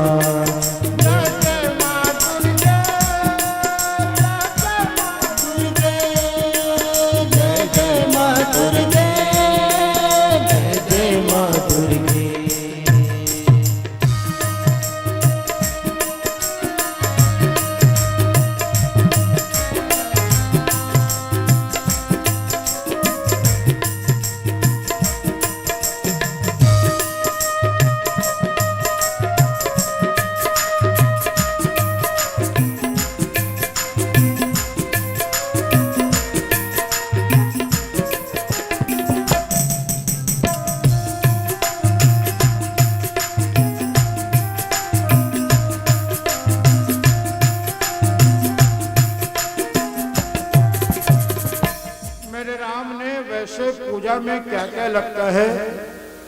पूजा में क्या क्या लगता है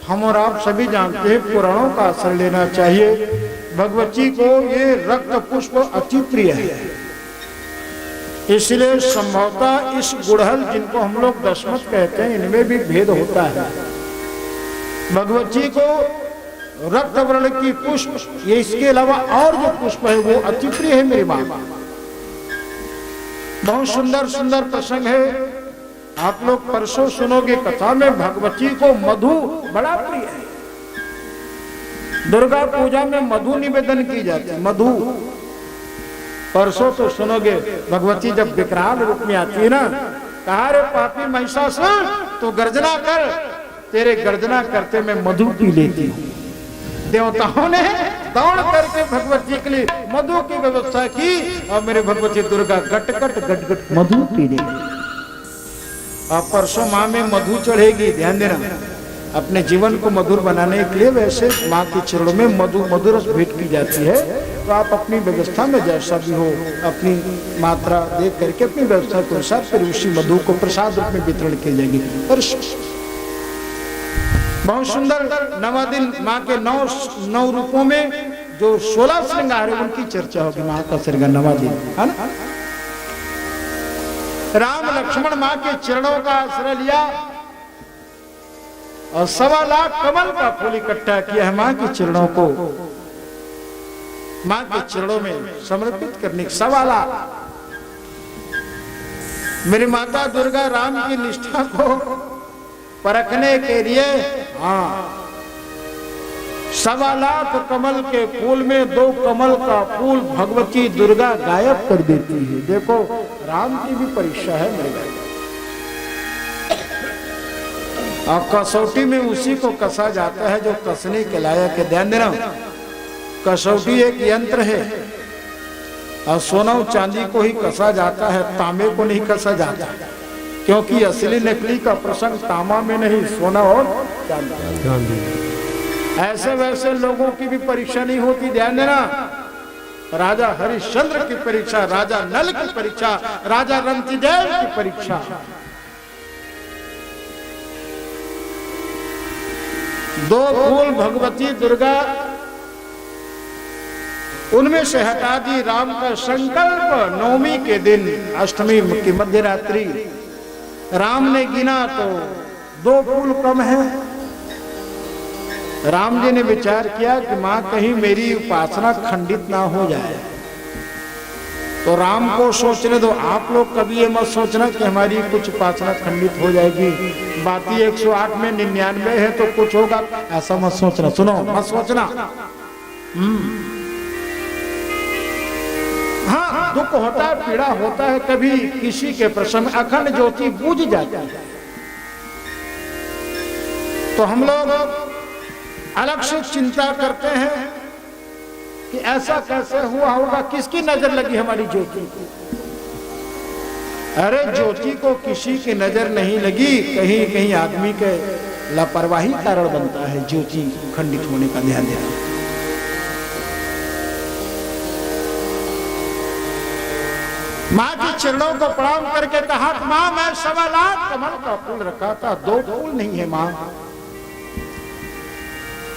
हम और आप सभी जानते हैं पुराणों का आश्रय लेना चाहिए। भगवती को ये रक्त पुष्प अति प्रिय है, इसलिए संभवतः इस गुड़हल जिनको हम लोग दशमत कहते हैं इनमें भी भेद होता है। भगवती को रक्त वर्ण की पुष्प, ये इसके अलावा और जो पुष्प है वो अति प्रिय है मेरी माँ। बहुत सुंदर सुंदर प्रसंग है, आप लोग परसों सुनोगे कथा में। भगवती को मधु बड़ा प्रिय है। दुर्गा पूजा में मधु निवेदन की जाती है, मधु। परसों तो सुनोगे भगवती जब विकराल रूप में आती है ना, कहा रे पापी महिषासुर तो गर्जना कर, तेरे गर्जना करते मैं मधु पी लेती हूँ। देवताओं ने दौड़ करके भगवती के लिए मधु की व्यवस्था की और मेरे भगवती दुर्गा गट गट मधु पी लेगी। अब परसों माँ में मधु चढ़ेगी, ध्यान देना। अपने जीवन को मधुर बनाने के लिए वैसे माँ के चरणों में मधुर रस भेंट की जाती है। तो आप अपनी व्यवस्था में जैसा भी हो अपनी मात्रा देख करके अपनी व्यवस्था के अनुसार फिर उसी मधु को प्रसाद रूप में वितरण की जाएगी। बहुत सुंदर 9 दिन माँ के 9 रूपों में जो 16 श्रृंगार है उनकी चर्चा होगी। माँ का श्रृंगार 9 दिन है ना। राम लक्ष्मण माँ के चरणों का आश्रय लिया और 1.25 लाख कमल का फूल इकट्ठा किया है माँ के चरणों को, माँ के चरणों में समर्पित करने। 1.25 लाख मेरी माता दुर्गा राम की निष्ठा को परखने के लिए 1.25 लाख कमल के फूल में 2 कमल का फूल भगवती दुर्गा गायब कर देती है। देखो राम की भी परीक्षा है मेरे भाई। और कसौटी में उसी को कसा जाता है जो कसने के लायक है। ध्यान देना, कसौटी एक यंत्र है और सोना चांदी को ही कसा जाता है, तांबे को नहीं कसा जाता, क्योंकि असली नकली का प्रसंग तांबा में नहीं, सोना और चांदी। ऐसे वैसे लोगों की भी परीक्षा नहीं होती। ध्यान देना, राजा हरिश्चंद्र की परीक्षा, राजा नल की परीक्षा, राजा रंतिदेव की परीक्षा। दो फूल भगवती दुर्गा उनमें से हटा दी। राम का संकल्प 9वीं के दिन अष्टमी की मध्य रात्रि राम ने गिना तो 2 फूल कम है। राम जी ने विचार किया कि मां कहीं मेरी उपासना खंडित ना हो जाए, तो राम को सोचने दो। आप लोग कभी ये मत सोचना कि हमारी कुछ उपासना खंडित हो जाएगी, बाती 108 में 99 है तो कुछ होगा, ऐसा मत सोचना। सुनो, मत सोचना। हाँ, दुख होता है, पीड़ा होता है, कभी किसी के प्रसंग अखंड ज्योति बुझ जाती है तो हम लोग अलग से चिंता करते हैं कि ऐसा कैसे हुआ होगा, किसकी नजर लगी हमारी ज्योति को। अरे ज्योति को किसी की नजर नहीं लगी, कहीं कहीं आदमी के लापरवाही कारण बनता है ज्योति खंडित होने का। ध्यान देना। माँ के चरणों को प्रणाम करके कहा, माँ मैं 1.25 लाख कमल का फूल रखा था, 2 फूल नहीं है माँ।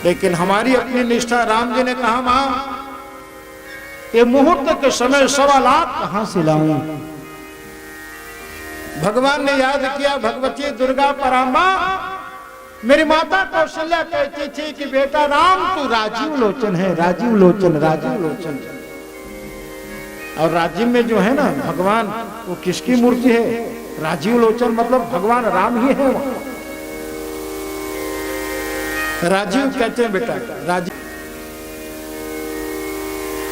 लेकिन हमारी अपनी निष्ठा। राम जी ने कहा, माँ ये मुहूर्त के समय 1.25 लाख कहां से लाऊं। भगवान ने याद किया, भगवती दुर्गा पराम्बा मेरी माता कौशल्या कहती थी कि बेटा राम तू राजीव लोचन है, राजीव लोचन, राजीव लोचन। और राजीव में जो है ना भगवान, वो किसकी मूर्ति है? राजीव लोचन मतलब भगवान राम ही है। राजीव कहते हैं बेटा, राजीव।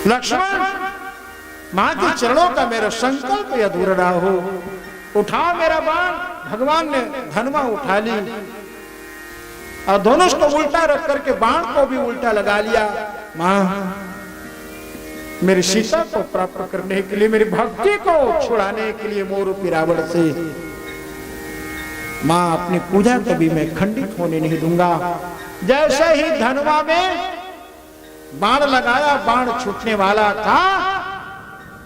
लक्ष्मण मां के चरणों का मेरा संकल्प अधूरा ना हो, उठा मेरा बाण। भगवान ने धनुआ उठा ली और धनुष को उल्टा रख करके बाण को भी उल्टा लगा लिया। मां मेरी सीता को प्राप्त करने के लिए, मेरी भक्ति को छुड़ाने के लिए मोरूपी रावण से मां अपनी पूजा कभी मैं खंडित होने नहीं दूंगा। जैसे ही धनुआ में बाण लगाया, बाण छूटने वाला था,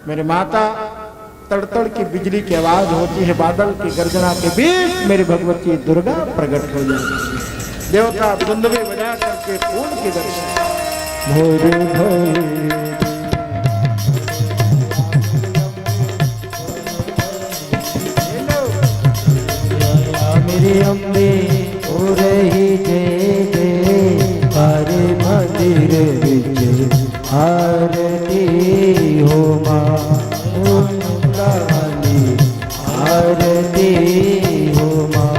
मेरे माता तड़तड़ की बिजली की आवाज होती है, बादल की गर्जना के बीच मेरी भगवती दुर्गा प्रकट हो जाती है। देवता दुंदुभी बजा करके फूल के दर्शन। भोर भोर मेरी अम्बे हो रही जय जय हरे मंदिर विच आरती हो माँ वाली आरती हो माँ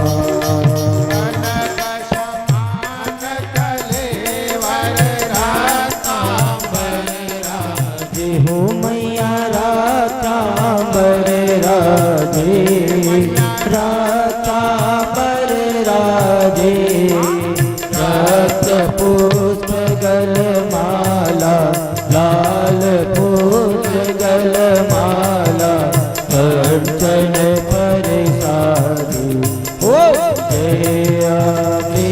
राजे हो मैया रातांबर राजे रातांबर राजे रक्त पुष्प गलमाला लाल पुष्प गलमाला अर्चन पर साधु ओ जय अम्बे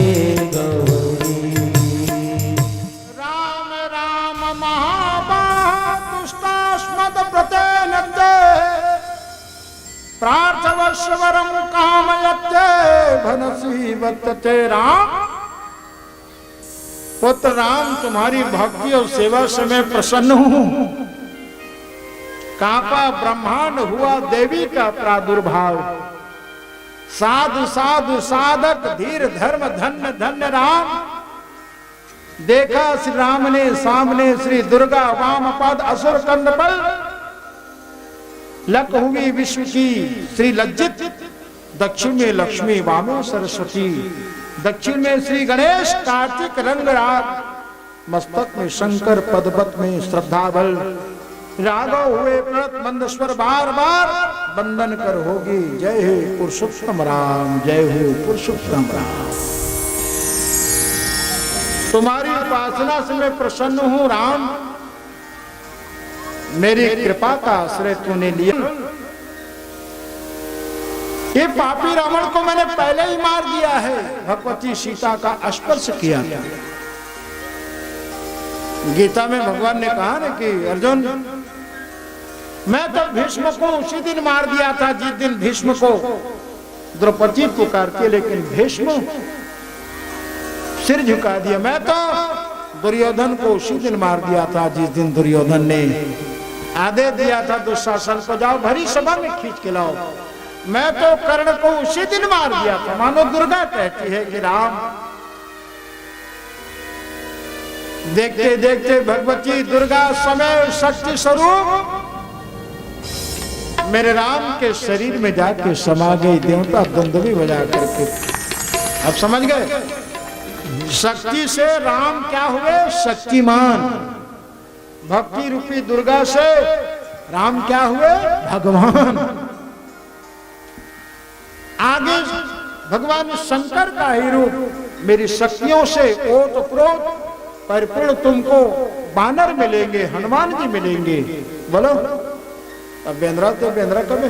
गौरी राम राम महाबाह दुष्टास्मद प्रतेनते प्रार्थवश्वरम कामयते भनसी वर्तते। राम पुत्र राम, तुम्हारी भक्ति और सेवा से मैं प्रसन्न हूं। कांपा ब्रह्मांड हुआ देवी का प्रादुर्भाव। साधु साधु साधक धीर धर्म धन्य धन्य राम। देखा श्री राम ने सामने श्री दुर्गा वाम पद असुर कंदपल। लक हुई विश्व की श्री लज्जित। दक्षिण में लक्ष्मी वामो सरस्वती। दक्षिण में श्री गणेश कार्तिक रंग राग। मस्तक में शंकर पदपत में श्रद्धा बल। राघव हुए प्रणत मंदस्वर बार बार। बंदन कर होगी जय हो पुरुषोत्तम राम। जय हो पुरुषोत्तम राम। तुम्हारी उपासना से मैं प्रसन्न हूं राम। मेरी कृपा का आश्रय तूने लिया। ये पापी रावण को मैंने पहले ही मार दिया है। भगवती सीता का स्पर्श किया था। गीता में भगवान ने कहा ना कि अर्जुन, मैं तो भीष्म को उसी दिन मार दिया था जिस दिन भीष्म को द्रौपदी पुकारती, लेकिन भीष्म सिर झुका दिया। मैं तो दुर्योधन को उसी दिन मार दिया था जिस दिन दुर्योधन ने आदेश दिया था दुशासन को, जाओ भरी सभा में खींच के लाओ। मैं तो कर्ण को उसी दिन मार दिया था। मानो दुर्गा कहती है कि राम, देखते देखते भगवती दुर्गा समय शक्ति स्वरूप मेरे राम के शरीर में जाके समा गई। देवता दुंदुभी बजा करके, अब समझ गए? शक्ति से राम क्या हुए? शक्तिमान। भक्ति रूपी दुर्गा से राम क्या हुए? भगवान। आगे भगवान शंकर का ही रूप। मेरी शक्तियों से ओतप्रोत परिपूर्ण तुमको बानर मिलेंगे, हनुमान जी मिलेंगे। बोलो अब बेंद्रा तो बेंद्रा कब है?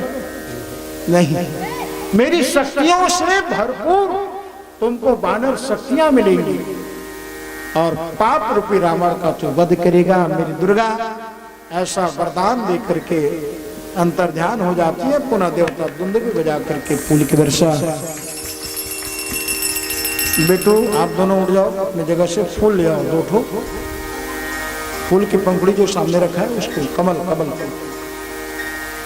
नहीं, मेरी शक्तियों से भरपूर तुमको बानर शक्तियां मिलेंगी और पाप रूपी रावण का जो वध करेगा मेरी दुर्गा। ऐसा वरदान दे करके अंतर ध्यान हो जाती है। पुनः देवता दुंदुभी बजा करके फूल की वर्षा। बेटो आप दोनों उठ जाओ अपनी जगह से, फूल ले आओ 2 ठो। फूल की पंखुड़ी जो सामने रखा है उसको कमल कमल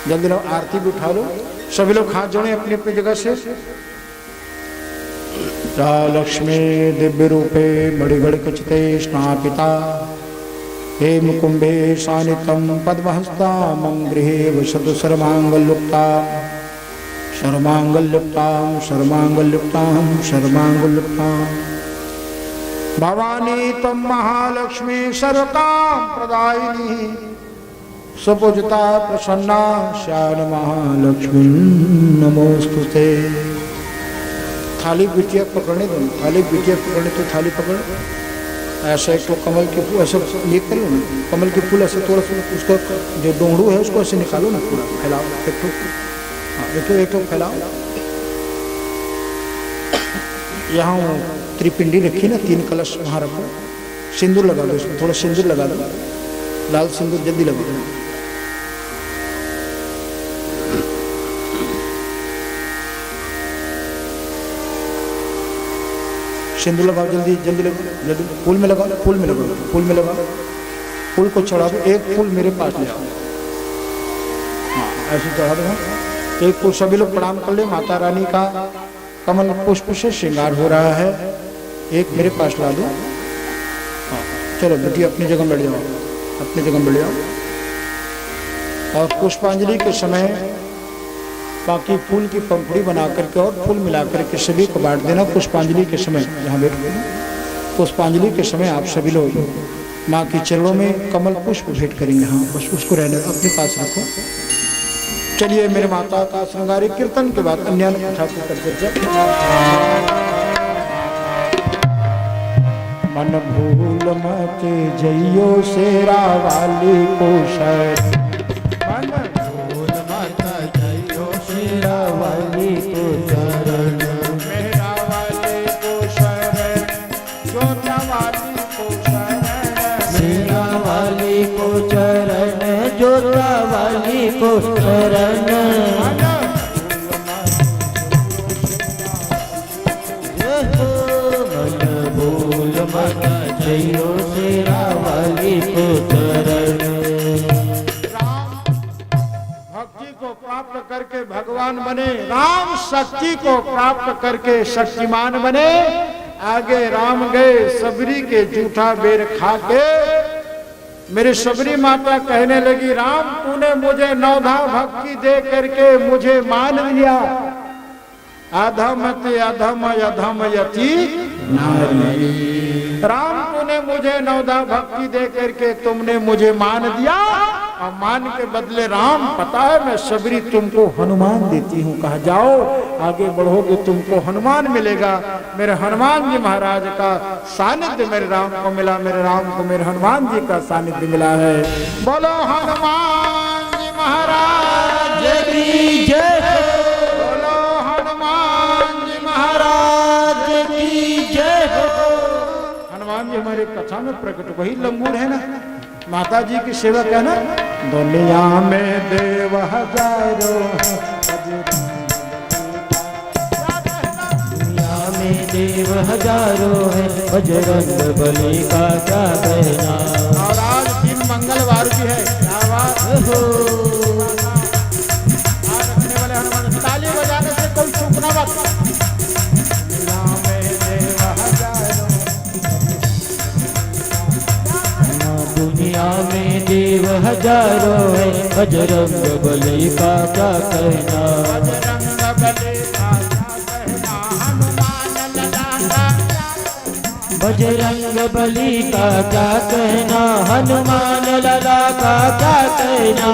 जल्दी लो, आरती भी उठा लो। सभी लोग हाथ जोड़े अपनी अपनी जगह से। लक्ष्मी दिव्य रूपे मणिगढ़ कचिते स्नापिता हे मुकुंभे सानितं पद्महस्ता मम गृहे वसतु सर्वांगल्युक्ता सर्वांगल्युक्तां सर्वांगल्युक्तां सर्वांगल्युक्तां। भवानी त्वं महालक्ष्मी सर्वकाम प्रदायिनी सुपूजिता प्रसन्ना श्याम महालक्ष्मी नमोस्तुते। थाली बिटिया पकड़ने दो, थाली बिटिया पकड़ने तो थाली पकड़। ऐसा एक तो कमल के फूल ऐसे ये करो ना, कमल के फूल ऐसे थोड़ा सा उसका जो डोंगड़ू है उसको ऐसे निकालो ना, पूरा फैलाओ। एक तो फैलाओ। यहाँ त्रिपिंडी रखी ना, 3 कलश वहाँ रखो। सिंदूर लगा दो इसमें, थोड़ा सिंदूर लगा दो, लाल सिंदूर जल्दी लगा दो। सिंदूर लगाओ, जल्दी जल्दी लगाओ, जल्दी फूल में लगाओ, फूल में लगाओ, फूल में लगाओ, फूल को चढ़ा दो। एक फूल मेरे पास ले आओ, हाँ ऐसे चढ़ा दो। एक फूल सभी लोग प्रणाम कर ले। माता रानी का कमल पुष्प से श्रृंगार हो रहा है। एक मेरे पास ला दो। हाँ चलो बेटी अपनी जगह बैठ जाओ, अपनी जगह बैठ जाओ। और पुष्पांजलि के समय बाकी फूल की पंखुड़ी बना करके और फूल मिला करके सभी को बांट देना। पुष्पांजलि के समय यहाँ बैठ देना। पुष्पांजलि के समय आप सभी लोग माँ के चरणों में कमल पुष्प भेंट करेंगे। हाँ बस उसको रहने अपने पास रखो। चलिए मेरे माता का श्रृंगार कीर्तन के बाद अन्य ठाकुर करके मन भूल मत जइयो शेरा वाली को शरण, मन भूल मत जइयो शेरा वाली को शरण, मेरा वाली को शरण, जोता वाली को शरण, मेरा वाली को चरण, जोता वाली को शरण। जइयो शेरा वाली को चरण। भक्ति को प्राप्त करके भगवान बने, राम शक्ति को प्राप्त करके शक्तिमान बने। आगे राम गए सबरी के जूठा बेर खा के। मेरी सबरी माता कहने लगी, राम तूने मुझे नौधा भक्ति दे करके मुझे मान लिया। अधम ते अधम अधम यति नारी। राम तूने मुझे नौधा भक्ति दे करके तुमने मुझे मान दिया। और मान के बदले राम पता है मैं सबरी तुमको हनुमान देती हूँ। कहा जाओ आगे बढ़ोगे तुमको हनुमान मिलेगा। मेरे हनुमान जी महाराज का सानिध्य मेरे राम को मिला। मेरे राम को मेरे हनुमान जी का सानिध्य मिला है। बोलो हनुमान जी महाराज की जय। बोलो हनुमान जी महाराज की जय। हनुमान जी हमारे कथा में प्रकट वही लंगूर है ना, माता जी की सेवा क्या ना। दुनिया में देव हजारों, दुनिया में देव हजारों है, बजरंग बली का क्या कहना। और आज दिन मंगलवार भी है। क्या बात हो। आज रखने वाले हनुमान ताली बजाने से कोई चूकना मत। दुनिया में देव हजारों, दुनिया में देव हजारों है, बजरंग बली का क्या कहना। बजरंग बली का क्या कहना। हनुमान लला का, बजरंग बली का क्या कहना। हनुमान लला का क्या कहना।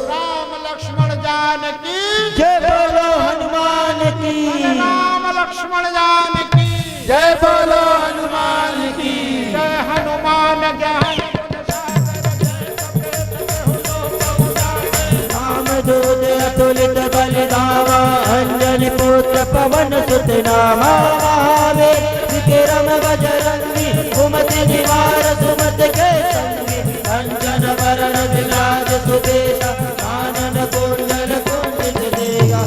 राम लक्ष्मण जानकी जय बोलो हनुमान की। राम लक्ष्मण जानकी जय बोलो हनुमान की। जय हनुमान ज्ञान राम दूत अतुलित बल धामा, अंजनी पुत्र पवन सुत नामा। महावीर विक्रम बजरंगी, कुमति निवार सुमति के संगी। अंजन वरण विराज सुबेसा, कानन कुंडल कुंजित देगा।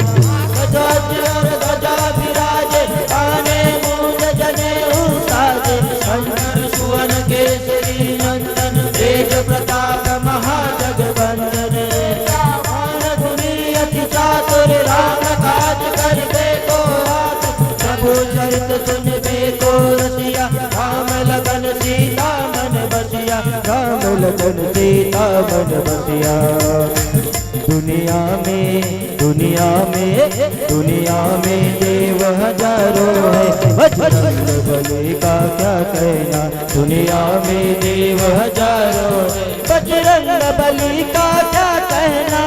गजर गजा विराजे, काने मूंज जनेऊ साजे। अंजन सुवन केसरी नंदन, तेज प्रताप महाजगवंदन। चातुर राम काज करबे को रात, प्रभु चरित सुनबे को रसिया। राम लगन सीता मन बसिया, राम लगन सीता मन बसिया। दुनिया में दुनिया में दुनिया में देव हजारों है, बजरंग बली का क्या कहना। दुनिया में देव हजारों है, बजरंग बली का क्या कहना।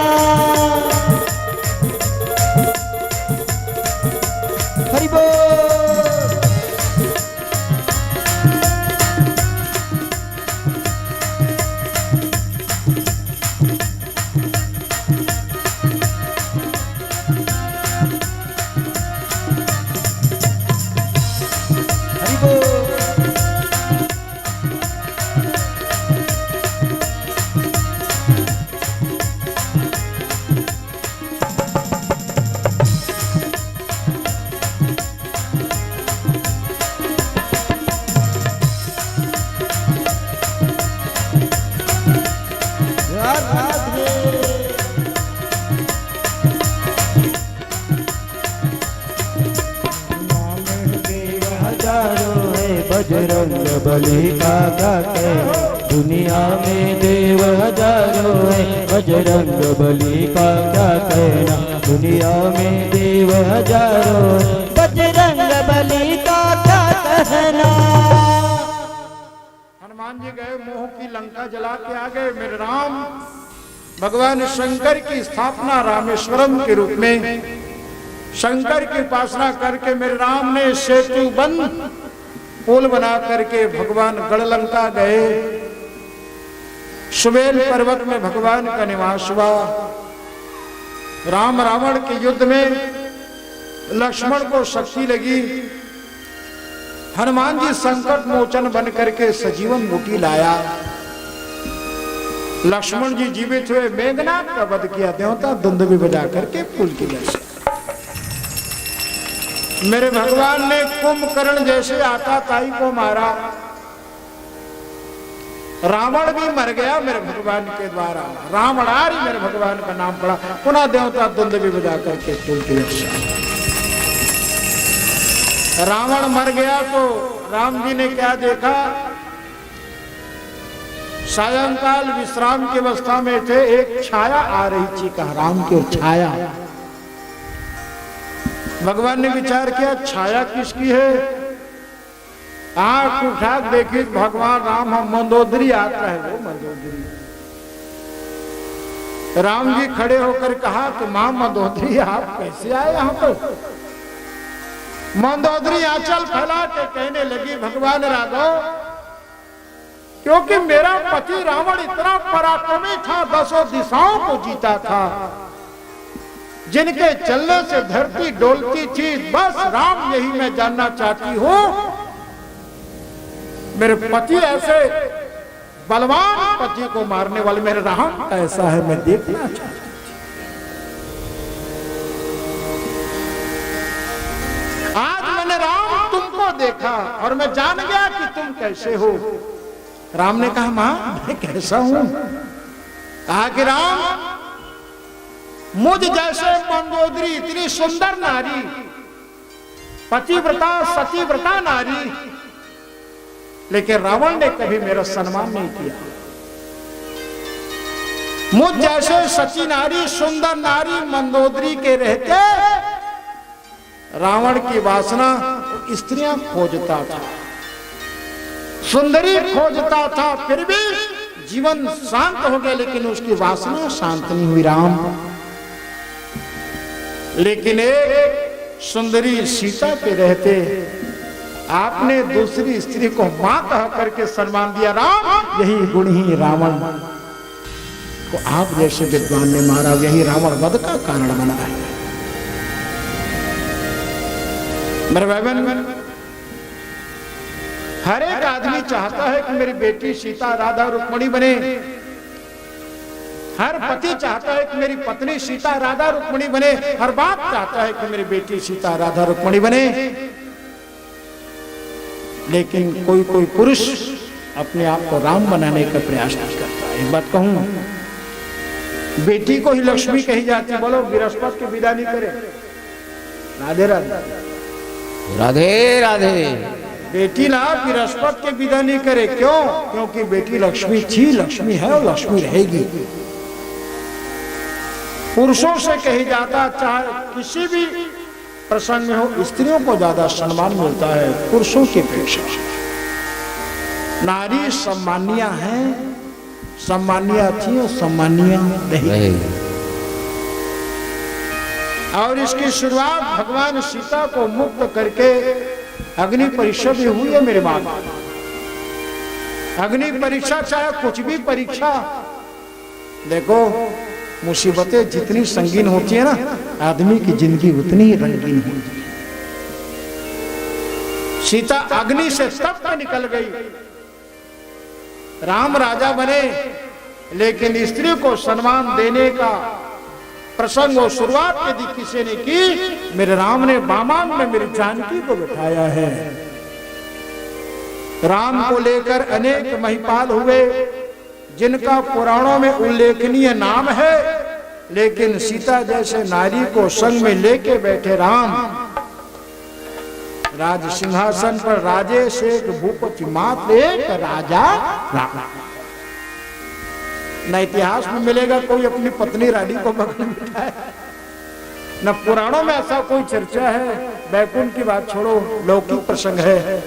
हरि बोल। हरि बोल। हजारों है, बजरंग बली का क्या कहना, दुनिया में देव हजारों है, बजरंग बली का क्या कहना, दुनिया में देव हजारों है, बजरंग बली का क्या कहना। हनुमान जी गए, मोह की लंका जला के आ गए। मेरे राम भगवान शंकर की स्थापना रामेश्वरम के रूप में, शंकर की उपासना करके मेरे राम ने सेतु बंद पुल बना करके भगवान गढ़लंका गए। सुबेल पर्वत में भगवान का निवास हुआ। राम रावण के युद्ध में लक्ष्मण को शक्ति लगी। हनुमान जी संकट मोचन बन करके सजीवन बूटी लाया। लक्ष्मण जी जीवित हुए, मेघनाथ का वध किया, देवता दुंदुभी बजा करके पुल की दर्शन। मेरे भगवान ने कुंभकर्ण जैसे आता ताई को मारा। रावण भी मर गया मेरे भगवान के द्वारा। रावणारी मेरे भगवान का नाम पड़ा। पुनः देवता दुंदुभी बजा करके पुल की दर्शन। रावण मर गया तो राम जी ने क्या देखा, सायंकाल विश्राम की अवस्था में थे, एक छाया आ रही थी। कहा राम की छाया। भगवान ने विचार किया छाया किसकी है। आंख उठा देखी भगवान राम, हम मंदोदरी आता है वो मंदोदरी। राम जी खड़े होकर कहा कि मां मंदोदरी आप कैसे आए यहाँ पर। मंदोदरी आंचल फैला के कहने लगी भगवान राघव, क्योंकि मेरा पति रावण इतना पराक्रमी था, 10 दिशाओं को जीता था, जिनके चलने से धरती डोलती थी। बस राम यही मैं जानना चाहती हूं, मेरे पति ऐसे बलवान पति को मारने वाले मेरे राम ऐसा है, मैं देखना चाहती हूं। आज मैंने राम तुमको देखा और मैं जान गया कि तुम कैसे हो। राम ने कहा मां मैं कैसा हूं। कहा कि राम मुझ जैसे मंदोदरी इतनी सुंदर नारी, पतिव्रता सतीव्रता नारी, लेकिन रावण ने कभी मेरा सम्मान नहीं किया। मुझ जैसे सची नारी सुंदर नारी मंदोदरी के रहते रावण की वासना स्त्रियां खोजता था, सुंदरी खोजता था, फिर भी जीवन शांत हो गया, लेकिन उसकी वासना शांत नहीं हुई राम। लेकिन एक सुंदरी सीता के रहते आपने दूसरी स्त्री को मां कह करके सम्मान दिया। राम यही गुण ही रावण को आप जैसे विद्वान ने मारा, यही रावण वध का कारण बना है। मेरे भाई बहन, हर एक आदमी चाहता है कि मेरी बेटी सीता राधा रुक्मणी बने। हर पति चाहता है कि मेरी पत्नी सीता राधा रुक्मणी बने। हर बाप चाहता है कि मेरी बेटी सीता राधा रुक्मणी बने। लेकिन कोई कोई पुरुष अपने आप को राम बनाने का प्रयास नहीं करता। एक बात कहूं, बेटी को ही लक्ष्मी कही जाती है। बोलो बृहस्पति की विदा नहीं करे। राधे राधे राधे राधे। बेटी ना बृहस्पति के विदा नहीं करे। क्यों? क्योंकि बेटी लक्ष्मी थी, लक्ष्मी है और लक्ष्मी रहेगी। पुरुषों से कही जाता, चाहे किसी भी प्रसंग में हो, स्त्रियों को ज्यादा सम्मान मिलता है पुरुषों की अपेक्षा। नारी सम्मानीय है, सम्मानीय थी और सम्मानीय रहेगी। और इसकी शुरुआत भगवान सीता को मुक्त करके अग्नि परीक्षा भी हुई है मेरे बाप। अग्नि परीक्षा चाहे कुछ भी परीक्षा, देखो मुसीबतें जितनी संगीन होती है ना, आदमी की जिंदगी उतनी ही रंगीन होती है। सीता अग्नि से तप में निकल गई। राम राजा बने, लेकिन स्त्री को सम्मान देने का प्रसंग और शुरुआत यदि किसी ने की, मेरे राम ने बामान में मेरी जानकी को बिठाया है। राम को लेकर अनेक महिपाल हुए, जिनका पुराणों में उल्लेखनीय नाम है, लेकिन सीता जैसे नारी को संग में लेके बैठे राम। राज सिंहासन पर राजे से भूपति मात्र एक राजा राम। न इतिहास में मिलेगा कोई अपनी पत्नी रानी को बगल में बिठाए, न पुराणों में ऐसा कोई चर्चा है। बैकुंठ की बात छोड़ो, लौकिक प्रसंग है,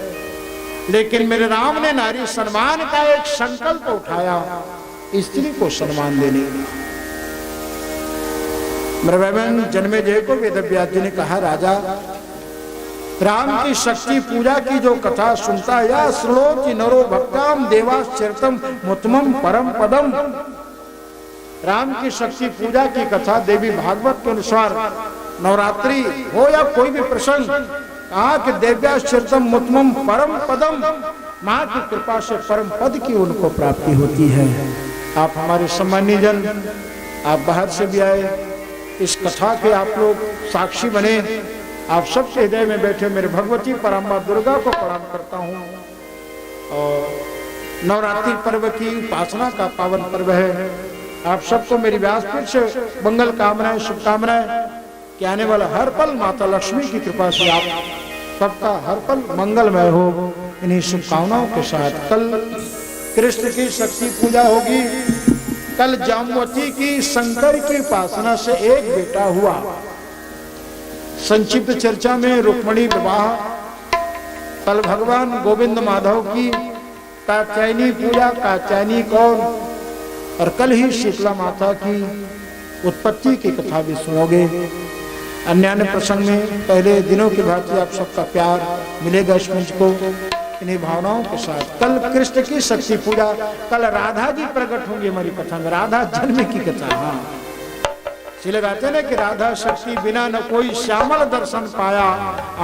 लेकिन मेरे राम ने नारी सम्मान का एक संकल्प उठाया, स्त्री को सम्मान देने का। मेरे बहन जन्मेजय को वेदव्यास जी ने कहा, राजा राम की शक्ति पूजा की जो कथा सुनता है, या श्रोति नरो भक्ताम देवाश्चरितम मुत्तमम परम पदम। राम की शक्ति पूजा की कथा देवी भागवत के अनुसार नवरात्रि हो या कोई भी प्रसंग, कहा कि देव्याश्चरितम मुत्तमम परम पदम, माँ की कृपा से परम पद की उनको प्राप्ति होती है। आप हमारे सम्मानीय जन, आप बाहर से भी आए, इस कथा के आप लोग साक्षी बने। आप सबके हृदय में बैठे मेरे भगवती पराम्बा दुर्गा को प्रणाम करता हूँ। और नवरात्रि पर्व की उपासना का पावन पर्व है। आप सबको मेरी व्यासपीठ से मंगल कामनाएं, शुभकामनाएं कि आने वाला हर पल माता लक्ष्मी की कृपा से आप सबका हर पल मंगलमय हो। इन्हीं शुभकामनाओं के साथ कल कृष्ण की शक्ति पूजा होगी। कल जामवती की शंकर की उपासना से एक बेटा हुआ। संक्षिप्त चर्चा में रुक्मणी विवाह, कल भगवान गोविंद माधव की कात्यायनी पूजा, कात्यायनी कौन, और कल ही शीतला माता की उत्पत्ति की कथा भी सुनोगे। अन्य प्रसंग में पहले दिनों की भांति आप सबका प्यार मिलेगा इस मंच को। इन्हीं भावनाओं के साथ कल कृष्ण की शक्ति पूजा, कल राधा जी प्रकट होंगी हमारी कथा में, राधा जन्म की कथा। हाँ, इसलिए कहते ना कि राधा शक्ति बिना न कोई श्यामल दर्शन पाया,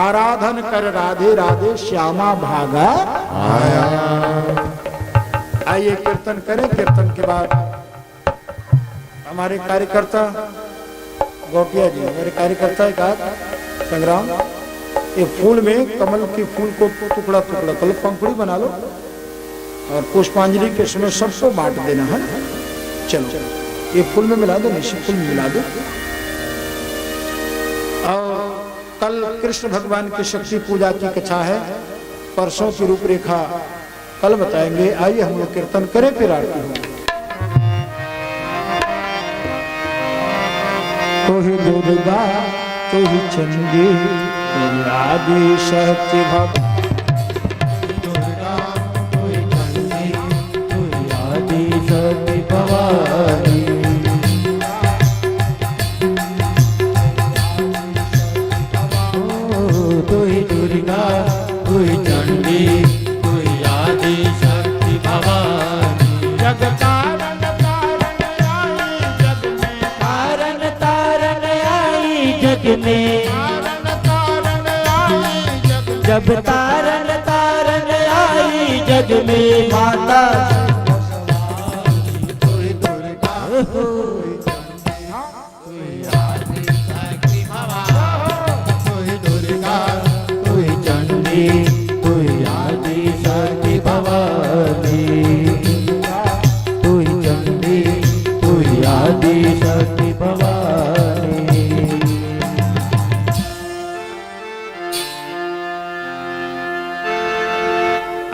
आराधन कर राधे राधे श्यामा भागा आया। आइए कीर्तन करें। कीर्तन के बाद हमारे कार्यकर्ता गौटिया जी, मेरे कार्यकर्ता का संग्राम, ये फूल में कमल के फूल को टुकड़ा टुकड़ा कल पंखुड़ी बना लो और पुष्पांजलि के समय सबको बांट देना है। चलो ये फूल में मिला दो, निश्चित फूल में मिला दो। और कल कृष्ण भगवान की शक्ति पूजा की कथा है, परसों की रूपरेखा कल बताएंगे। आइए हम लोग कीर्तन करें, फिर आरती होगी। तो ही दुर्गा, तो ही चंडी, तो ही आदि शक्ति दुर्गा, तो ही चंडी, तो ही आदि शक्ति भवानी। तो ही दुर्गा, तो ही चंडी, तो ही आदि शक्ति भवानी। जगतारण तारण आई जग में, तारण तारण आई जग में, जब तारण तारण आई जग में, माता कोई दुर्गा, कोई आदि शक्ति भवानी। कोई दुर्गा, कोई चंडी, कोई आदि शक्ति भवानी। कोई चंडी, कोई आदि शक्ति भवानी।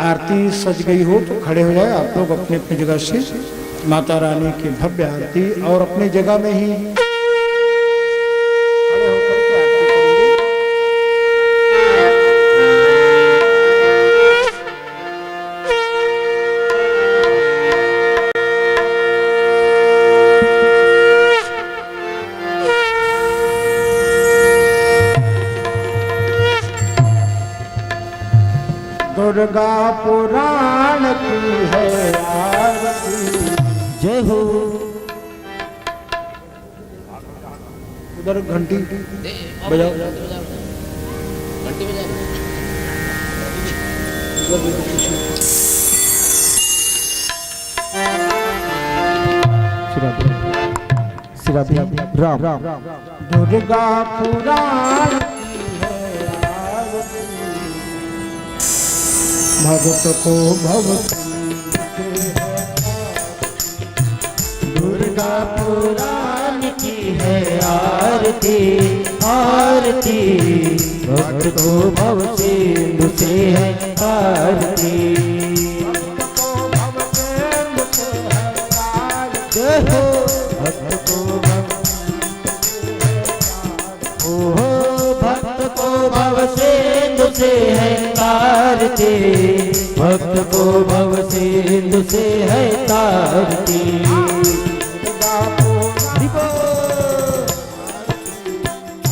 आरती सज गई हो तो खड़े हो जाए आप लोग अपनी अपनी जगह से। माता रानी की भव्य आरती और अपनी जगह में ही खड़े होकर के आरती करेंगे। दुर्गा पुराण की है आरती, जय हो। उधर घंटी बजाओ, घंटी बजा। राम राम। दुर्गा पुराण की है आरती, भगत को भवती दुर्गा पुराण की है आरती, आरती आरती भक्त को भव सिंधु से है आरती। जय हो भक्त को भक्त को भव सिंधु से है तारती, भक्त को भव सिंधु से है तारती।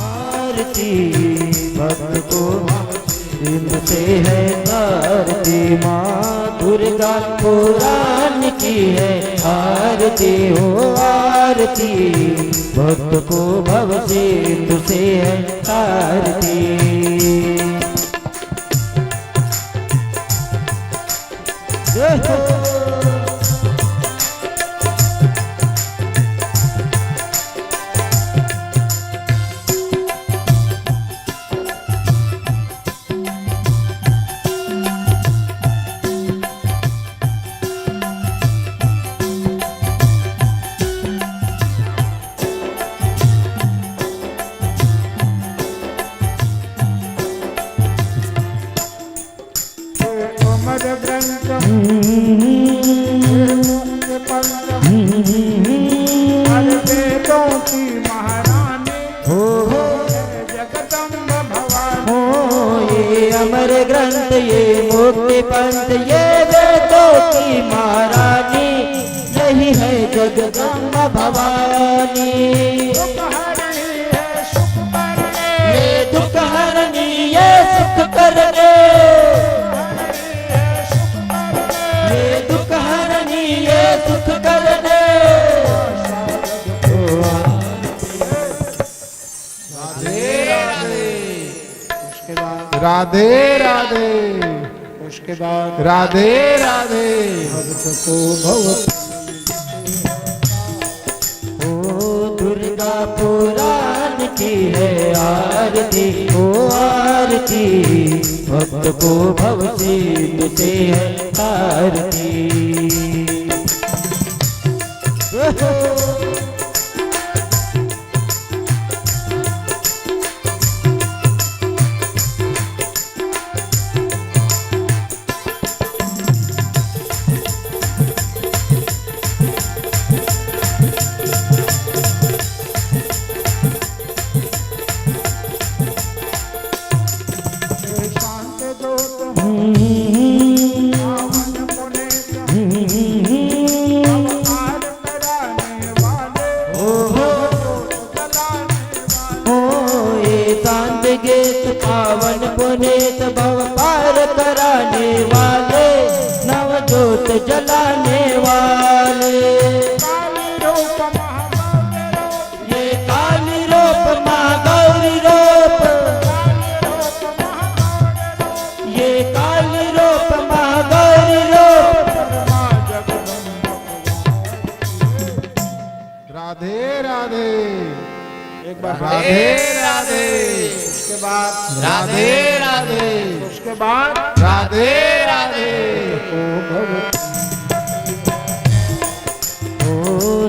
आरती भक्त को सिंधु से है तारती, माँ दुर्गा पुराण की है आरती हो आरती, भक्त को भव सिंधु से है तारती। जय हो अमर ग्रंथ हर वेदों की महारानी हो जगदम्ब भवानी। हो ये अमर ग्रंथ ये मुक्ति पंथ ये वेदों की महारानी, यही है जगदम्बा भवानी। ये दुख हरनी ये सुख करने, ये दुख हरनी ये सुख करने। राधे राधे उसके बाद राधे राधे भक्त को भव। ओ दुर्गा पुराण की है आरती ओ आरती, भक्त को भव सिंधु से है आरती। शांत जोत पावन पुनीत अवतार कराने वाले हो ये चांद गेत पावन पुनीत भव पार कराने वाले, नव ज्योत जलाने वाले। ये काली रूप महागौरी रूप, ये काली रूप महागौरी रूप। राधे राधे एक बार राधे राधे उसके बाद राधे राधे उसके बाद राधे राधे। ओ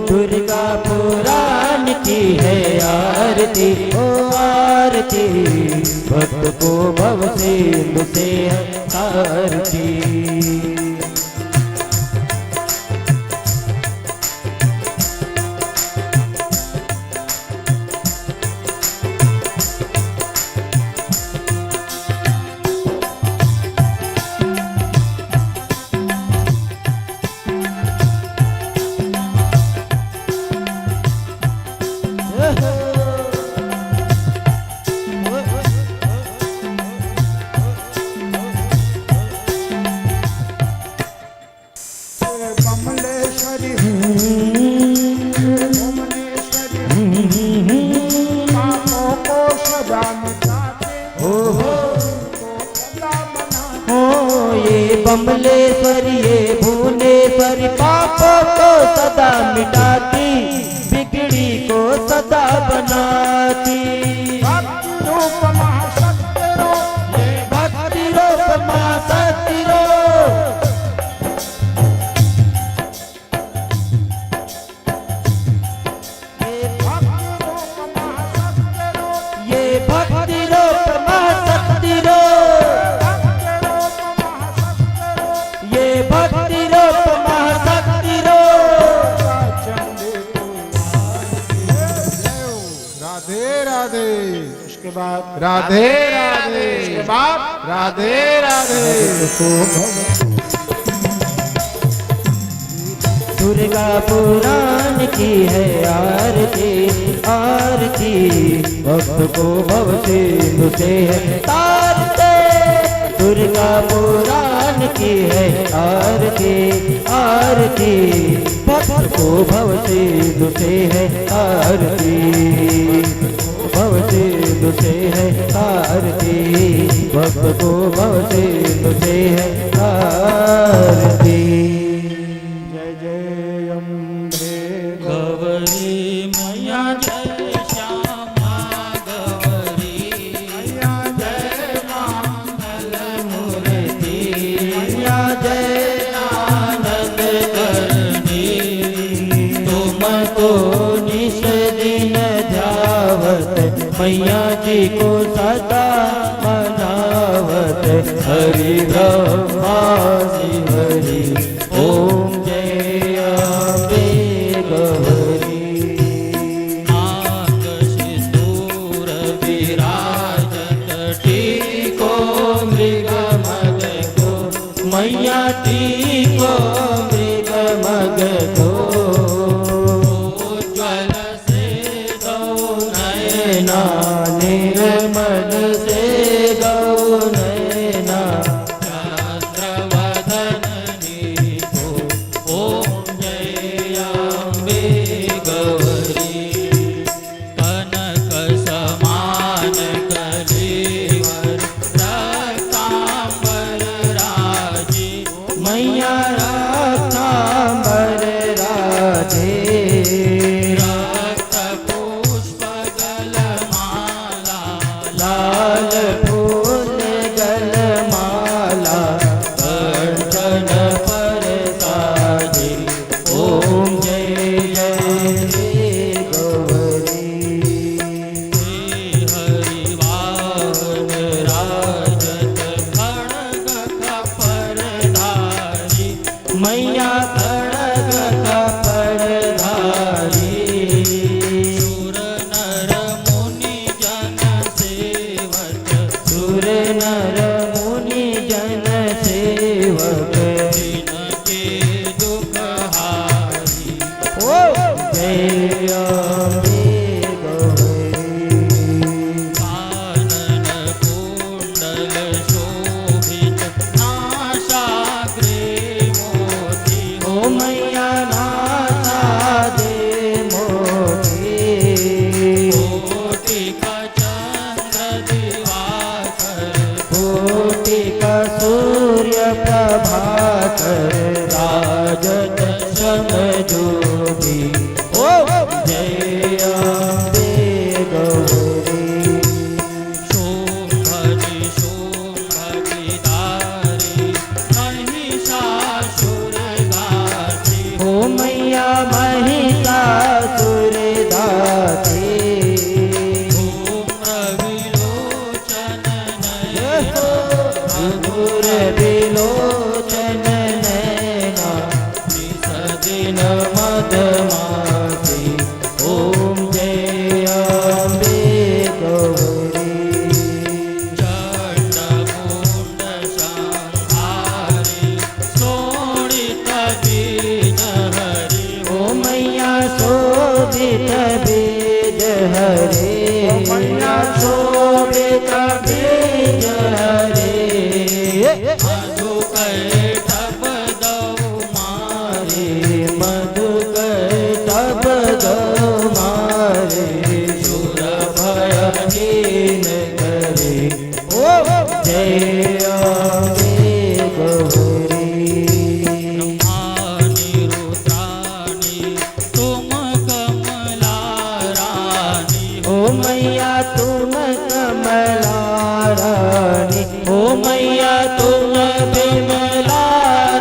दुर्गा पुराण की है आरती ओ आरती, भक्त को भव सिंधु से है आरती। कमलेश्वरी भुवनेश्वरी पापों को सदा मिटाते हो ये बमलेश्वरी ये भुवनेश्वरी, पापों को सदा मिटाती बिगड़ी को सदा बनाती। भक्ति रूप महाशक्ति रूप ये भक्ति रूप महाशक्ति रूप, भक्ति रूप महाशक्ति बाद राधे राधे इसके बाद राधे राधे दुर्गा पुराण की है आरती आरती भक्त को भव सिंधु से है तारते दुर्गा पुराण की है आरती आरती भक्त को भव सिंधु से है आरती भव सिंधु से है आरती भक्त को भव सिंधु से है आरती गौरी मैया जय श्यामा गौरी मैया जय मंगल मूर्ति मैया जय आनंद करनी तुम तो निश दिन ध्यावत मैया जी को सदा मनावत हरि ब्रह्मा श्री हरि ओम जय अम्बे गौरी आकाशूर विराजत टीको मृग मग को मैया टीको मृग मग को उज्ज्वल से गौ नयना निर्मल से गौ नयना चंद्रवदन नीको ओम जय अम्बे गौरी कनक समान कलेवर रक्तांबर राजे मैया रक्तांबर राजे रक्त पुष्प गलमाला लाल फूल गलमाला कंचन पर साजे ओम जय जय गौरी हरि वाहन राजत खड़ग कपर धारी मैया खड़ग कपर धारी सुर नर मुनि जन सेवक सुर नर मुनि जन सेवक जिनके दुख हारी जय अम्बे गौरी कानन कुंडल शोभित नासाग्रे मोती हो मैया नासा दे मोती कोटि का चंद्र दिवाकर कोटि का सूर्य प्रभाकर राजत शम ज्योति जय अम्बे गौरी शोभनि शोभनि दारी महिषासुर गाती हो मैया महिषासुर दाती धूम्र विलोचन नयना मधुर विलोचन नयना निसदिन मदमासी ओम जय अम्बे गौरी चंड मुंड संहारी शोणित बीज हरि ओ मैया शोभित बीज हरे मैया शोभित बीज हरे मधु कैटभ दौ मारे मधु कैटभ दौ मारे सुर भयहीन करे जय अम्बे गौरी ब्रह्माणि रुद्राणि तुम कमला रानी ओ मैया तुम कमला रानी ओ मैया तुम विमला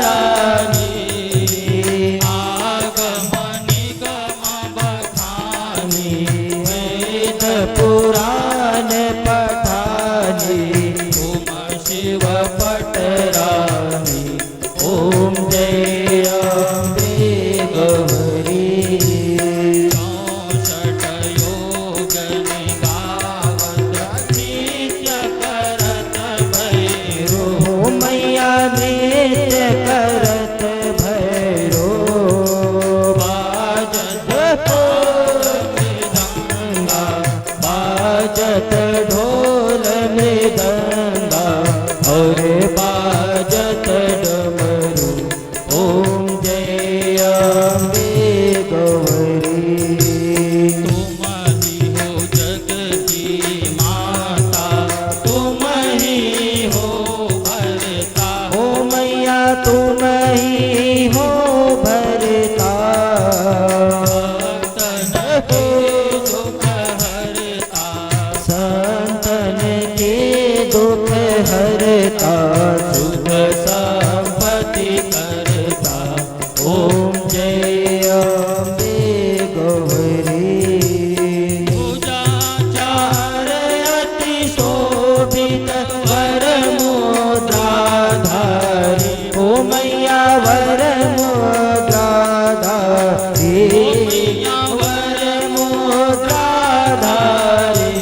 रानी आगम निगम बखानी वेद पुराण पठानी तुम शिव पटरानी ओम जय अम्बे गौरी 64 योग निगावत बाजत डमरू ओम जय अम्बे गौरी तुम ही हो जग की माता, तुम ही हो भरता, ओ मैया तुम ही हो भरता संतन के दुख हरता, संतन के दुख हरता सुख संपत्ति करता ओम जय अम्बे गौरी पूजा चार अति शोभित वर मुद्राधारी ओ मैया वर मुद्राधारी वर मुद्राधारी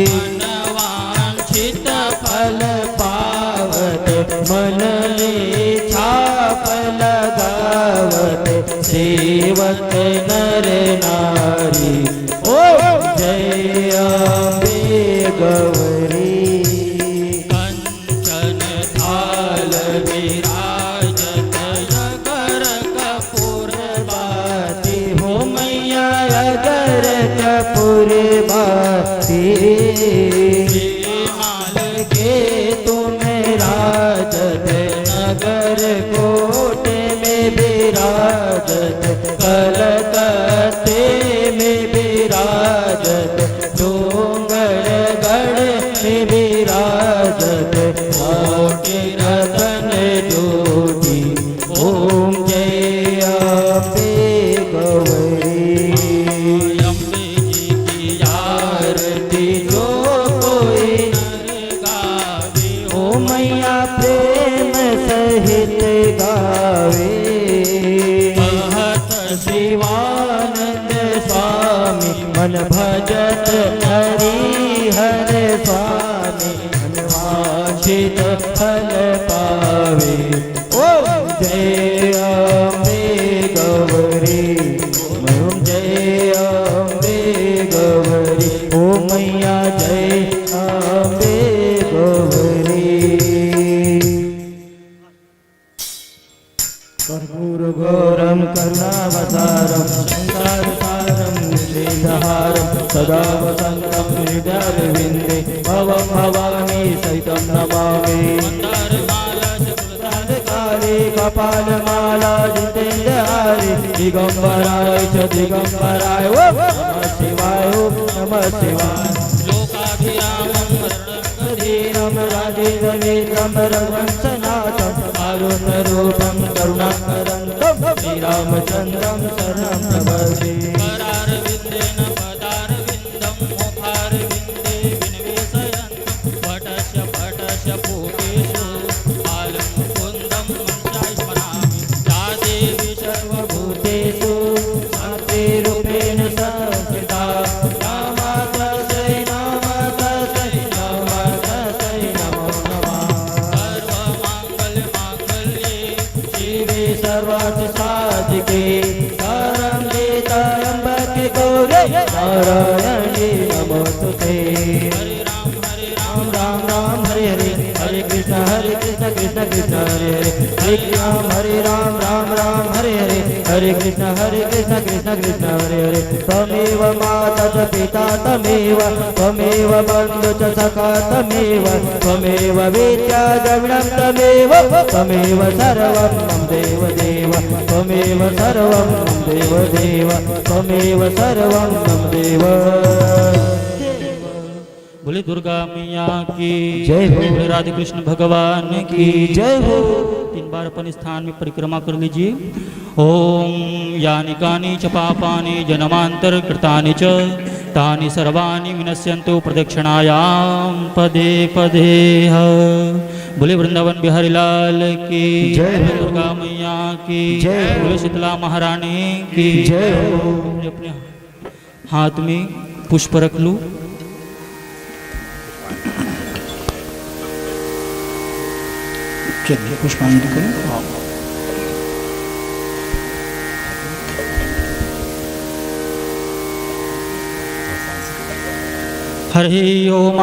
मनवांछित फल पावत मन इच्छा फल लगावत सेवक नर नारी ओ जय अम्बे गौरी कंचन थाल विराजत जगर कपूर बाती हो मैया अगर कपूर बाती माल के तुम राजत नगर कोट में विराजत कलकत्ते में विराजत डोंगरगढ़ में विराजत कोटि रतन ज्योति ओम जय अम्बे गौरी अम्बे जी की आरती जो कोई गावे ओ मैया प्रेम सहित गावे कहत शिवानंद स्वामी मन भजत हरि हर स्वामी मनवांछित फल पावे ओ जय अम्बे गौरी ओम जय अम्बे गौरी ओ मैया जय अम्बे गौरी कर्पूरघोरं करुणावतारं संसारसारं निषेधहारं सदा वसन्तं हृदयविन्दे भवं भवानी सहितं नमामि काले कपालमाला जितेन्द्रहारी दिगम्बराय च दिगम्बराय ॐ नमः शिवाय ॐ नमः शिवाय लोकाभिरामं धीरं राजेन्द्रवेत्रं रघुवंशनाथं कारुण्यरूपं करुणाकरं श्रीरामचन्द्रं शरणं प्रपद्ये करारविन्देन पदारविन्दं मुखारविन्दे विनिवेशयन्तं पटस्य पटस्य पूतेषु बालं मुकुन्दं मन्त्राय स्मरामि या देवी सर्वभूतेषु शान्तिरूपेण संस्थिता नमस्तस्यै नमस्तस्यै नमस्तस्यै नमो नमः सर्वमाङ्गल्यमाङ्गल्ये शिवे सर्वार्थसाधिके शरण्ये त्र्यम्बके गौरी नारायणी नमोस्तुते हरे राम राम राम राम हरे हरे हरे कृष्ण कृष्ण कृष्ण हरे हरे हरे राम राम हरे हरे हरे कृष्ण कृष्ण कृष्ण हरे हरे त्वमेव माता च पिता तमेव त्वमेव बन्धु च सखा तमेव त्वमेव विद्या द्रविणं तमेव त्वमेव सर्वं मम देव देव त्वमेव सर्वं मम देव देव त्वमेव सर्वं मम देव बोले दुर्गा मैया की जय हो। बोले राधे कृष्ण भगवान की जय हो 3 बार अपने स्थान में परिक्रमा कर लीजिए। ओम यानि कानि च पापानि जन्मांतर कृतानि च तानि सर्वाणि विनश्यन्तु प्रदक्षिणायां पदे पदे बोले वृंदावन बिहारी लाल की जय हो। बोले दुर्गा मैया की जय हो। बोले शीतला महारानी की जय हो। अपने हाथ में पुष्प रख लूं। चलिए पुष्पांजलि करें। हरि ओम